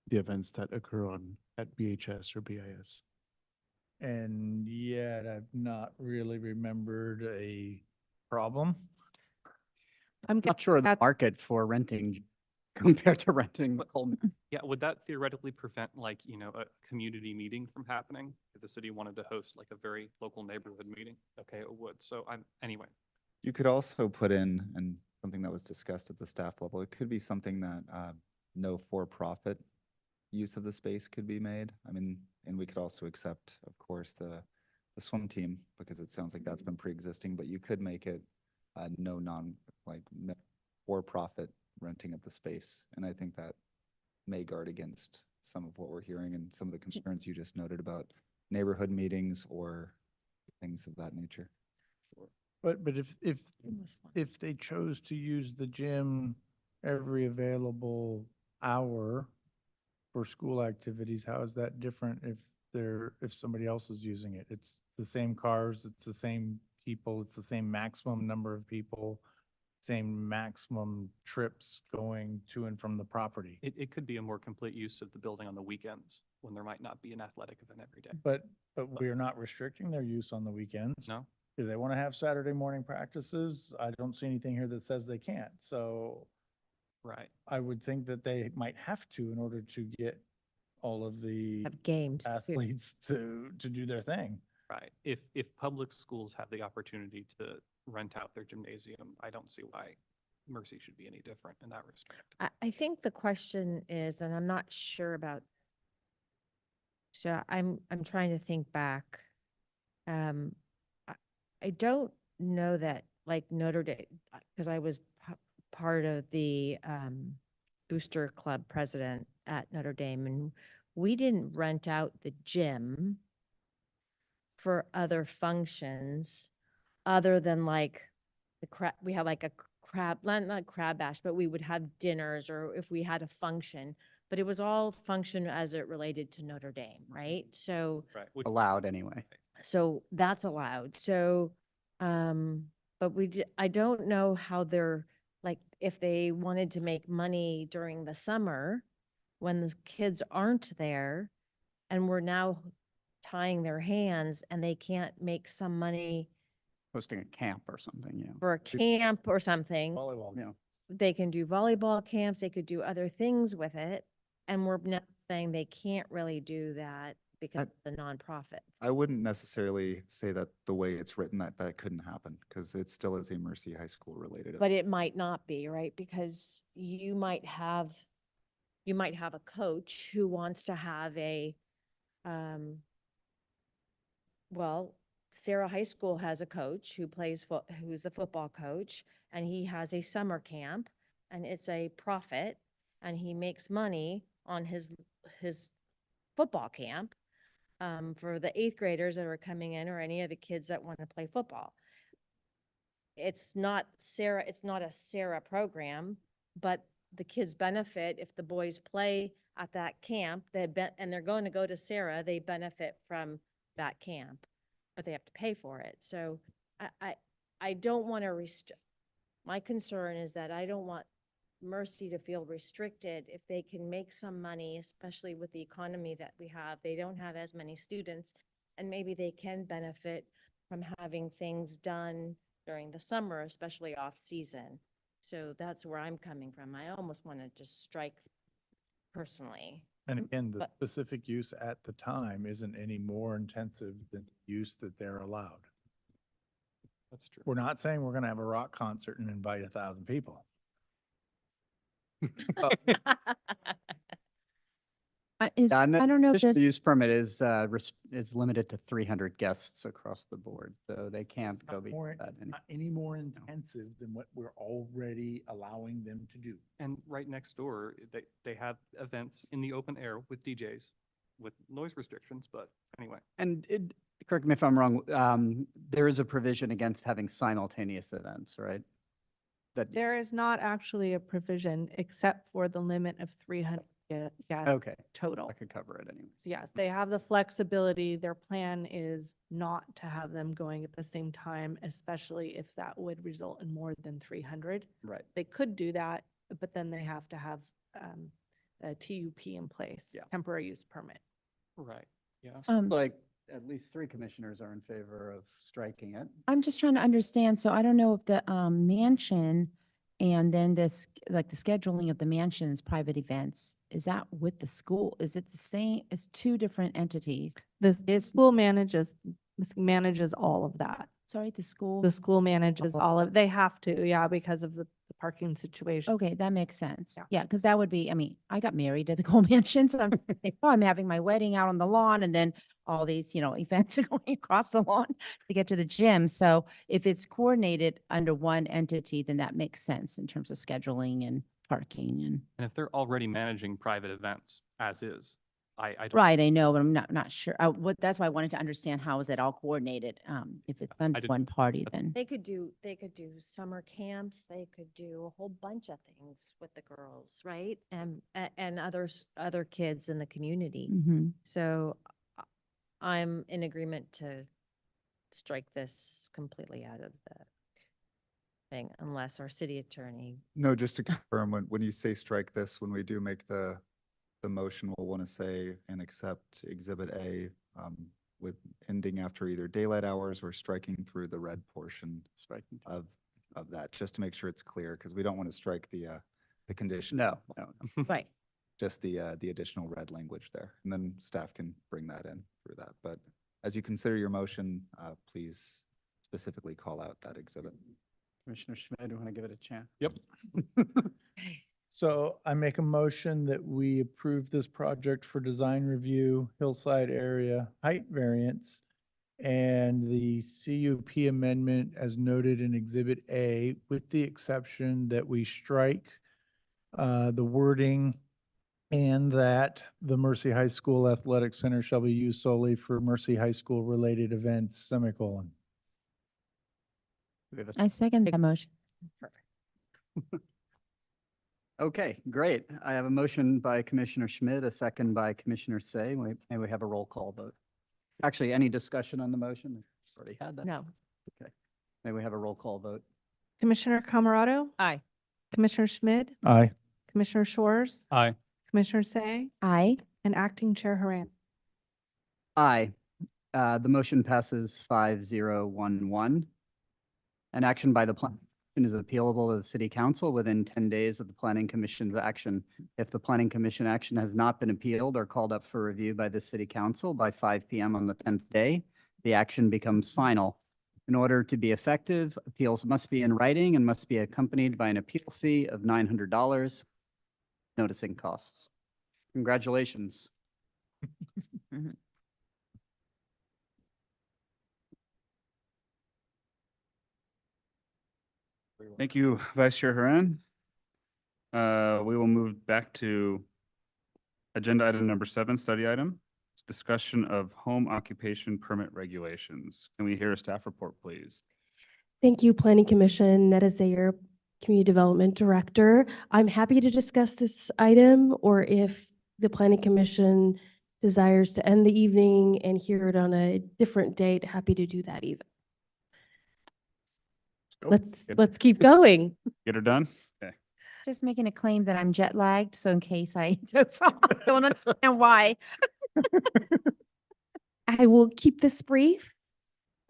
[SPEAKER 5] the events that occur at BHS or BIS.
[SPEAKER 6] And yet I've not really remembered a problem.
[SPEAKER 7] I'm
[SPEAKER 9] Not sure of the market for renting compared to renting the whole.
[SPEAKER 10] Yeah, would that theoretically prevent like, a community meeting from happening? If the city wanted to host like a very local neighborhood meeting? Okay, it would. So anyway.
[SPEAKER 13] You could also put in, and something that was discussed at the staff level, it could be something that no for-profit use of the space could be made. I mean, and we could also accept, of course, the swim team, because it sounds like that's been pre-existing, but you could make it no for-profit renting of the space. And I think that may guard against some of what we're hearing and some of the concerns you just noted about neighborhood meetings or things of that nature.
[SPEAKER 6] But if they chose to use the gym every available hour for school activities, how is that different if somebody else is using it? It's the same cars, it's the same people, it's the same maximum number of people, same maximum trips going to and from the property.
[SPEAKER 10] It could be a more complete use of the building on the weekends when there might not be an athletic event every day.
[SPEAKER 6] But we are not restricting their use on the weekends.
[SPEAKER 10] No?
[SPEAKER 6] Do they want to have Saturday morning practices? I don't see anything here that says they can't. So
[SPEAKER 10] Right.
[SPEAKER 6] I would think that they might have to in order to get all of the
[SPEAKER 3] Have games. too.
[SPEAKER 6] athletes to do their thing.
[SPEAKER 10] Right. If public schools have the opportunity to rent out their gymnasium, I don't see why Mercy should be any different in that respect.
[SPEAKER 3] I think the question is, and I'm not sure about, so I'm trying to think back. I don't know that like Notre Dame, because I was part of the Booster Club president at Notre Dame, and we didn't rent out the gym for other functions other than like we had like a crab, not crab bash, but we would have dinners or if we had a function, but it was all function as it related to Notre Dame, right? So,
[SPEAKER 10] Right.
[SPEAKER 9] Allowed anyway.
[SPEAKER 3] so that's allowed. So, but I don't know how they're, like, if they wanted to make money during the summer when the kids aren't there and we're now tying their hands and they can't make some money
[SPEAKER 9] Hosting a camp or something, yeah.
[SPEAKER 3] for a camp or something.
[SPEAKER 6] Volleyball.
[SPEAKER 9] Yeah.
[SPEAKER 3] They can do volleyball camps, they could do other things with it. And we're now saying they can't really do that because of the nonprofit.
[SPEAKER 13] I wouldn't necessarily say that the way it's written that couldn't happen because it still is a Mercy High School related.
[SPEAKER 3] But it might not be, right? Because you might have a coach who wants to have a, well, Sarah High School has a coach who who's the football coach, and he has a summer camp, and it's a profit, and he makes money on his football camp for the 8th graders that are coming in or any of the kids that want to play football. It's not a Sarah program, but the kids benefit if the boys play at that camp, and they're going to go to Sarah, they benefit from that camp, but they have to pay for it. So I don't want to my concern is that I don't want Mercy to feel restricted if they can make some money, especially with the economy that we have. They don't have as many students, and maybe they can benefit from having things done during the summer, especially off season. So that's where I'm coming from. I almost want to just strike personally.
[SPEAKER 6] And again, the
[SPEAKER 3] But-
[SPEAKER 6] specific use at the time isn't any more intensive than use that they're allowed.
[SPEAKER 10] That's true.
[SPEAKER 6] We're not saying we're going to have a rock concert and invite 1,000 people.
[SPEAKER 9] Yeah, and
[SPEAKER 4] I don't know if
[SPEAKER 9] conditional
[SPEAKER 4] there's,
[SPEAKER 9] use permit is limited to 300 guests across the board, so they can't go beyond that.
[SPEAKER 6] Not any more intensive than what we're already allowing them to do.
[SPEAKER 10] And right next door, they have events in the open air with DJs with noise restrictions, but anyway.
[SPEAKER 9] And correct me if I'm wrong, there is a provision against having simultaneous events, right? That,
[SPEAKER 7] There is not actually a provision except for the limit of 300 guests
[SPEAKER 9] okay,
[SPEAKER 7] total.
[SPEAKER 9] I could cover it anyway.
[SPEAKER 7] So yes, they have the flexibility. Their plan is not to have them going at the same time, especially if that would result in more than 300.
[SPEAKER 9] Right.
[SPEAKER 7] They could do that, but then they have to have a TUP in place,
[SPEAKER 9] Yeah.
[SPEAKER 7] temporary use permit.
[SPEAKER 10] Right. Yeah.
[SPEAKER 9] Like, at least 3 commissioners are in favor of striking it.
[SPEAKER 4] I'm just trying to understand. So I don't know if the mansion and then this, like the scheduling of the mansion's private events, is that with the school? Is it the same? It's 2 different entities.
[SPEAKER 7] The school manages all of that.
[SPEAKER 4] Sorry, the school?
[SPEAKER 7] The school manages all of, they have to, yeah, because of the parking situation.
[SPEAKER 4] Okay, that makes sense.
[SPEAKER 7] Yeah.
[SPEAKER 4] Yeah, because that would be, I mean, I got married at the Gold Mansion, so I'm, thinking, oh, I'm having my wedding out on the lawn and then all these, events are going across the lawn to get to the gym. So if it's coordinated under one entity, then that makes sense in terms of scheduling and parking and.
[SPEAKER 10] And if they're already managing private events as is, I don't.
[SPEAKER 4] Right, I know, but I'm not sure. That's why I wanted to understand how is it all coordinated? If it's under
[SPEAKER 10] didn't-
[SPEAKER 4] one party, then.
[SPEAKER 3] They could do summer camps, they could do a whole bunch of things with the girls, right? And other kids in the community.
[SPEAKER 4] Mhm.
[SPEAKER 3] So I'm in agreement to strike this completely out of the thing unless our city attorney.
[SPEAKER 13] No, just to confirm, when you say strike this, when we do make the motion, we'll want to say and accept Exhibit A with ending after either daylight hours or striking through the red portion
[SPEAKER 9] Striking.
[SPEAKER 13] of that, just to make sure it's clear, because we don't want to strike the condition.
[SPEAKER 9] No, no, no.
[SPEAKER 3] Right.
[SPEAKER 13] Just the additional red language there, and then staff can bring that in through that. But as you consider your motion, please specifically call out that exhibit.
[SPEAKER 9] Commissioner Schmidt, do you want to give it a chance?
[SPEAKER 6] Yep. So I make a motion that we approve this project for design review, hillside area height variance, and the CUP amendment as noted in Exhibit A, with the exception that we strike the wording and that the Mercy High School Athletic Center shall be used solely for Mercy High School related events, semicolon.
[SPEAKER 9] Do we have a
[SPEAKER 4] I second that motion.
[SPEAKER 9] Okay, great. I have a motion by Commissioner Schmidt, a second by Commissioner Say. May we have a roll call vote? Actually, any discussion on the motion? Already had that.
[SPEAKER 3] No.
[SPEAKER 9] Okay. May we have a roll call vote?
[SPEAKER 7] Commissioner Camerado?
[SPEAKER 3] Aye.
[SPEAKER 7] Commissioner Schmidt?
[SPEAKER 6] Aye.
[SPEAKER 7] Commissioner Shores?
[SPEAKER 10] Aye.
[SPEAKER 7] Commissioner Say?
[SPEAKER 4] Aye.
[SPEAKER 7] And Acting Chair Haran?
[SPEAKER 9] Aye. The motion passes 5-0-1-1. An action by the Planning Commission is appealable to the City Council within 10 days of the Planning Commission's action. If the Planning Commission action has not been appealed or called up for review by the City Council by 5 p.m. on the 10th day, the action becomes final. In order to be effective, appeals must be in writing and must be accompanied by an appeal fee of $900. Noticing costs. Congratulations.
[SPEAKER 2] Thank you, Vice Chair Haran. We will move back to agenda item number 7, study item. It's discussion of home occupation permit regulations. Can we hear a staff report, please?
[SPEAKER 15] Thank you, Planning Commission. Netta Zayer, Community Development Director. I'm happy to discuss this item, or if the Planning Commission desires to end the evening and hear it on a different date, happy to do that either. Let's keep going.
[SPEAKER 2] Get her done? Okay.
[SPEAKER 4] Just making a claim that I'm jet lagged, so in case I don't understand why.
[SPEAKER 15] I will keep this brief.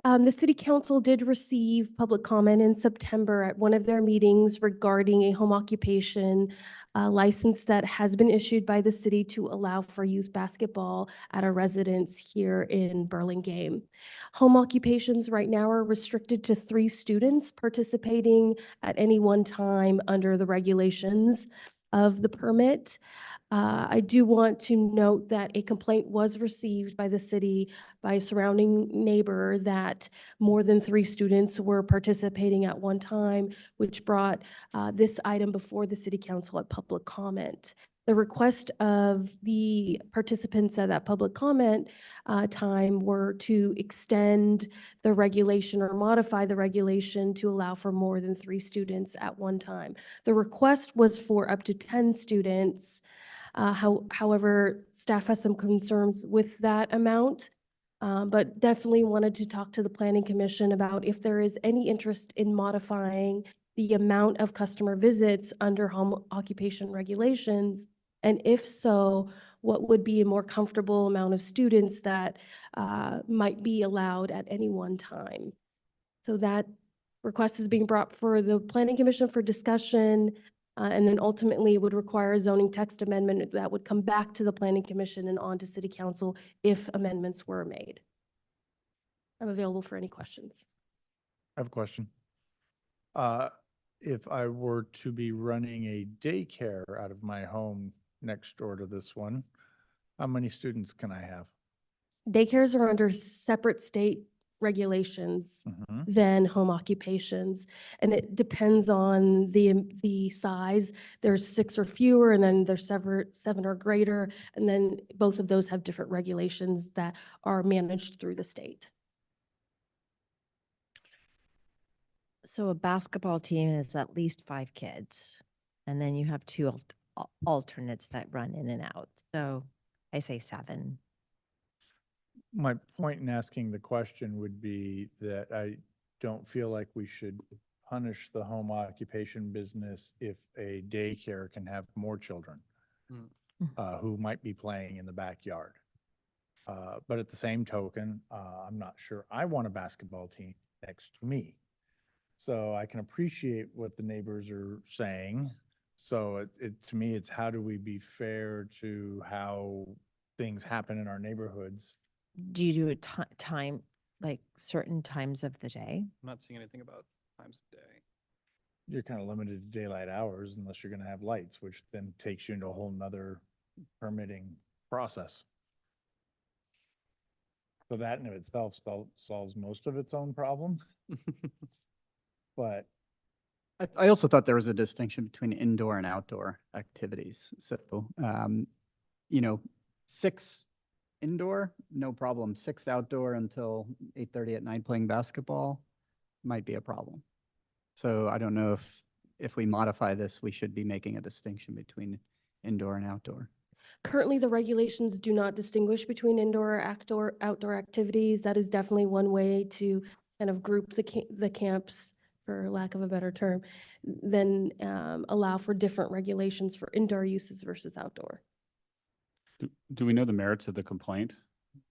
[SPEAKER 15] The City Council did receive public comment in September at one of their meetings regarding a home occupation license that has been issued by the city to allow for youth basketball at a residence here in Burlingame. Home occupations right now are restricted to 3 students participating at any one time under the regulations of the permit. I do want to note that a complaint was received by the city by a surrounding neighbor that more than 3 students were participating at one time, which brought this item before the city council at public comment. The request of the participants at that public comment time were to extend the regulation or modify the regulation to allow for more than 3 students at one time. The request was for up to 10 students. However, staff has some concerns with that amount, but definitely wanted to talk to the Planning Commission about if there is any interest in modifying the amount of customer visits under home occupation regulations, and if so, what would be a more comfortable amount of students that might be allowed at any one time. So that request is being brought for the Planning Commission for discussion. And then ultimately it would require a zoning text amendment that would come back to the Planning Commission and on to City Council if amendments were made. I'm available for any questions.
[SPEAKER 6] I have a question. If I were to be running a daycare out of my home next door to this one, how many students can I have?
[SPEAKER 15] Daycares are under separate state regulations
[SPEAKER 6] Mhm.
[SPEAKER 15] than home occupations. And it depends on the size. There's 6 or fewer, and then there's 7 or greater. And then both of those have different regulations that are managed through the state.
[SPEAKER 3] So a basketball team is at least 5 kids, and then you have 2 alternates that run in and out. So I say 7.
[SPEAKER 6] My point in asking the question would be that I don't feel like we should punish the home occupation business if a daycare can have more children who might be playing in the backyard. But at the same token, I'm not sure I want a basketball team next to me. So I can appreciate what the neighbors are saying. So to me, it's how do we be fair to how things happen in our neighborhoods?
[SPEAKER 3] Do you do a time, like certain times of the day?
[SPEAKER 10] I'm not seeing anything about times of day.
[SPEAKER 6] You're kind of limited to daylight hours unless you're going to have lights, which then takes you into a whole nother permitting process. So that in of itself solves most of its own problem. But
[SPEAKER 9] I also thought there was a distinction between indoor and outdoor activities. So, 6 indoor, no problem. 6 outdoor until 8:30 at night playing basketball might be a problem. So I don't know if we modify this, we should be making a distinction between indoor and outdoor.
[SPEAKER 15] Currently, the regulations do not distinguish between indoor or outdoor activities. That is definitely one way to kind of group the camps, for lack of a better term, then allow for different regulations for indoor uses versus outdoor.
[SPEAKER 2] Do we know the merits of the complaint?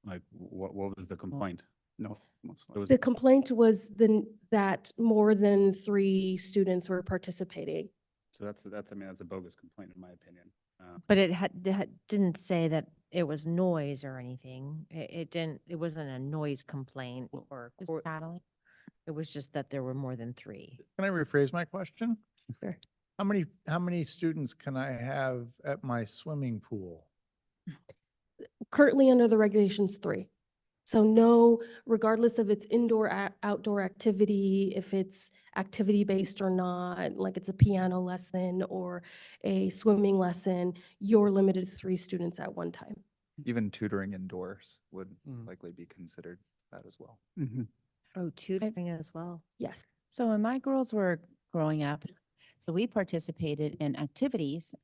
[SPEAKER 2] Like, what was the complaint?
[SPEAKER 9] No.
[SPEAKER 2] It was-
[SPEAKER 15] The complaint was that more than 3 students were participating.
[SPEAKER 2] So that's a bogus complaint in my opinion.
[SPEAKER 3] But it didn't say that it was noise or anything. It wasn't a noise complaint or tattling. It was just that there were more than 3.
[SPEAKER 6] can I rephrase my question?
[SPEAKER 15] Sure.
[SPEAKER 6] How many students can I have at my swimming pool?
[SPEAKER 15] Currently under the regulations, 3. So no, regardless of its indoor, outdoor activity, if it's activity-based or not, like it's a piano lesson or a swimming lesson, you're limited to 3 students at one time.
[SPEAKER 13] Even tutoring indoors would likely be considered that as well.
[SPEAKER 3] Oh, tutoring as well.
[SPEAKER 15] Yes.
[SPEAKER 4] So when my girls were growing up, so we participated in activities.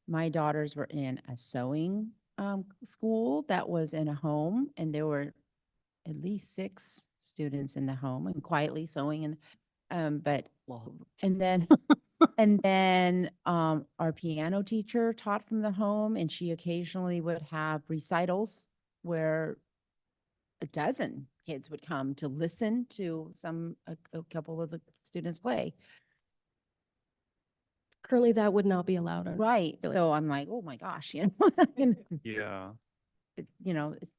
[SPEAKER 4] My daughters were in a sewing school that was in a home, and there were at least 6 students in the home and quietly sewing. And then our piano teacher taught from the home, and she occasionally would have recitals where a dozen kids would come to listen to a couple of the students play.
[SPEAKER 15] Currently, that would not be allowed.
[SPEAKER 4] Right. So I'm like, oh my gosh, and,
[SPEAKER 10] Yeah,
[SPEAKER 4] it's,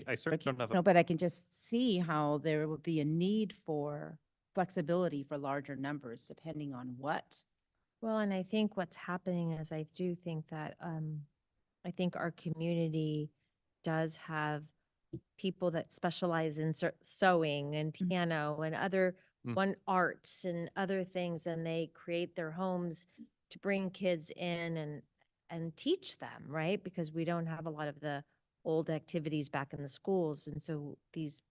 [SPEAKER 10] I certainly don't have
[SPEAKER 4] no,
[SPEAKER 10] a,
[SPEAKER 4] but I can just see how there would be a need for flexibility for larger numbers depending on what.
[SPEAKER 3] Well, and I think what's happening is I do think that I think our community does have people that specialize in sewing and piano and other arts and other things, and they create their homes to bring kids in and teach them, right? Because we don't have a lot of the old activities back in the schools, and so these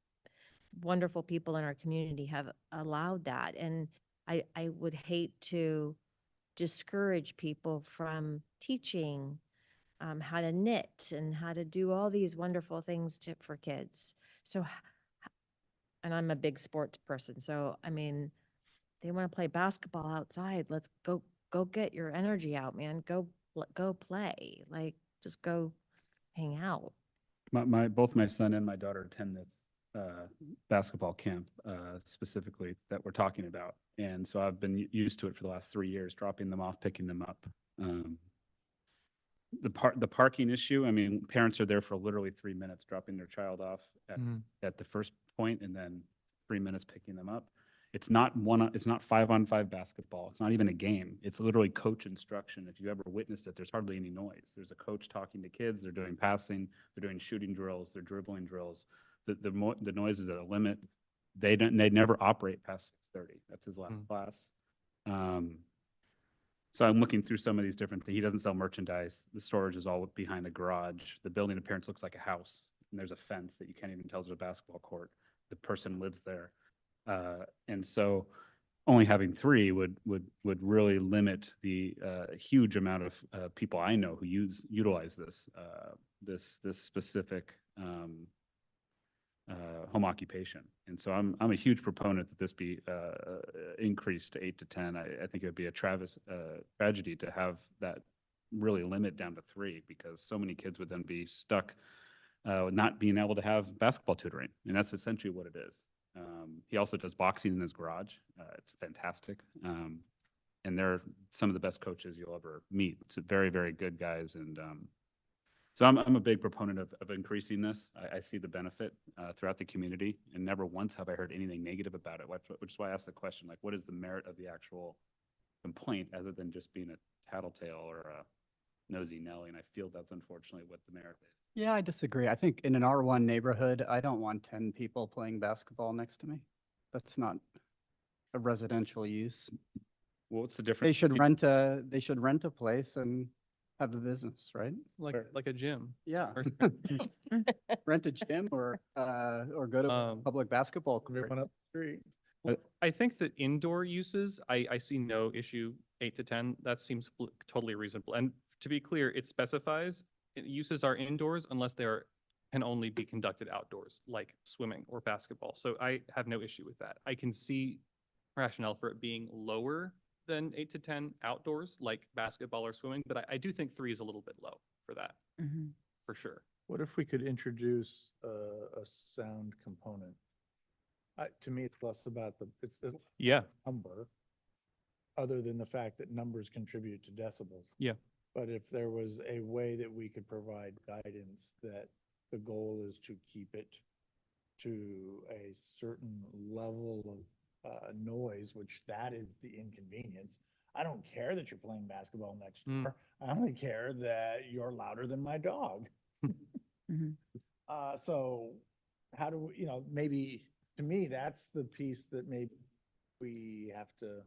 [SPEAKER 3] wonderful people in our community have allowed that. And I would hate to discourage people from teaching how to knit and how to do all these wonderful things for kids. So, and I'm a big sports person, so I mean, they want to play basketball outside. Let's go get your energy out, man. Go play. Like, just go hang out.
[SPEAKER 2] Both my son and my daughter attend this basketball camp specifically that we're talking about. And so I've been used to it for the last 3 years, dropping them off, picking them up. The parking issue, I mean, parents are there for literally 3 minutes, dropping their child off at the first point and then 3 minutes picking them up. It's not 5-on-5 basketball. It's not even a game. It's literally coach instruction. If you ever witnessed it, there's hardly any noise. There's a coach talking to kids. They're doing passing. They're doing shooting drills. They're dribbling drills. the noise is at a limit. They never operate past 6:30. That's his last class. So I'm looking through some of these different things. He doesn't sell merchandise. The storage is all behind a garage. The building appearance looks like a house, and there's a fence that you can't even tell is a basketball court. The person lives there. And so only having 3 would really limit the huge amount of people I know who utilize this specific home occupation. And so I'm a huge proponent that this be increased to 8 to 10. I think it would be a tragedy to have that really limit down to 3, because so many kids would then be stuck not being able to have basketball tutoring. And that's essentially what it is. He also does boxing in his garage. It's fantastic. And they're some of the best coaches you'll ever meet. It's very, very good guys. And so I'm a big proponent of increasing this. I see the benefit throughout the community, and never once have I heard anything negative about it, which is why I asked the question, like, what is the merit of the actual complaint other than just being a tattletale or a nosy Nelly? And I feel that's unfortunately what the merit is.
[SPEAKER 9] Yeah, I disagree. I think in an R1 neighborhood, I don't want 10 people playing basketball next to me. That's not a residential use.
[SPEAKER 2] Well, what's the difference?
[SPEAKER 9] They should rent a place and have a business, right?
[SPEAKER 10] Like a gym.
[SPEAKER 9] Yeah. Rent a gym or go to a public basketball court.
[SPEAKER 6] Everyone up the street.
[SPEAKER 10] I think that indoor uses, I see no issue 8 to 10. That seems totally reasonable. And to be clear, it specifies uses are indoors unless can only be conducted outdoors, like swimming or basketball. So I have no issue with that. I can see rationale for it being lower than 8 to 10 outdoors, like basketball or swimming, but I do think 3 is a little bit low for that, for sure.
[SPEAKER 6] What if we could introduce a sound component? To me, it's less about it's a number, other than the fact that numbers contribute to decibels.
[SPEAKER 10] Yeah.
[SPEAKER 6] But if there was a way that we could provide guidance that the goal is to keep it to a certain level of noise, which that is the inconvenience. I don't care that you're playing basketball next door. I only care that you're louder than my dog. So how do we, maybe to me, that's the piece that maybe we have to.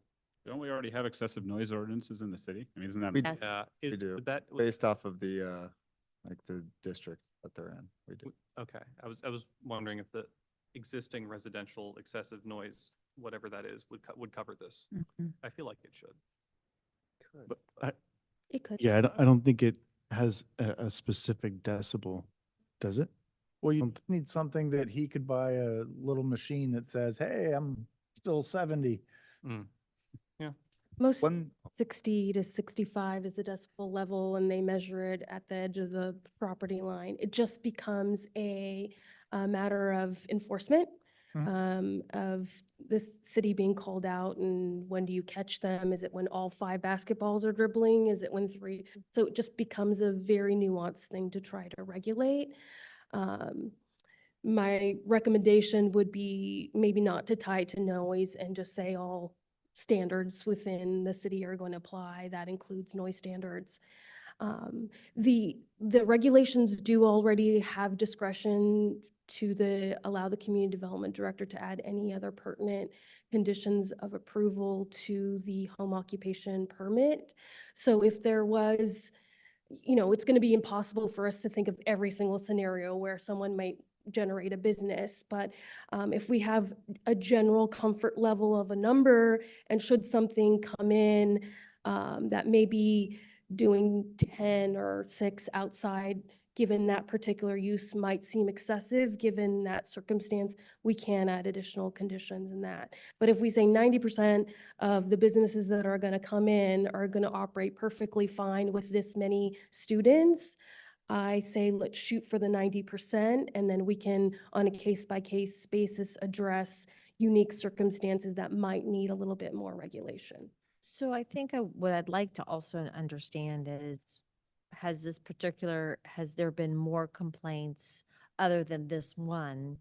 [SPEAKER 2] Don't we already have excessive noise ordinances in the city? I mean, isn't that?
[SPEAKER 13] We
[SPEAKER 10] We
[SPEAKER 13] do,
[SPEAKER 10] that
[SPEAKER 13] based off of the, like the district that they're in, we do.
[SPEAKER 10] Okay, I was wondering if the existing residential excessive noise, whatever that is, would cover this. I feel like it should.
[SPEAKER 5] But
[SPEAKER 15] It could.
[SPEAKER 5] yeah, I don't think it has a specific decibel, does it?
[SPEAKER 6] Well, you need something that he could buy a little machine that says, hey, I'm still 70.
[SPEAKER 15] Most 60 to 65 is the decibel level, and they measure it at the edge of the property line. It just becomes a matter of enforcement, of this city being called out, and when do you catch them? Is it when all 5 basketballs are dribbling? Is it when 3? So it just becomes a very nuanced thing to try to regulate. My recommendation would be maybe not to tie it to noise and just say all standards within the city are going to apply. That includes noise standards. The regulations do already have discretion to allow the community development director to add any other pertinent conditions of approval to the home occupation permit. So if there was, it's going to be impossible for us to think of every single scenario where someone might generate a business, but if we have a general comfort level of a number, and should something come in that may be doing 10 or 6 outside, given that particular use might seem excessive, given that circumstance, we can add additional conditions in that. But if we say 90% of the businesses that are going to come in are going to operate perfectly fine with this many students, I say let's shoot for the 90%, and then we can, on a case-by-case basis, address unique circumstances that might need a little bit more regulation.
[SPEAKER 3] So I think what I'd like to also understand is, has there been more complaints other than this one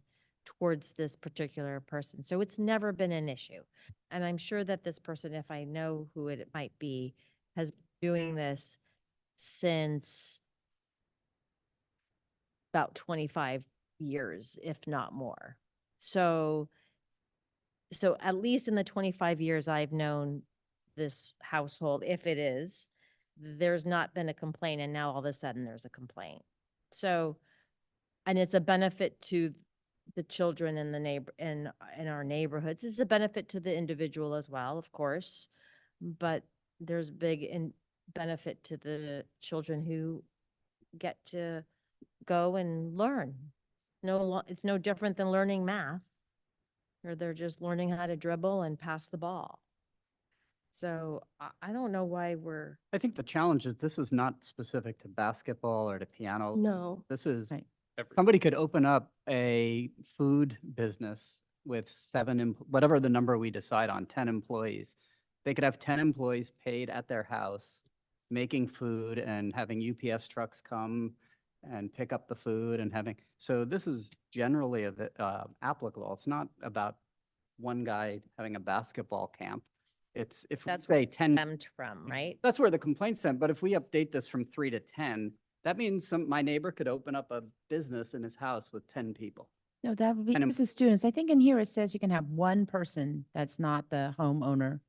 [SPEAKER 3] towards this particular person? So it's never been an issue. And I'm sure that this person, if I know who it might be, has been doing this since about 25 years, if not more. So at least in the 25 years I've known this household, if it is, there's not been a complaint, and now all of a sudden there's a complaint. So, and it's a benefit to the children in the in our neighborhoods. It's a benefit to the individual as well, of course, but there's big benefit to the children who get to go and learn. It's no different than learning math, or they're just learning how to dribble and pass the ball. So I don't know why we're.
[SPEAKER 9] I think the challenge is this is not specific to basketball or to piano.
[SPEAKER 15] No.
[SPEAKER 9] This is,
[SPEAKER 10] Every-
[SPEAKER 9] somebody could open up a food business with whatever the number we decide on, 10 employees. They could have 10 employees paid at their house, making food and having UPS trucks come and pick up the food and so this is generally applicable. It's not about one guy having a basketball camp. It's if
[SPEAKER 3] That's
[SPEAKER 9] we
[SPEAKER 3] where
[SPEAKER 9] say 10,
[SPEAKER 3] stemmed from, right?
[SPEAKER 9] that's where the complaint stemmed. But if we update this from 3 to 10, that means my neighbor could open up a business in his house with 10 people.
[SPEAKER 4] No, that would be,
[SPEAKER 9] And
[SPEAKER 4] this is students. I think in here it says you can have one person that's not the homeowner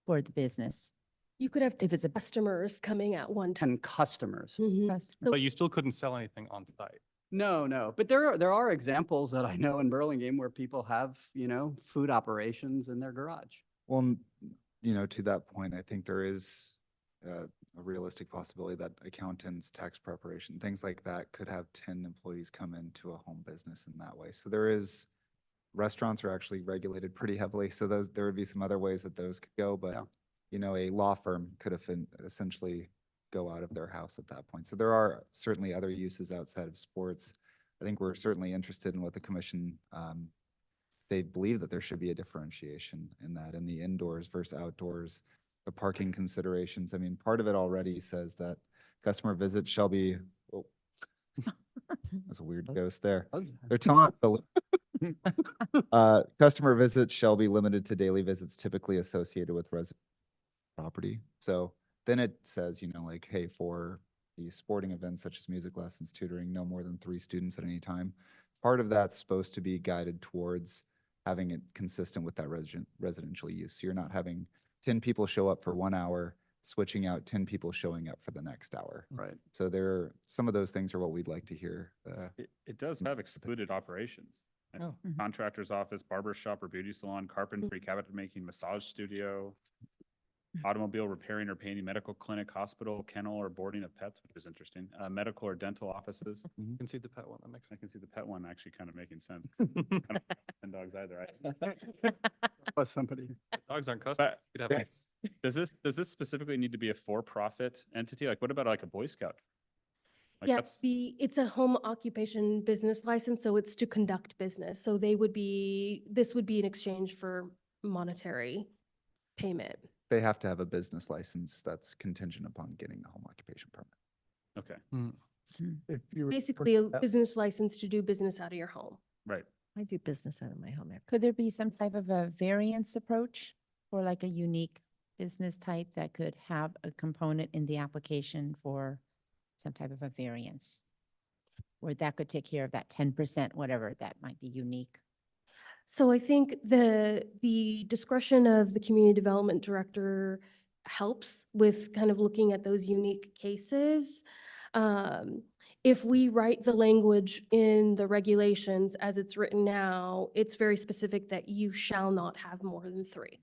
[SPEAKER 4] for the business.
[SPEAKER 15] You could have
[SPEAKER 4] If it's a
[SPEAKER 15] customers coming at one time.
[SPEAKER 9] 10 customers.
[SPEAKER 15] Mhm.
[SPEAKER 4] customer.
[SPEAKER 10] But you still couldn't sell anything on site.
[SPEAKER 9] No, but there are examples that I know in Burlingame where people have, food operations in their garage.
[SPEAKER 13] Well, to that point, I think there is a realistic possibility that accountants, tax preparation, things like that could have 10 employees come into a home business in that way. So restaurants are actually regulated pretty heavily. So there would be some other ways that those could go, but a law firm could have essentially go out of their house at that point. So there are certainly other uses outside of sports. I think we're certainly interested in what the commission, they believe that there should be a differentiation in that, in the indoors versus outdoors, the parking considerations. I mean, part of it already says that customer visits shall be, oh, that's a weird ghost there. They're telling us customer visits shall be limited to daily visits typically associated with resident property. So then it says, hey, for the sporting events such as music lessons, tutoring, no more than 3 students at any time. Part of that's supposed to be guided towards having it consistent with that residential use. So you're not having 10 people show up for 1 hour, switching out 10 people showing up for the next hour.
[SPEAKER 2] Right.
[SPEAKER 13] So some of those things are what we'd like to hear.
[SPEAKER 2] It does have excluded operations. Like
[SPEAKER 13] Oh.
[SPEAKER 2] Contractor's office, barber shop or beauty salon, carpentry, cabinet making, massage studio, automobile repairing or painting, medical clinic, hospital, kennel or boarding of pets, which is interesting, medical or dental offices.
[SPEAKER 10] You can see the pet one. That makes
[SPEAKER 2] I
[SPEAKER 10] sense.
[SPEAKER 2] can see the pet one actually kind of making sense. I don't have 10 dogs either.
[SPEAKER 9] Plus somebody.
[SPEAKER 10] Dogs aren't customers.
[SPEAKER 2] But
[SPEAKER 10] You'd have to-
[SPEAKER 2] does this specifically need to be a for-profit entity? Like what about like a Boy Scout? Like
[SPEAKER 15] Yeah,
[SPEAKER 2] that's,
[SPEAKER 15] it's a home occupation business license, so it's to conduct business. So this would be in exchange for monetary payment.
[SPEAKER 13] They have to have a business license that's contingent upon getting the home occupation permit.
[SPEAKER 2] okay,
[SPEAKER 6] If you were-
[SPEAKER 15] Basically, a business license to do business out of your home.
[SPEAKER 2] right.
[SPEAKER 3] I do business out of my home.
[SPEAKER 4] Could there be some type of a variance approach or like a unique business type that could have a component in the application for some type of a variance? Or that could take care of that 10%, whatever that might be unique.
[SPEAKER 15] So I think the discretion of the community development director helps with kind of looking at those unique cases. If we write the language in the regulations as it's written now, it's very specific that you shall not have more than 3.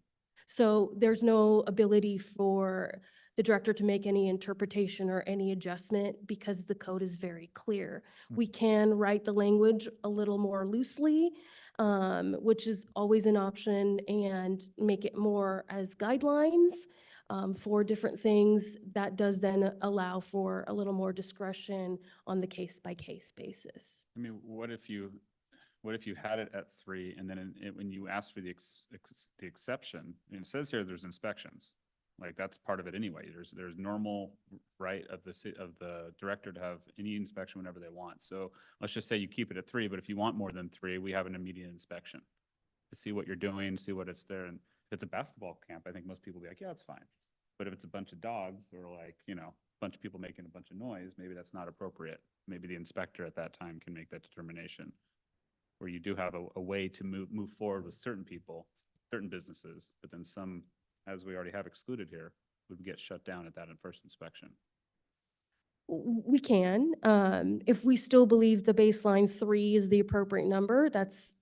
[SPEAKER 15] So there's no ability for the director to make any interpretation or any adjustment because the code is very clear. We can write the language a little more loosely, which is always an option, and make it more as guidelines for different things. That does then allow for a little more discretion on the case-by-case basis.
[SPEAKER 2] I mean, what if you had it at 3 and then when you asked for the exception, and it says here there's inspections. Like that's part of it anyway. There's normal right of the director to have any inspection whenever they want. So let's just say you keep it at 3, but if you want more than 3, we have an immediate inspection to see what you're doing, see what it's there. And if it's a basketball camp, I think most people will be like, yeah, it's fine. But if it's a bunch of dogs or like, a bunch of people making a bunch of noise, maybe that's not appropriate. Maybe the inspector at that time can make that determination. where you do have a way to move forward with certain people, certain businesses, but then some, as we already have excluded here, would get shut down at that first inspection.
[SPEAKER 15] We can, if we still believe the baseline 3 is the appropriate number, that's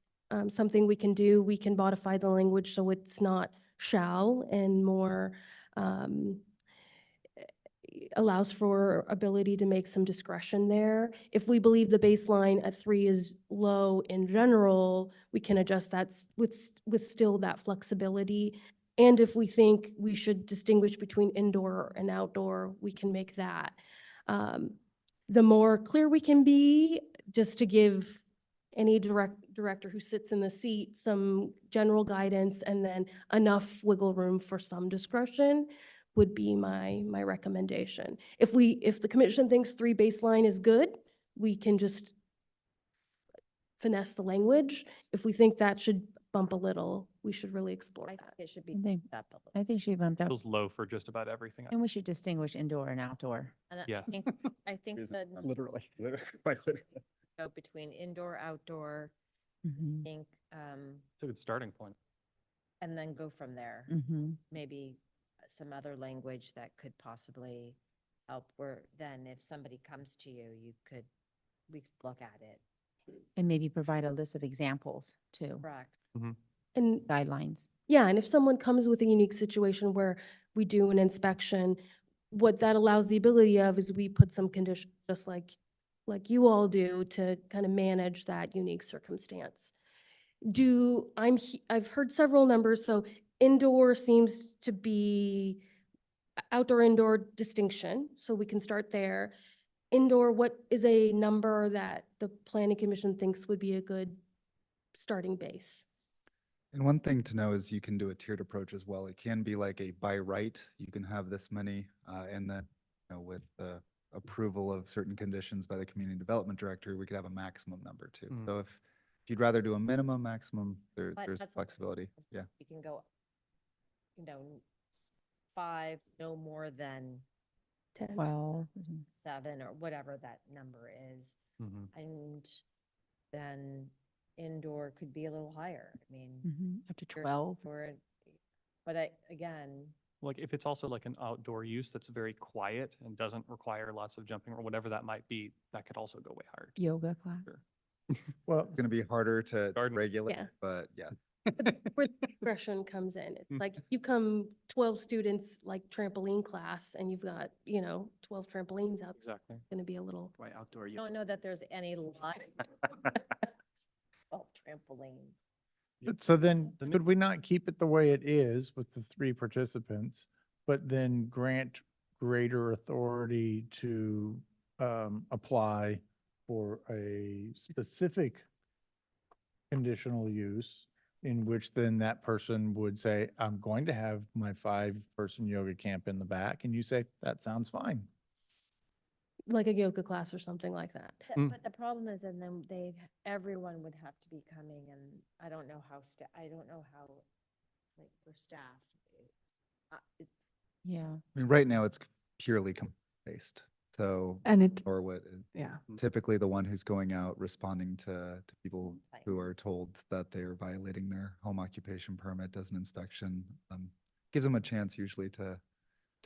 [SPEAKER 15] something we can do. We can modify the language so it's not shall and more allows for ability to make some discretion there. If we believe the baseline at 3 is low in general, we can adjust that with still that flexibility. And if we think we should distinguish between indoor and outdoor, we can make that. The more clear we can be, just to give any director who sits in the seat some general guidance and then enough wiggle room for some discretion would be my recommendation. If the commission thinks 3 baseline is good, we can just finesse the language. If we think that should bump a little, we should really explore that.
[SPEAKER 3] It should be
[SPEAKER 4] I think,
[SPEAKER 3] bumped up a little.
[SPEAKER 4] I think she bumped up.
[SPEAKER 10] Feels low for just about everything.
[SPEAKER 4] And we should distinguish indoor and outdoor.
[SPEAKER 3] And
[SPEAKER 10] Yeah.
[SPEAKER 3] I think the
[SPEAKER 9] Literally.
[SPEAKER 2] Quite literally.
[SPEAKER 3] go between indoor, outdoor,
[SPEAKER 4] Mhm.
[SPEAKER 3] I think,
[SPEAKER 10] It's a good starting point.
[SPEAKER 3] and then go from there.
[SPEAKER 4] Mhm.
[SPEAKER 3] Maybe some other language that could possibly help where then if somebody comes to you, we could look at it.
[SPEAKER 4] And maybe provide a list of examples too,
[SPEAKER 3] Correct.
[SPEAKER 15] And
[SPEAKER 4] guidelines.
[SPEAKER 15] yeah, and if someone comes with a unique situation where we do an inspection, what that allows the ability of is we put some condition, just like you all do, to kind of manage that unique circumstance. I've heard several numbers, so indoor seems to be outdoor, indoor distinction, so we can start there. Indoor, what is a number that the planning commission thinks would be a good starting base?
[SPEAKER 13] And one thing to know is you can do a tiered approach as well. It can be like a by right, you can have this many, and then, with the approval of certain conditions by the community development director, we could have a maximum number too.
[SPEAKER 10] Mm.
[SPEAKER 13] So if you'd rather do a minimum, maximum,
[SPEAKER 3] But
[SPEAKER 13] there's
[SPEAKER 3] that's-
[SPEAKER 13] flexibility. Yeah.
[SPEAKER 3] You can go, 5, no more than
[SPEAKER 15] 10.
[SPEAKER 4] 12.
[SPEAKER 3] 7 or whatever that number is.
[SPEAKER 10] Mhm.
[SPEAKER 3] And then indoor could be a little higher. I mean.
[SPEAKER 4] Up to
[SPEAKER 3] you're
[SPEAKER 4] 12.
[SPEAKER 3] But again,
[SPEAKER 10] Like if it's also like an outdoor use that's very quiet and doesn't require lots of jumping or whatever that might be, that could also go way higher.
[SPEAKER 4] Yoga class.
[SPEAKER 10] Sure.
[SPEAKER 6] Well,
[SPEAKER 13] It's going to be harder to
[SPEAKER 10] Garden.
[SPEAKER 13] regulate,
[SPEAKER 15] Yeah.
[SPEAKER 13] but yeah.
[SPEAKER 15] Where the discretion comes in. It's
[SPEAKER 10] Mm.
[SPEAKER 15] like you come 12 students like trampoline class and you've got, 12 trampolines out.
[SPEAKER 10] Exactly.
[SPEAKER 15] It's going to be a little.
[SPEAKER 9] Why outdoor?
[SPEAKER 3] I don't know that there's any line. Oh, trampoline.
[SPEAKER 6] so then could we not keep it the way it is with the 3 participants, but then grant greater authority to apply for a specific conditional use in which then that person would say, I'm going to have my 5-person yoga camp in the back. And you say, that sounds fine.
[SPEAKER 15] Like a yoga class or something like that.
[SPEAKER 10] Mm.
[SPEAKER 3] But the problem is, and then everyone would have to be coming, and I don't know how, like, for staff.
[SPEAKER 4] Yeah.
[SPEAKER 13] I mean, right now it's purely based. So,
[SPEAKER 7] And it,
[SPEAKER 13] or what
[SPEAKER 7] yeah.
[SPEAKER 13] typically the one who's going out responding to people who are told that they're violating their home occupation permit, does an inspection, gives them a chance usually to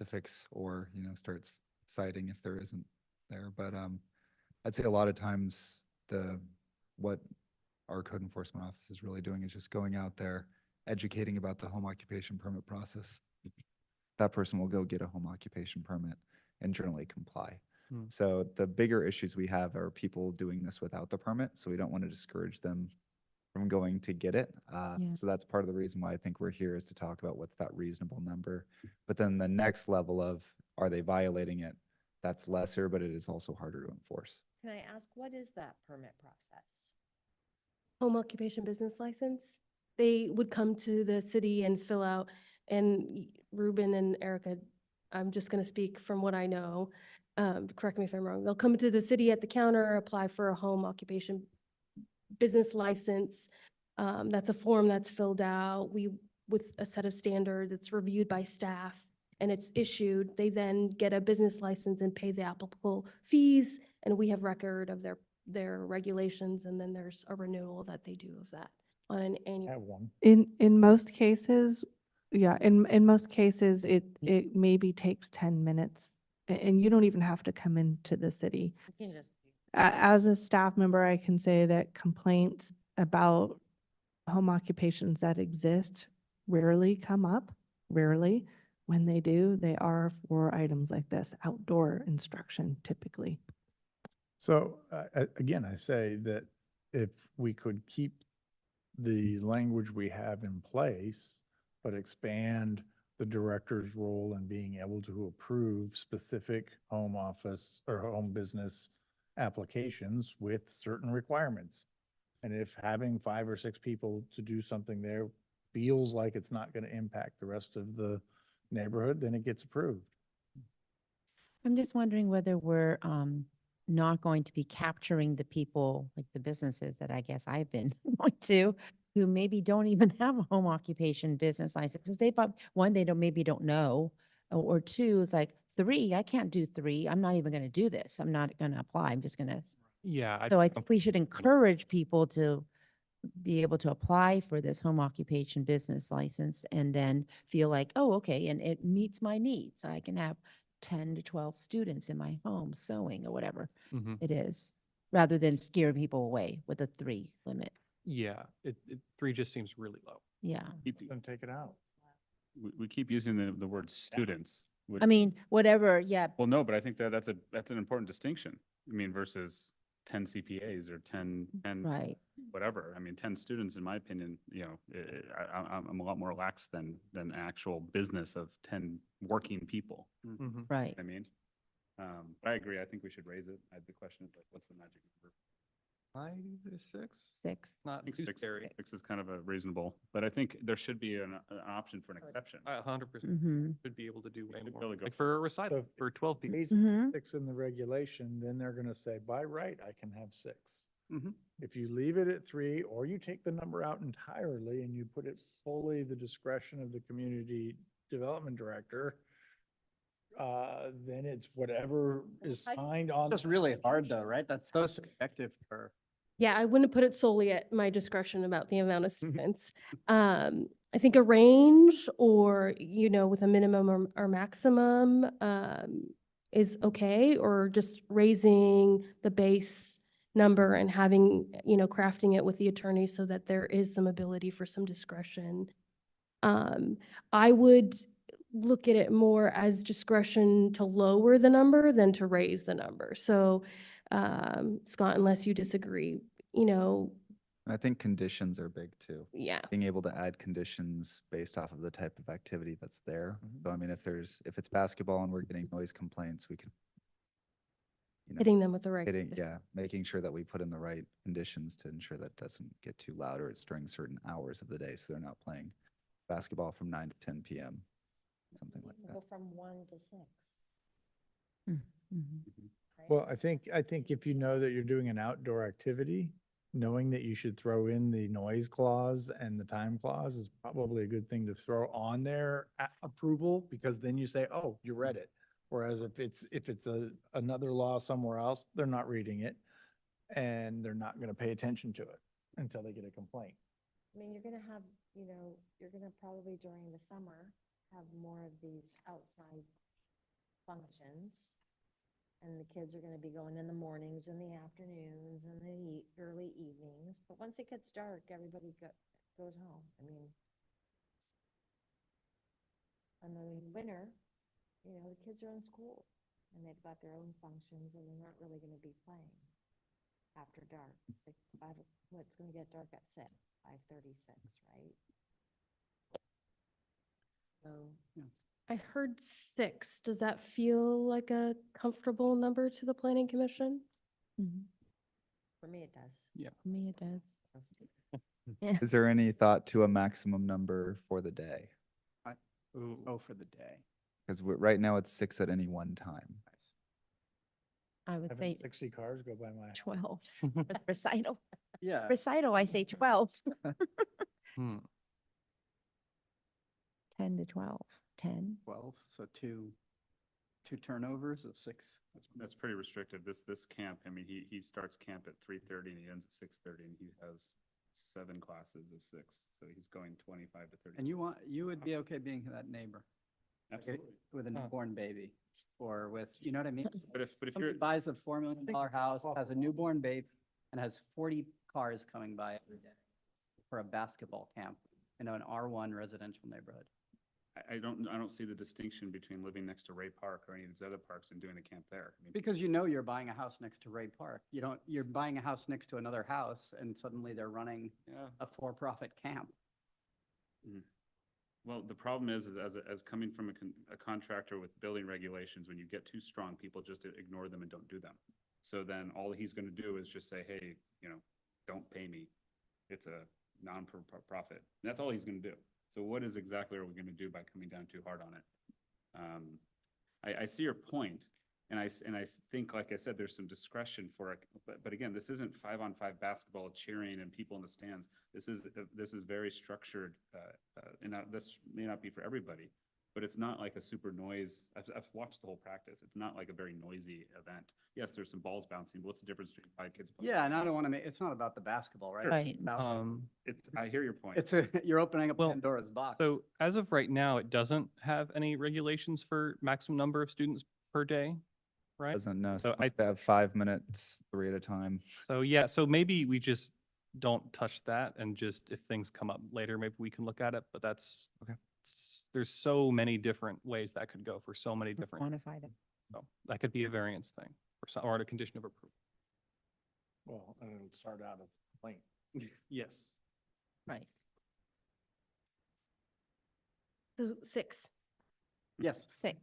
[SPEAKER 13] fix or, starts citing if there isn't there. But I'd say a lot of times what our code enforcement office is really doing is just going out there, educating about the home occupation permit process. That person will go get a home occupation permit and generally comply.
[SPEAKER 10] Hmm.
[SPEAKER 13] So the bigger issues we have are people doing this without the permit. So we don't want to discourage them from going to get it.
[SPEAKER 4] Yeah.
[SPEAKER 13] So that's part of the reason why I think we're here, is to talk about what's that reasonable number. But then the next level of, are they violating it? That's lesser, but it is also harder to enforce.
[SPEAKER 3] Can I ask, what is that permit process?
[SPEAKER 15] Home occupation business license. They would come to the city and fill out, and Ruben and Erica, I'm just going to speak from what I know. Correct me if I'm wrong. They'll come to the city at the counter, apply for a home occupation business license. That's a form that's filled out. With a set of standards, it's reviewed by staff and it's issued. They then get a business license and pay the applicable fees, And we have record of their regulations, and then there's a renewal that they do of that on an annual.
[SPEAKER 6] Have one.
[SPEAKER 7] In most cases, yeah, in most cases, it maybe takes 10 minutes and you don't even have to come into the city.
[SPEAKER 3] You can just.
[SPEAKER 7] As a staff member, I can say that complaints about home occupations that exist rarely come up, rarely. When they do, they are for items like this, outdoor instruction typically.
[SPEAKER 6] So again, I say that if we could keep the language we have in place, but expand the director's role in being able to approve specific home office or home business applications with certain requirements. And if having 5 or 6 people to do something there feels like it's not going to impact the rest of the neighborhood, then it gets approved.
[SPEAKER 4] I'm just wondering whether we're not going to be capturing the people, like the businesses that I guess I've been going to, who maybe don't even have a home occupation business license. Because one, they maybe don't know, or two, it's like 3, I can't do 3. I'm not even going to do this. I'm not going to apply. I'm just going to.
[SPEAKER 10] Yeah.
[SPEAKER 4] So I think we should encourage people to be able to apply for this home occupation business license and then feel like, oh, okay, and it meets my needs. I can have 10 to 12 students in my home sewing or whatever
[SPEAKER 10] Mhm.
[SPEAKER 4] it is, rather than scare people away with a 3 limit.
[SPEAKER 10] Yeah, 3 just seems really low.
[SPEAKER 4] Yeah.
[SPEAKER 6] Then take it out.
[SPEAKER 2] We keep using the word students. which-
[SPEAKER 4] I mean, whatever, yeah.
[SPEAKER 2] Well, no, but I think that's an important distinction. I mean, versus 10 CPAs or 10
[SPEAKER 4] Right.
[SPEAKER 2] whatever. I mean, 10 students, in my opinion, I'm a lot more lax than actual business of 10 working people.
[SPEAKER 10] Mhm.
[SPEAKER 4] Right.
[SPEAKER 2] I mean, I agree. I think we should raise it. The question is like, what's the magic number?
[SPEAKER 10] 5 to 6?
[SPEAKER 4] 6.
[SPEAKER 10] Not
[SPEAKER 2] I think
[SPEAKER 10] too
[SPEAKER 2] 6
[SPEAKER 10] scary.
[SPEAKER 2] is kind of a reasonable, but I think there should be an option for an exception.
[SPEAKER 10] 100%
[SPEAKER 4] Mhm.
[SPEAKER 10] should be able to do way
[SPEAKER 2] Should
[SPEAKER 10] more.
[SPEAKER 2] really go
[SPEAKER 10] Like for a
[SPEAKER 6] So
[SPEAKER 10] recital,
[SPEAKER 6] if
[SPEAKER 10] for 12 people.
[SPEAKER 6] Raise
[SPEAKER 4] Mhm.
[SPEAKER 6] 6 in the regulation, then they're going to say, by right, I can have 6.
[SPEAKER 9] Mhm.
[SPEAKER 6] If you leave it at 3, or you take the number out entirely and you put it fully the discretion of the community development director, then it's whatever is signed on.
[SPEAKER 9] It's just really hard though, right? That's so subjective for.
[SPEAKER 15] Yeah, I wouldn't put it solely at my discretion about the amount of students. I think a range or, with a minimum or maximum, is okay, or just raising the base number and having, crafting it with the attorney so that there is some ability for some discretion. I would look at it more as discretion to lower the number than to raise the number. So, Scott, unless you disagree,
[SPEAKER 13] I think conditions are big too.
[SPEAKER 15] yeah.
[SPEAKER 13] Being able to add conditions based off of the type of activity that's there. So I mean, if it's basketball and we're getting noise complaints, we can.
[SPEAKER 15] Hitting them with the right.
[SPEAKER 13] Making sure that we put in the right conditions to ensure that it doesn't get too loud or it's during certain hours of the day, so they're not playing basketball from 9 to 10 p.m. Something like that.
[SPEAKER 3] Go from 1 to 6.
[SPEAKER 6] Well, I think if you know that you're doing an outdoor activity, knowing that you should throw in the noise clause and the time clause is probably a good thing to throw on their approval, because then you say, oh, you read it. Whereas if it's another law somewhere else, they're not reading it and they're not going to pay attention to it until they get a complaint.
[SPEAKER 3] I mean, you're gonna have, you're gonna probably during the summer have more of these outside functions. And the kids are gonna be going in the mornings and the afternoons and the early evenings, but once it gets dark, everybody goes home. I mean, in the winter, the kids are in school and they've got their own functions and they're not really gonna be playing after dark. It's like it's gonna get dark at 5:36, right? So.
[SPEAKER 15] I heard 6. Does that feel like a comfortable number to the planning commission?
[SPEAKER 3] For me, it does.
[SPEAKER 10] Yeah.
[SPEAKER 4] For me, it does.
[SPEAKER 13] Is there any thought to a maximum number for the day?
[SPEAKER 9] Oh, for the day.
[SPEAKER 13] Because right now it's 6 at any one time.
[SPEAKER 4] I would
[SPEAKER 6] Having
[SPEAKER 4] say
[SPEAKER 6] 60 cars go by my house.
[SPEAKER 4] 12 for the recital.
[SPEAKER 9] Yeah.
[SPEAKER 4] Recital, I say 12.
[SPEAKER 10] Hmm.
[SPEAKER 4] 10 to 12. 10.
[SPEAKER 9] 12, so two 2 turnovers of 6.
[SPEAKER 2] That's pretty restricted. This camp, I mean, he starts camp at 3:30 and he ends at 6:30 and he has 7 classes of 6. So he's going 25 to 30.
[SPEAKER 9] And you would be okay being that neighbor? Like
[SPEAKER 2] Absolutely.
[SPEAKER 9] With a newborn baby or with, you know what I mean?
[SPEAKER 2] But if
[SPEAKER 9] Somebody
[SPEAKER 2] you're,
[SPEAKER 9] buys a $4 million house, has a newborn baby, and has 40 cars coming by every day for a basketball camp in an R1 residential neighborhood.
[SPEAKER 2] I don't see the distinction between living next to Ray Park or any of these other parks and doing a camp there. I mean,
[SPEAKER 9] Because you know you're buying a house next to Ray Park. You're buying a house next to another house and suddenly they're running
[SPEAKER 2] yeah.
[SPEAKER 9] a for-profit camp.
[SPEAKER 2] Well, the problem is as coming from a contractor with building regulations, when you get too strong, people just ignore them and don't do them. So then all he's going to do is just say, hey, don't pay me. It's a non-profit. That's all he's going to do. So what exactly are we going to do by coming down too hard on it? I see your point, and I think, like I said, there's some discretion for it. But again, this isn't 5-on-5 basketball cheering and people in the stands. This is very structured, and this may not be for everybody, but it's not like a super noise. I've watched the whole practice. It's not like a very noisy event. Yes, there's some balls bouncing, but what's the difference between 5 kids playing?
[SPEAKER 9] Yeah, and I don't want to make, it's not about the basketball, right?
[SPEAKER 14] Right.
[SPEAKER 9] It's about-
[SPEAKER 2] I hear your point.
[SPEAKER 9] You're opening up
[SPEAKER 10] Well,
[SPEAKER 9] Pandora's box.
[SPEAKER 10] So as of right now, it doesn't have any regulations for maximum number of students per day, right?
[SPEAKER 13] Doesn't know.
[SPEAKER 10] So
[SPEAKER 13] So I have 5 minutes, 3 at a time.
[SPEAKER 10] So yeah, so maybe we just don't touch that and just if things come up later, maybe we can look at it, but that's
[SPEAKER 13] Okay.
[SPEAKER 10] There's so many different ways that could go for so many different,
[SPEAKER 4] Quantify them.
[SPEAKER 10] so that could be a variance thing or a condition of approval.
[SPEAKER 6] Well, and it would start out as a complaint.
[SPEAKER 10] Yes.
[SPEAKER 4] Right.
[SPEAKER 15] So 6.
[SPEAKER 9] Yes.
[SPEAKER 4] 6.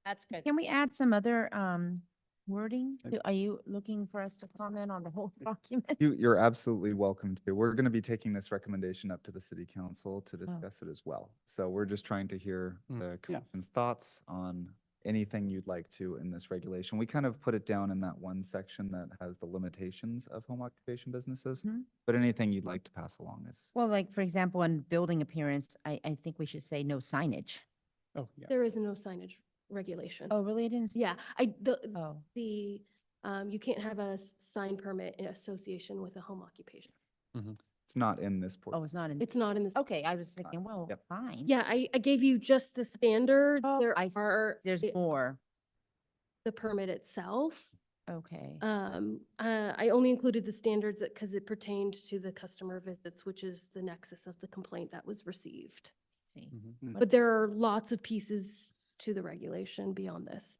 [SPEAKER 3] That's good.
[SPEAKER 4] Can we add some other wording? Are you looking for us to comment on the whole document?
[SPEAKER 13] You're absolutely welcome to. We're going to be taking this recommendation up to the city council to discuss it as well. So we're just trying to hear the commission's thoughts on anything you'd like to in this regulation. We kind of put it down in that one section that has the limitations of home occupation businesses, but anything you'd like to pass along is.
[SPEAKER 4] Well, like, for example, on building appearance, I think we should say no signage.
[SPEAKER 10] Oh, yeah.
[SPEAKER 15] There is no signage regulation.
[SPEAKER 4] Oh, really? I didn't. see-
[SPEAKER 15] Yeah,
[SPEAKER 4] Oh,
[SPEAKER 15] you can't have a sign permit in association with a home occupation.
[SPEAKER 13] It's not in this
[SPEAKER 4] oh,
[SPEAKER 13] portion.
[SPEAKER 4] it's not in.
[SPEAKER 15] It's not in this.
[SPEAKER 4] Okay, I was thinking, well,
[SPEAKER 13] Yep.
[SPEAKER 4] fine.
[SPEAKER 15] Yeah, I gave you just the standard.
[SPEAKER 4] Oh,
[SPEAKER 15] There
[SPEAKER 4] I see.
[SPEAKER 15] are.
[SPEAKER 4] There's
[SPEAKER 15] the-
[SPEAKER 4] more.
[SPEAKER 15] The permit itself.
[SPEAKER 4] Okay.
[SPEAKER 15] I only included the standards because it pertained to the customer visits, which is the nexus of the complaint that was received.
[SPEAKER 4] See.
[SPEAKER 15] But there are lots of pieces to the regulation beyond this.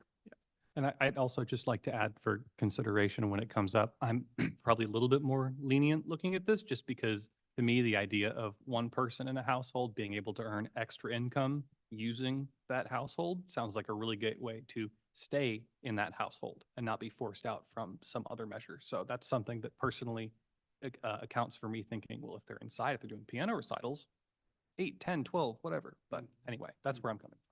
[SPEAKER 10] And I'd also just like to add for consideration when it comes up, I'm probably a little bit more lenient looking at this just because to me, the idea of one person in a household being able to earn extra income using that household sounds like a really great way to stay in that household and not be forced out from some other measure. So that's something that personally accounts for me thinking, well, if they're inside, if they're doing piano recitals, 8, 10, 12, whatever. But anyway, that's where I'm coming from.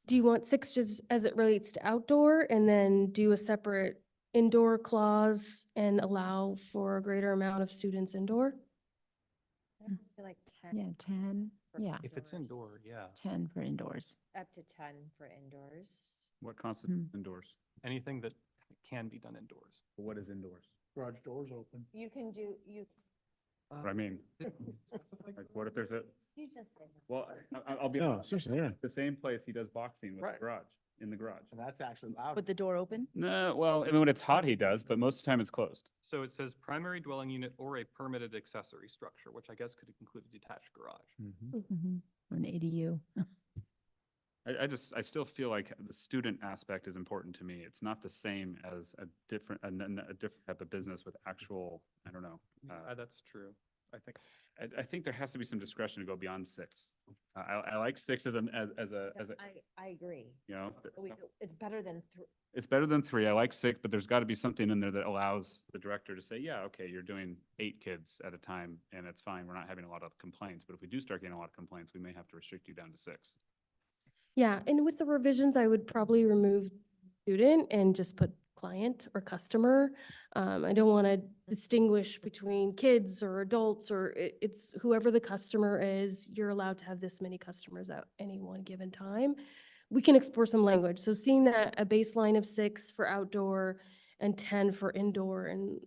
[SPEAKER 15] Do you want 6 just as it relates to outdoor and then do a separate indoor clause and allow for a greater amount of students indoor?
[SPEAKER 3] I feel like 10.
[SPEAKER 4] Yeah, 10.
[SPEAKER 3] for
[SPEAKER 4] Yeah.
[SPEAKER 10] If it's
[SPEAKER 3] indoors.
[SPEAKER 10] indoor, yeah.
[SPEAKER 4] 10 for indoors.
[SPEAKER 3] Up to 10 for indoors.
[SPEAKER 2] What constitutes indoors?
[SPEAKER 10] Anything that can be done indoors.
[SPEAKER 2] What is indoors?
[SPEAKER 6] Garage doors open.
[SPEAKER 3] You can do, you.
[SPEAKER 2] What I mean, like, what if there's a,
[SPEAKER 3] You just said.
[SPEAKER 2] well, I'll be
[SPEAKER 5] No,
[SPEAKER 2] honest,
[SPEAKER 5] seriously, yeah.
[SPEAKER 2] the same place he does boxing with the
[SPEAKER 6] Right.
[SPEAKER 2] garage, in the garage.
[SPEAKER 6] And that's actually loud.
[SPEAKER 4] With the door open?
[SPEAKER 2] No, well, I mean, when it's hot, he does, but most of the time it's closed.
[SPEAKER 10] So it says primary dwelling unit or a permitted accessory structure, which I guess could include a detached garage.
[SPEAKER 4] Mhm. Or an ADU.
[SPEAKER 2] I still feel like the student aspect is important to me. It's not the same as a different type of business with actual, I don't know.
[SPEAKER 10] That's true.
[SPEAKER 2] I think there has to be some discretion to go beyond 6. I like 6 as a,
[SPEAKER 3] I agree.
[SPEAKER 2] you know,
[SPEAKER 3] It's better than
[SPEAKER 2] it's better than 3. I like 6, but there's got to be something in there that allows the director to say, yeah, okay, you're doing 8 kids at a time and it's fine. We're not having a lot of complaints, but if we do start getting a lot of complaints, we may have to restrict you down to 6.
[SPEAKER 15] Yeah, and with the revisions, I would probably remove student and just put client or customer. I don't want to distinguish between kids or adults, or it's whoever the customer is, you're allowed to have this many customers at any one given time. We can explore some language. So seeing that a baseline of 6 for outdoor and 10 for indoor, and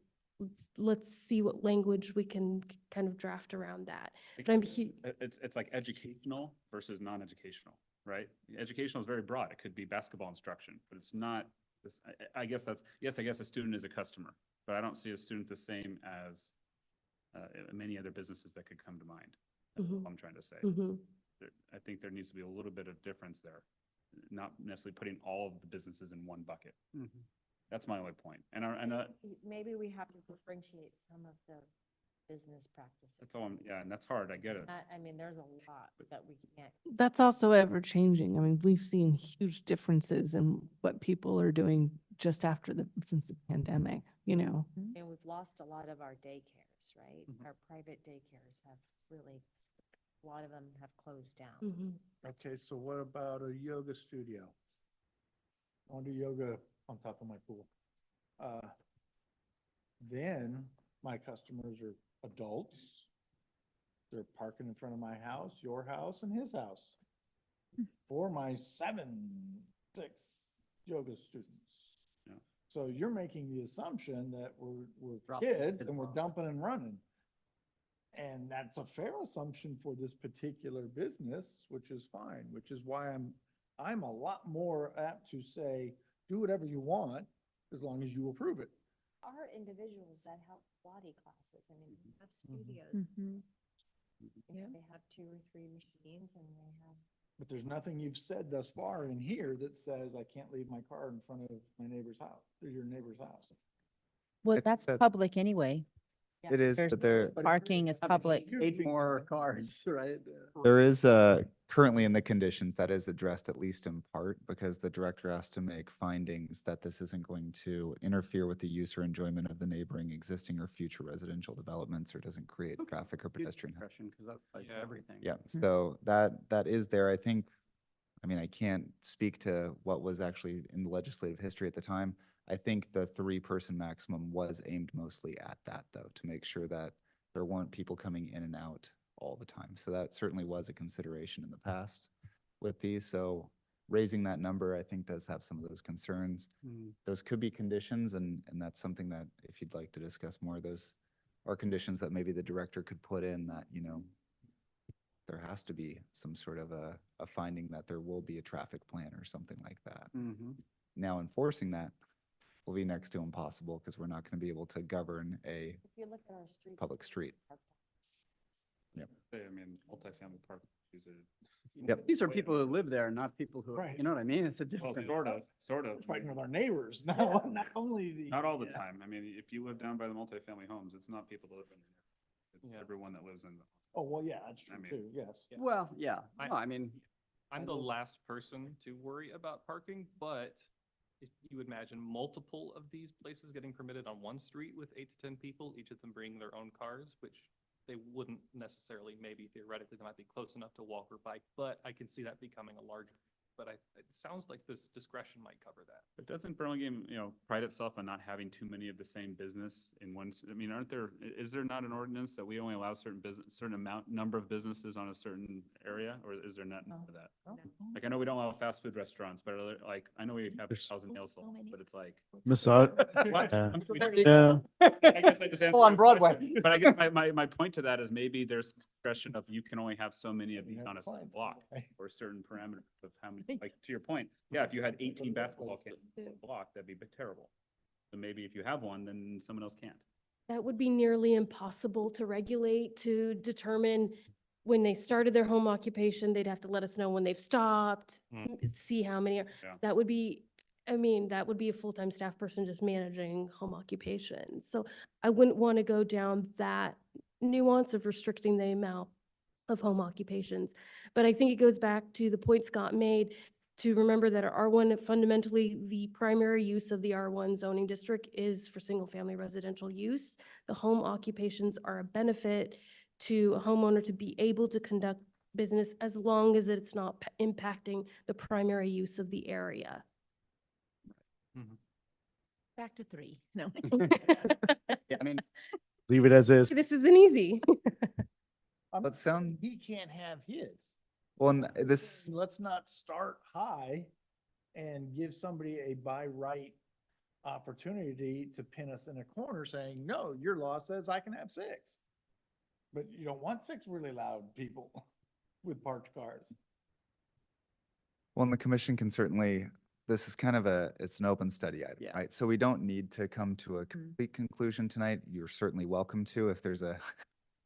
[SPEAKER 15] let's see what language we can kind of draft around that. But
[SPEAKER 2] It's like educational versus non-educational, right? Educational is very broad. It could be basketball instruction, but it's not this, I guess that's, yes, I guess a student is a customer, but I don't see a student the same as many other businesses that could come to mind. That's what I'm trying to say. I think there needs to be a little bit of difference there, not necessarily putting all of the businesses in one bucket. That's my only point. And
[SPEAKER 3] Maybe we have to differentiate some of the business practices.
[SPEAKER 2] that's all, yeah, and that's hard. I get it.
[SPEAKER 3] I mean, there's a lot that we can't.
[SPEAKER 7] That's also ever changing. I mean, we've seen huge differences in what people are doing just since the pandemic, you know?
[SPEAKER 3] And we've lost a lot of our daycares, right? Our private daycares have really, a lot of them have closed down.
[SPEAKER 6] Okay, so what about a yoga studio? I want to do yoga on top of my pool. Then my customers are adults. They're parking in front of my house, your house, and his house. For my 6 yoga students.
[SPEAKER 2] Yeah.
[SPEAKER 6] So you're making the assumption that we're
[SPEAKER 9] Dropping
[SPEAKER 6] kids
[SPEAKER 9] kids
[SPEAKER 6] and we're
[SPEAKER 9] off.
[SPEAKER 6] dumping and running. And that's a fair assumption for this particular business, which is fine, which is why I'm a lot more apt to say, do whatever you want as long as you approve it.
[SPEAKER 3] Are individuals that have Pilates classes, I mean, we have studios. They have 2 or 3 machines and they have.
[SPEAKER 6] But there's nothing you've said thus far in here that says I can't leave my car in front of my neighbor's house, or your neighbor's house.
[SPEAKER 4] Well,
[SPEAKER 13] It
[SPEAKER 4] that's
[SPEAKER 13] said-
[SPEAKER 4] public anyway.
[SPEAKER 13] It is,
[SPEAKER 4] There's
[SPEAKER 13] but there,
[SPEAKER 4] Parking is public.
[SPEAKER 9] 8 more cars, right?
[SPEAKER 13] there is currently in the conditions that is addressed at least in part because the director has to make findings that this isn't going to interfere with the use or enjoyment of the neighboring existing or future residential developments or doesn't create traffic or pedestrian.
[SPEAKER 9] Because that applies to everything.
[SPEAKER 13] Yeah, so that is there. I think, I mean, I can't speak to what was actually in the legislative history at the time. I think the 3-person maximum was aimed mostly at that, though, to make sure that there weren't people coming in and out all the time. So that certainly was a consideration in the past with these. So raising that number, I think, does have some of those concerns. Those could be conditions, and that's something that if you'd like to discuss more, those are conditions that maybe the director could put in that, you know, there has to be some sort of a finding that there will be a traffic plan or something like that. Now enforcing that will be next to impossible because we're not going to be able to govern a
[SPEAKER 3] If you look at our street.
[SPEAKER 13] public street. Yep.
[SPEAKER 2] I mean, multifamily park.
[SPEAKER 13] Yep.
[SPEAKER 9] These are people who live there, not people who,
[SPEAKER 6] Right.
[SPEAKER 9] you know what I mean? It's a
[SPEAKER 2] Well,
[SPEAKER 9] different.
[SPEAKER 2] sort of.
[SPEAKER 6] Fighting with our neighbors, not only the.
[SPEAKER 2] Not all the time. I mean, if you live down by the multifamily homes, it's not people that live in there. It's everyone that lives in the.
[SPEAKER 6] Oh, well, yeah, that's true
[SPEAKER 2] I mean-
[SPEAKER 6] too, yes.
[SPEAKER 9] Well, yeah,
[SPEAKER 10] I-
[SPEAKER 9] no, I mean,
[SPEAKER 10] I'm the last person to worry about parking, but if you imagine multiple of these places getting permitted on one street with 8 to 10 people, each of them bringing their own cars, which they wouldn't necessarily, maybe theoretically, they might be close enough to walk or bike, but I can see that becoming a larger. But it sounds like this discretion might cover that.
[SPEAKER 2] But doesn't Burlingame, you know, pride itself on not having too many of the same business in one, I mean, is there not an ordinance that we only allow number of businesses on a certain area, or is there not for that? Like, I know we don't allow fast food restaurants, but like, I know we have
[SPEAKER 5] There's-
[SPEAKER 2] housing nail salon, but it's like.
[SPEAKER 5] Massage.
[SPEAKER 2] What?
[SPEAKER 5] Yeah.
[SPEAKER 2] Yeah. I guess I just answered
[SPEAKER 9] Well, on
[SPEAKER 2] your
[SPEAKER 9] Broadway.
[SPEAKER 2] question. But I guess my point to that is maybe there's discretion of you can only have so many of these on a certain block or certain parameters of how many, like, to your point, yeah, if you had 18 basketball kids on a block, that'd be terrible. So maybe if you have one, then someone else can't.
[SPEAKER 15] That would be nearly impossible to regulate, to determine when they started their home occupation, they'd have to let us know when they've stopped, see how many are.
[SPEAKER 2] Yeah.
[SPEAKER 15] That would be, I mean, that would be a full-time staff person just managing home occupation. So I wouldn't want to go down that nuance of restricting the amount of home occupations. But I think it goes back to the point Scott made, to remember that our R1, fundamentally, the primary use of the R1 zoning district is for single-family residential use. The home occupations are a benefit to a homeowner to be able to conduct business as long as it's not impacting the primary use of the area.
[SPEAKER 4] Back to 3. No.
[SPEAKER 9] Yeah, I mean,
[SPEAKER 5] Leave it as is.
[SPEAKER 15] This isn't easy.
[SPEAKER 13] Let's sound,
[SPEAKER 6] He can't have his.
[SPEAKER 13] well, this,
[SPEAKER 6] Let's not start high and give somebody a by right opportunity to pin us in a corner saying, no, your law says I can have 6. But you don't want 6 really loud people with parked cars.
[SPEAKER 13] well, and the commission can certainly, this is kind of it's an open study item,
[SPEAKER 9] Yeah.
[SPEAKER 13] right? So we don't need to come to a complete conclusion tonight. You're certainly welcome to if there's a,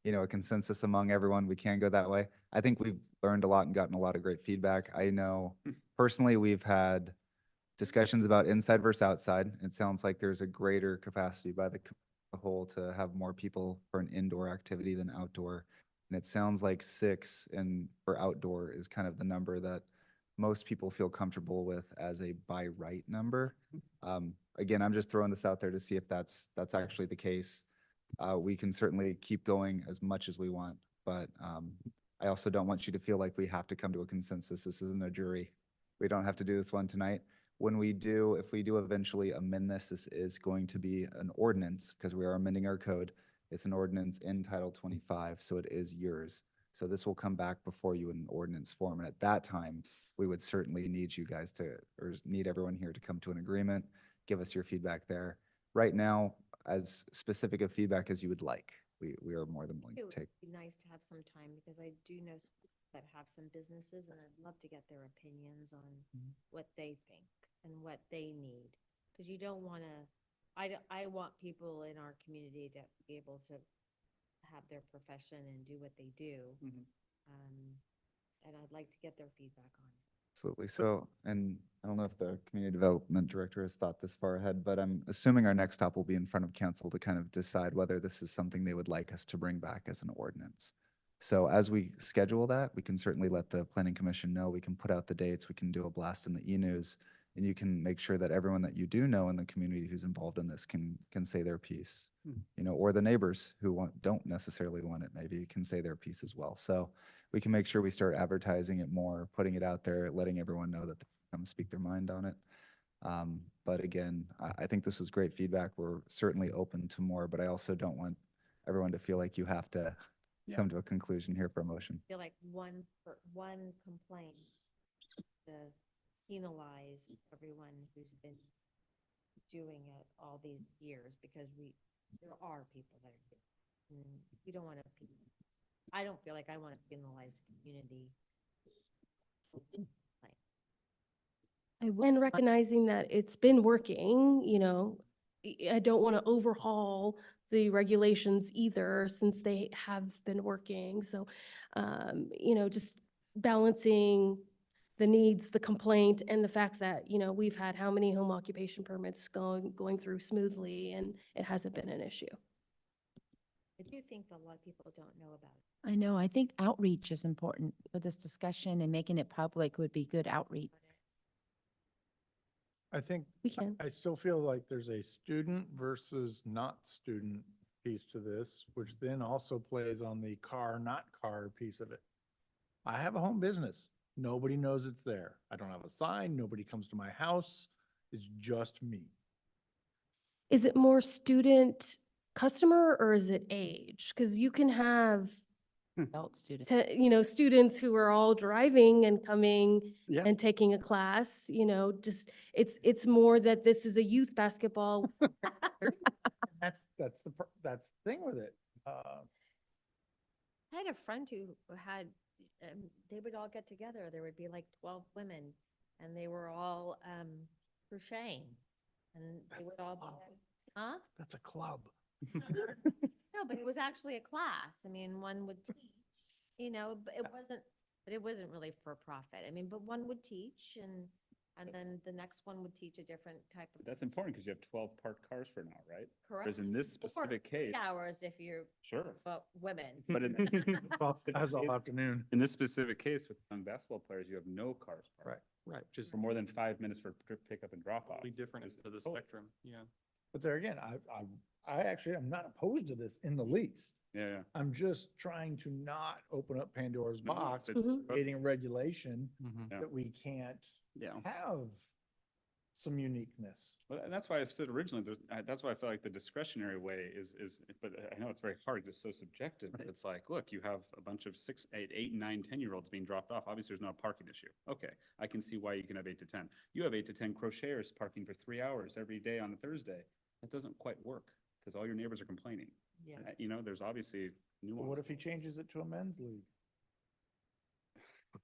[SPEAKER 13] a consensus among everyone, we can go that way. I think we've learned a lot and gotten a lot of great feedback. I know personally, we've had discussions about inside versus outside. It sounds like there's a greater capacity by the whole to have more people for an indoor activity than outdoor. And it sounds like 6 and for outdoor is kind of the number that most people feel comfortable with as a by right number. Again, I'm just throwing this out there to see if that's actually the case. We can certainly keep going as much as we want, but I also don't want you to feel like we have to come to a consensus. This isn't a jury. We don't have to do this one tonight. When we do, if we do eventually amend this, this is going to be an ordinance because we are amending our code. It's an ordinance in Title 25, so it is yours. So this will come back before you in ordinance form. And at that time, we would certainly need you guys to, or need everyone here to come to an agreement, give us your feedback there. Right now, as specific of feedback as you would like, we are more than willing
[SPEAKER 3] It
[SPEAKER 13] to
[SPEAKER 3] would
[SPEAKER 13] take.
[SPEAKER 3] be nice to have some time because I do know that have some businesses and I'd love to get their opinions on what they think and what they need. Because you don't want to, I want people in our community to be able to have their profession and do what they do. And I'd like to get their feedback on it.
[SPEAKER 13] Absolutely. So, and I don't know if the community development director has thought this far ahead, but I'm assuming our next stop will be in front of council to kind of decide whether this is something they would like us to bring back as an ordinance. So as we schedule that, we can certainly let the planning commission know. We can put out the dates. We can do a blast in the e-news, and you can make sure that everyone that you do know in the community who's involved in this can say their piece, or the neighbors who don't necessarily want it, maybe can say their piece as well. So we can make sure we start advertising it more, putting it out there, letting everyone know that they come speak their mind on it. But again, I think this was great feedback. We're certainly open to more, but I also don't want everyone to feel like you have to come to a conclusion here for a motion.
[SPEAKER 3] I feel like one complaint to penalize everyone who's been doing it all these years because there are people that are, and we don't want to, I don't feel like I want to penalize the community.
[SPEAKER 15] And recognizing that it's been working, I don't want to overhaul the regulations either since they have been working. So, just balancing the needs, the complaint, and the fact that, we've had how many home occupation permits going through smoothly and it hasn't been an issue.
[SPEAKER 3] I do think a lot of people don't know about it.
[SPEAKER 4] I know. I think outreach is important for this discussion, and making it public would be good outreach.
[SPEAKER 6] I think,
[SPEAKER 15] We can.
[SPEAKER 6] I still feel like there's a student versus not student piece to this, which then also plays on the car, not car piece of it. I have a home business. Nobody knows it's there. I don't have a sign. Nobody comes to my house. It's just me.
[SPEAKER 15] Is it more student customer or is it age? Because you can have
[SPEAKER 4] Adult students.
[SPEAKER 15] students who are all driving and coming
[SPEAKER 9] Yeah.
[SPEAKER 15] and taking a class, just, it's more that this is a youth basketball.
[SPEAKER 6] That's the thing with it.
[SPEAKER 3] I had a friend who had, they would all get together. There would be like 12 women and they were all crocheting. And they would all, huh?
[SPEAKER 6] That's a club.
[SPEAKER 3] No, but it was actually a class. I mean, one would teach, but it wasn't really for profit. I mean, but one would teach and then the next one would teach a different type of.
[SPEAKER 2] That's important because you have 12 parked cars for now, right?
[SPEAKER 3] Correct.
[SPEAKER 2] Whereas in this specific case.
[SPEAKER 3] 3 hours if you're.
[SPEAKER 2] Sure.
[SPEAKER 3] But women.
[SPEAKER 2] But in
[SPEAKER 6] That's all afternoon.
[SPEAKER 2] in this specific case with young basketball players, you have no cars parked.
[SPEAKER 1] Right, just
[SPEAKER 2] For more than 5 minutes for pickup and drop off.
[SPEAKER 10] Totally different to the spectrum, yeah.
[SPEAKER 6] But there again, I actually am not opposed to this in the least.
[SPEAKER 2] Yeah.
[SPEAKER 6] I'm just trying to not open up Pandora's
[SPEAKER 2] No,
[SPEAKER 6] box,
[SPEAKER 2] it's-
[SPEAKER 15] Mhm.
[SPEAKER 6] creating regulation
[SPEAKER 10] Mhm.
[SPEAKER 2] Yeah.
[SPEAKER 6] that we can't
[SPEAKER 9] Yeah.
[SPEAKER 6] have. some uniqueness.
[SPEAKER 2] Well, and that's why I've said originally, that's why I feel like the discretionary way is, but I know it's very hard, it's so subjective. But it's like, look, you have a bunch of 6, 8, 8, 9, 10-year-olds being dropped off. Obviously, there's no parking issue. Okay, I can see why you can have 8 to 10. You have 8 to 10 crocheters parking for 3 hours every day on a Thursday. That doesn't quite work because all your neighbors are complaining.
[SPEAKER 23] Yeah.
[SPEAKER 2] You know, there's obviously
[SPEAKER 6] But
[SPEAKER 2] nuance.
[SPEAKER 6] what if he changes it to a men's league?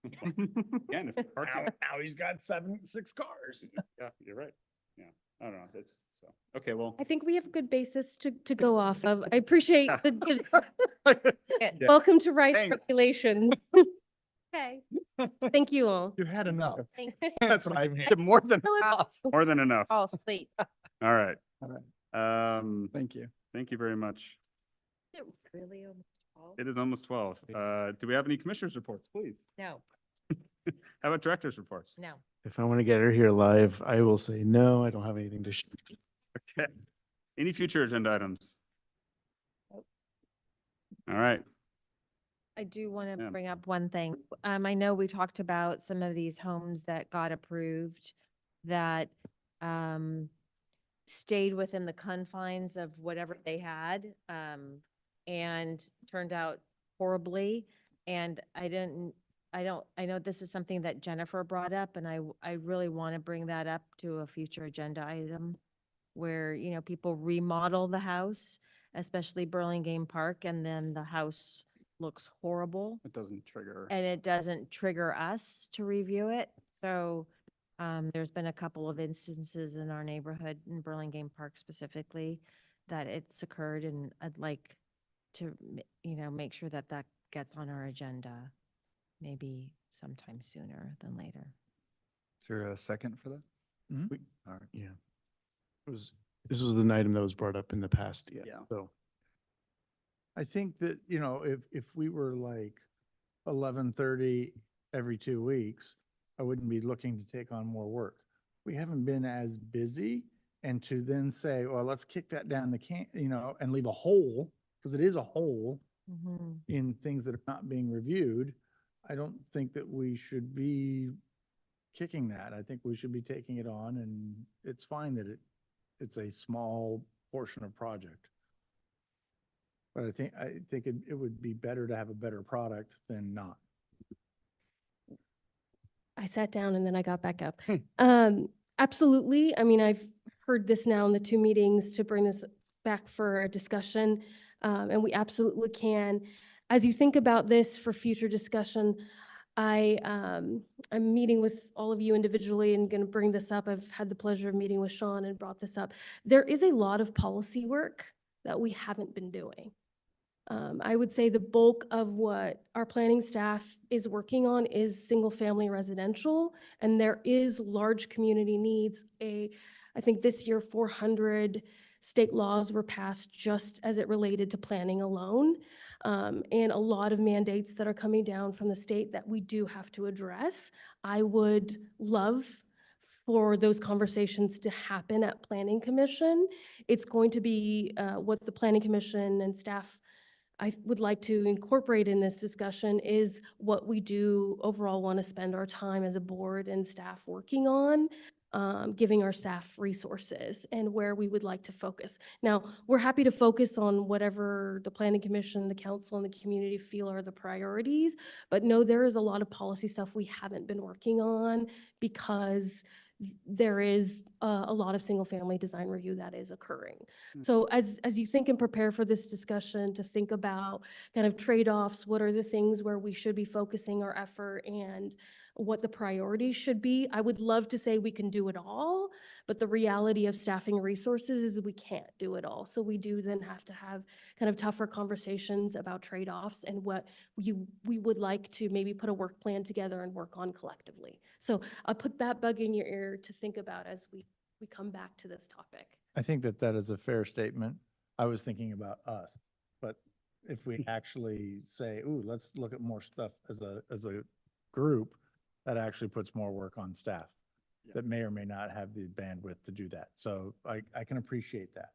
[SPEAKER 2] Again, if parking,
[SPEAKER 6] Now he's got 6 cars.
[SPEAKER 2] yeah, you're right. Yeah, I don't know. It's so, okay, well.
[SPEAKER 15] I think we have a good basis to go off of. I appreciate the,
[SPEAKER 2] Yeah.
[SPEAKER 15] welcome to right
[SPEAKER 2] Thanks.
[SPEAKER 15] regulations.
[SPEAKER 3] Okay.
[SPEAKER 15] Thank you all.
[SPEAKER 6] You had enough.
[SPEAKER 3] Thanks.
[SPEAKER 6] That's what I'm hearing.
[SPEAKER 9] More than enough.
[SPEAKER 2] More than enough.
[SPEAKER 4] Fall asleep.
[SPEAKER 2] All right.
[SPEAKER 9] All right. Thank you.
[SPEAKER 2] Thank you very much.
[SPEAKER 3] Is it really almost 12?
[SPEAKER 2] It is almost 12. Do we have any commissioners' reports, please?
[SPEAKER 3] No,
[SPEAKER 2] How about directors' reports?
[SPEAKER 3] no.
[SPEAKER 5] If I want to get her here live, I will say, no, I don't have anything to share.
[SPEAKER 2] Okay. Any future agenda items?
[SPEAKER 3] Nope.
[SPEAKER 2] All right.
[SPEAKER 3] I do want to
[SPEAKER 2] Yeah.
[SPEAKER 3] bring up one thing. I know we talked about some of these homes that got approved that stayed within the confines of whatever they had and turned out horribly. And I know this is something that Jennifer brought up, and I really want to bring that up to a future agenda item where, you know, people remodel the house, especially Burlingame Park, and then the house looks horrible
[SPEAKER 9] It doesn't trigger.
[SPEAKER 3] and it doesn't trigger us to review it. So there's been a couple of instances in our neighborhood in Burlingame Park specifically that it's occurred, and I'd like to, you know, make sure that that gets on our agenda maybe sometime sooner than later.
[SPEAKER 13] Is there a second for that?
[SPEAKER 5] We-
[SPEAKER 13] All right.
[SPEAKER 5] Yeah. This was an item that was brought up in the past, yeah.
[SPEAKER 9] Yeah.
[SPEAKER 5] So
[SPEAKER 6] I think that, you know, if we were like 11:30 every 2 weeks, I wouldn't be looking to take on more work. We haven't been as busy, and to then say, well, let's kick that down the you know, and leave a hole, because it is a hole in things that are not being reviewed. I don't think that we should be kicking that. I think we should be taking it on, and it's fine that it's a small portion of project. But I think it would be better to have a better product than not.
[SPEAKER 15] I sat down and then I got back up. Absolutely. I mean, I've heard this now in the 2 meetings to bring this back for a discussion, and we absolutely can. As you think about this for future discussion, I'm meeting with all of you individually and going to bring this up. I've had the pleasure of meeting with Sean and brought this up. There is a lot of policy work that we haven't been doing. I would say the bulk of what our planning staff is working on is single-family residential, and there is large community needs. I think this year 400 state laws were passed just as it related to planning alone, and a lot of mandates that are coming down from the state that we do have to address. I would love for those conversations to happen at Planning Commission. It's going to be what the Planning Commission and staff I would like to incorporate in this discussion is what we do overall want to spend our time as a board and staff working on, giving our staff resources and where we would like to focus. Now, we're happy to focus on whatever the Planning Commission, the council, and the community feel are the priorities, but no, there is a lot of policy stuff we haven't been working on because there is a lot of single-family design review that is occurring. So as you think and prepare for this discussion, to think about kind of trade-offs, what are the things where we should be focusing our effort and what the priorities should be. I would love to say we can do it all, but the reality of staffing resources is we can't do it all. So we do then have to have kind of tougher conversations about trade-offs and what we would like to maybe put a work plan together and work on collectively. So I'll put that bug in your ear to think about as we come back to this topic.
[SPEAKER 6] I think that is a fair statement. I was thinking about us, but if we actually say, ooh, let's look at more stuff as a group, that actually puts more work on staff that may or may not have the bandwidth to do that. So I can appreciate that.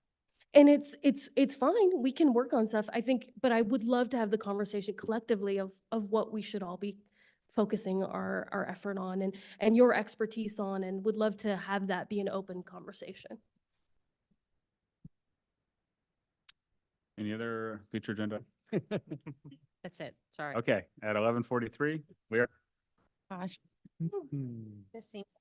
[SPEAKER 15] And it's fine. We can work on stuff, I think, but I would love to have the conversation collectively of what we should all be focusing our effort on and your expertise on, and would love to have that be an open conversation.
[SPEAKER 2] Any other future agenda?
[SPEAKER 3] That's it. Sorry.
[SPEAKER 2] Okay, at 11:43, we are.
[SPEAKER 4] Gosh. This seems.